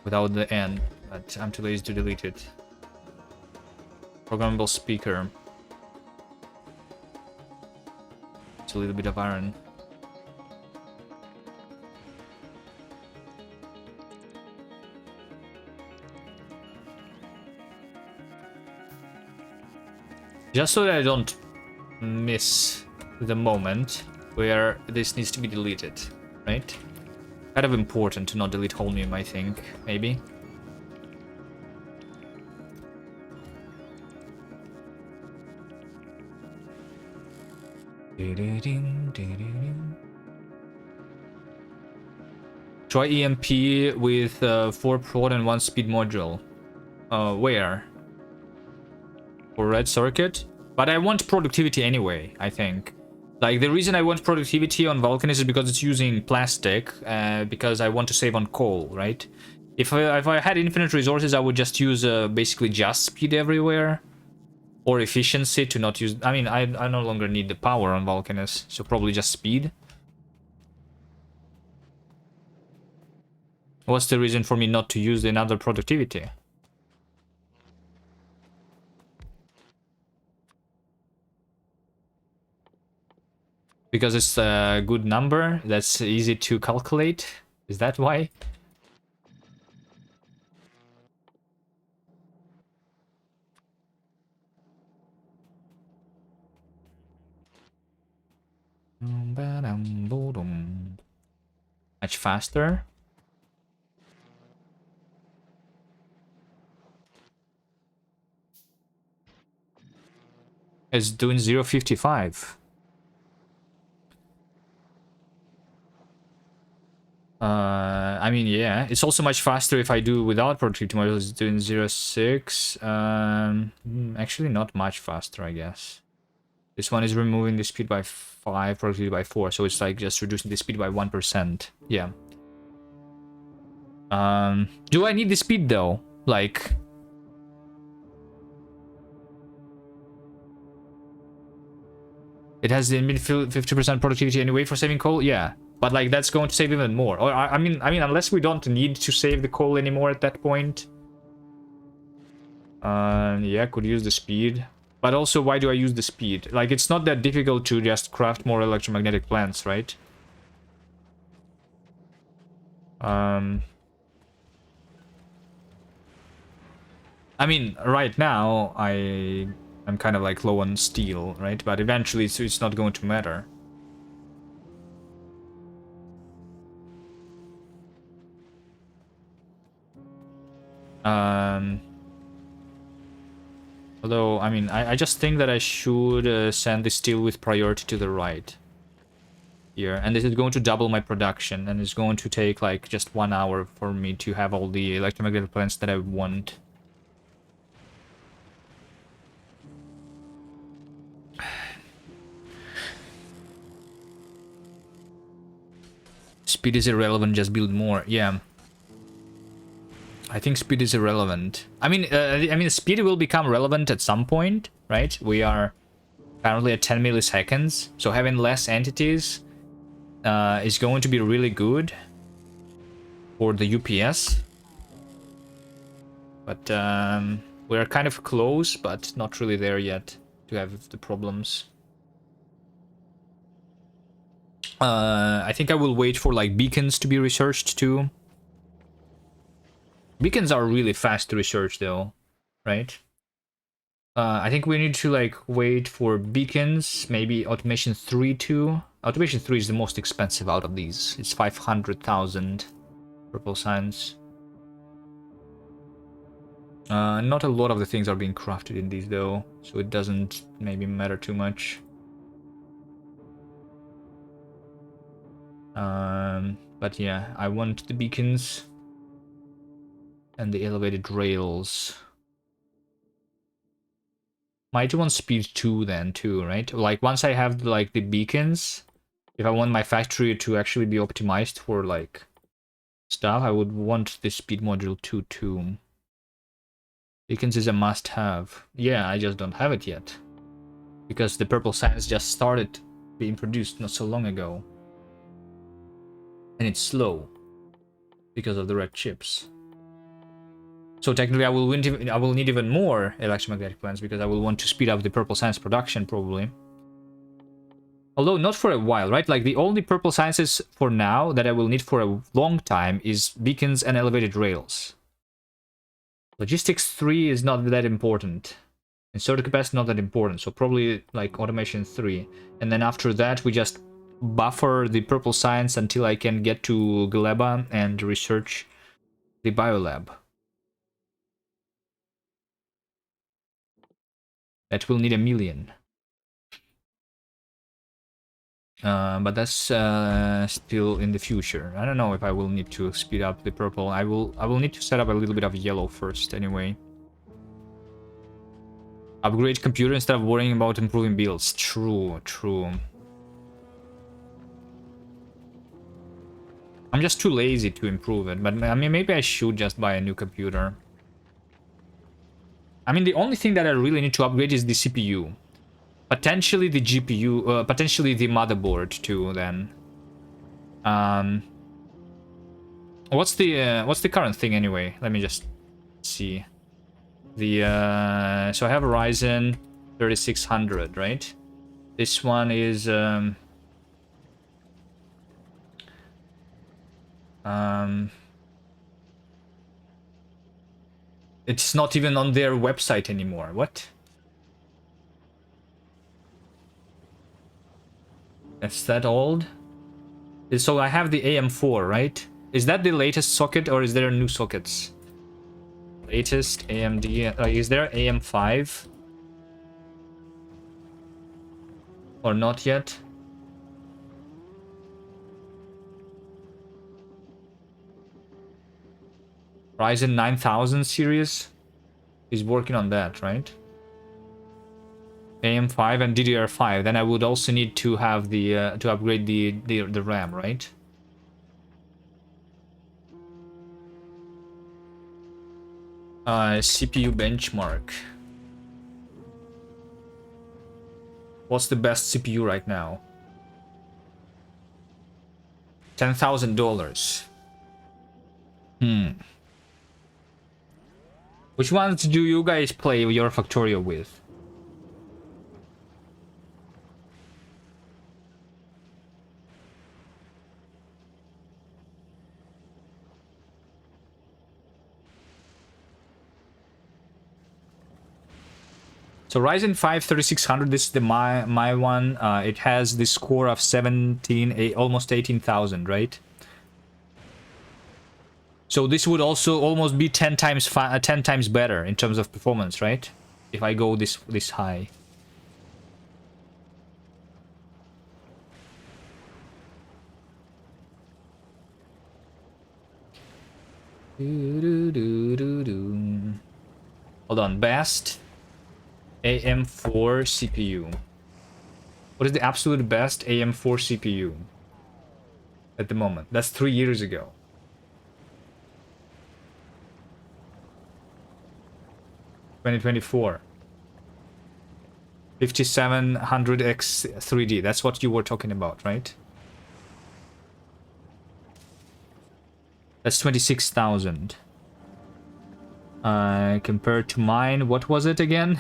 Without the N, but I'm too lazy to delete it. Programmable speaker. It's a little bit of iron. Just so that I don't miss the moment where this needs to be deleted, right? Kind of important to not delete Holmium, I think, maybe. Try EMP with 4 prod and 1 speed module. Where? For red circuit? But I want productivity anyway, I think. Like, the reason I want productivity on Vulcan is because it's using plastic, because I want to save on coal, right? If I had infinite resources, I would just use basically just speed everywhere. Or efficiency to not use... I mean, I no longer need the power on Vulcanus, so probably just speed. What's the reason for me not to use another productivity? Because it's a good number that's easy to calculate? Is that why? Much faster. It's doing 0.55. I mean, yeah, it's also much faster if I do without productivity module. It's doing 0.6. Actually, not much faster, I guess. This one is removing the speed by 5, productivity by 4, so it's like just reducing the speed by 1%. Yeah. Do I need the speed though? Like, it has the 50% productivity anyway for saving coal. Yeah, but like that's going to save even more. Or I mean, unless we don't need to save the coal anymore at that point. Yeah, could use the speed. But also, why do I use the speed? Like, it's not that difficult to just craft more electromagnetic plants, right? I mean, right now, I'm kind of like low on steel, right? But eventually, it's not going to matter. Although, I mean, I just think that I should send the steel with priority to the right. Here. And this is going to double my production. And it's going to take, like, just 1 hour for me to have all the electromagnetic plants that I want. Speed is irrelevant, just build more. Yeah. I think speed is irrelevant. I mean, speed will become relevant at some point, right? We are currently at 10 milliseconds, so having less entities is going to be really good for the UPS. But we're kind of close, but not really there yet to have the problems. I think I will wait for like beacons to be researched too. Beacons are really fast to research though, right? I think we need to like wait for beacons, maybe automation 3 too. Automation 3 is the most expensive out of these. It's 500,000 purple signs. Not a lot of the things are being crafted in these though, so it doesn't maybe matter too much. But yeah, I want the beacons and the elevated rails. Might want speed 2 then too, right? Like once I have like the beacons, if I want my factory to actually be optimized for like stuff, I would want the speed module 2 too. Beacons is a must-have. Yeah, I just don't have it yet. Because the purple science just started being produced not so long ago. And it's slow. Because of the red chips. So technically I will need even more electromagnetic plants because I will want to speed up the purple science production probably. Although not for a while, right? Like the only purple sciences for now that I will need for a long time is beacons and elevated rails. Logistics 3 is not that important. And storage capacity not that important, so probably like automation 3. And then after that we just buffer the purple science until I can get to Gleba and research the biolab. That will need 1 million. But that's still in the future. I don't know if I will need to speed up the purple. I will need to set up a little bit of yellow first anyway. Upgrade computer instead of worrying about improving builds. True, true. I'm just too lazy to improve it, but I mean maybe I should just buy a new computer. I mean the only thing that I really need to upgrade is the CPU. Potentially the GPU, potentially the motherboard too then. What's the current thing anyway? Let me just see. The so I have a Ryzen 3600, right? This one is it's not even on their website anymore. What? That's that old? So I have the AM4, right? Is that the latest socket or is there new sockets? Latest AMD. Is there AM5? Or not yet? Ryzen 9000 series is working on that, right? AM5 and DDR5. Then I would also need to have the to upgrade the RAM, right? CPU benchmark. What's the best CPU right now? $10,000. Which ones do you guys play your Factorio with? So Ryzen 5 3600, this is the my one. It has the score of 17, almost 18,000, right? So this would also almost be 10 times better in terms of performance, right? If I go this high. Hold on, best AM4 CPU. What is the absolute best AM4 CPU at the moment? That's 3 years ago. $2024. 5700X3D. That's what you were talking about, right? That's 26,000. Compared to mine, what was it again?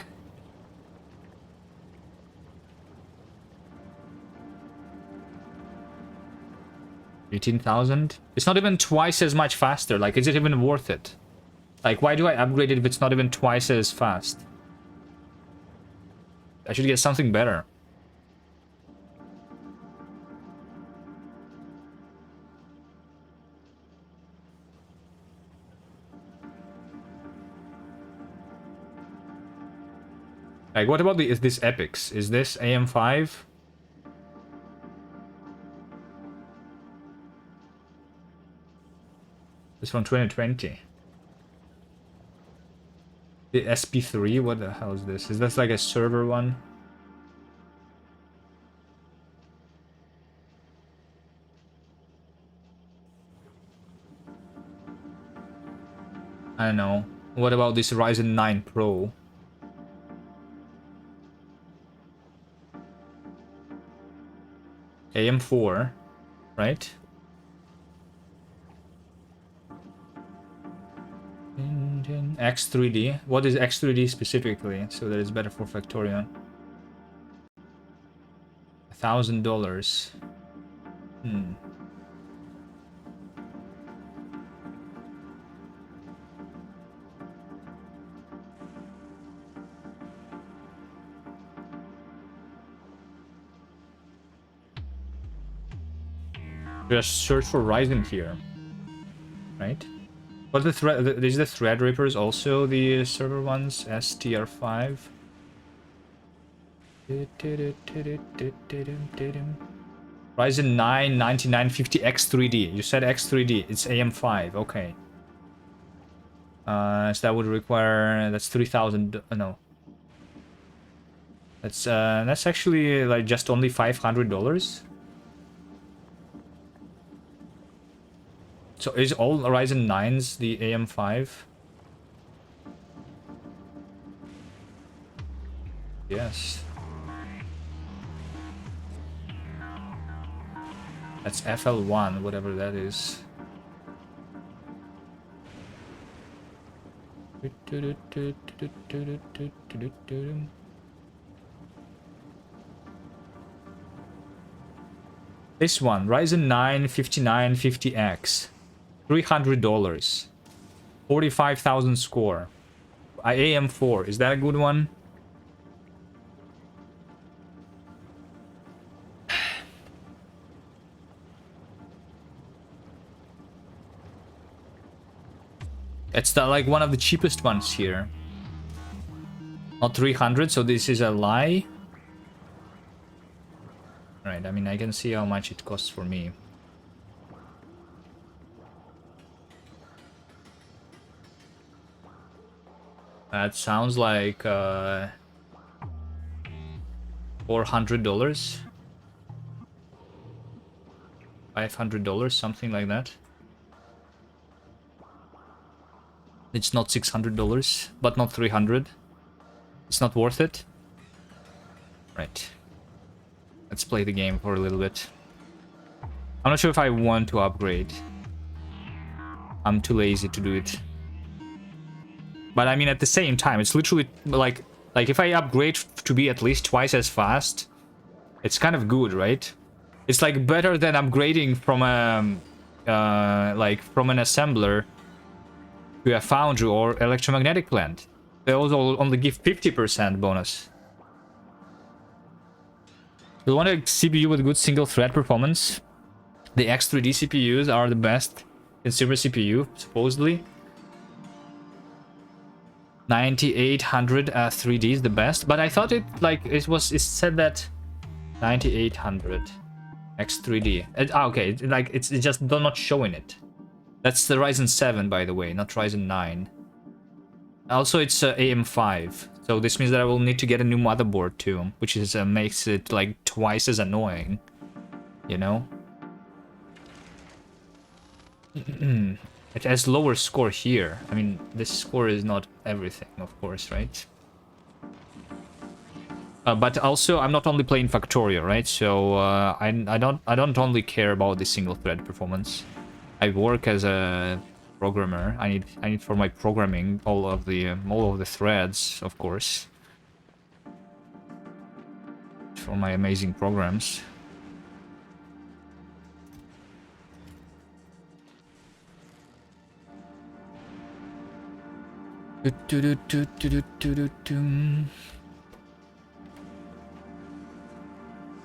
18,000? It's not even twice as much faster. Like, is it even worth it? Like, why do I upgrade it if it's not even twice as fast? I should get something better. Like, what about this Epics? Is this AM5? It's from 2020. The SP3, what the hell is this? Is this like a server one? I don't know. What about this Ryzen 9 Pro? AM4, right? X3D. What is X3D specifically? So that is better for Factorio. $1,000. Just search for Ryzen here, right? But the thread, is the Threadrippers also the server ones? STR5. Ryzen 9 9950 X3D. You said X3D. It's AM5. Okay. So that would require, that's 3,000. No. That's actually like just only $500. So is all Ryzen 9s the AM5? Yes. That's FL1, whatever that is. This one, Ryzen 9 5950X. $300. 45,000 score. AM4. Is that a good one? It's like one of the cheapest ones here. Not 300, so this is a lie. Right, I mean, I can see how much it costs for me. That sounds like $400, $500, something like that. It's not $600, but not 300. It's not worth it. Right. Let's play the game for a little bit. I'm not sure if I want to upgrade. I'm too lazy to do it. But I mean, at the same time, it's literally like if I upgrade to be at least twice as fast, it's kind of good, right? It's like better than upgrading from a from an assembler to a foundry or electromagnetic plant. They also only give 50% bonus. You want a CPU with good single thread performance? The X3D CPUs are the best consumer CPU, supposedly. 9800 3D is the best, but I thought it said that 9800 X3D. Okay, it's just not showing it. That's the Ryzen 7, by the way, not Ryzen 9. Also, it's AM5, so this means that I will need to get a new motherboard too, which is makes it like twice as annoying, you know. It has lower score here. I mean, this score is not everything, of course, right? But also, I'm not only playing Factorio, right? So I don't only care about the single thread performance. I work as a programmer. I need for my programming all of the threads, of course, for my amazing programs.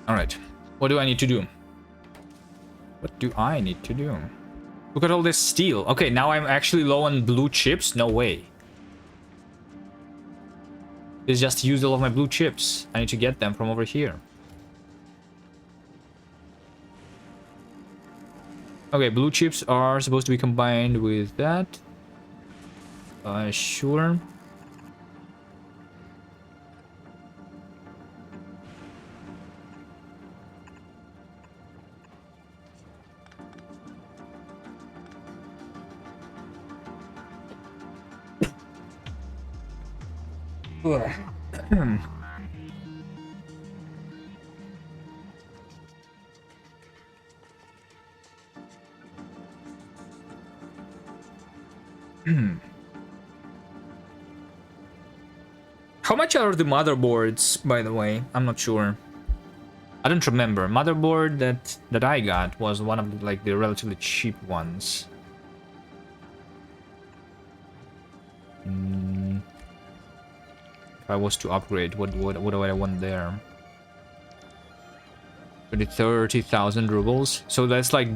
All right, what do I need to do? What do I need to do? Look at all this steel. Okay, now I'm actually low on blue chips. No way. It's just used all of my blue chips. I need to get them from over here. Okay, blue chips are supposed to be combined with that. Sure. How much are the motherboards, by the way? I'm not sure. I don't remember. Motherboard that I got was one of like the relatively cheap ones. If I was to upgrade, what do I want there? 30,000 rubles. So that's like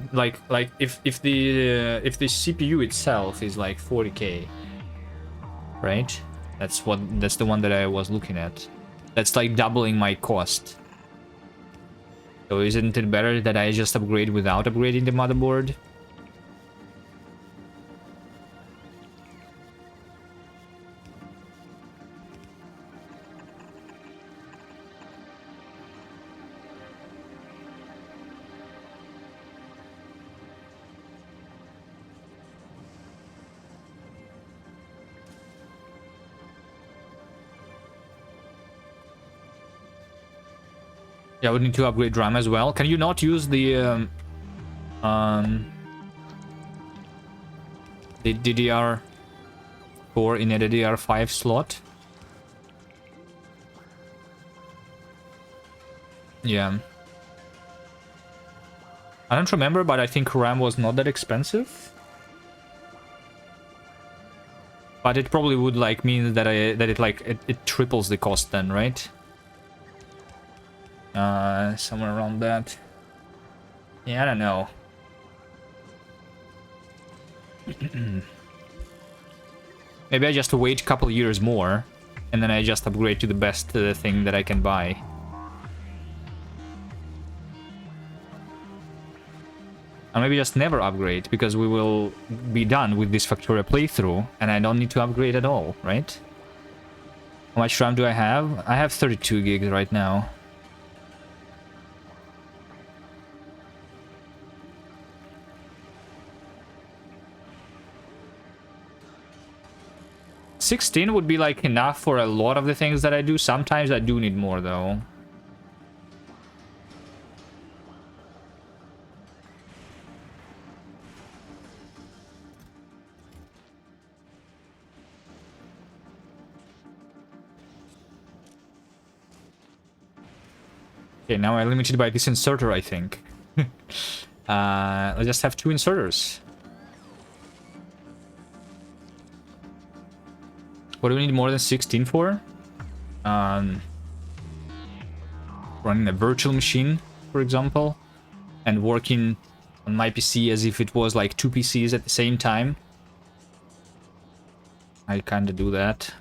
if the CPU itself is like 40k, right? That's the one that I was looking at. That's like doubling my cost. So isn't it better that I just upgrade without upgrading the motherboard? Yeah, I would need to upgrade RAM as well. Can you not use the DDR4 in a DDR5 slot? Yeah. I don't remember, but I think RAM was not that expensive. But it probably would like mean that it triples the cost then, right? Somewhere around that. Yeah, I don't know. Maybe I just wait a couple years more, and then I just upgrade to the best thing that I can buy. Or maybe just never upgrade, because we will be done with this Factorio playthrough, and I don't need to upgrade at all, right? How much RAM do I have? I have 32 gigs right now. $16 would be like enough for a lot of the things that I do. Sometimes I do need more though. Okay, now I'm limited by this inserter, I think. Let's just have 2 inserters. What do we need more than 16 for? Running a virtual machine, for example, and working on my PC as if it was like 2 PCs at the same time. I kind of do that.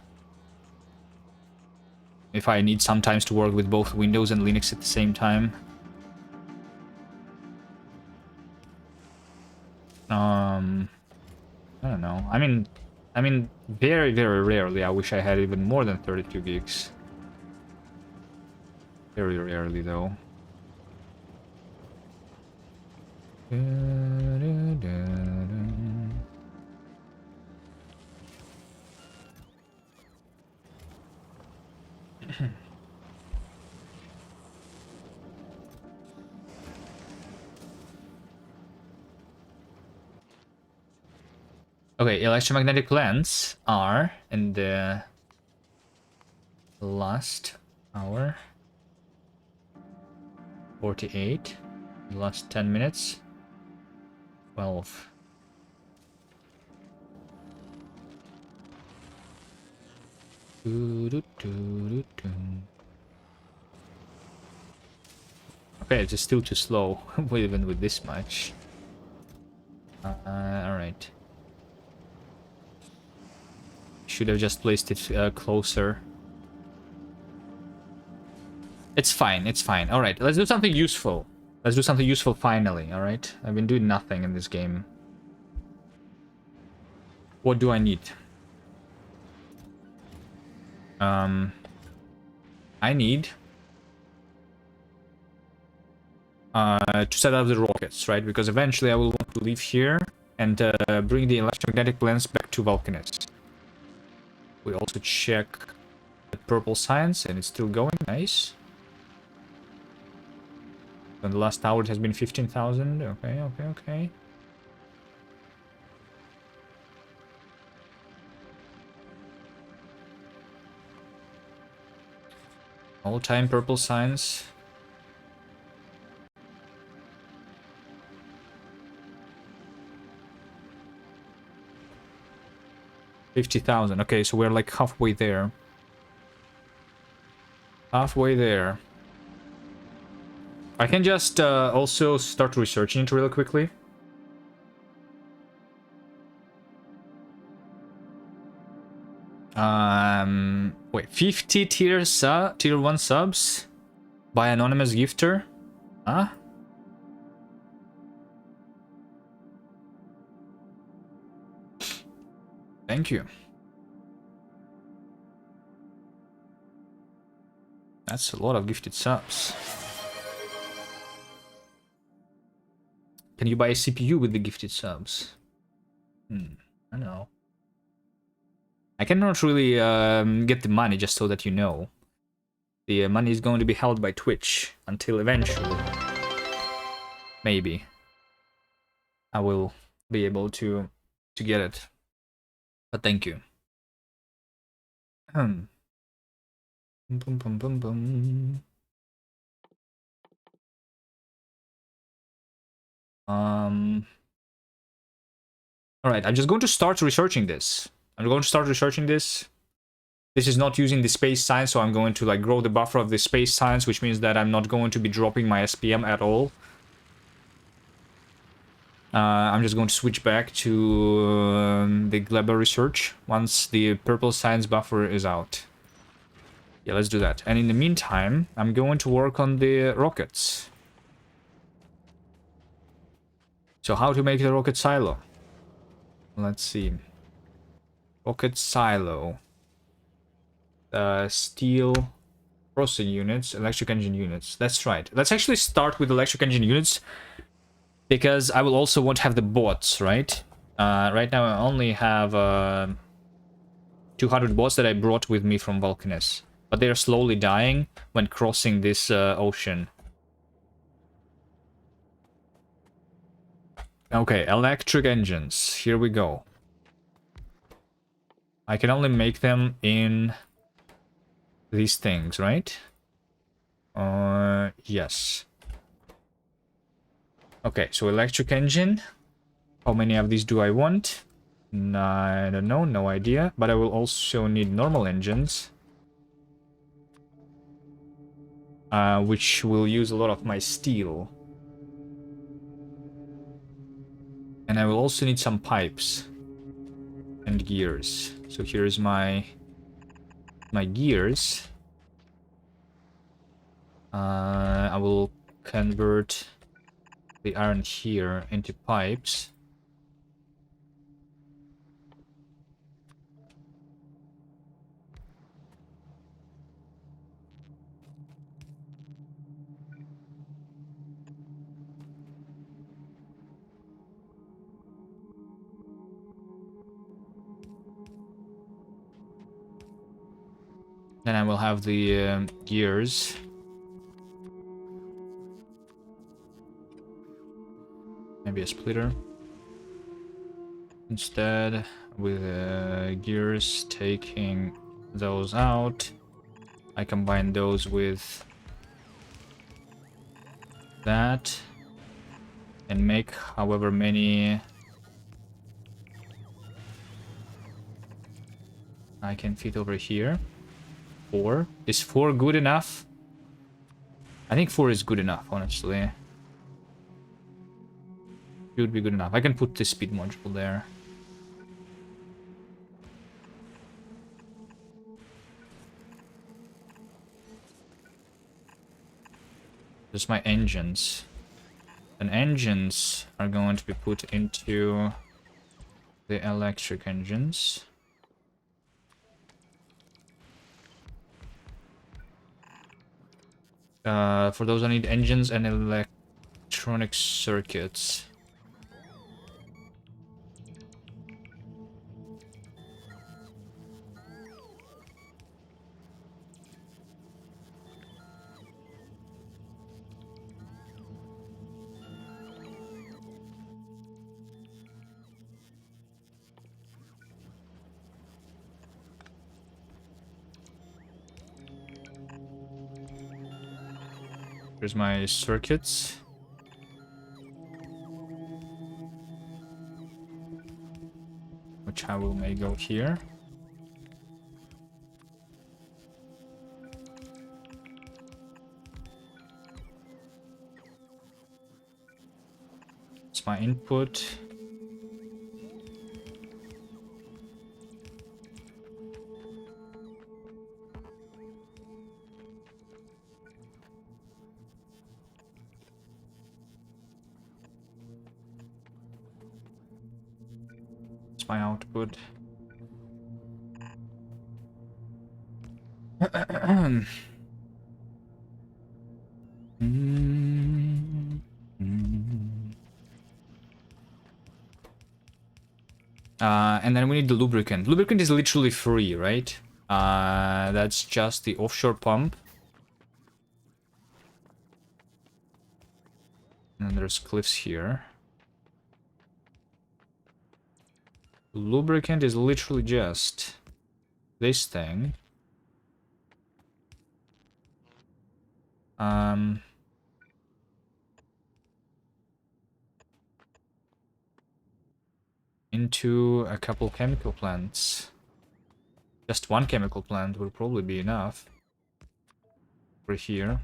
If I need sometimes to work with both Windows and Linux at the same time. I don't know. I mean, very, very rarely I wish I had even more than 32 gigs. Very rarely, though. Okay, electromagnetic lens are in the last hour. 48. The last 10 minutes. 12. Okay, it's still too slow, even with this much. Alright. Should have just placed it closer. It's fine, it's fine. Alright, let's do something useful. Let's do something useful finally, alright? I've been doing nothing in this game. What do I need? I need to set up the rockets, right? Because eventually I will want to leave here and bring the electromagnetic lens back to Vulcanus. We also check that purple science, and it's still going. Nice. And the last hour it has been 15,000. Okay, okay, okay. All-time purple science. $50,000. Okay, so we're like halfway there. Halfway there. I can just also start researching it really quickly. Wait, 50 tier 1 subs by anonymous gifter? Huh? Thank you. That's a lot of gifted subs. Can you buy a CPU with the gifted subs? I know. I cannot really get the money, just so that you know. The money is going to be held by Twitch until eventually, maybe, I will be able to get it. But thank you. Bum, bum, bum, bum. Alright, I'm just going to start researching this. This is not using the space science, so I'm going to like grow the buffer of the space science, which means that I'm not going to be dropping my SPM at all. I'm just going to switch back to the Gleba research once the purple science buffer is out. Yeah, let's do that. And in the meantime, I'm going to work on the rockets. So how to make the rocket silo? Let's see. Rocket silo. Steel processing units, electric engine units. That's right. Let's actually start with electric engine units, because I will also want to have the bots, right? Right now I only have 200 bots that I brought with me from Vulcanus, but they are slowly dying when crossing this ocean. Okay, electric engines. Here we go. I can only make them in these things, right? Yes. Okay, so electric engine. How many of these do I want? I don't know, no idea. But I will also need normal engines. Which will use a lot of my steel. And I will also need some pipes. And gears. So here's my gears. I will convert the iron here into pipes. Then I will have the gears. Maybe a splitter. Instead, with gears, taking those out, I combine those with that and make however many I can fit over here. 4. Is 4 good enough? I think 4 is good enough, honestly. Should be good enough. I can put the speed module there. There's my engines. And engines are going to be put into the electric engines. For those I need engines and electronic circuits. Here's my circuits. Which I will may go here. It's my input. It's my output. And then we need the lubricant. Lubricant is literally free, right? That's just the offshore pump. And there's cliffs here. Lubricant is literally just this thing. Into a couple chemical plants. Just one chemical plant will probably be enough. Over here.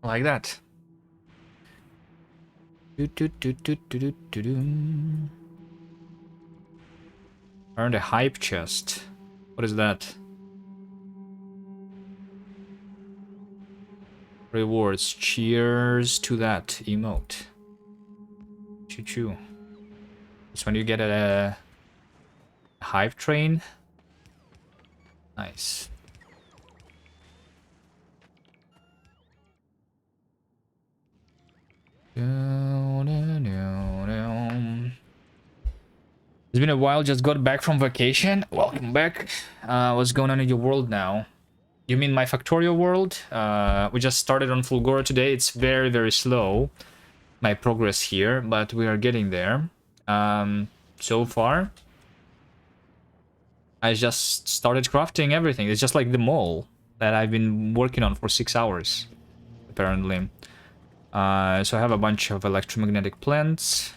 Like that. Earned a hype chest. What is that? Rewards. Cheers to that emote. Choo choo. It's when you get a hype train. Nice. It's been a while, just got back from vacation. Welcome back. What's going on in your world now? You mean my Factorio world? We just started on Fulgora today. It's very, very slow, my progress here, but we are getting there. So far, I just started crafting everything. It's just like the mall that I've been working on for 6 hours, apparently. So I have a bunch of electromagnetic plants.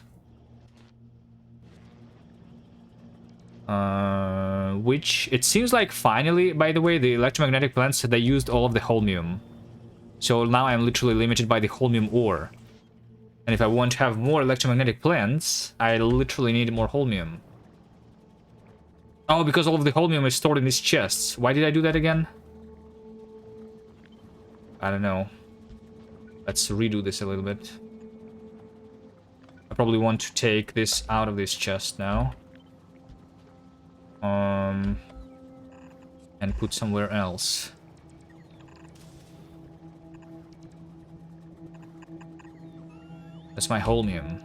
Which it seems like finally, by the way, the electromagnetic plants, they used all of the holmium. So now I'm literally limited by the holmium ore. And if I want to have more electromagnetic plants, I literally need more holmium. Oh, because all of the holmium is stored in these chests. Why did I do that again? I don't know. Let's redo this a little bit. I probably want to take this out of this chest now. And put somewhere else. That's my holmium.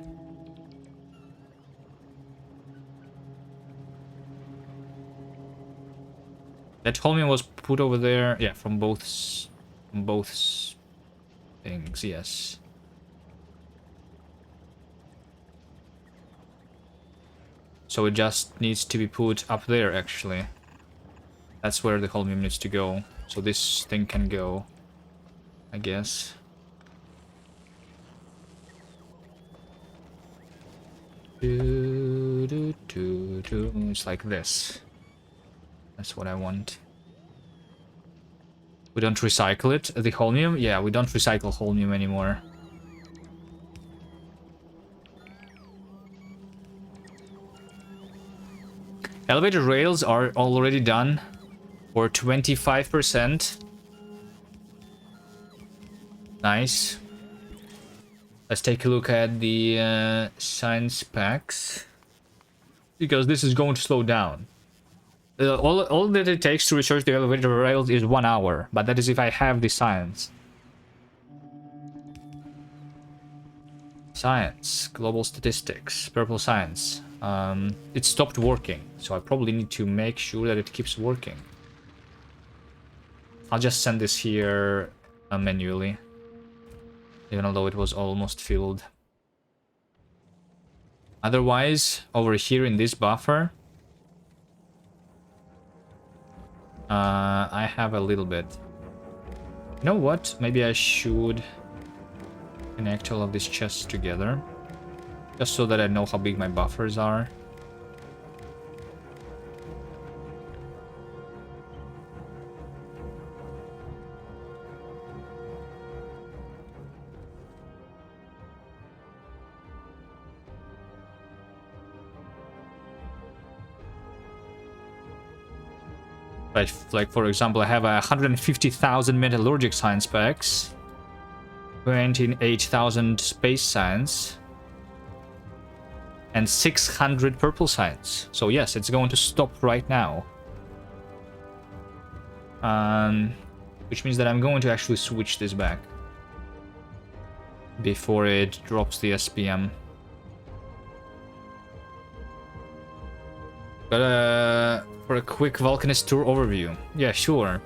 That holmium was put over there, yeah, from both things, yes. So it just needs to be put up there, actually. That's where the holmium needs to go. So this thing can go, I guess. It's like this. That's what I want. We don't recycle it, the holmium? Yeah, we don't recycle holmium anymore. Elevator rails are already done for 25%. Nice. Let's take a look at the science packs. Because this is going to slow down. All that it takes to research the elevator rails is 1 hour. But that is if I have the science. Science. Global statistics. Purple science. It stopped working. So I probably need to make sure that it keeps working. I'll just send this here manually, even although it was almost filled. Otherwise, over here in this buffer, I have a little bit. You know what? Maybe I should connect all of these chests together, just so that I know how big my buffers are. Like for example, I have 150,000 metallurgic science packs, 28,000 space science, and 600 purple science. So yes, it's going to stop right now. Which means that I'm going to actually switch this back before it drops the SPM. But for a quick Vulcanist tour overview. Yeah, sure.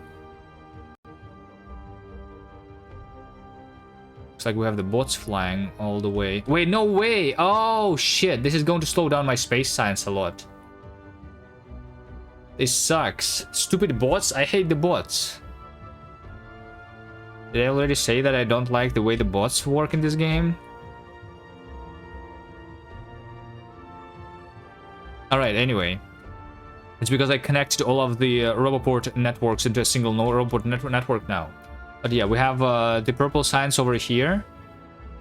Looks like we have the bots flying all the way. Wait, no way! Oh, shit. This is going to slow down my space science a lot. This sucks. Stupid bots. I hate the bots. Did I already say that I don't like the way the bots work in this game? Alright, anyway. It's because I connected all of the Roboport networks into a single Roboport network now. But yeah, we have the purple science over here.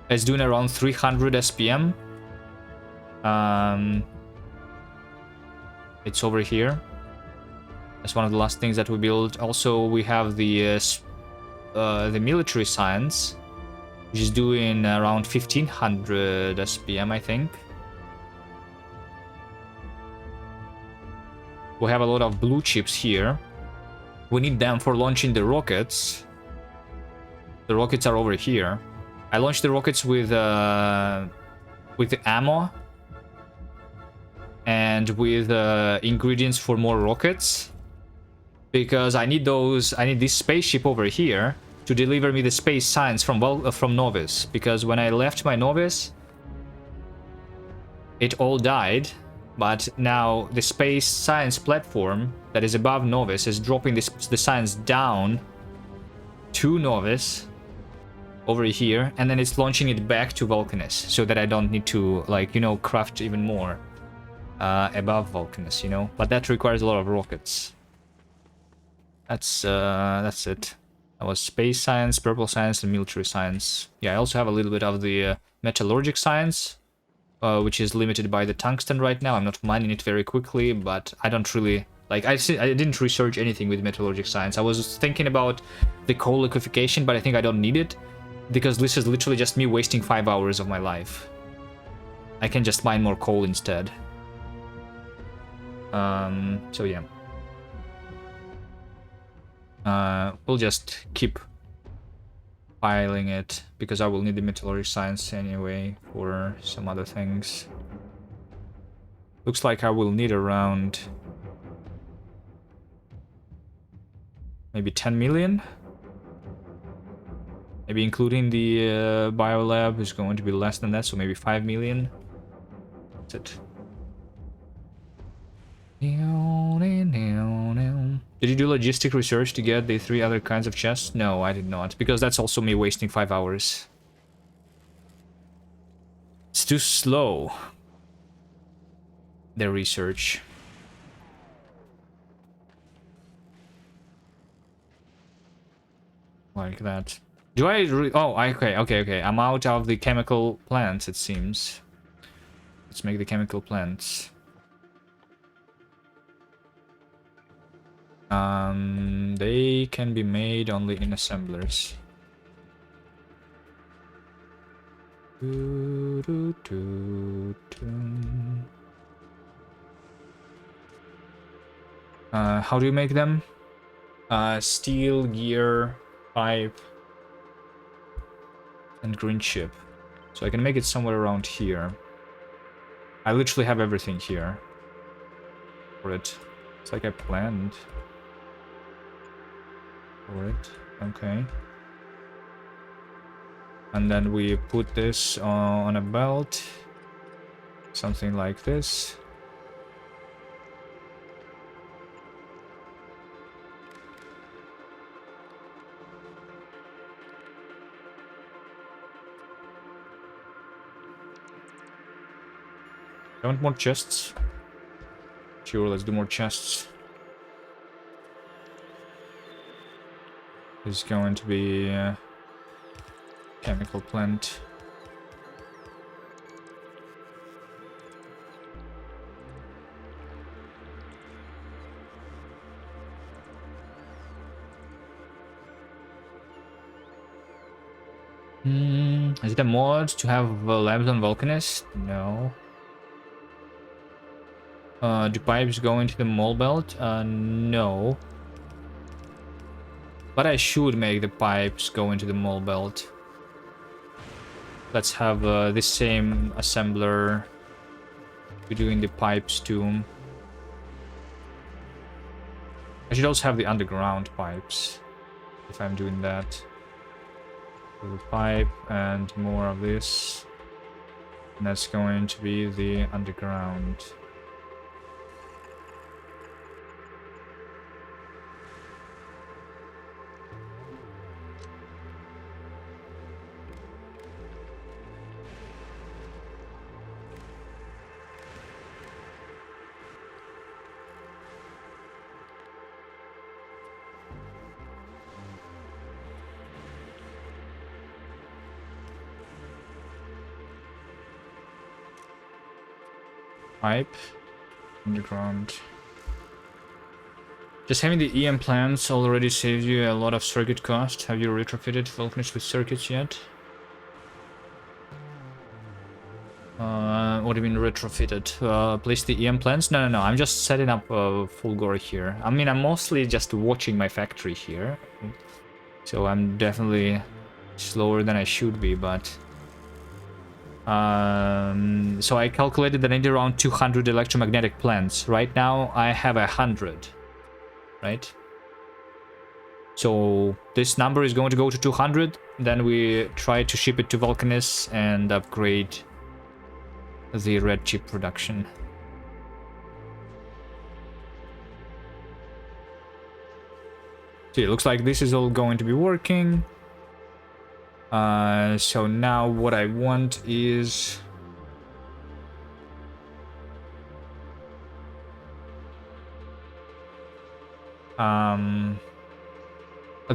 It's doing around 300 SPM. It's over here. That's one of the last things that we built. Also, we have the military science, which is doing around 1500 SPM, I think. We have a lot of blue chips here. We need them for launching the rockets. The rockets are over here. I launched the rockets with the ammo and with ingredients for more rockets, because I need those. I need this spaceship over here to deliver me the space science from Novice. Because when I left my Novice, it all died. But now the space science platform that is above Novice is dropping the science down to Novice over here, and then it's launching it back to Vulcanus, so that I don't need to, like, you know, craft even more above Vulcanus, you know. But that requires a lot of rockets. That's it. That was space science, purple science, and military science. Yeah, I also have a little bit of the metallurgic science, which is limited by the tungsten right now. I'm not mining it very quickly, but I don't really... Like, I didn't research anything with metallurgic science. I was thinking about the coal liquefaction, but I think I don't need it, because this is literally just me wasting 5 hours of my life. I can just mine more coal instead. So yeah. We'll just keep piling it, because I will need the metallurgic science anyway for some other things. Looks like I will need around maybe 10 million. Maybe including the biolab is going to be less than that, so maybe 5 million. That's it. Did you do logistic research to get the 3 other kinds of chests? No, I did not, because that's also me wasting 5 hours. It's too slow, their research. Like that. Do I okay. I'm out of the chemical plants, it seems. Let's make the chemical plants. They can be made only in assemblers. How do you make them? Steel, gear, pipe, and green chip. So I can make it somewhere around here. I literally have everything here for it. It's like I planned. for it. Okay. And then we put this on a belt. Something like this. I want more chests. Sure, let's do more chests. This is going to be a chemical plant. Is it a mod to have labs on Vulcanus? No. Do pipes go into the mole belt? No. But I should make the pipes go into the mole belt. Let's have this same assembler be doing the pipes too. I should also have the underground pipes if I'm doing that. So the pipe and more of this. And that's going to be the underground. Pipe, underground. Just having the EM plants already saves you a lot of circuit cost. Have you retrofitted Vulcanus with circuits yet? What do you mean retrofitted? Place the EM plants? No. I'm just setting up Fulgora here. I mean, I'm mostly just watching my factory here. So I'm definitely slower than I should be, but... so I calculated that I need around 200 electromagnetic plants. Right now I have 100, right? So this number is going to go to 200, then we try to ship it to Vulcanus and upgrade the red chip production. So it looks like this is all going to be working. So now what I want is...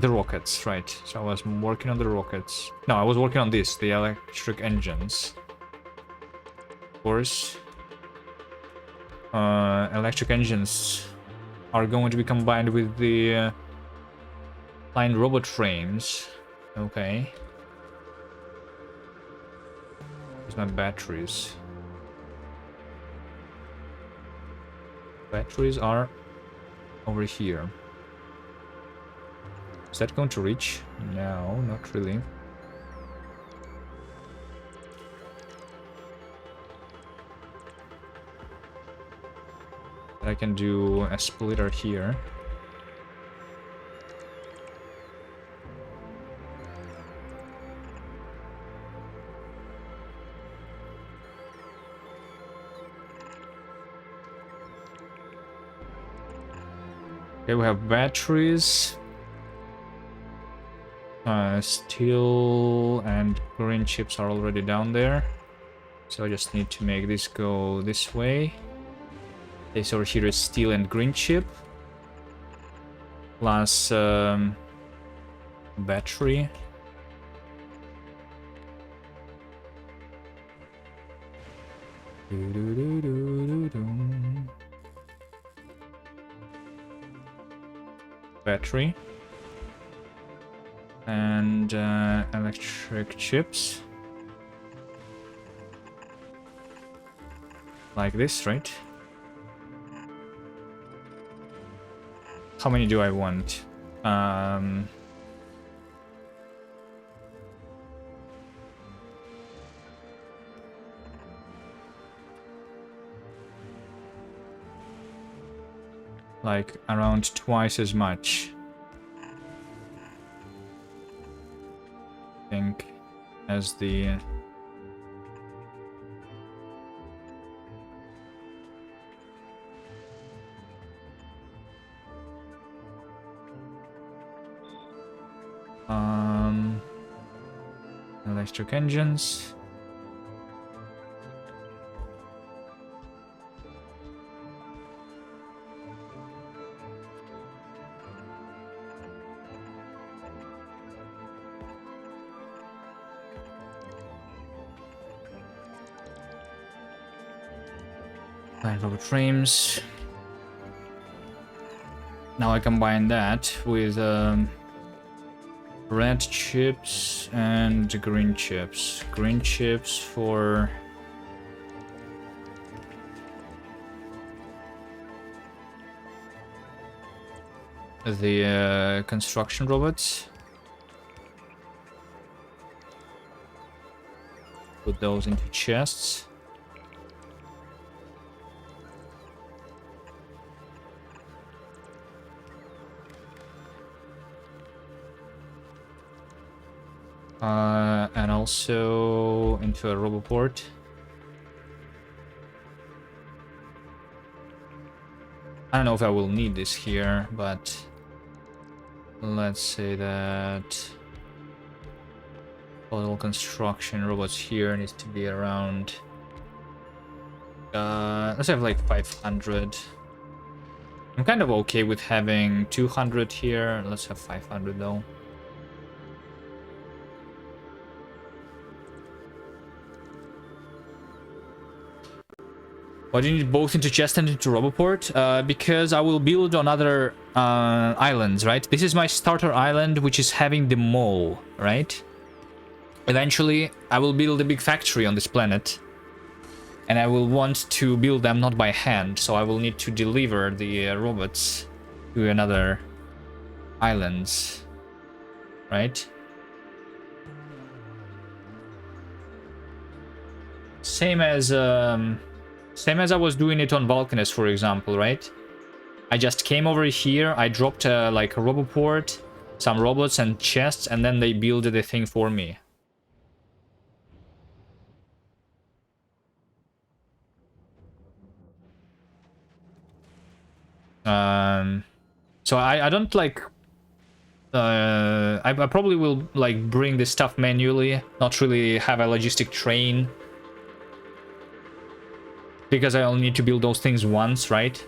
the rockets, right. So I was working on the rockets. No, I was working on this, the electric engines. Of course. Electric engines are going to be combined with the line robot frames. Okay. Here's my batteries. Batteries are over here. Is that going to reach? No, not really. I can do a splitter here. Okay, we have batteries. Steel and green chips are already down there. So I just need to make this go this way. Okay, so here is steel and green chip. Plus battery. Battery. And electric chips. Like this, right? How many do I want? Like around twice as much. as the electric engines. Line robot frames. Now I combine that with red chips and green chips. Green chips for the construction robots. Put those into chests. And also into a roboport. I don't know if I will need this here, but let's say that total construction robots here needs to be around let's have like 500. I'm kind of okay with having 200 here. Let's have 500 though. Why do you need both into chest and into roboport? Because I will build on other islands, right? This is my starter island, which is having the mall, right? Eventually, I will build a big factory on this planet. And I will want to build them not by hand, so I will need to deliver the robots to another islands, right? Same as I was doing it on Vulcanus, for example, right? I just came over here, I dropped like a roboport, some robots and chests, and then they built the thing for me. So I don't like... I probably will like bring this stuff manually, not really have a logistic train. Because I only need to build those things once, right?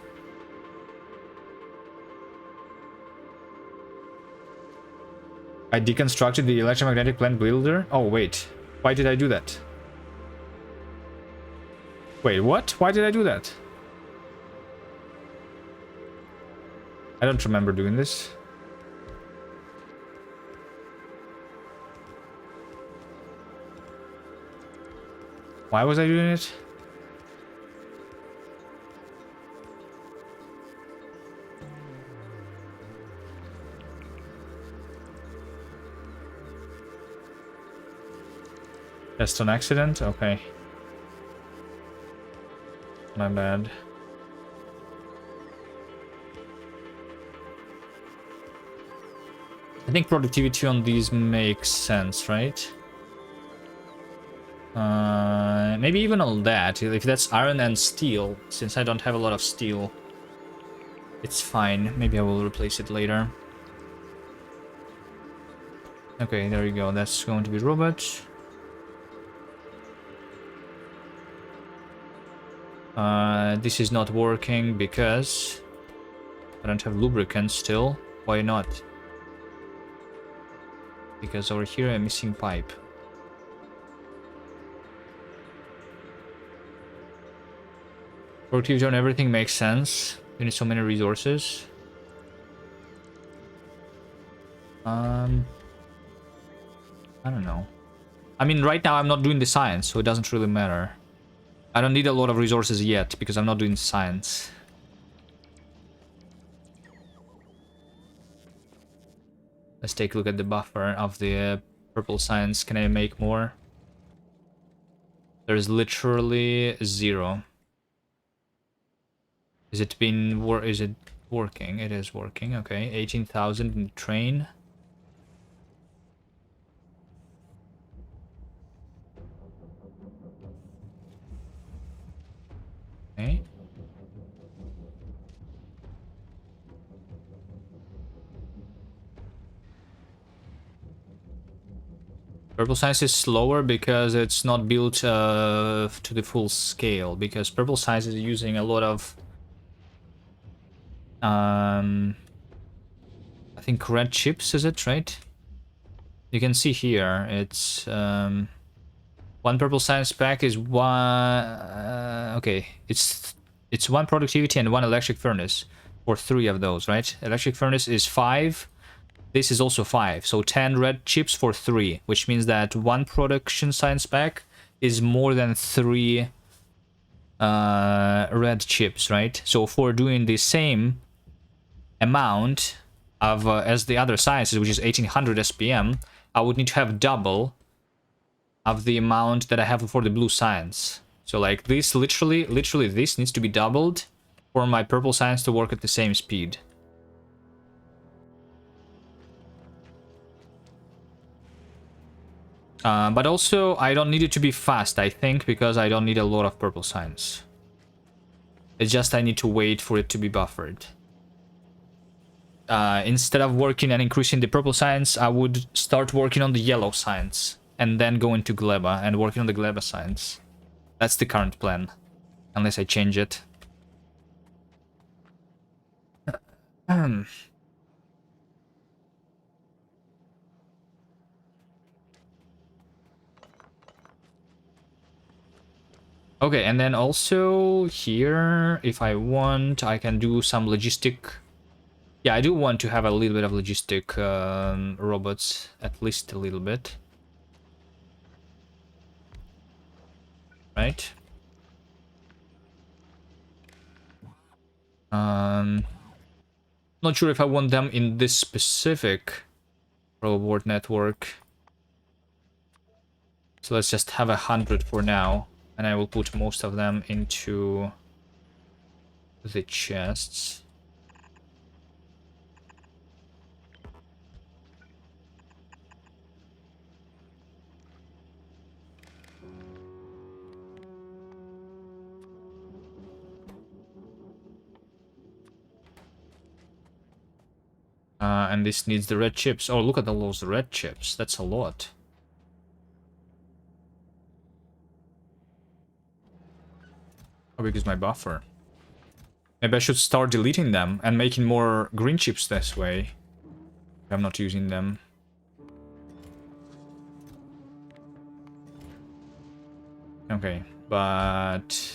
I deconstructed the electromagnetic plant builder? Oh, wait. Why did I do that? Wait, what? Why did I do that? I don't remember doing this. Why was I doing it? Just an accident? Okay. My bad. I think productivity on these makes sense, right? Maybe even all that. If that's iron and steel, since I don't have a lot of steel, it's fine. Maybe I will replace it later. Okay, there you go. That's going to be robots. This is not working because I don't have lubricant still. Why not? Because over here I'm missing pipe. Productivity on everything makes sense. You need so many resources. I don't know. I mean, right now I'm not doing the science, so it doesn't really matter. I don't need a lot of resources yet because I'm not doing science. Let's take a look at the buffer of the purple science. Can I make more? There's literally 0. Is it working? It is working. Okay, 18,000 in train. Purple Science is slower because it's not built to the full scale. Because Purple Science is using a lot of... I think red chips, is it, right? You can see here, it's... one Purple Science pack is one... okay, it's one productivity and one electric furnace. For 3 of those, right? Electric furnace is 5. This is also 5, so 10 red chips for 3, which means that 1 production science pack is more than 3 red chips, right? So for doing the same amount of as the other sciences, which is 1800 SPM, I would need to have double of the amount that I have for the blue science. So like this, literally this needs to be doubled for my purple science to work at the same speed. But also, I don't need it to be fast, I think, because I don't need a lot of purple science. It's just I need to wait for it to be buffered. Instead of working and increasing the purple science, I would start working on the yellow science. And then go into Gleba and working on the Gleba science. That's the current plan. Unless I change it. Okay, and then also here, if I want, I can do some logistic... Yeah, I do want to have a little bit of logistic robots, at least a little bit. Right? Not sure if I want them in this specific robot network. So let's just have 100 for now. And I will put most of them into the chests. And this needs the red chips. Oh, look at all those red chips. That's a lot. How big is my buffer? Maybe I should start deleting them and making more green chips this way. I'm not using them. Okay, but...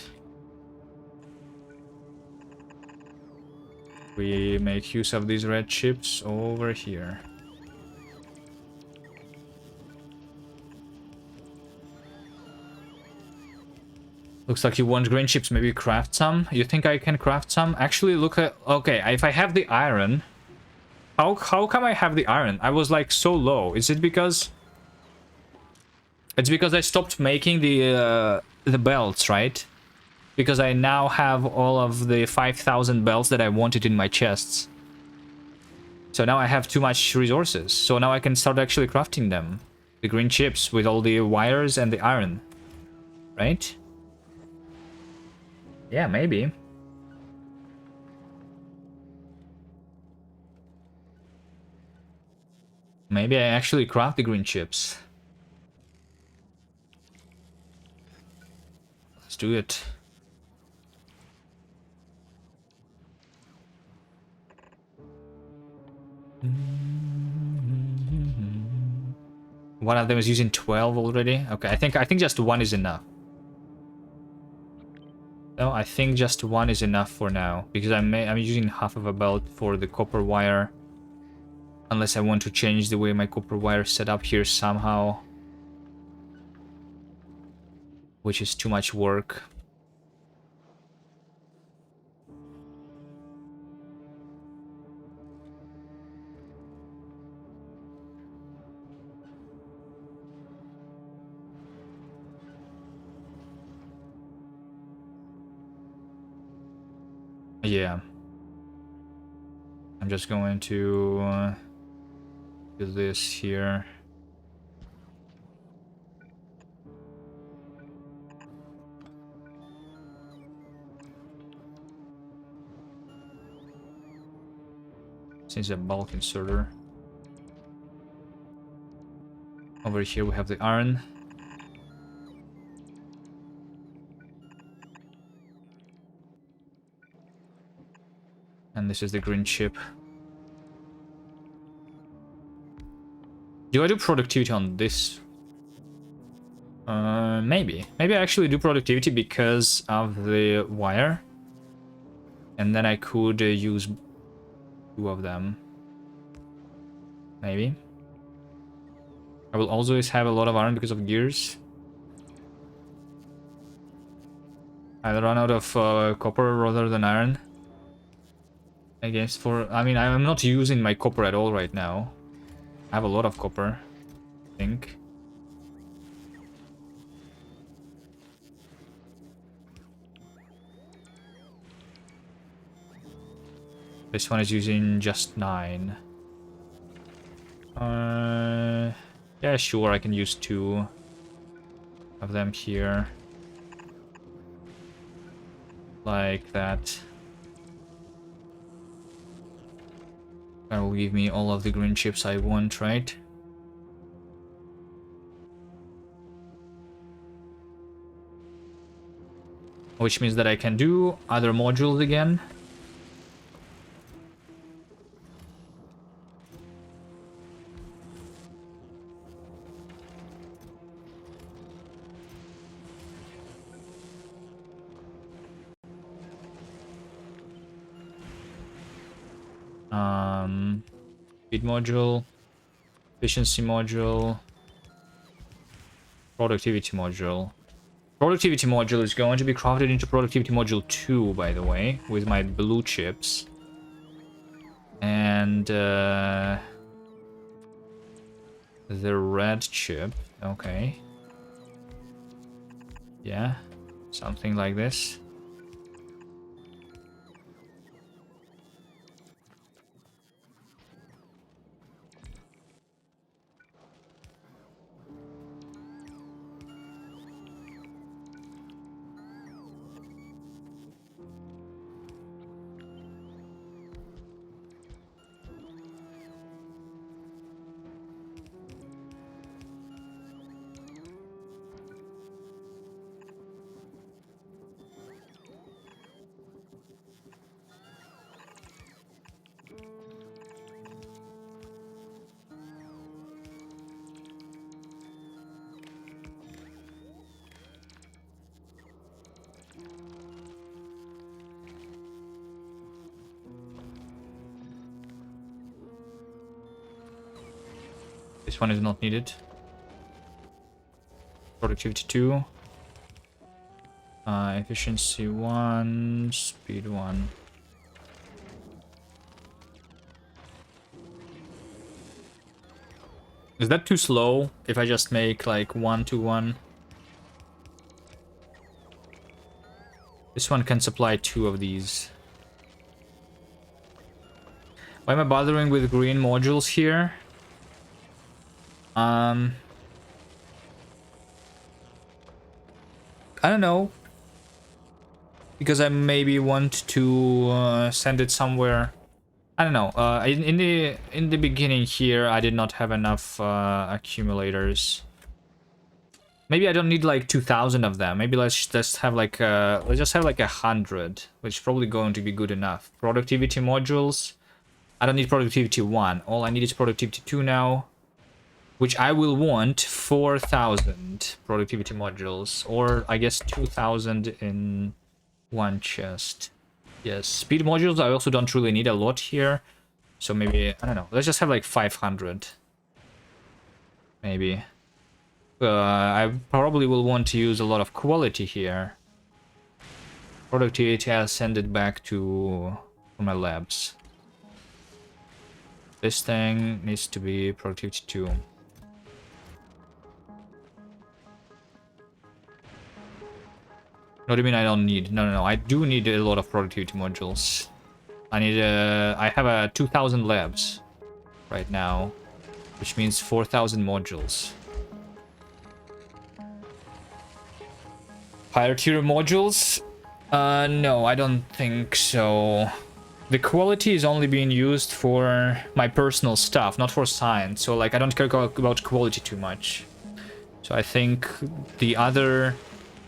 we make use of these red chips over here. Looks like you want green chips, maybe craft some? You think I can craft some? Actually, look at... okay, if I have the iron... How come I have the iron? I was like so low. Is it because... it's because I stopped making the belts, right? Because I now have all of the 5000 belts that I wanted in my chests. So now I have too much resources. So now I can start actually crafting them. The green chips with all the wires and the iron. Right? Yeah, maybe. Maybe I actually craft the green chips. Let's do it. One of them is using 12 already. Okay, I think just one is enough. No, I think just one is enough for now, because I'm using half of a belt for the copper wire. Unless I want to change the way my copper wire is set up here somehow. Which is too much work. Yeah. I'm just going to do this here. Since a bulk inserter. Over here we have the iron. And this is the green chip. Do I do productivity on this? Maybe. Maybe I actually do productivity because of the wire. And then I could use 2 of them. Maybe. I will always have a lot of iron because of gears. I'll run out of copper rather than iron. I guess for... I mean, I'm not using my copper at all right now. I have a lot of copper, I think. This one is using just 9. Yeah, sure, I can use 2 of them here. Like that. That will give me all of the green chips I want, right? Which means that I can do other modules again. Speed module, efficiency module, productivity module. Productivity module is going to be crafted into productivity module 2, by the way, with my blue chips. And the red chip, okay. Yeah, something like this. This one is not needed. Productivity 2. Efficiency 1. Speed 1. Is that too slow if I just make like 1 to 1? This one can supply 2 of these. Why am I bothering with green modules here? I don't know. Because I maybe want to send it somewhere. I don't know. In the beginning here, I did not have enough accumulators. Maybe I don't need like 2,000 of them. Maybe let's just have like 100, which is probably going to be good enough. Productivity modules. I don't need productivity 1. All I need is productivity 2 now. Which I will want 4,000 productivity modules, or I guess 2,000 in one chest. Yes, speed modules I also don't really need a lot here, so maybe, I don't know, let's just have like 500. Maybe. I probably will want to use a lot of quality here. Productivity, I'll send it back to my labs. This thing needs to be productivity 2. What do you mean I don't need? No, I do need a lot of productivity modules. I have 2,000 labs right now, which means 4,000 modules. Higher tier modules? No, I don't think so. the quality is only being used for my personal stuff, not for science. So like I don't care about quality too much. So I think the other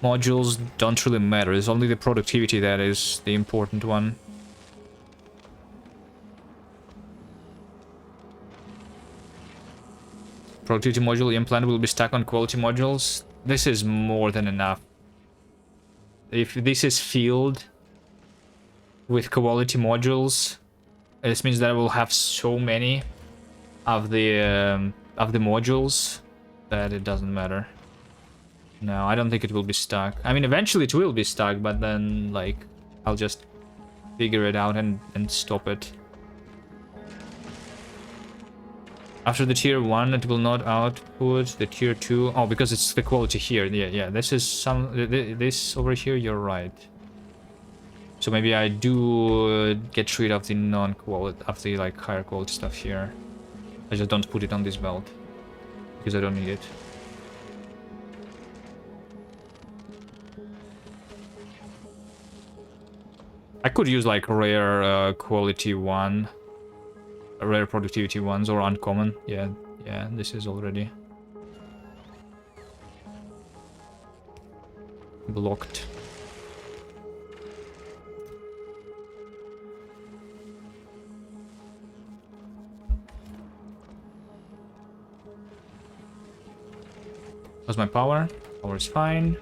modules don't really matter. It's only the productivity that is the important one. Productivity module implant will be stuck on quality modules. This is more than enough. If this is filled with quality modules, this means that I will have so many of the modules that it doesn't matter. No, I don't think it will be stuck. I mean, eventually it will be stuck, but then like I'll just figure it out and stop it. After the tier 1, it will not output the tier 2. Oh, because it's the quality here. Yeah. This is this over here. You're right. So maybe I do get rid of the non-quality, of the like higher quality stuff here. I just don't put it on this belt because I don't need it. I could use like rare quality one. Rare productivity ones or uncommon. Yeah, this is already blocked. How's my power? Power is fine.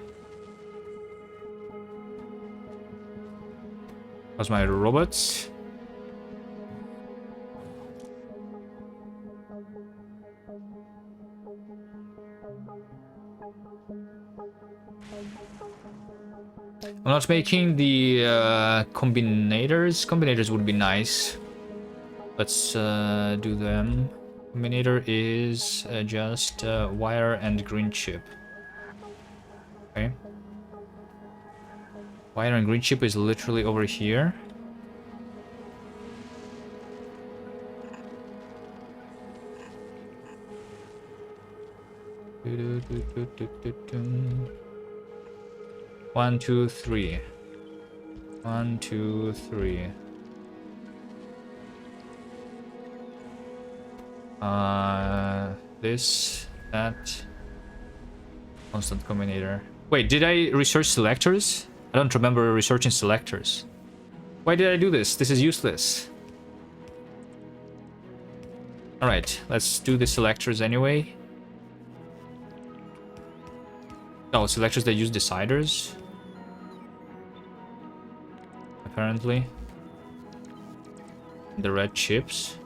How's my robots? I'm not making the combinators. Combinators would be nice. Let's do them. Combinator is just wire and green chip. Okay. Wire and green chip is literally over here. One, two, three. 1, 2, 3. This, that. Constant combinator. Wait, did I research selectors? I don't remember researching selectors. Why did I do this? This is useless. Alright, let's do the selectors anyway. Oh, selectors that use deciders. Apparently. The red chips.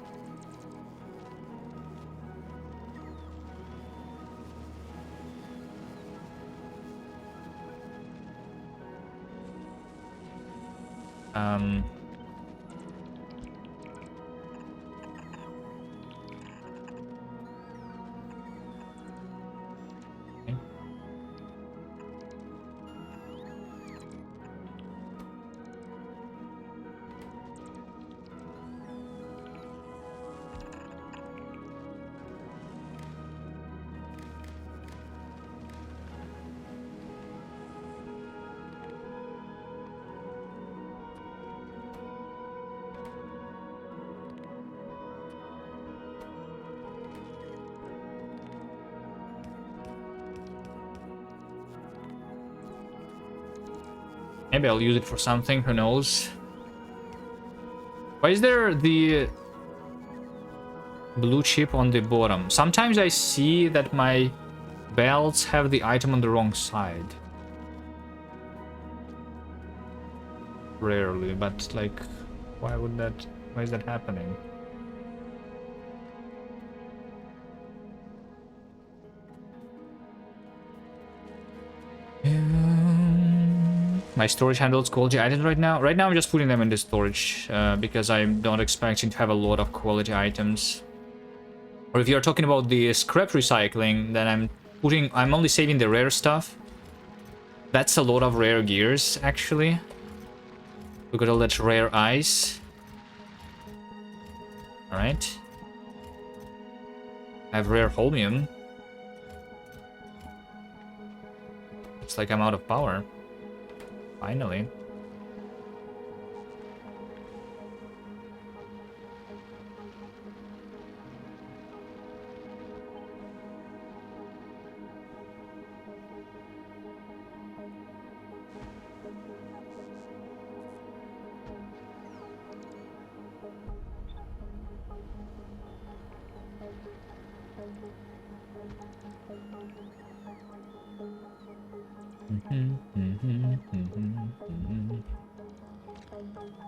Maybe I'll use it for something, who knows. Why is there the blue chip on the bottom? Sometimes I see that my belts have the item on the wrong side. Rarely, but like, why is that happening? My storage handles quality items right now. Right now I'm just putting them in the storage because I'm not expecting to have a lot of quality items. Or if you're talking about the scrap recycling, then I'm only saving the rare stuff. That's a lot of rare gears, actually. Look at all that rare ice. Alright. I have rare holmium. Looks like I'm out of power. Finally.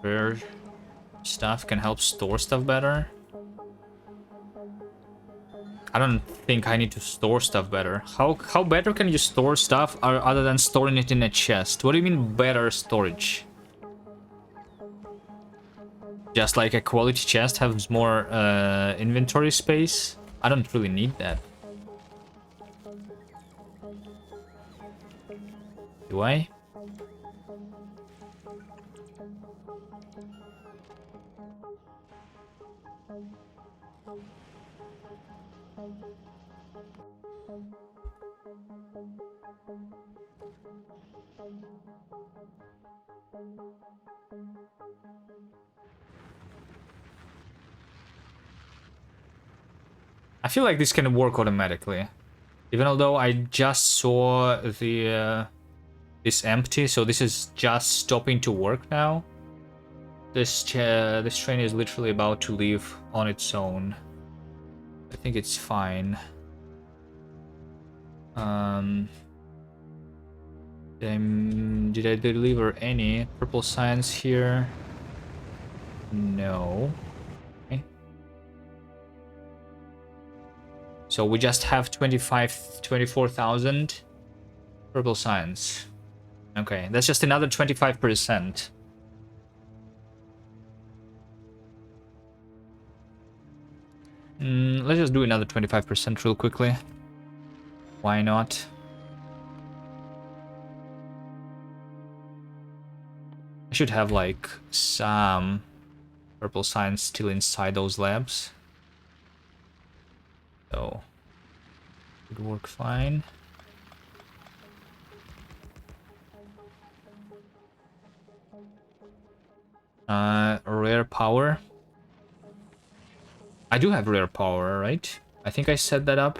Rare stuff can help store stuff better. I don't think I need to store stuff better. How better can you store stuff other than storing it in a chest? What do you mean better storage? Just like a quality chest has more inventory space? I don't really need that. Do I? I feel like this can work automatically. Even although I just saw the this empty, so this is just stopping to work now. This train is literally about to leave on its own. I think it's fine. Did I deliver any purple signs here? No. Okay. So we just have 24,000 purple signs. Okay, that's just another 25%. Let's just do another 25% real quickly. Why not? I should have like some purple signs still inside those labs. So it would work fine. Rare power. I do have rare power, right? I think I set that up.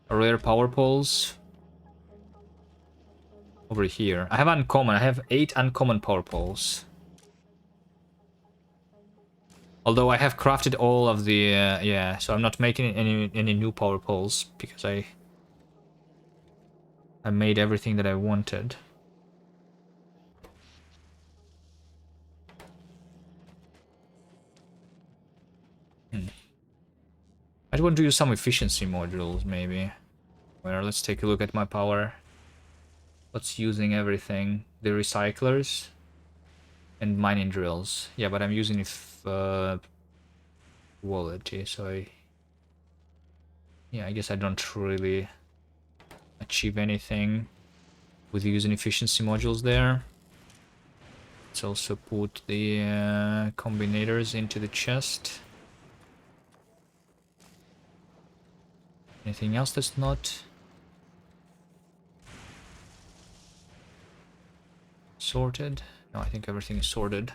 Rare power poles. Over here. I have uncommon. I have 8 uncommon power poles. Although I have crafted all of the... yeah, so I'm not making any new power poles because I made everything that I wanted. I want to use some efficiency modules, maybe. Where let's take a look at my power. What's using everything? The recyclers and mining drills. Yeah, but I'm using quality, so yeah, I guess I don't really achieve anything with using efficiency modules there. Let's also put the combinators into the chest. Anything else that's not sorted? No, I think everything is sorted.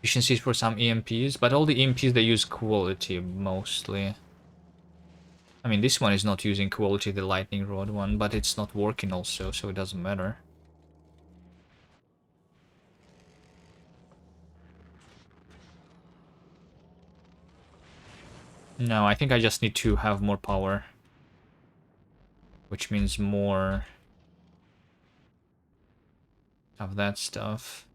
Efficiencies for some EMPs, but all the EMPs they use quality mostly. I mean, this one is not using quality, the lightning rod one, but it's not working also, so it doesn't matter. No, I think I just need to have more power. Which means more of that stuff.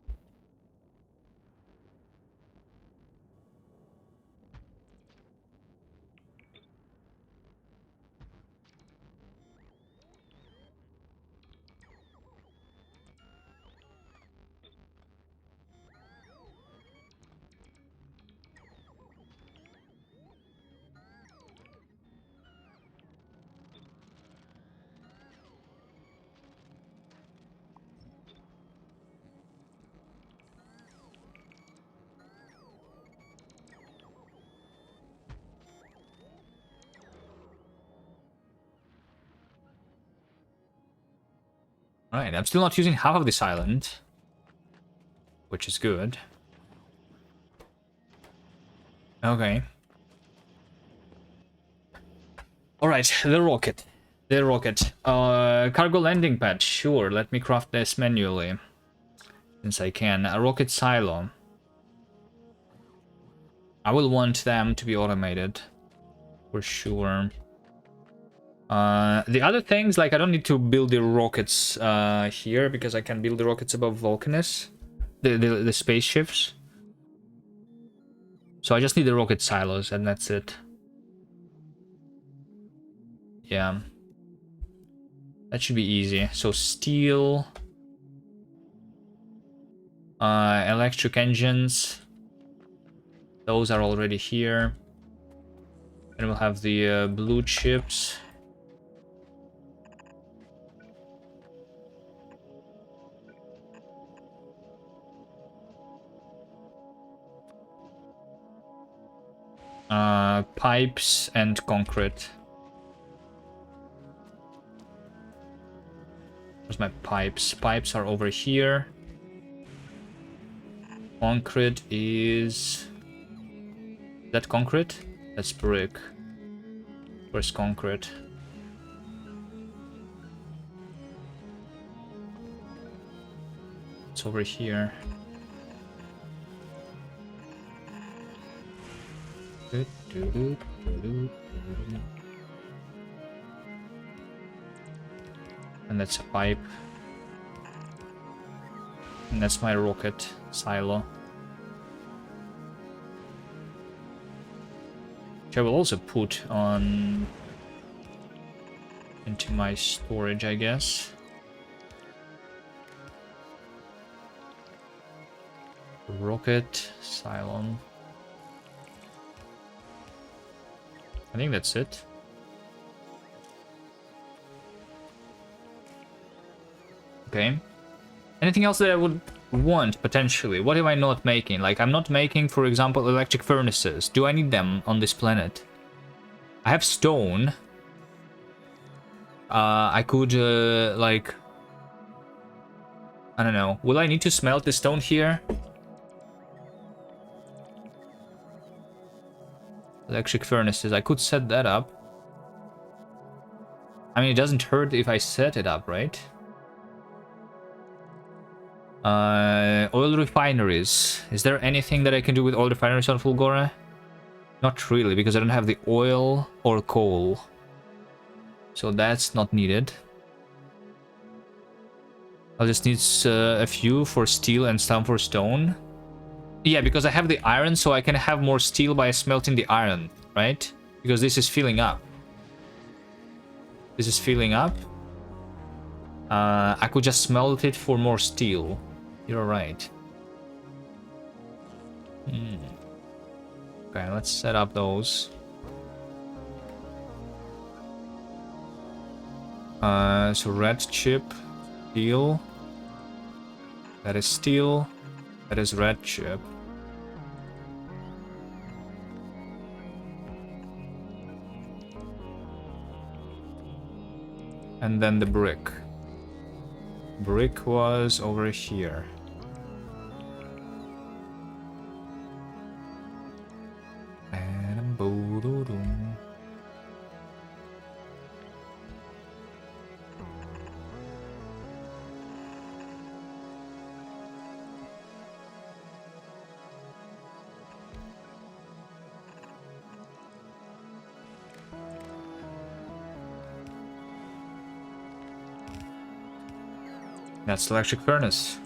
Right, I'm still not using half of this island, which is good. Okay. Alright, the rocket. The rocket. Cargo landing pad, sure, let me craft this manually. Since I can. A rocket silo. I will want them to be automated. For sure. The other things, like I don't need to build the rockets here because I can build the rockets above Vulcanus, the spaceships. So I just need the rocket silos and that's it. Yeah. That should be easy. So steel, electric engines, those are already here. And we'll have the blue chips. Pipes and concrete. Where's my pipes? Pipes are over here. Concrete is that concrete? That's brick. Where's concrete? It's over here. And that's a pipe. And that's my rocket silo. Which I will also put on into my storage, I guess. Rocket silo. I think that's it. Okay. Anything else that I would want, potentially? What am I not making? Like, I'm not making, for example, electric furnaces. Do I need them on this planet? I have stone. I could, like... I don't know. Will I need to smelt the stone here? Electric furnaces. I could set that up. I mean, it doesn't hurt if I set it up, right? Oil refineries. Is there anything that I can do with oil refineries on Fulgora? Not really, because I don't have the oil or coal. So that's not needed. I'll just need a few for steel and some for stone. Yeah, because I have the iron, so I can have more steel by smelting the iron, right? Because this is filling up. This is filling up. I could just smelt it for more steel. You're right. Okay, let's set up those. So red chip, steel. That is steel. That is red chip. And then the brick. Brick was over here. That's the electric furnace.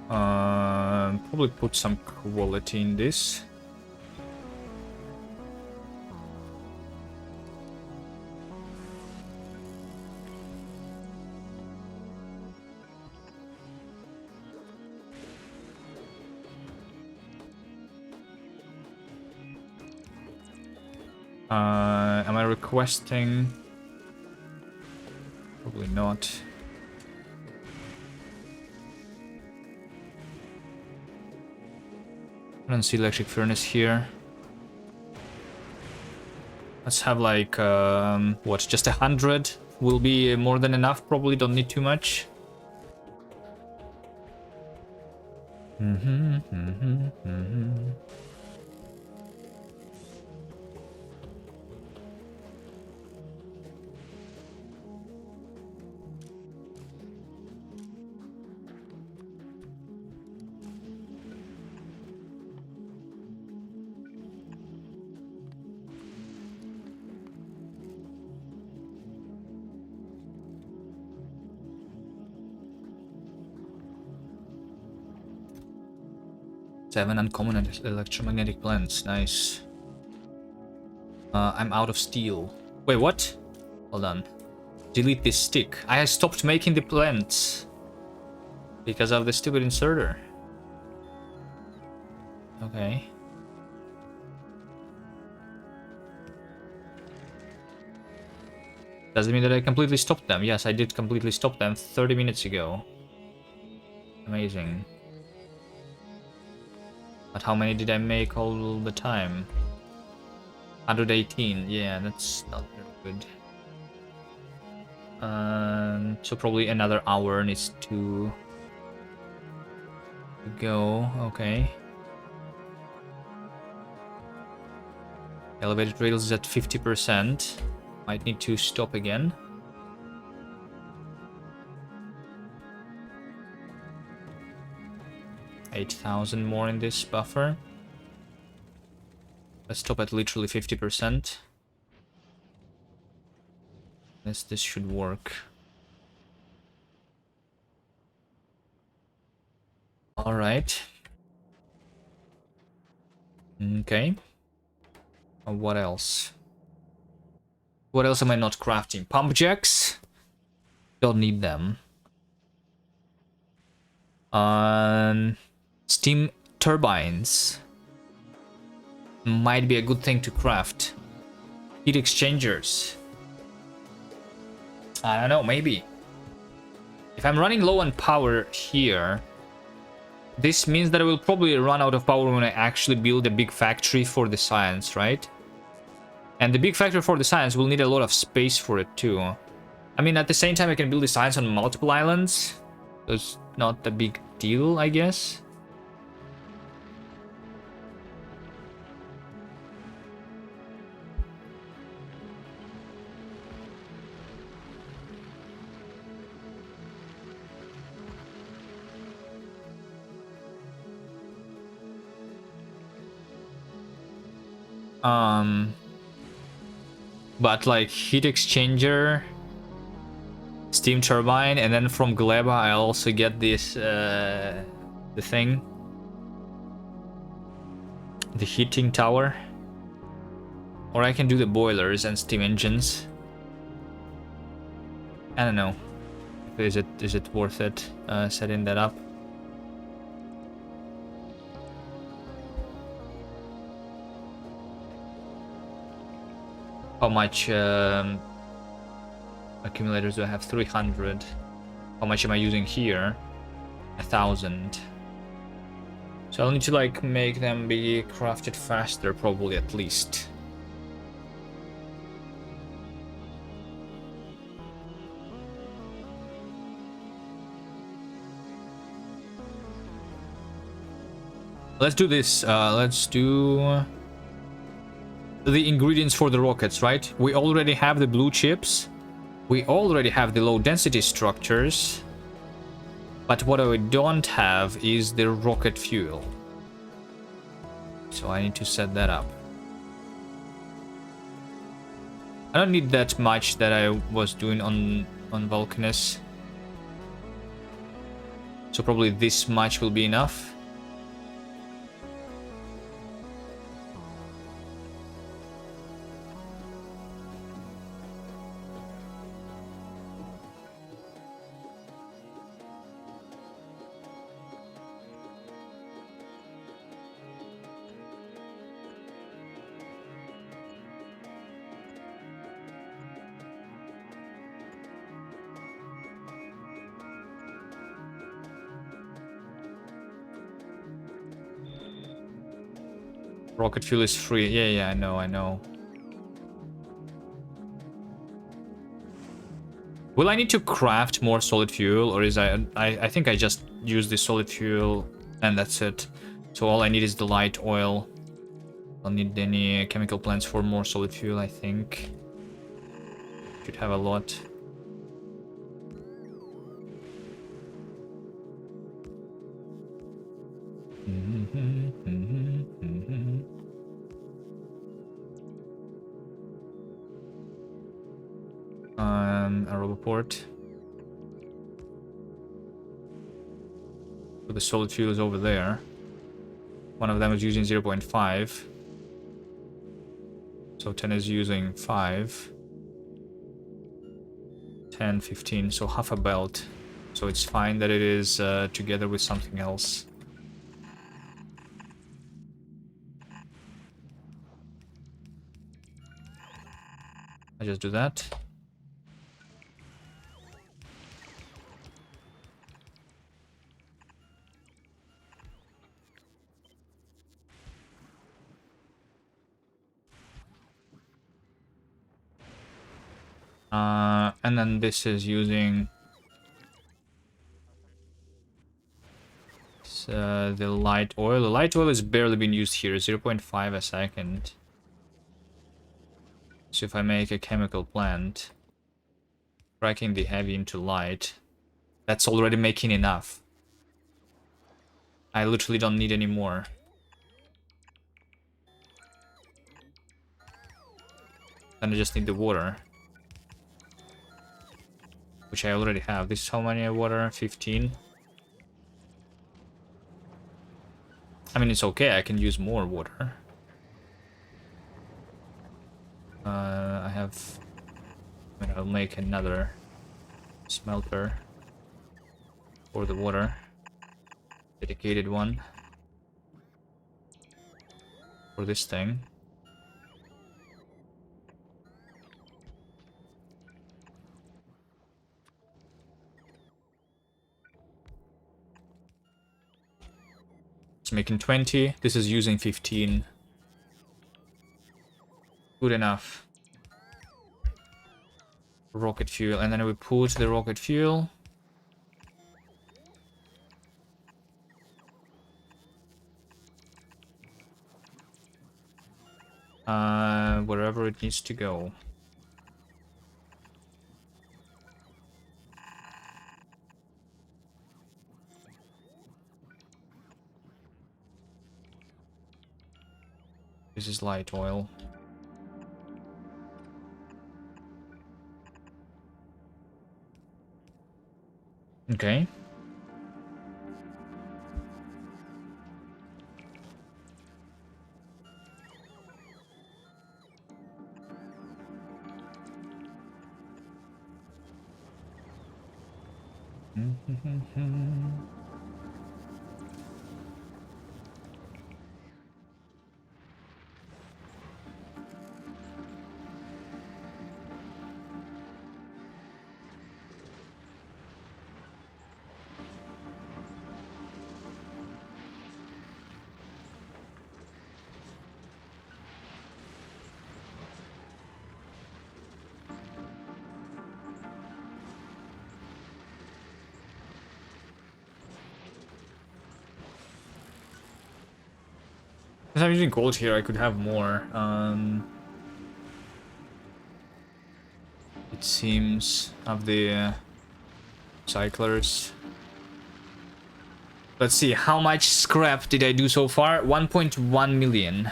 Probably put some quality in this. Am I requesting? Probably not. I don't see electric furnace here. Let's have like, what, just 100 will be more than enough, probably don't need too much. 7 uncommon electromagnetic plants. Nice. I'm out of steel. Wait, what? Hold on. Delete this stick. I stopped making the plants because of the stupid inserter. Okay. Does it mean that I completely stopped them? Yes, I did completely stop them 30 minutes ago. Amazing. But how many did I make all the time? 118. Yeah, that's not very good. So probably another hour needs to go. Okay. Elevated rails is at 50%. Might need to stop again. $8,000 more in this buffer. Let's stop at literally 50%. This should work. All right. Okay. What else? What else am I not crafting? Pump jacks? Don't need them. Steam turbines. Might be a good thing to craft. Heat exchangers. I don't know, maybe. If I'm running low on power here, this means that I will probably run out of power when I actually build a big factory for the science, right? And the big factory for the science will need a lot of space for it too. I mean, at the same time, I can build the science on multiple islands. So it's not a big deal, I guess. But like heat exchanger, steam turbine, and then from Gleba I also get this the thing, the heating tower, or I can do the boilers and steam engines. I don't know. Is it worth it setting that up? How much accumulators do I have? 300. How much am I using here? 1,000. So I'll need to like make them be crafted faster, probably at least. Let's do this. Let's do the ingredients for the rockets, right? We already have the blue chips. We already have the low density structures. But what I don't have is the rocket fuel. So I need to set that up. I don't need that much that I was doing on Vulcanus. So probably this much will be enough. Rocket fuel is free. Yeah, I know. Will I need to craft more solid fuel, or is I think I just use the solid fuel and that's it. So all I need is the light oil. I don't need any chemical plants for more solid fuel, I think. Should have a lot. A roboport. So the solid fuel is over there. One of them is using 0.5. So 10 is using 5. 10, 15, so half a belt. So it's fine that it is together with something else. I just do that. And then this is using the light oil. The light oil is barely being used here, 0.5 a second. So if I make a chemical plant, cracking the heavy into light, that's already making enough. I literally don't need any more. Then I just need the water, which I already have. This is how many water? 15. I mean, it's okay. I can use more water. I have... I mean, I'll make another smelter for the water. Dedicated one. For this thing. It's making 20. This is using 15. Good enough. Rocket fuel. And then we put the rocket fuel. Wherever it needs to go. This is light oil. Okay. If I'm using gold here, I could have more. It seems of the cyclers. Let's see, how much scrap did I do so far? 1.1 million.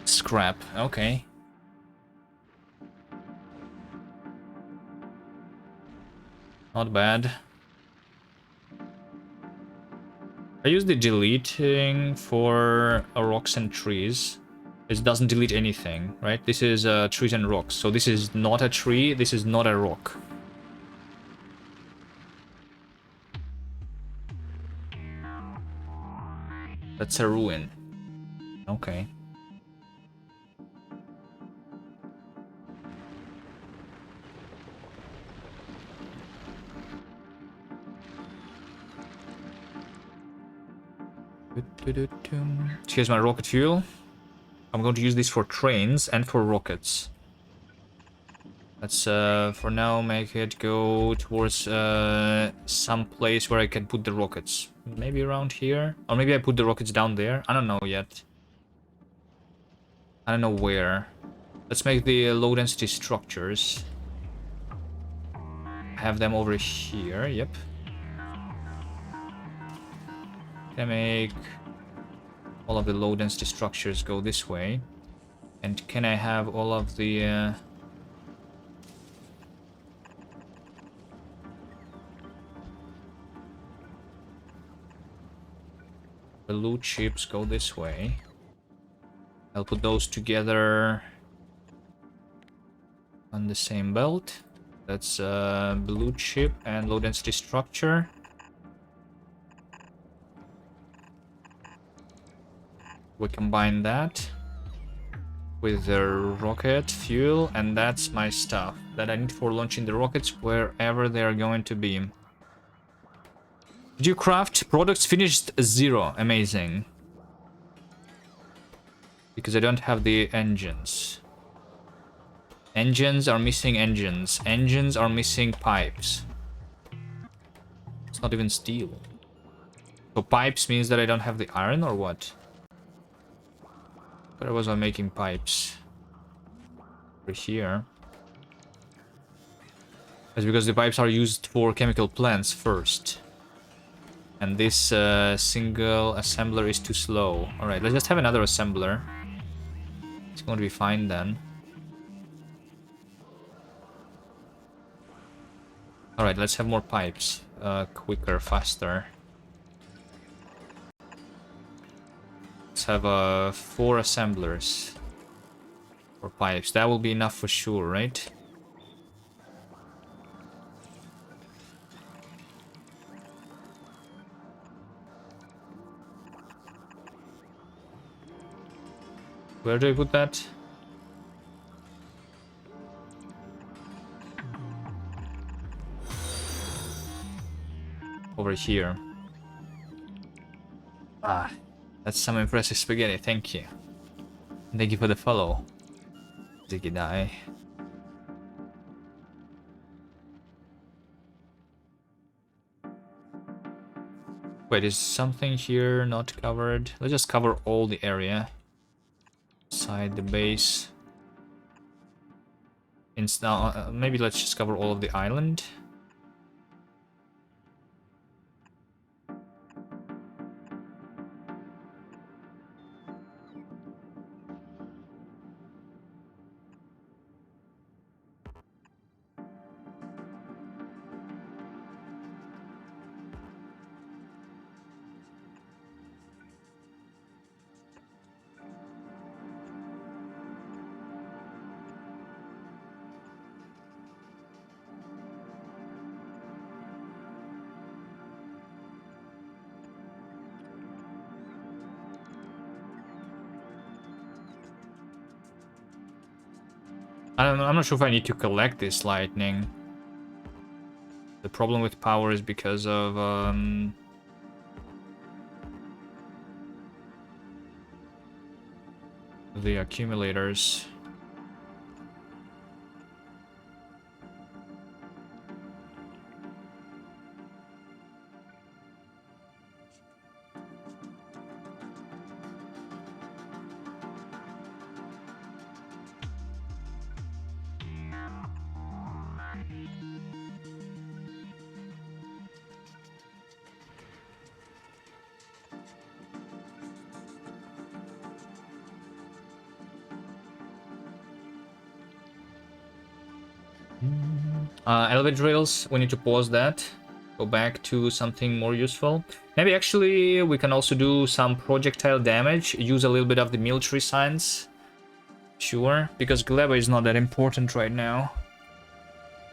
Scrap, okay. Not bad. I use the deleting for rocks and trees. It doesn't delete anything, right? This is trees and rocks. So this is not a tree, this is not a rock. That's a ruin. Okay. Here's my rocket fuel. I'm going to use this for trains and for rockets. Let's for now make it go towards some place where I can put the rockets. Maybe around here, or maybe I put the rockets down there. I don't know yet. I don't know where. Let's make the low density structures. Have them over here. Yep. Can I make all of the low density structures go this way? And can I have all of the blue chips go this way. I'll put those together on the same belt. That's blue chip and low density structure. We combine that with the rocket fuel, and that's my stuff that I need for launching the rockets wherever they are going to be. Did you craft products finished 0? Amazing. Because I don't have the engines. Engines are missing engines. Engines are missing pipes. It's not even steel. So pipes means that I don't have the iron or what? But I was making pipes. Over here. That's because the pipes are used for chemical plants first. And this single assembler is too slow. Alright, let's just have another assembler. It's going to be fine then. Alright, let's have more pipes. Quicker, faster. Let's have 4 assemblers. For pipes. That will be enough for sure, right? Where do I put that? Over here. Ah, that's some impressive spaghetti, thank you. Thank you for the follow. Ziggy die. Wait, is something here not covered? Let's just cover all the area. Inside the base. Maybe let's just cover all of the island. I'm not sure if I need to collect this lightning. The problem with power is because of the accumulators. Elevator rails, we need to pause that. Go back to something more useful. Maybe actually we can also do some projectile damage. Use a little bit of the military science. Sure, because Gleba is not that important right now.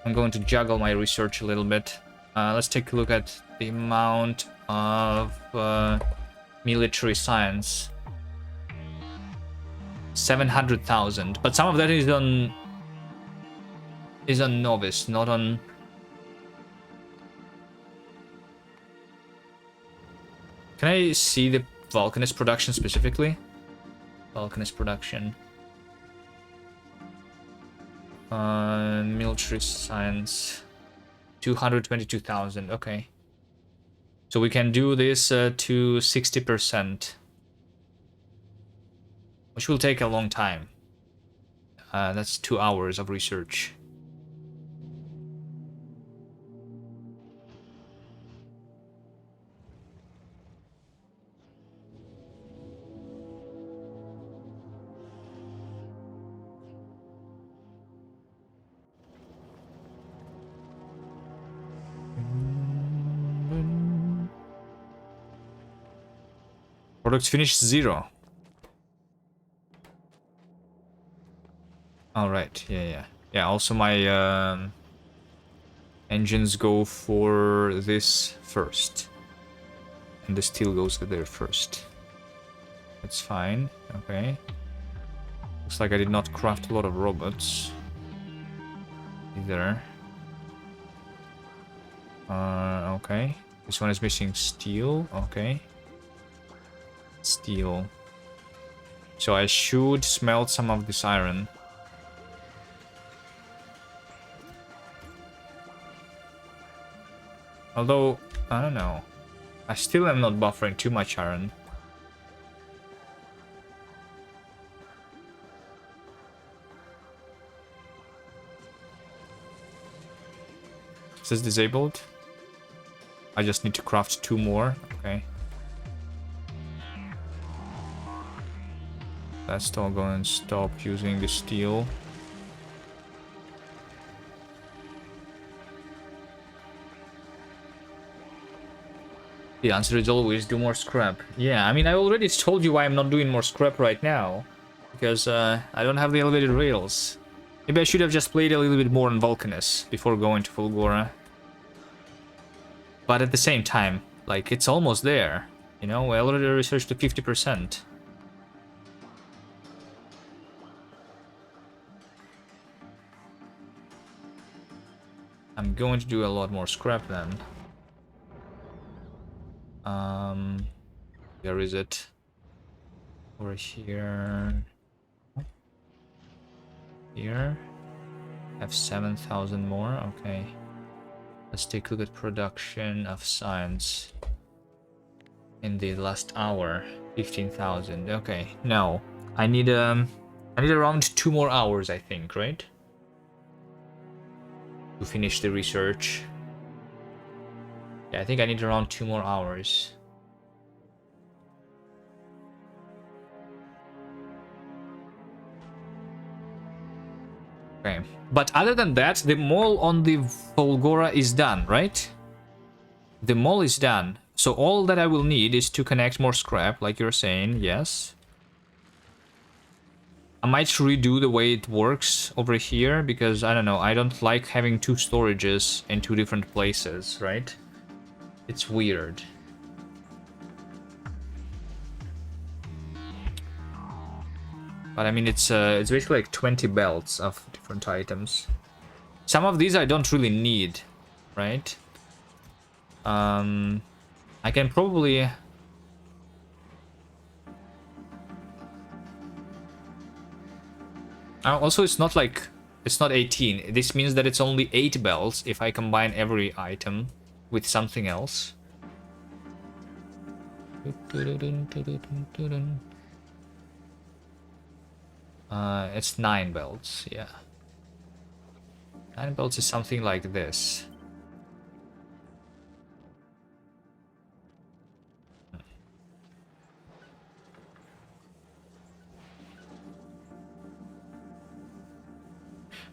I'm going to juggle my research a little bit. Let's take a look at the amount of military science. 700,000, but some of that is on novice, not on. Can I see the Vulcanist production specifically? Vulcanist production. Military science. 222,000, okay. So we can do this to 60%. Which will take a long time. That's 2 hours of research. Products finished 0. Alright, yeah. Yeah, also my engines go for this first. And the steel goes there first. That's fine, okay. Looks like I did not craft a lot of robots. Either. Okay. This one is missing steel, okay. Steel. So I should smelt some of this iron. Although, I don't know. I still am not buffering too much iron. Is this disabled? I just need to craft 2 more. Okay. Let's all go and stop using the steel. The answer is always do more scrap. Yeah, I mean, I already told you why I'm not doing more scrap right now. Because I don't have the elevated rails. Maybe I should have just played a little bit more on Vulcanus before going to Fulgora. But at the same time, like, it's almost there. You know, I already researched to 50%. I'm going to do a lot more scrap then. Where is it? Over here. Here. Have 7,000 more. Okay. Let's take a look at production of science. In the last hour, 15,000. Okay. No, I need around 2 more hours, I think, right? To finish the research. Yeah, I think I need around 2 more hours. Okay. But other than that, the mall on the Fulgora is done, right? The mall is done. So all that I will need is to connect more scrap, like you're saying, yes. I might redo the way it works over here, because, I don't know, I don't like having 2 storages in 2 different places, right? It's weird. But I mean, it's basically like 20 belts of different items. Some of these I don't really need, right? I can probably... Also, it's not like... It's not 18. This means that it's only 8 belts if I combine every item with something else. It's 9 belts, yeah. 9 belts is something like this.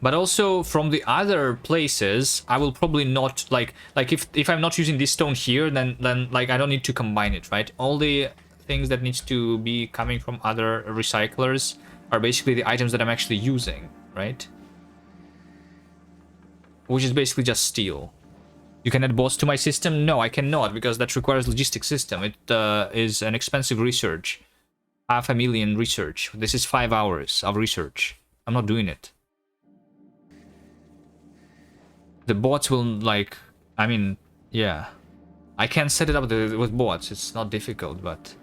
But also from the other places, I will probably not like if I'm not using this stone here, then like I don't need to combine it, right? All the things that needs to be coming from other recyclers are basically the items that I'm actually using, right? Which is basically just steel. You can add bots to my system? No, I cannot, because that requires logistics system. It is an expensive research. 500,000 research. This is 5 hours of research. I'm not doing it. The bots will, like, I mean, yeah. I can set it up with bots. It's not difficult, but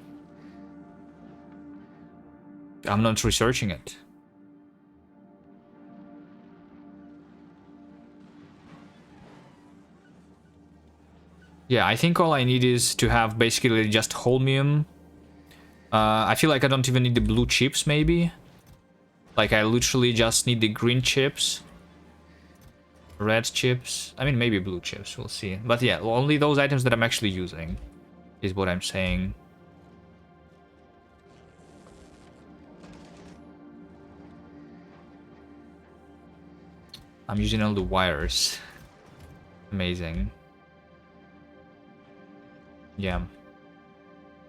I'm not researching it. Yeah, I think all I need is to have basically just holmium. I feel like I don't even need the blue chips, maybe. Like, I literally just need the green chips. Red chips. I mean, maybe blue chips. We'll see. But yeah, only those items that I'm actually using is what I'm saying. I'm using all the wires. Amazing. Yeah.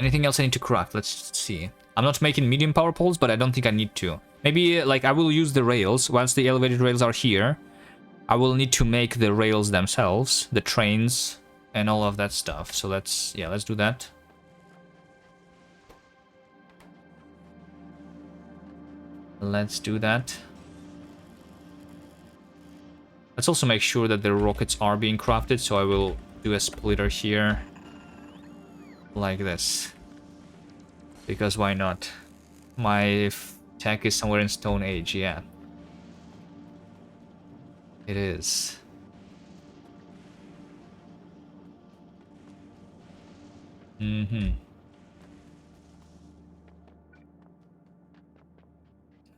Anything else I need to craft? Let's see. I'm not making medium power poles, but I don't think I need to. Maybe, like, I will use the rails. Once the elevated rails are here, I will need to make the rails themselves, the trains, and all of that stuff. So let's do that. Let's do that. Let's also make sure that the rockets are being crafted, so I will do a splitter here. Like this. Because why not? My tech is somewhere in Stone Age, yeah. It is.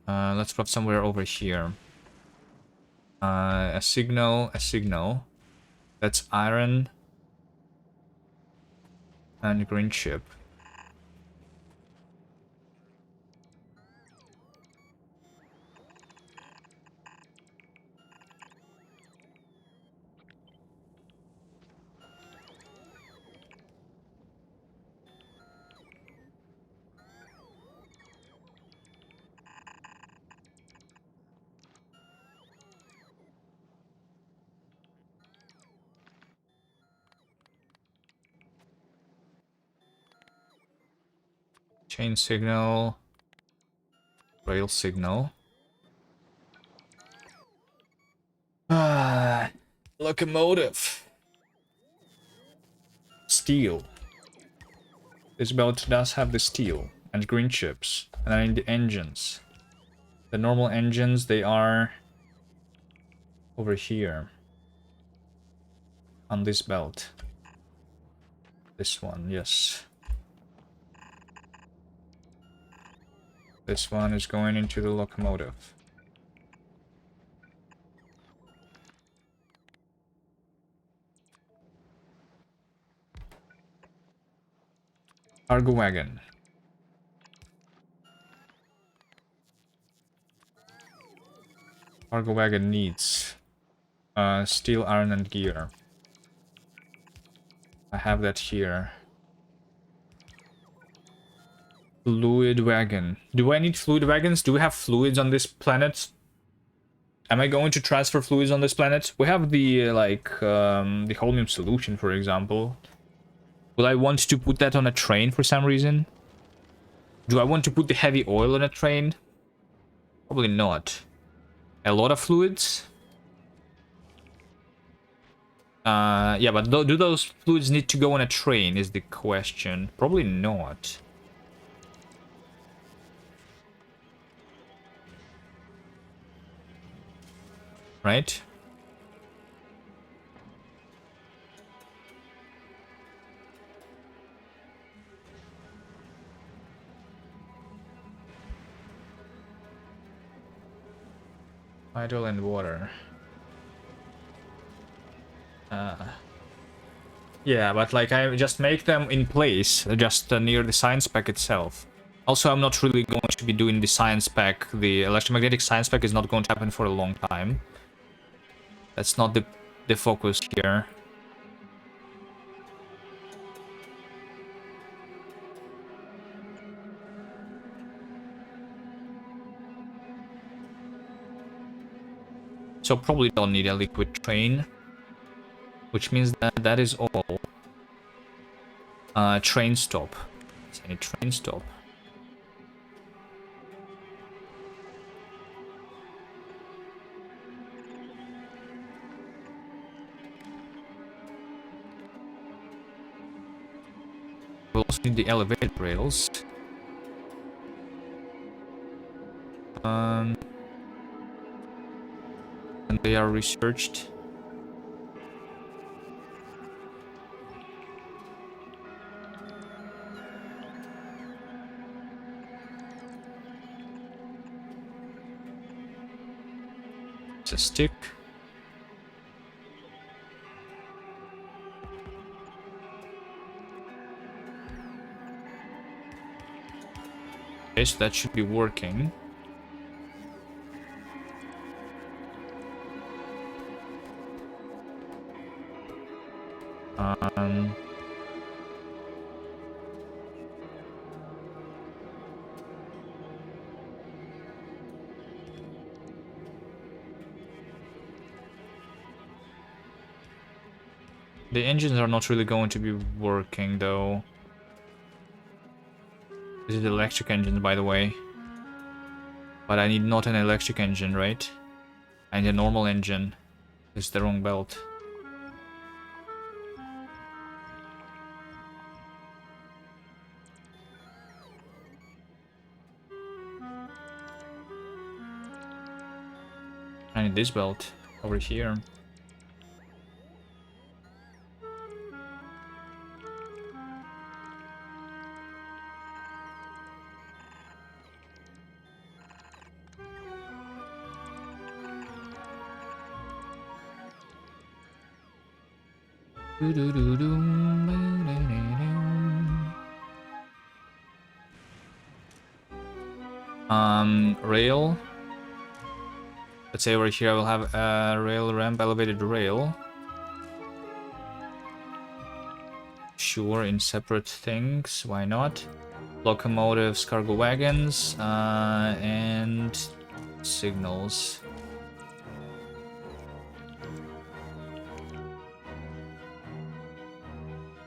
Let's craft somewhere over here. A signal. That's iron and green chip. Chain signal. Rail signal. Locomotive. Steel. This belt does have the steel and green chips. And I need the engines. The normal engines, they are over here. On this belt. This one, yes. This one is going into the locomotive. Cargo wagon. Cargo wagon needs steel, iron, and gear. I have that here. Fluid wagon. Do I need fluid wagons? Do we have fluids on this planet? Am I going to transfer fluids on this planet? We have the, the holmium solution, for example. Will I want to put that on a train for some reason? Do I want to put the heavy oil on a train? Probably not. A lot of fluids? Yeah, but do those fluids need to go on a train is the question. Probably not. Right? Idle and water. Yeah, but like I just make them in place, just near the science pack itself. Also, I'm not really going to be doing the science pack. The electromagnetic science pack is not going to happen for a long time. That's not the focus here. So probably don't need a liquid train. Which means that that is all. Train stop. Any train stop. We'll also need the elevated rails. And they are researched. It's a stick. Okay, so that should be working. The engines are not really going to be working though. This is electric engine, by the way. But I need not an electric engine, right? I need a normal engine. It's the wrong belt. I need this belt over here. Rail. Let's say over here I will have a rail ramp, elevated rail. Sure, in separate things, why not? Locomotives, cargo wagons, and signals.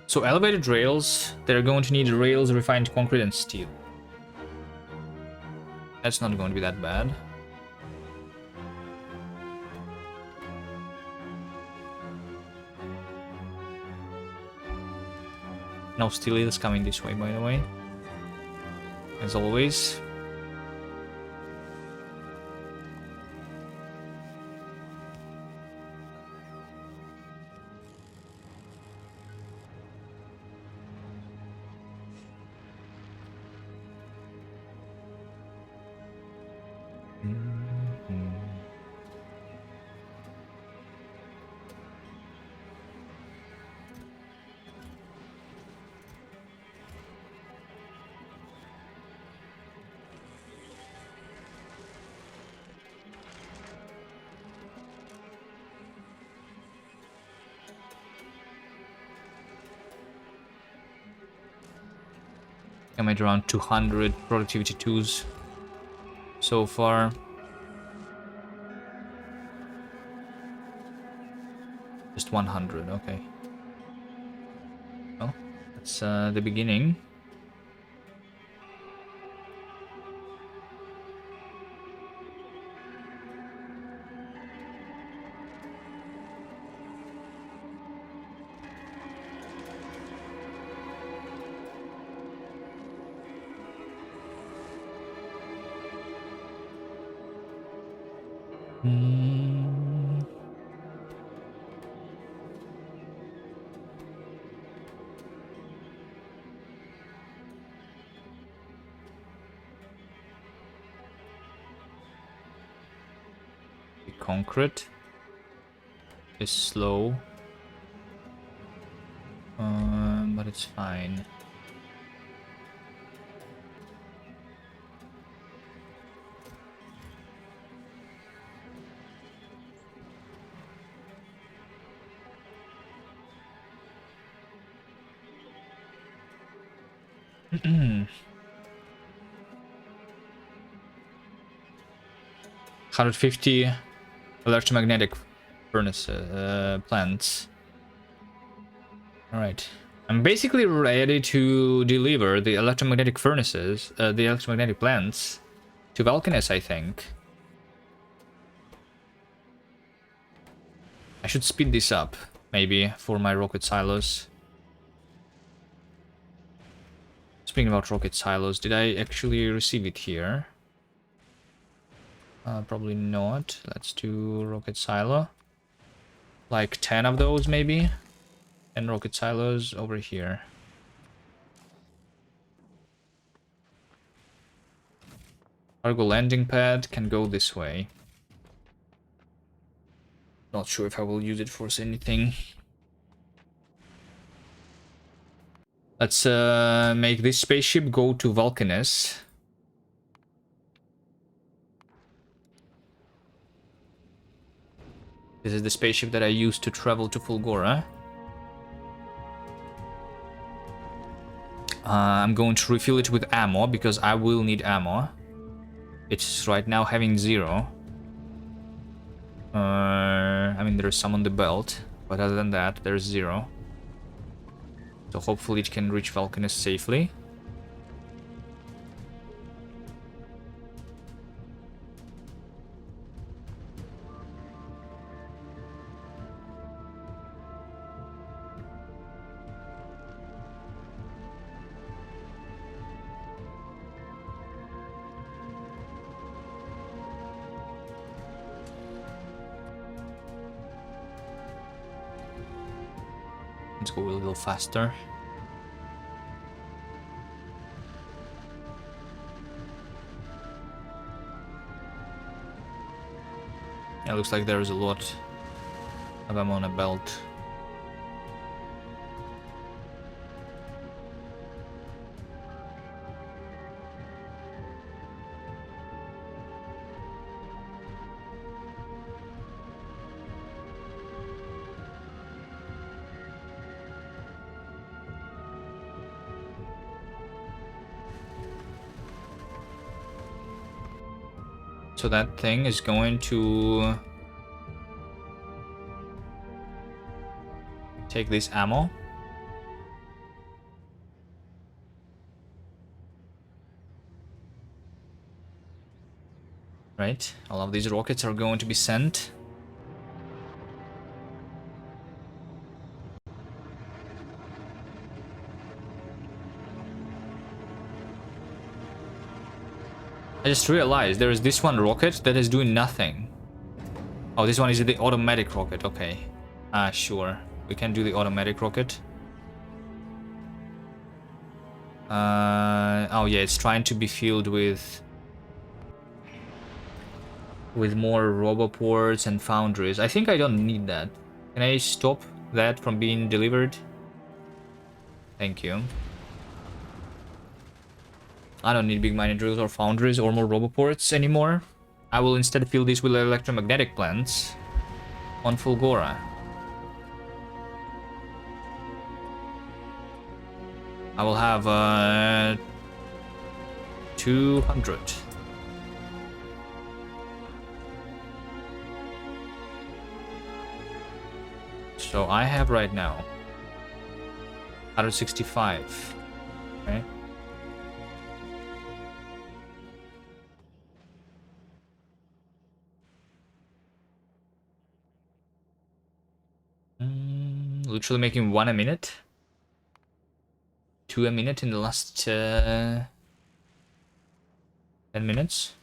So elevated rails, they're going to need rails, refined concrete, and steel. That's not going to be that bad. No steel is coming this way, by the way. As always. I made around 200 productivity 2s so far. Just 100, okay. Well, that's the beginning. The concrete is slow, but it's fine. $150 electromagnetic furnace plants. All right, I'm basically ready to deliver the electromagnetic furnaces, the electromagnetic plants, to Valkynes, I think. I should speed this up, maybe, for my rocket silos. Speaking about rocket silos, did I actually receive it here? Probably not. Let's do rocket silo. Like 10 of those, maybe? And rocket silos over here. Cargo landing pad can go this way. Not sure if I will use it for anything. Let's make this spaceship go to Valkynes. This is the spaceship that I used to travel to Fulgora. I'm going to refill it with ammo because I will need ammo. It's right now having 0. I mean, there's some on the belt, but other than that, there's 0. So hopefully it can reach Vulcanus safely. Let's go a little faster. It looks like there is a lot of ammo on a belt. So that thing is going to take this ammo. Right, all of these rockets are going to be sent. I just realized there is this one rocket that is doing nothing. Oh, this one is the automatic rocket, okay. Sure. We can do the automatic rocket. Oh yeah, it's trying to be filled with more roboports and foundries. I think I don't need that. Can I stop that from being delivered? Thank you. I don't need big mining drills or foundries or more roboports anymore. I will instead fill this with electromagnetic plants on Fulgora. I will have 200. So I have right now 165. Okay. Literally making 1 a minute. 2 a minute in the last 10 minutes.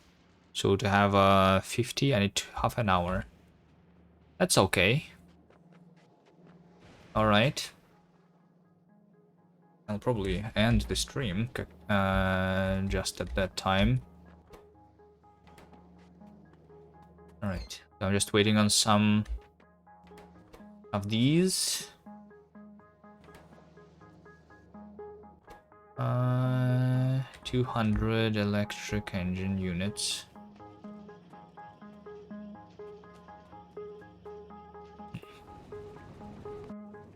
So to have 50, I need half an hour. That's okay. Alright. I'll probably end the stream just at that time. Alright. So I'm just waiting on some of these. 200 electric engine units.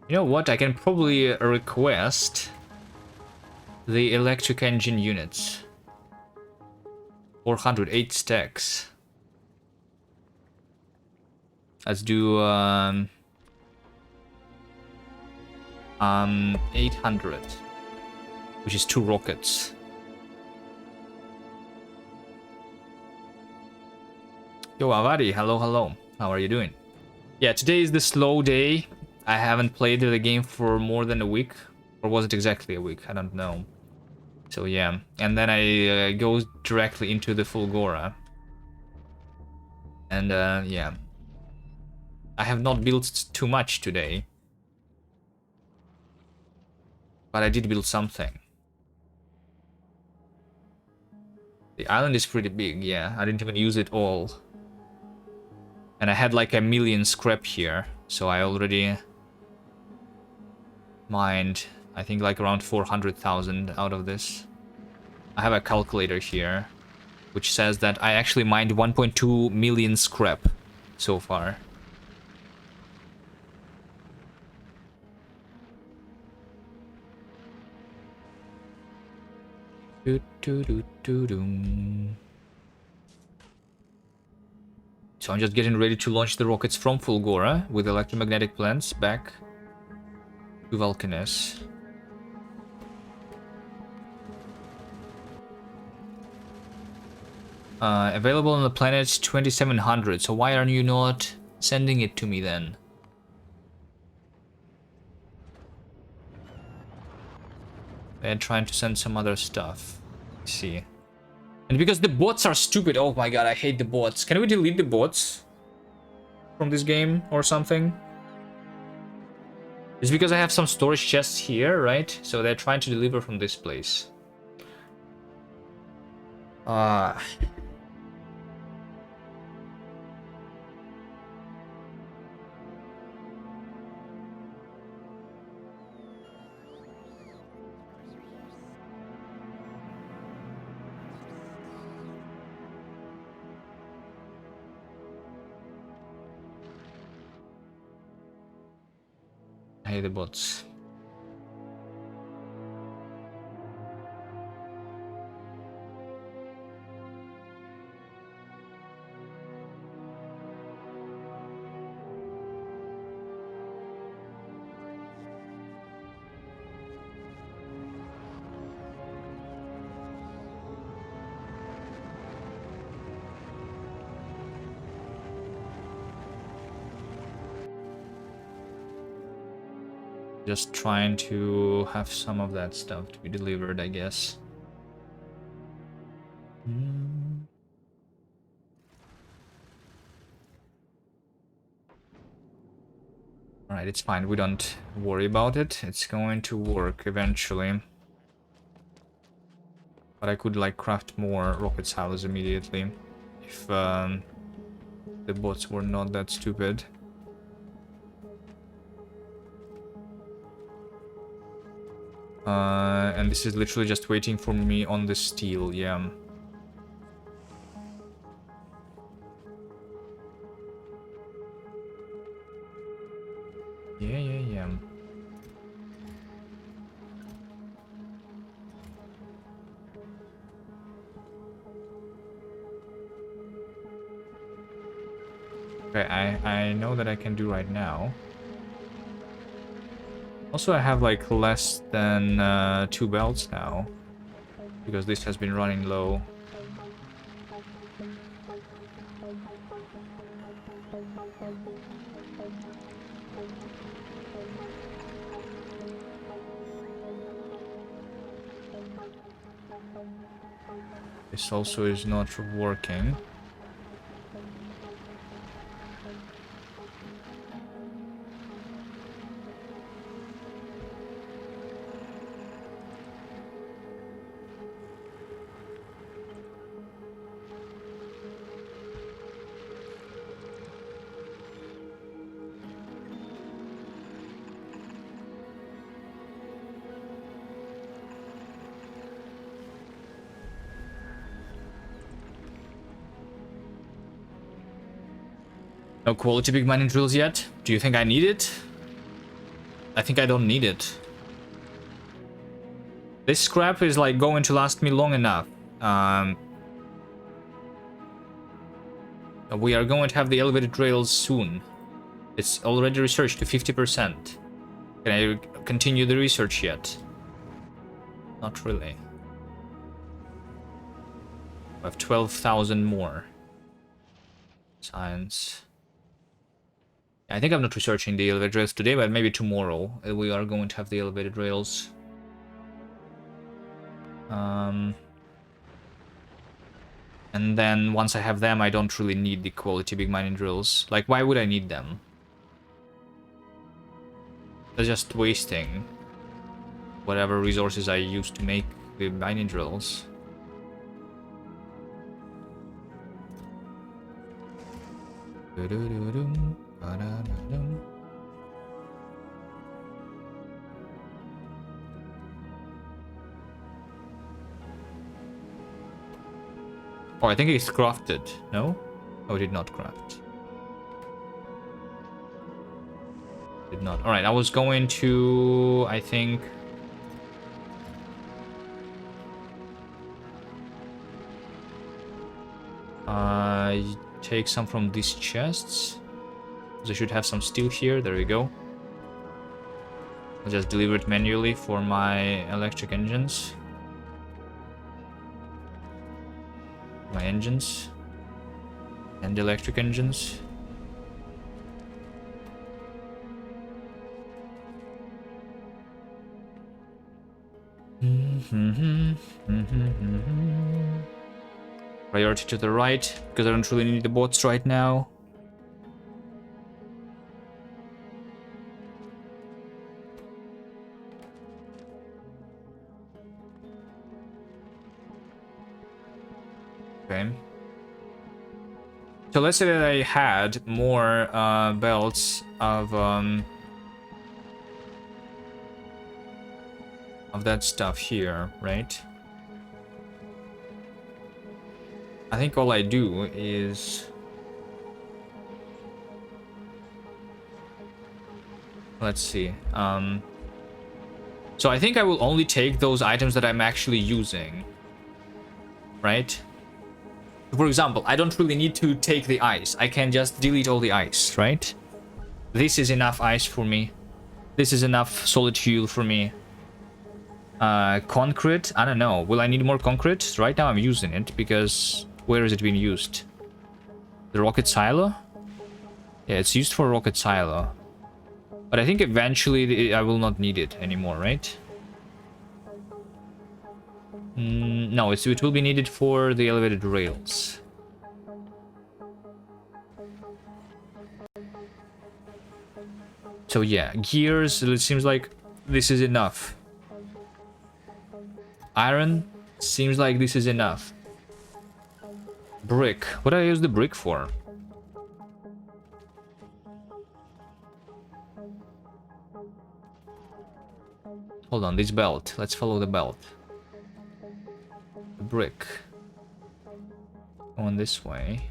You know what? I can probably request the electric engine units. 408 stacks. Let's do 800, which is 2 rockets. Yo, Avari, hello. How are you doing? Yeah, today is the slow day. I haven't played the game for more than a week. Or was it exactly a week? I don't know. So yeah, and then I go directly into the Fulgora. And yeah. I have not built too much today. But I did build something. The island is pretty big, yeah. I didn't even use it all. And I had like 1 million scrap here. So I already mined, I think, like around 400,000 out of this. I have a calculator here, which says that I actually mined 1.2 million scrap so far. So I'm just getting ready to launch the rockets from Fulgora with electromagnetic plants back to Vulcanus. Available on the planet 2700. So why are you not sending it to me then? They're trying to send some other stuff. Let's see. And because the bots are stupid. Oh my god, I hate the bots. Can we delete the bots from this game or something? It's because I have some storage chests here, right? So they're trying to deliver from this place. I hate the bots. Just trying to have some of that stuff to be delivered, I guess. Alright, it's fine. We don't worry about it. It's going to work eventually. But I could, like, craft more rocket silos immediately. If the bots were not that stupid. And this is literally just waiting for me on the steel, yeah. Yeah. Okay, I know that I can do right now. Also, I have like less than 2 belts now, because this has been running low. This also is not working. No quality big mining drills yet? Do you think I need it? I think I don't need it. This scrap is like going to last me long enough. We are going to have the elevated rails soon. It's already researched to 50%. Can I continue the research yet? Not really. I have 12,000 more. Science. I think I'm not researching the elevated rails today, but maybe tomorrow we are going to have the elevated rails. And then once I have them, I don't really need the quality big mining drills. Like, why would I need them? They're just wasting whatever resources I use to make the mining drills. Oh, I think it's crafted. No? Oh, it did not craft. Did not. Alright, I was going to... I think... take some from these chests. So I should have some steel here. There we go. I'll just deliver it manually for my electric engines. My engines and electric engines. Priority to the right, because I don't really need the bots right now. Okay. So let's say that I had more belts of that stuff here, right? I think all I do is... Let's see. So I think I will only take those items that I'm actually using, right? For example, I don't really need to take the ice. I can just delete all the ice, right? This is enough ice for me. This is enough solid fuel for me. Concrete, I don't know. Will I need more concrete? Right now I'm using it because... Where is it being used? The rocket silo? Yeah, it's used for rocket silo. But I think eventually I will not need it anymore, right? No, it will be needed for the elevated rails. So yeah, gears, it seems like this is enough. Iron, seems like this is enough. Brick, what do I use the brick for? Hold on, this belt, let's follow the belt. The brick. Going this way.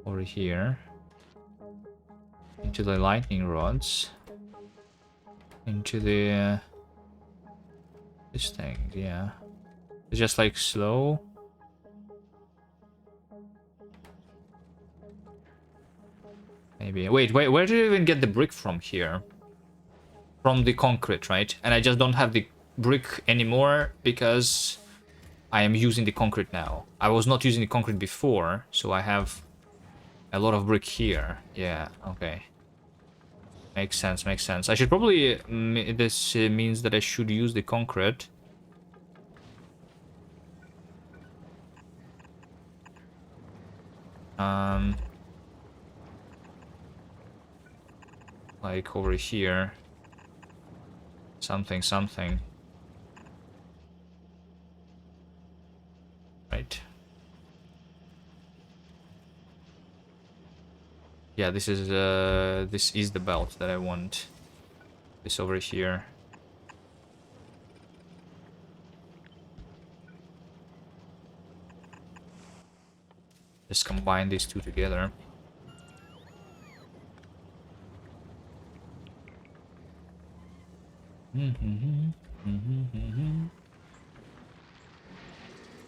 Over here. Into the lightning rods. Into the... this thing, yeah. It's just like slow. Maybe. Wait, where do you even get the brick from here? From the concrete, right? And I just don't have the brick anymore because I am using the concrete now. I was not using the concrete before, so I have a lot of brick here. Yeah, okay. Makes sense, makes sense. I should probably... this means that I should use the concrete. Like over here. Something. Right. Yeah, this is the belt that I want. This over here. Just combine these two together.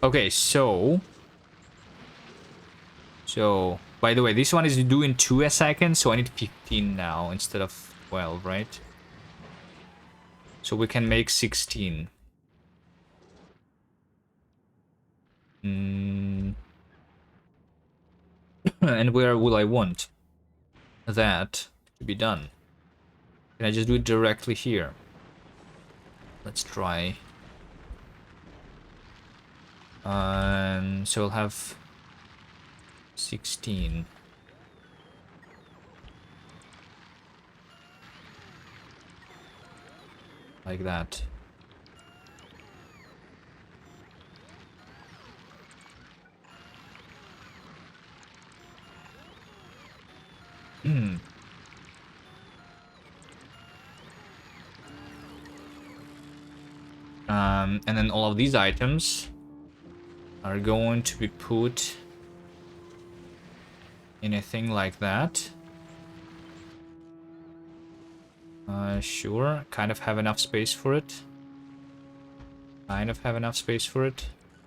Okay, so by the way, this one is doing 2 a second, so I need 15 now instead of 12, right? So we can make 16. And where will I want that to be done? Can I just do it directly here? Let's try. So we'll have 16. Like that. And then all of these items are going to be put in a thing like that. Sure, kind of have enough space for it.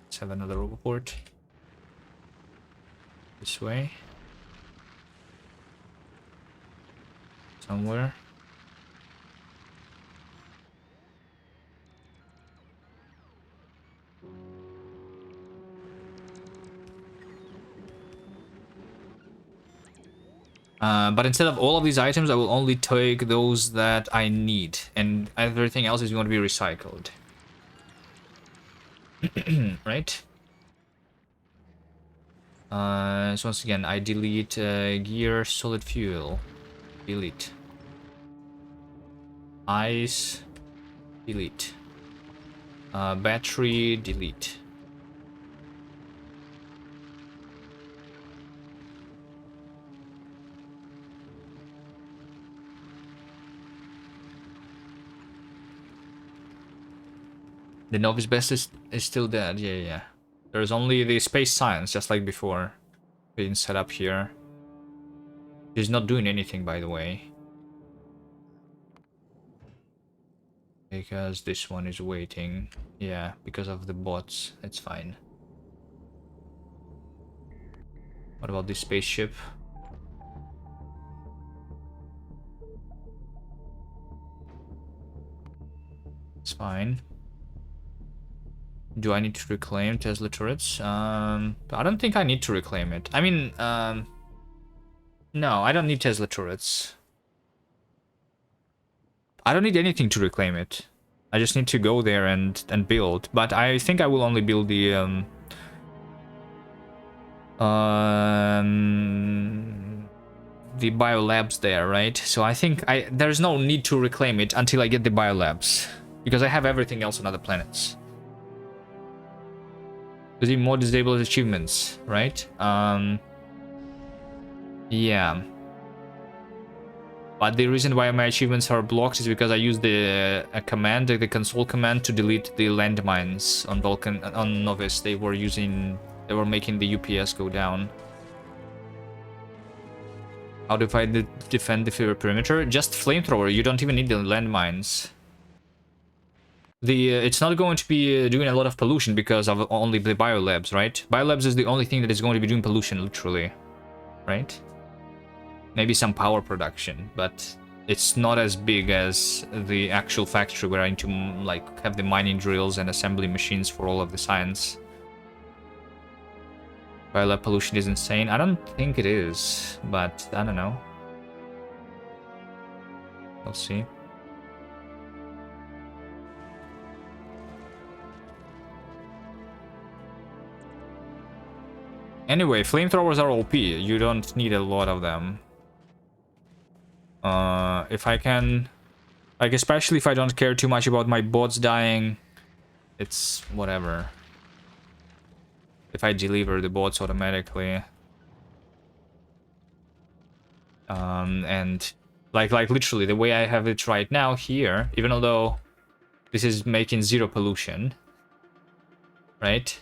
Let's have another overport. This way. Somewhere. But instead of all of these items, I will only take those that I need, and everything else is going to be recycled. Right? So once again, I delete gear, solid fuel, delete. Ice, delete. Battery, delete. The novice best is still dead. Yeah. There's only the space science, just like before, being set up here. He's not doing anything, by the way. Because this one is waiting. Yeah, because of the bots. It's fine. What about this spaceship? It's fine. Do I need to reclaim Tesla turrets? I don't think I need to reclaim it. I mean, no, I don't need Tesla turrets. I don't need anything to reclaim it. I just need to go there and build. But I think I will only build the biolabs there, right? So I think there's no need to reclaim it until I get the biolabs, because I have everything else on other planets. Because more disabled achievements, right? Yeah. But the reason why my achievements are blocked is because I used the command, the console command, to delete the landmines on Vulcan, on Novice. They were making the UPS go down. How do I defend the perimeter? Just flamethrower. You don't even need the landmines. It's not going to be doing a lot of pollution because of only the biolabs, right? Biolabs is the only thing that is going to be doing pollution, literally, right? Maybe some power production, but it's not as big as the actual factory where I need to like have the mining drills and assembly machines for all of the science. Biolab pollution is insane. I don't think it is, but I don't know. We'll see. Anyway, flamethrowers are OP. You don't need a lot of them. If I can, like, especially if I don't care too much about my bots dying, it's whatever. If I deliver the bots automatically, and like literally the way I have it right now here, even although this is making zero pollution, right?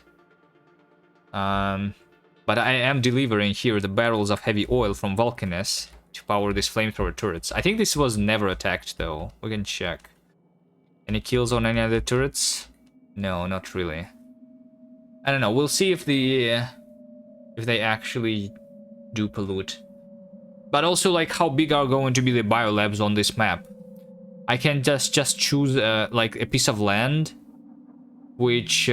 But I am delivering here the barrels of heavy oil from Vulcanus to power these flamethrower turrets. I think this was never attacked though. We can check. Any kills on any other turrets? No, not really. I don't know. We'll see if they actually do pollute. But also, like, how big are going to be the biolabs on this map? I can just choose like a piece of land, which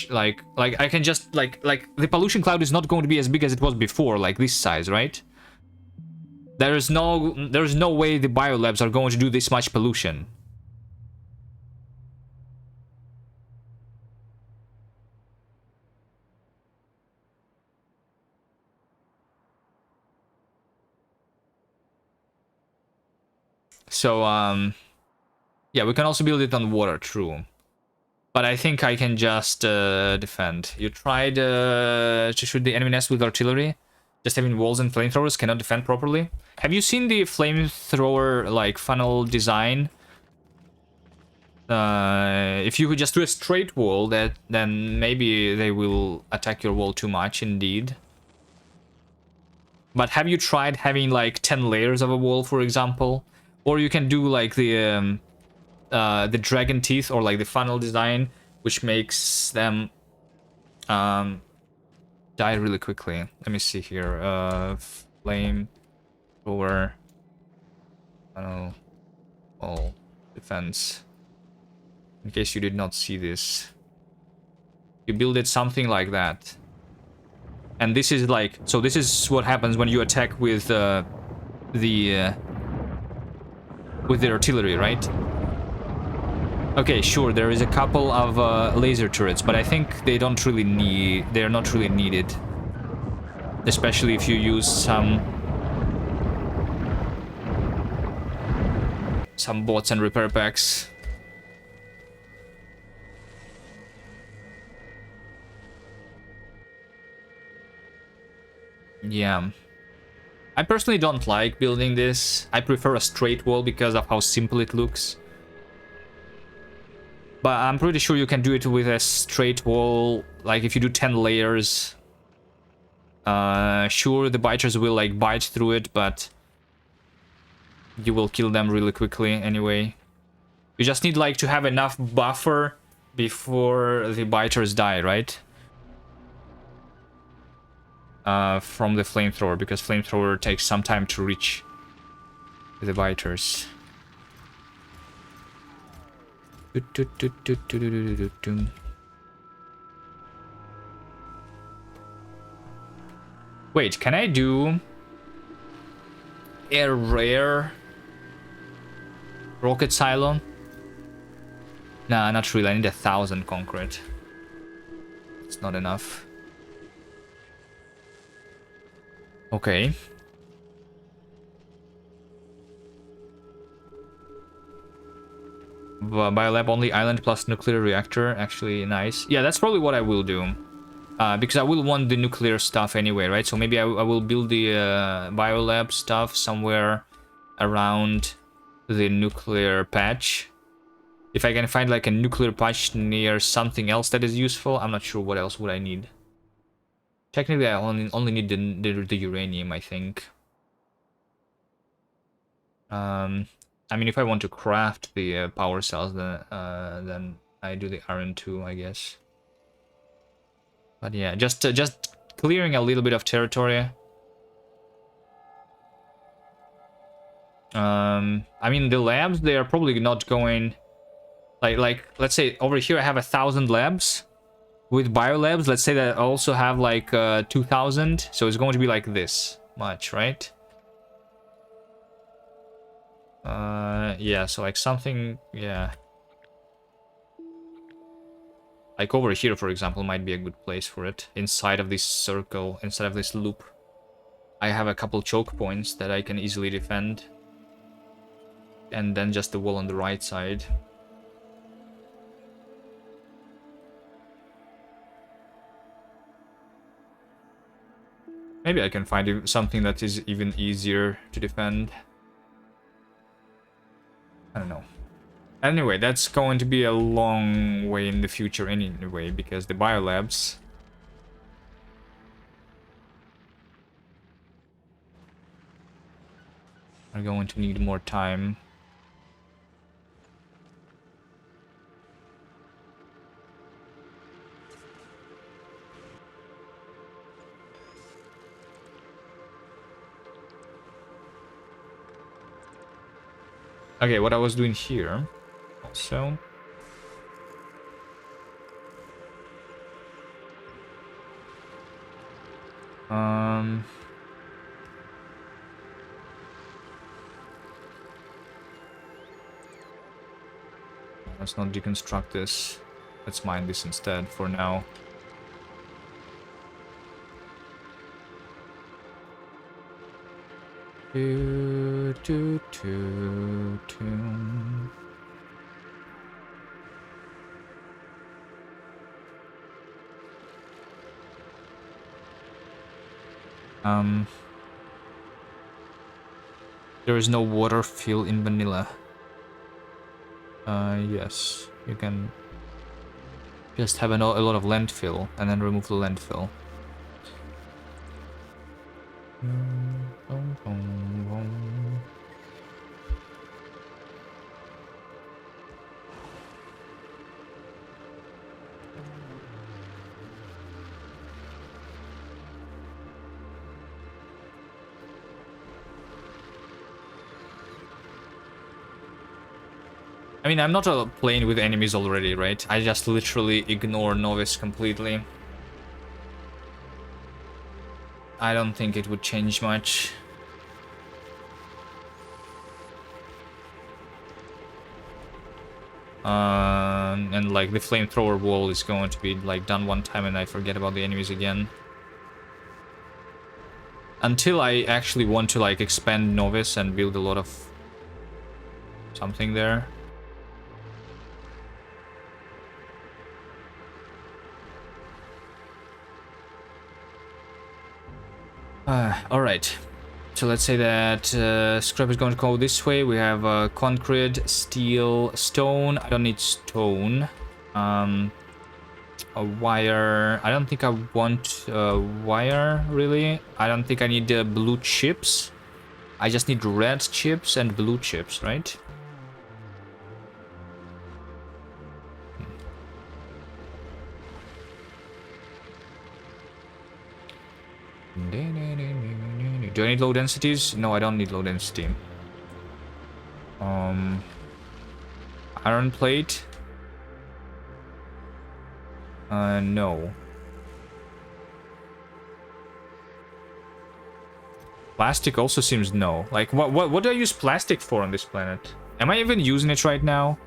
like I can just like the pollution cloud is not going to be as big as it was before, like this size, right? There's no way the biolabs are going to do this much pollution. So yeah, we can also build it on water, true. But I think I can just defend. You tried to shoot the enemy nest with artillery? Just having walls and flamethrowers cannot defend properly? Have you seen the flamethrower, like, funnel design? If you could just do a straight wall, then maybe they will attack your wall too much, indeed. But have you tried having, like, 10 layers of a wall, for example? Or you can do, like, the dragon teeth, or like the funnel design, which makes them die really quickly. Let me see here. Flame thrower funnel wall defense. In case you did not see this, you build it something like that. And this is like, so this is what happens when you attack with the artillery, right? Okay, sure, there is a couple of laser turrets, but I think they're not really needed. Especially if you use some bots and repair packs. Yeah. I personally don't like building this. I prefer a straight wall because of how simple it looks. But I'm pretty sure you can do it with a straight wall. Like if you do 10 layers. Sure, the biters will like bite through it, but you will kill them really quickly anyway. You just need like to have enough buffer before the biters die, right? From the flamethrower, because flamethrower takes some time to reach the biters. Wait, can I do a rare rocket silo? Nah, not really. I need 1,000 concrete. It's not enough. Okay. Biolab only, island plus nuclear reactor. Actually, nice. Yeah, that's probably what I will do. Because I will want the nuclear stuff anyway, right? So maybe I will build the biolab stuff somewhere around the nuclear patch. If I can find like a nuclear patch near something else that is useful, I'm not sure what else would I need. Technically, I only need the uranium, I think. I mean, if I want to craft the power cells, then I do the iron too, I guess. But yeah, just clearing a little bit of territory. I mean, the labs, they are probably not going like let's say over here I have 1,000 labs. With biolabs, let's say that I also have like 2,000, so it's going to be like this much, right? Yeah, so like something, yeah. Like over here, for example, might be a good place for it. Inside of this circle, inside of this loop. I have a couple choke points that I can easily defend. And then just the wall on the right side. Maybe I can find something that is even easier to defend. I don't know. Anyway, that's going to be a long way in the future anyway, because the biolabs are going to need more time. Okay, what I was doing here also. Let's not deconstruct this. Let's mine this instead for now. There is no water fill in vanilla. Yes, you can just have a lot of landfill and then remove the landfill. I mean, I'm not playing with enemies already, right? I just literally ignore Novice completely. I don't think it would change much. And like the flamethrower wall is going to be like done one time and I forget about the enemies again. Until I actually want to like expand Novice and build a lot of something there. Alright. So let's say that scrap is going to go this way. We have concrete, steel, stone. I don't need stone. A wire. I don't think I want wire, really. I don't think I need blue chips. I just need red chips and blue chips, right? Do I need low densities? No, I don't need low density. Iron plate? No. Plastic also seems no. Like, what do I use plastic for on this planet? Am I even using it right now?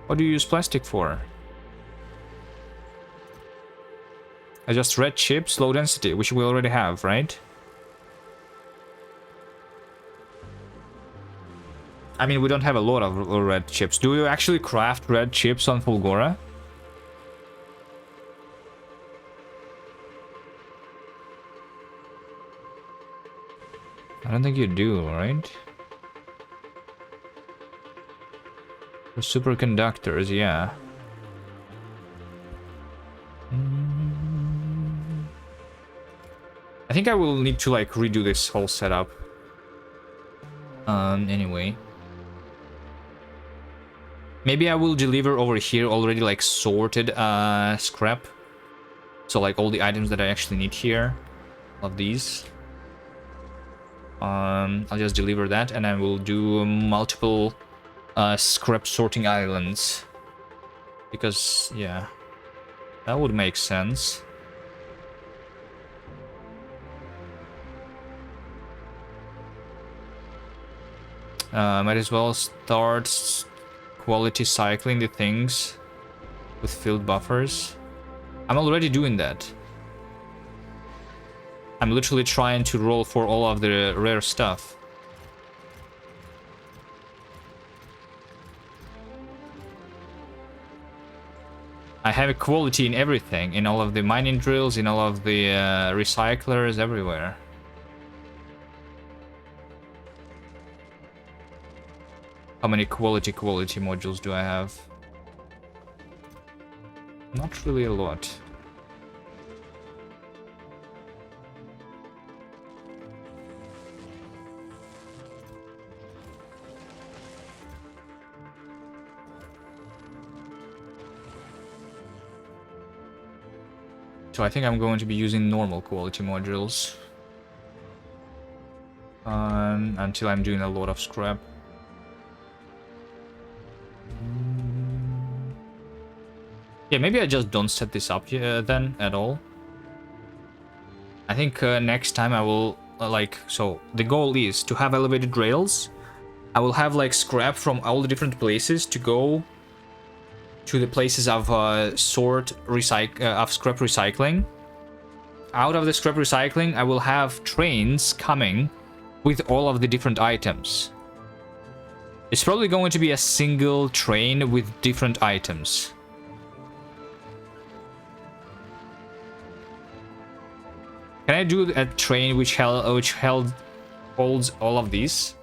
What do you use plastic for? Just red chips, low density, which we already have, right? I mean, we don't have a lot of red chips. Do you actually craft red chips on Fulgora? I don't think you do, right? For superconductors, yeah. I think I will need to like redo this whole setup. Anyway. Maybe I will deliver over here already like sorted scrap. So like all the items that I actually need here. Of these. I'll just deliver that and I will do multiple scrap sorting islands. Because, yeah. That would make sense. Might as well start quality cycling the things with field buffers. I'm already doing that. I'm literally trying to roll for all of the rare stuff. I have equality in everything, in all of the mining drills, in all of the recyclers, everywhere. How many quality modules do I have? Not really a lot. So I think I'm going to be using normal quality modules. Until I'm doing a lot of scrap. Yeah, maybe I just don't set this up then at all. I think next time I will so the goal is to have elevated rails. I will have like scrap from all the different places to go to the places of scrap recycling. Out of the scrap recycling, I will have trains coming with all of the different items. It's probably going to be a single train with different items. Can I do a train which holds all of these?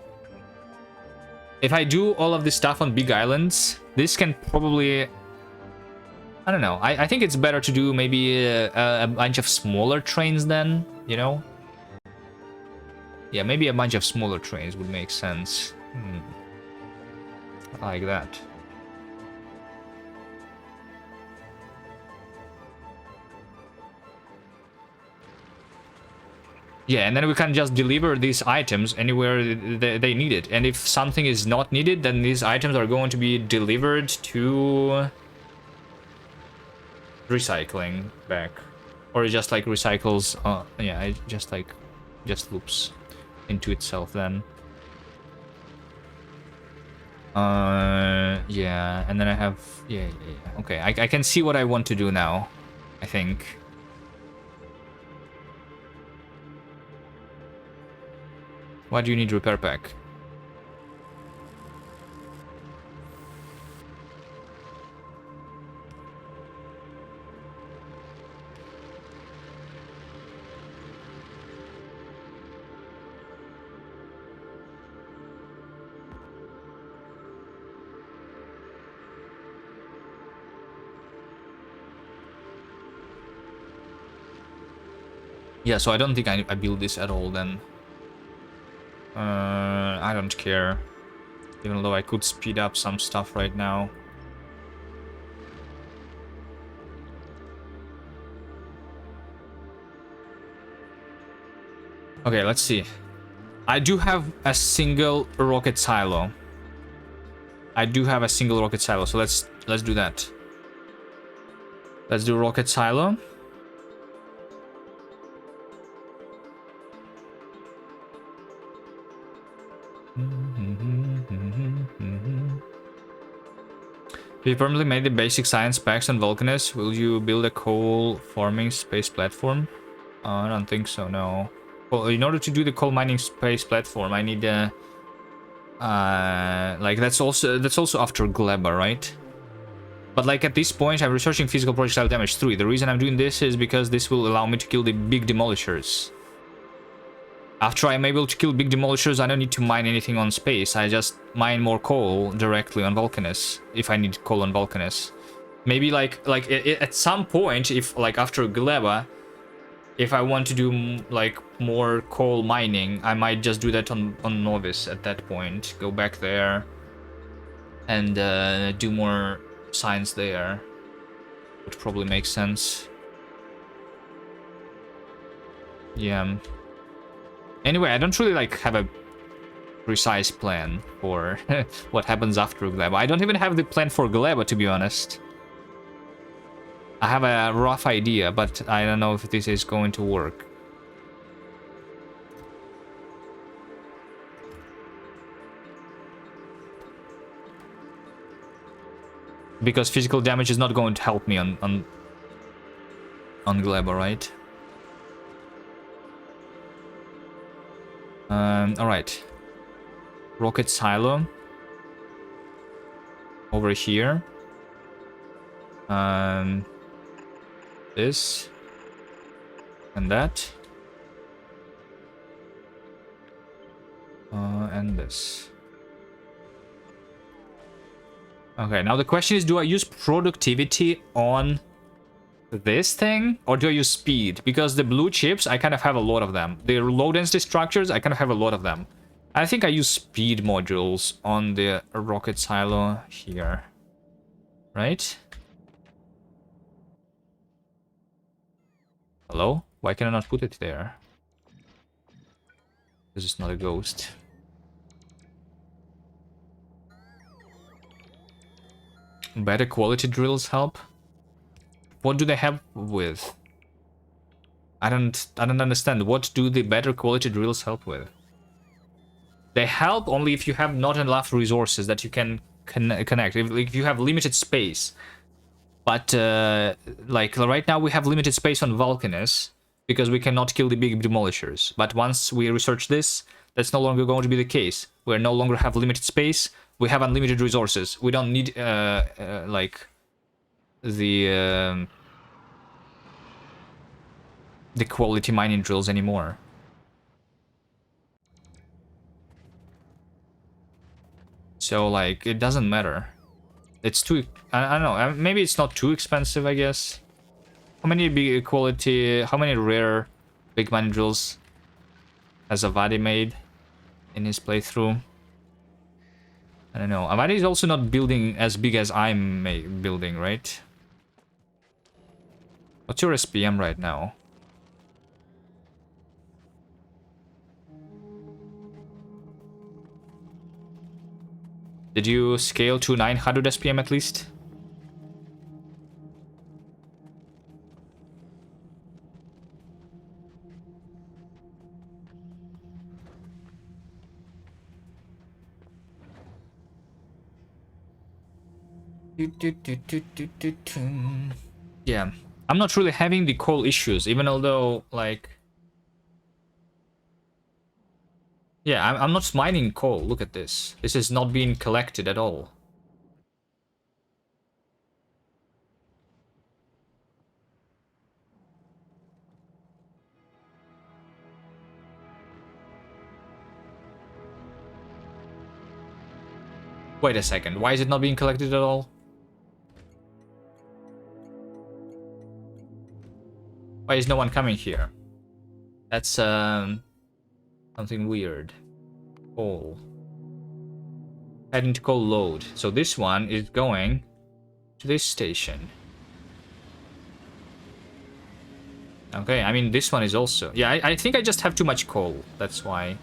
If I do all of this stuff on big islands, this can probably... I don't know. I think it's better to do maybe a bunch of smaller trains then, you know? Yeah, maybe a bunch of smaller trains would make sense. I like that. Yeah, and then we can just deliver these items anywhere they need it. And if something is not needed, then these items are going to be delivered to recycling back. Or it just like recycles, yeah, it just like, just loops into itself then. Yeah, and then I have, yeah. Okay, I can see what I want to do now, I think. Why do you need repair pack? Yeah, so I don't think I build this at all then. I don't care. Even though I could speed up some stuff right now. Okay, let's see. I do have a single rocket silo. So let's do that. Let's do rocket silo. If you permanently made the basic science packs on Vulcanus, will you build a coal farming space platform? I don't think so, no. Well, in order to do the coal mining space platform, I need like that's also after Gleba, right? But like at this point, I'm researching physical projectile damage 3. The reason I'm doing this is because this will allow me to kill the big demolishers. After I'm able to kill big demolishers, I don't need to mine anything on space. I just mine more coal directly on Vulcanus, if I need coal on Vulcanus. Maybe like at some point, if like after Gleba, if I want to do like more coal mining, I might just do that on Novice at that point. Go back there and do more science there. Would probably make sense. Yeah. Anyway, I don't really like have a precise plan for what happens after Gleba. I don't even have the plan for Gleba, to be honest. I have a rough idea, but I don't know if this is going to work. Because physical damage is not going to help me on Gleba, right? Alright. Rocket silo. Over here. This. And that. And this. Okay, now the question is, do I use productivity on this thing, or do I use speed? Because the blue chips, I kind of have a lot of them. The low density structures, I kind of have a lot of them. I think I use speed modules on the rocket silo here. Right? Hello? Why can I not put it there? This is not a ghost. Better quality drills help? What do they help with? I don't understand. What do the better quality drills help with? They help only if you have not enough resources that you can connect. If you have limited space. But like right now we have limited space on Vulcanus because we cannot kill the big demolishers. But once we research this, that's no longer going to be the case. We no longer have limited space. We have unlimited resources. We don't need like the quality mining drills anymore. So like it doesn't matter. It's too, I don't know, maybe it's not too expensive, I guess. How many big quality, how many rare big mining drills has Avadi made in his playthrough? I don't know. Avadi is also not building as big as I'm building, right? What's your SPM right now? Did you scale to 900 SPM at least? Yeah, I'm not really having the coal issues, even although, like... Yeah, I'm not mining coal. Look at this. This is not being collected at all. Wait a second. Why is it not being collected at all? Why is no one coming here? That's something weird. Coal. Heading to coal load. So this one is going to this station. Okay, I mean this one is also... Yeah, I think I just have too much coal. That's why.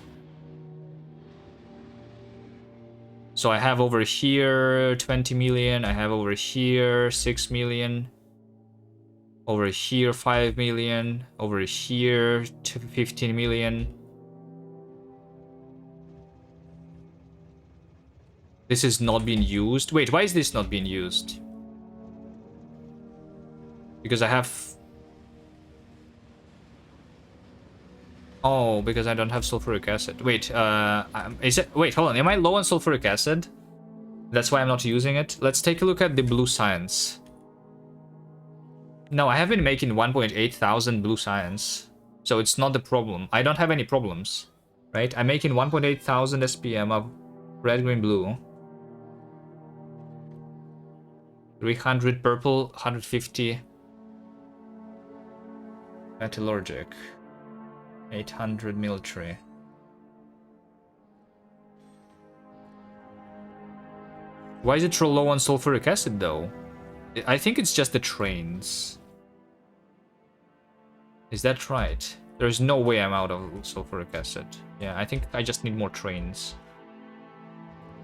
So I have over here 20 million. I have over here 6 million. Over here 5 million. Over here 15 million. This is not being used. Wait, why is this not being used? Because I have... Oh, because I don't have sulfuric acid. Wait, is it... Wait, hold on. Am I low on sulfuric acid? That's why I'm not using it. Let's take a look at the blue science. No, I have been making 1,800 blue science. So it's not the problem. I don't have any problems. Right? I'm making 1,800 SPM of red, green, blue. 300 purple, 150 metallurgic. 800 military. Why is it so low on sulfuric acid though? I think it's just the trains. Is that right? There's no way I'm out of sulfuric acid. Yeah, I think I just need more trains.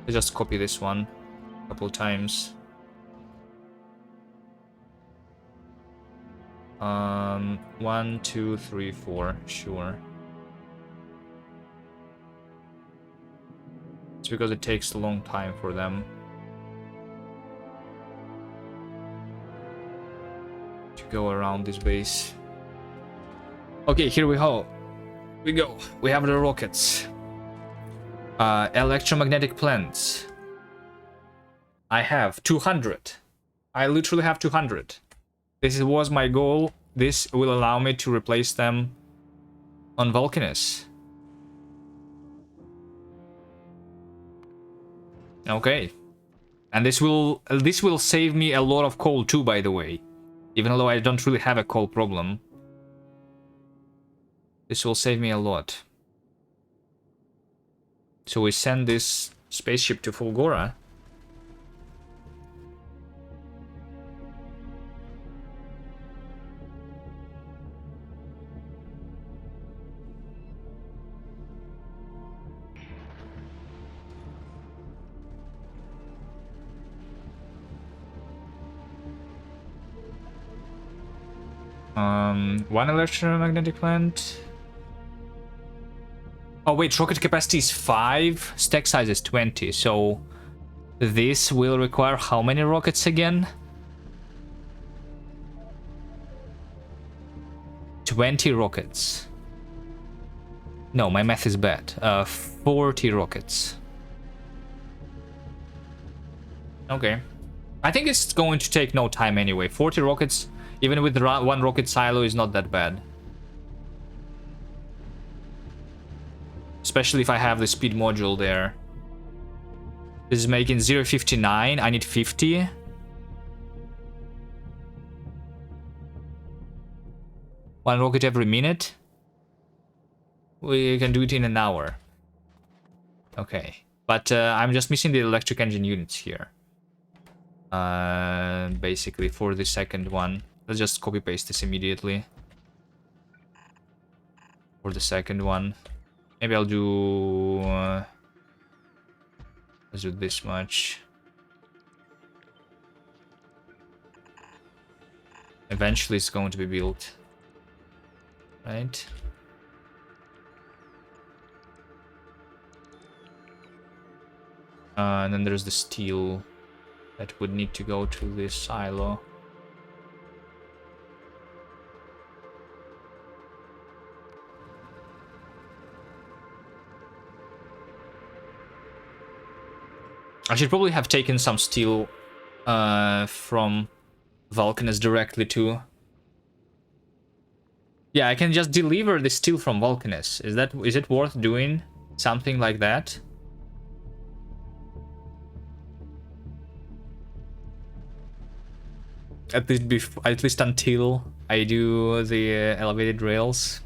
Let's just copy this one a couple times. 1, 2, 3, 4, sure. It's because it takes a long time for them to go around this base. Okay, here we go. We have the rockets. Electromagnetic plants. I have 200. I literally have 200. This was my goal. This will allow me to replace them on Vulcanus. Okay. And this will save me a lot of coal too, by the way. Even though I don't really have a coal problem. This will save me a lot. So we send this spaceship to Fulgora. One electromagnetic plant. Oh wait, rocket capacity is 5, stack size is 20, so this will require how many rockets again? 20 rockets. No, my math is bad. 40 rockets. Okay. I think it's going to take no time anyway. 40 rockets, even with one rocket silo, is not that bad. Especially if I have the speed module there. This is making 0.59. I need 50. One rocket every minute. We can do it in an hour. Okay. But I'm just missing the electric engine units here. Basically for the second one. Let's just copy paste this immediately. For the second one. Maybe I'll do... let's do this much. Eventually it's going to be built. Right? And then there's the steel that would need to go to this silo. I should probably have taken some steel from Vulcanus directly too. Yeah, I can just deliver the steel from Vulcanus. Is it worth doing something like that? At least until I do the elevated rails.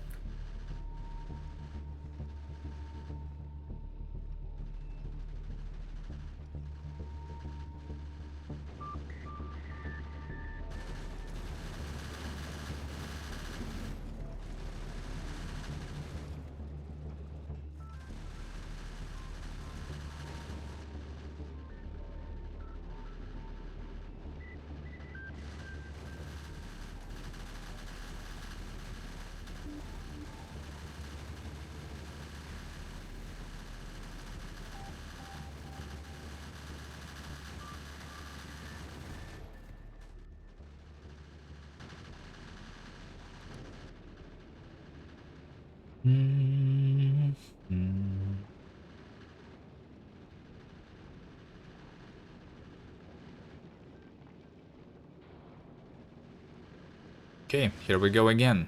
Okay, here we go again.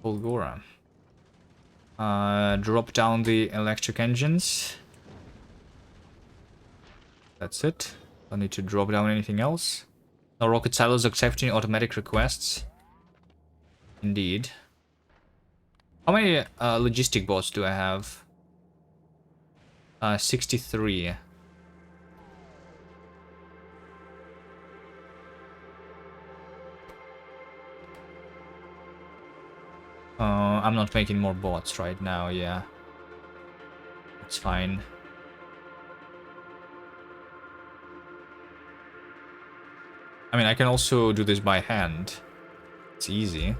Fulgora. Drop down the electric engines. That's it. Don't need to drop down anything else. No rocket silos accepting automatic requests. Indeed. How many logistic bots do I have? 63. I'm not making more bots right now, yeah. It's fine. I mean, I can also do this by hand. It's easy.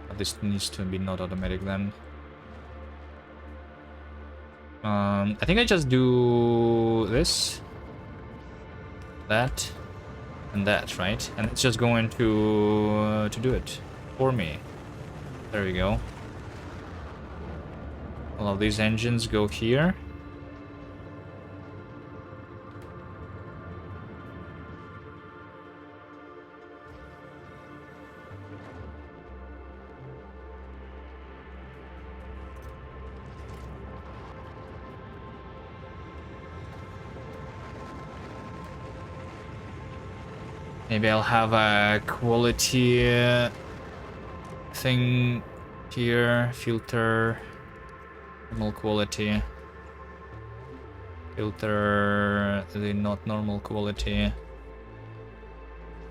But this needs to be not automatic then. I think I just do this, that, and that, right? And it's just going to do it for me. There we go. All of these engines go here. Maybe I'll have a quality thing here. Filter, normal quality. Filter the not normal quality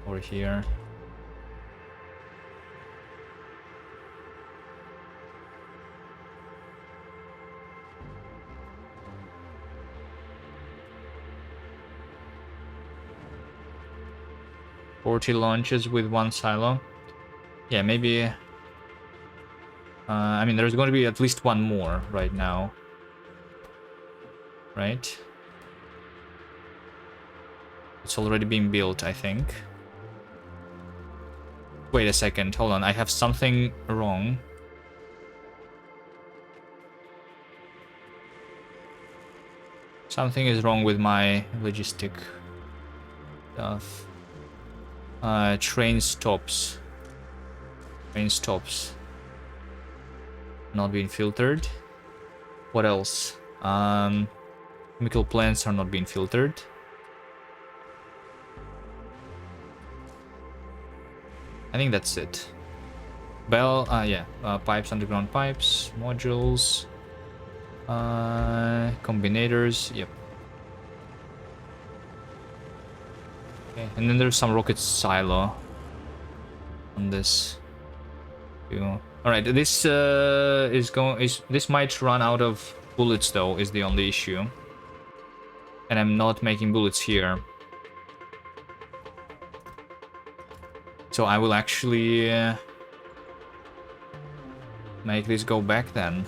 over here. Forty launches with one silo. Yeah, maybe. I mean, there's going to be at least one more right now. Right? It's already being built, I think. Wait a second, hold on. I have something wrong. Something is wrong with my logistic stuff. Train stops. Train stops. Not being filtered. What else? Chemical plants are not being filtered. I think that's it. Bell, yeah. Pipes, underground pipes, modules, combinators, yep. Okay, and then there's some rocket silo on this. All right, this this might run out of bullets though. Is the only issue, and I'm not making bullets here. So I will actually make this go back then.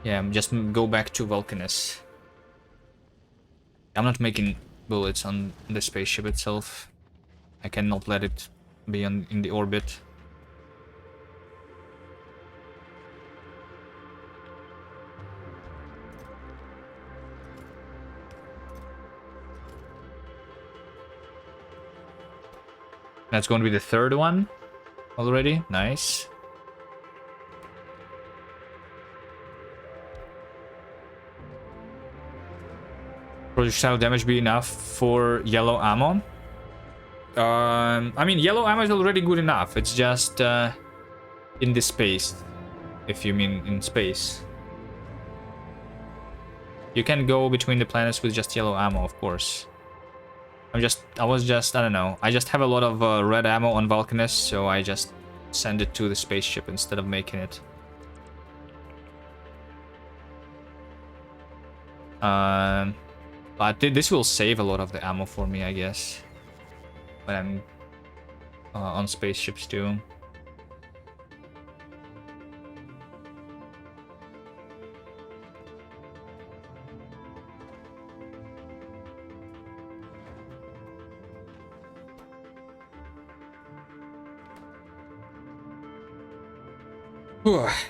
Yeah, just go back to Vulcanus. I'm not making bullets on the spaceship itself. I cannot let it be in the orbit. That's going to be the third one already. Nice. Projectile damage be enough for yellow ammo? I mean, yellow ammo is already good enough. It's just in the space, if you mean in space. You can go between the planets with just yellow ammo, of course. I don't know. I just have a lot of red ammo on Vulcanus, so I just send it to the spaceship instead of making it. But this will save a lot of the ammo for me, I guess. When I'm on spaceships too.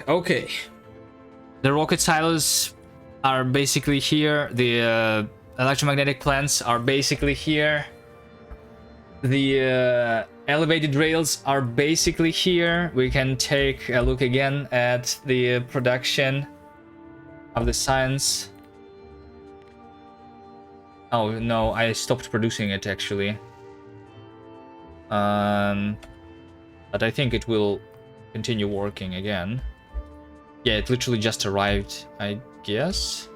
Okay. The rocket silos are basically here. The electromagnetic plants are basically here. The elevated rails are basically here. We can take a look again at the production of the science. Oh no, I stopped producing it actually. But I think it will continue working again. Yeah, it literally just arrived, I guess.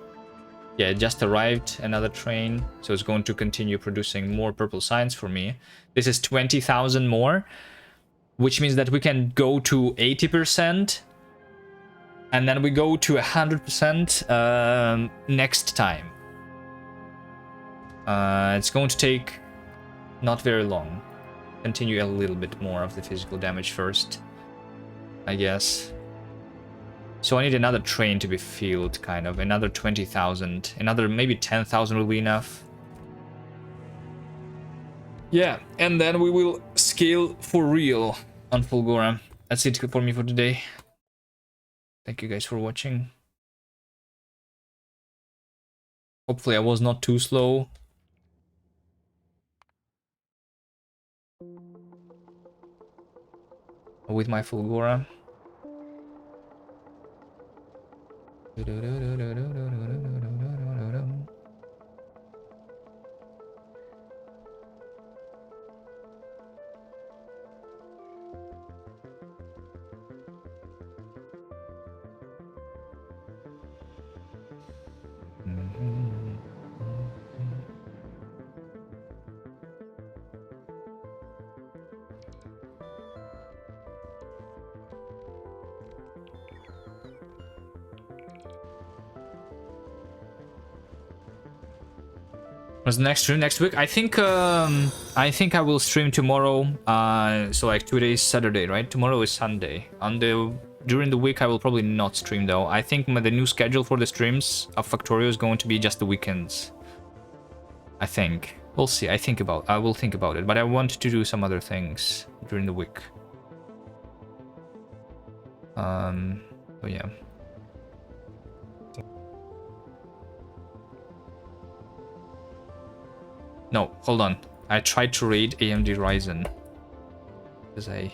Yeah, it just arrived, another train. So it's going to continue producing more purple science for me. This is 20,000 more, which means that we can go to 80%. And then we go to 100% next time. It's going to take not very long. Continue a little bit more of the physical damage first, I guess. So I need another train to be filled, kind of. Another 20,000. Another maybe 10,000 will be enough. Yeah, and then we will scale for real on Fulgora. That's it for me for today. Thank you guys for watching. Hopefully I was not too slow. With my Fulgora. Was the next stream next week? I think I will stream tomorrow. So like 2 days Saturday, right? Tomorrow is Sunday. During the week I will probably not stream though. I think the new schedule for the streams of Factorio is going to be just the weekends. I think. We'll see. I will think about it, but I want to do some other things during the week. So yeah. No, hold on. I tried to raid AMD Ryzen because I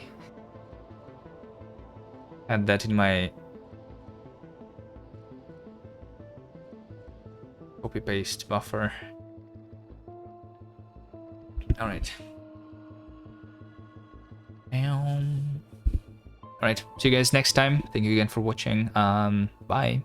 had that in my copy-paste buffer. All right. All right. See you guys next time. Thank you again for watching. Bye.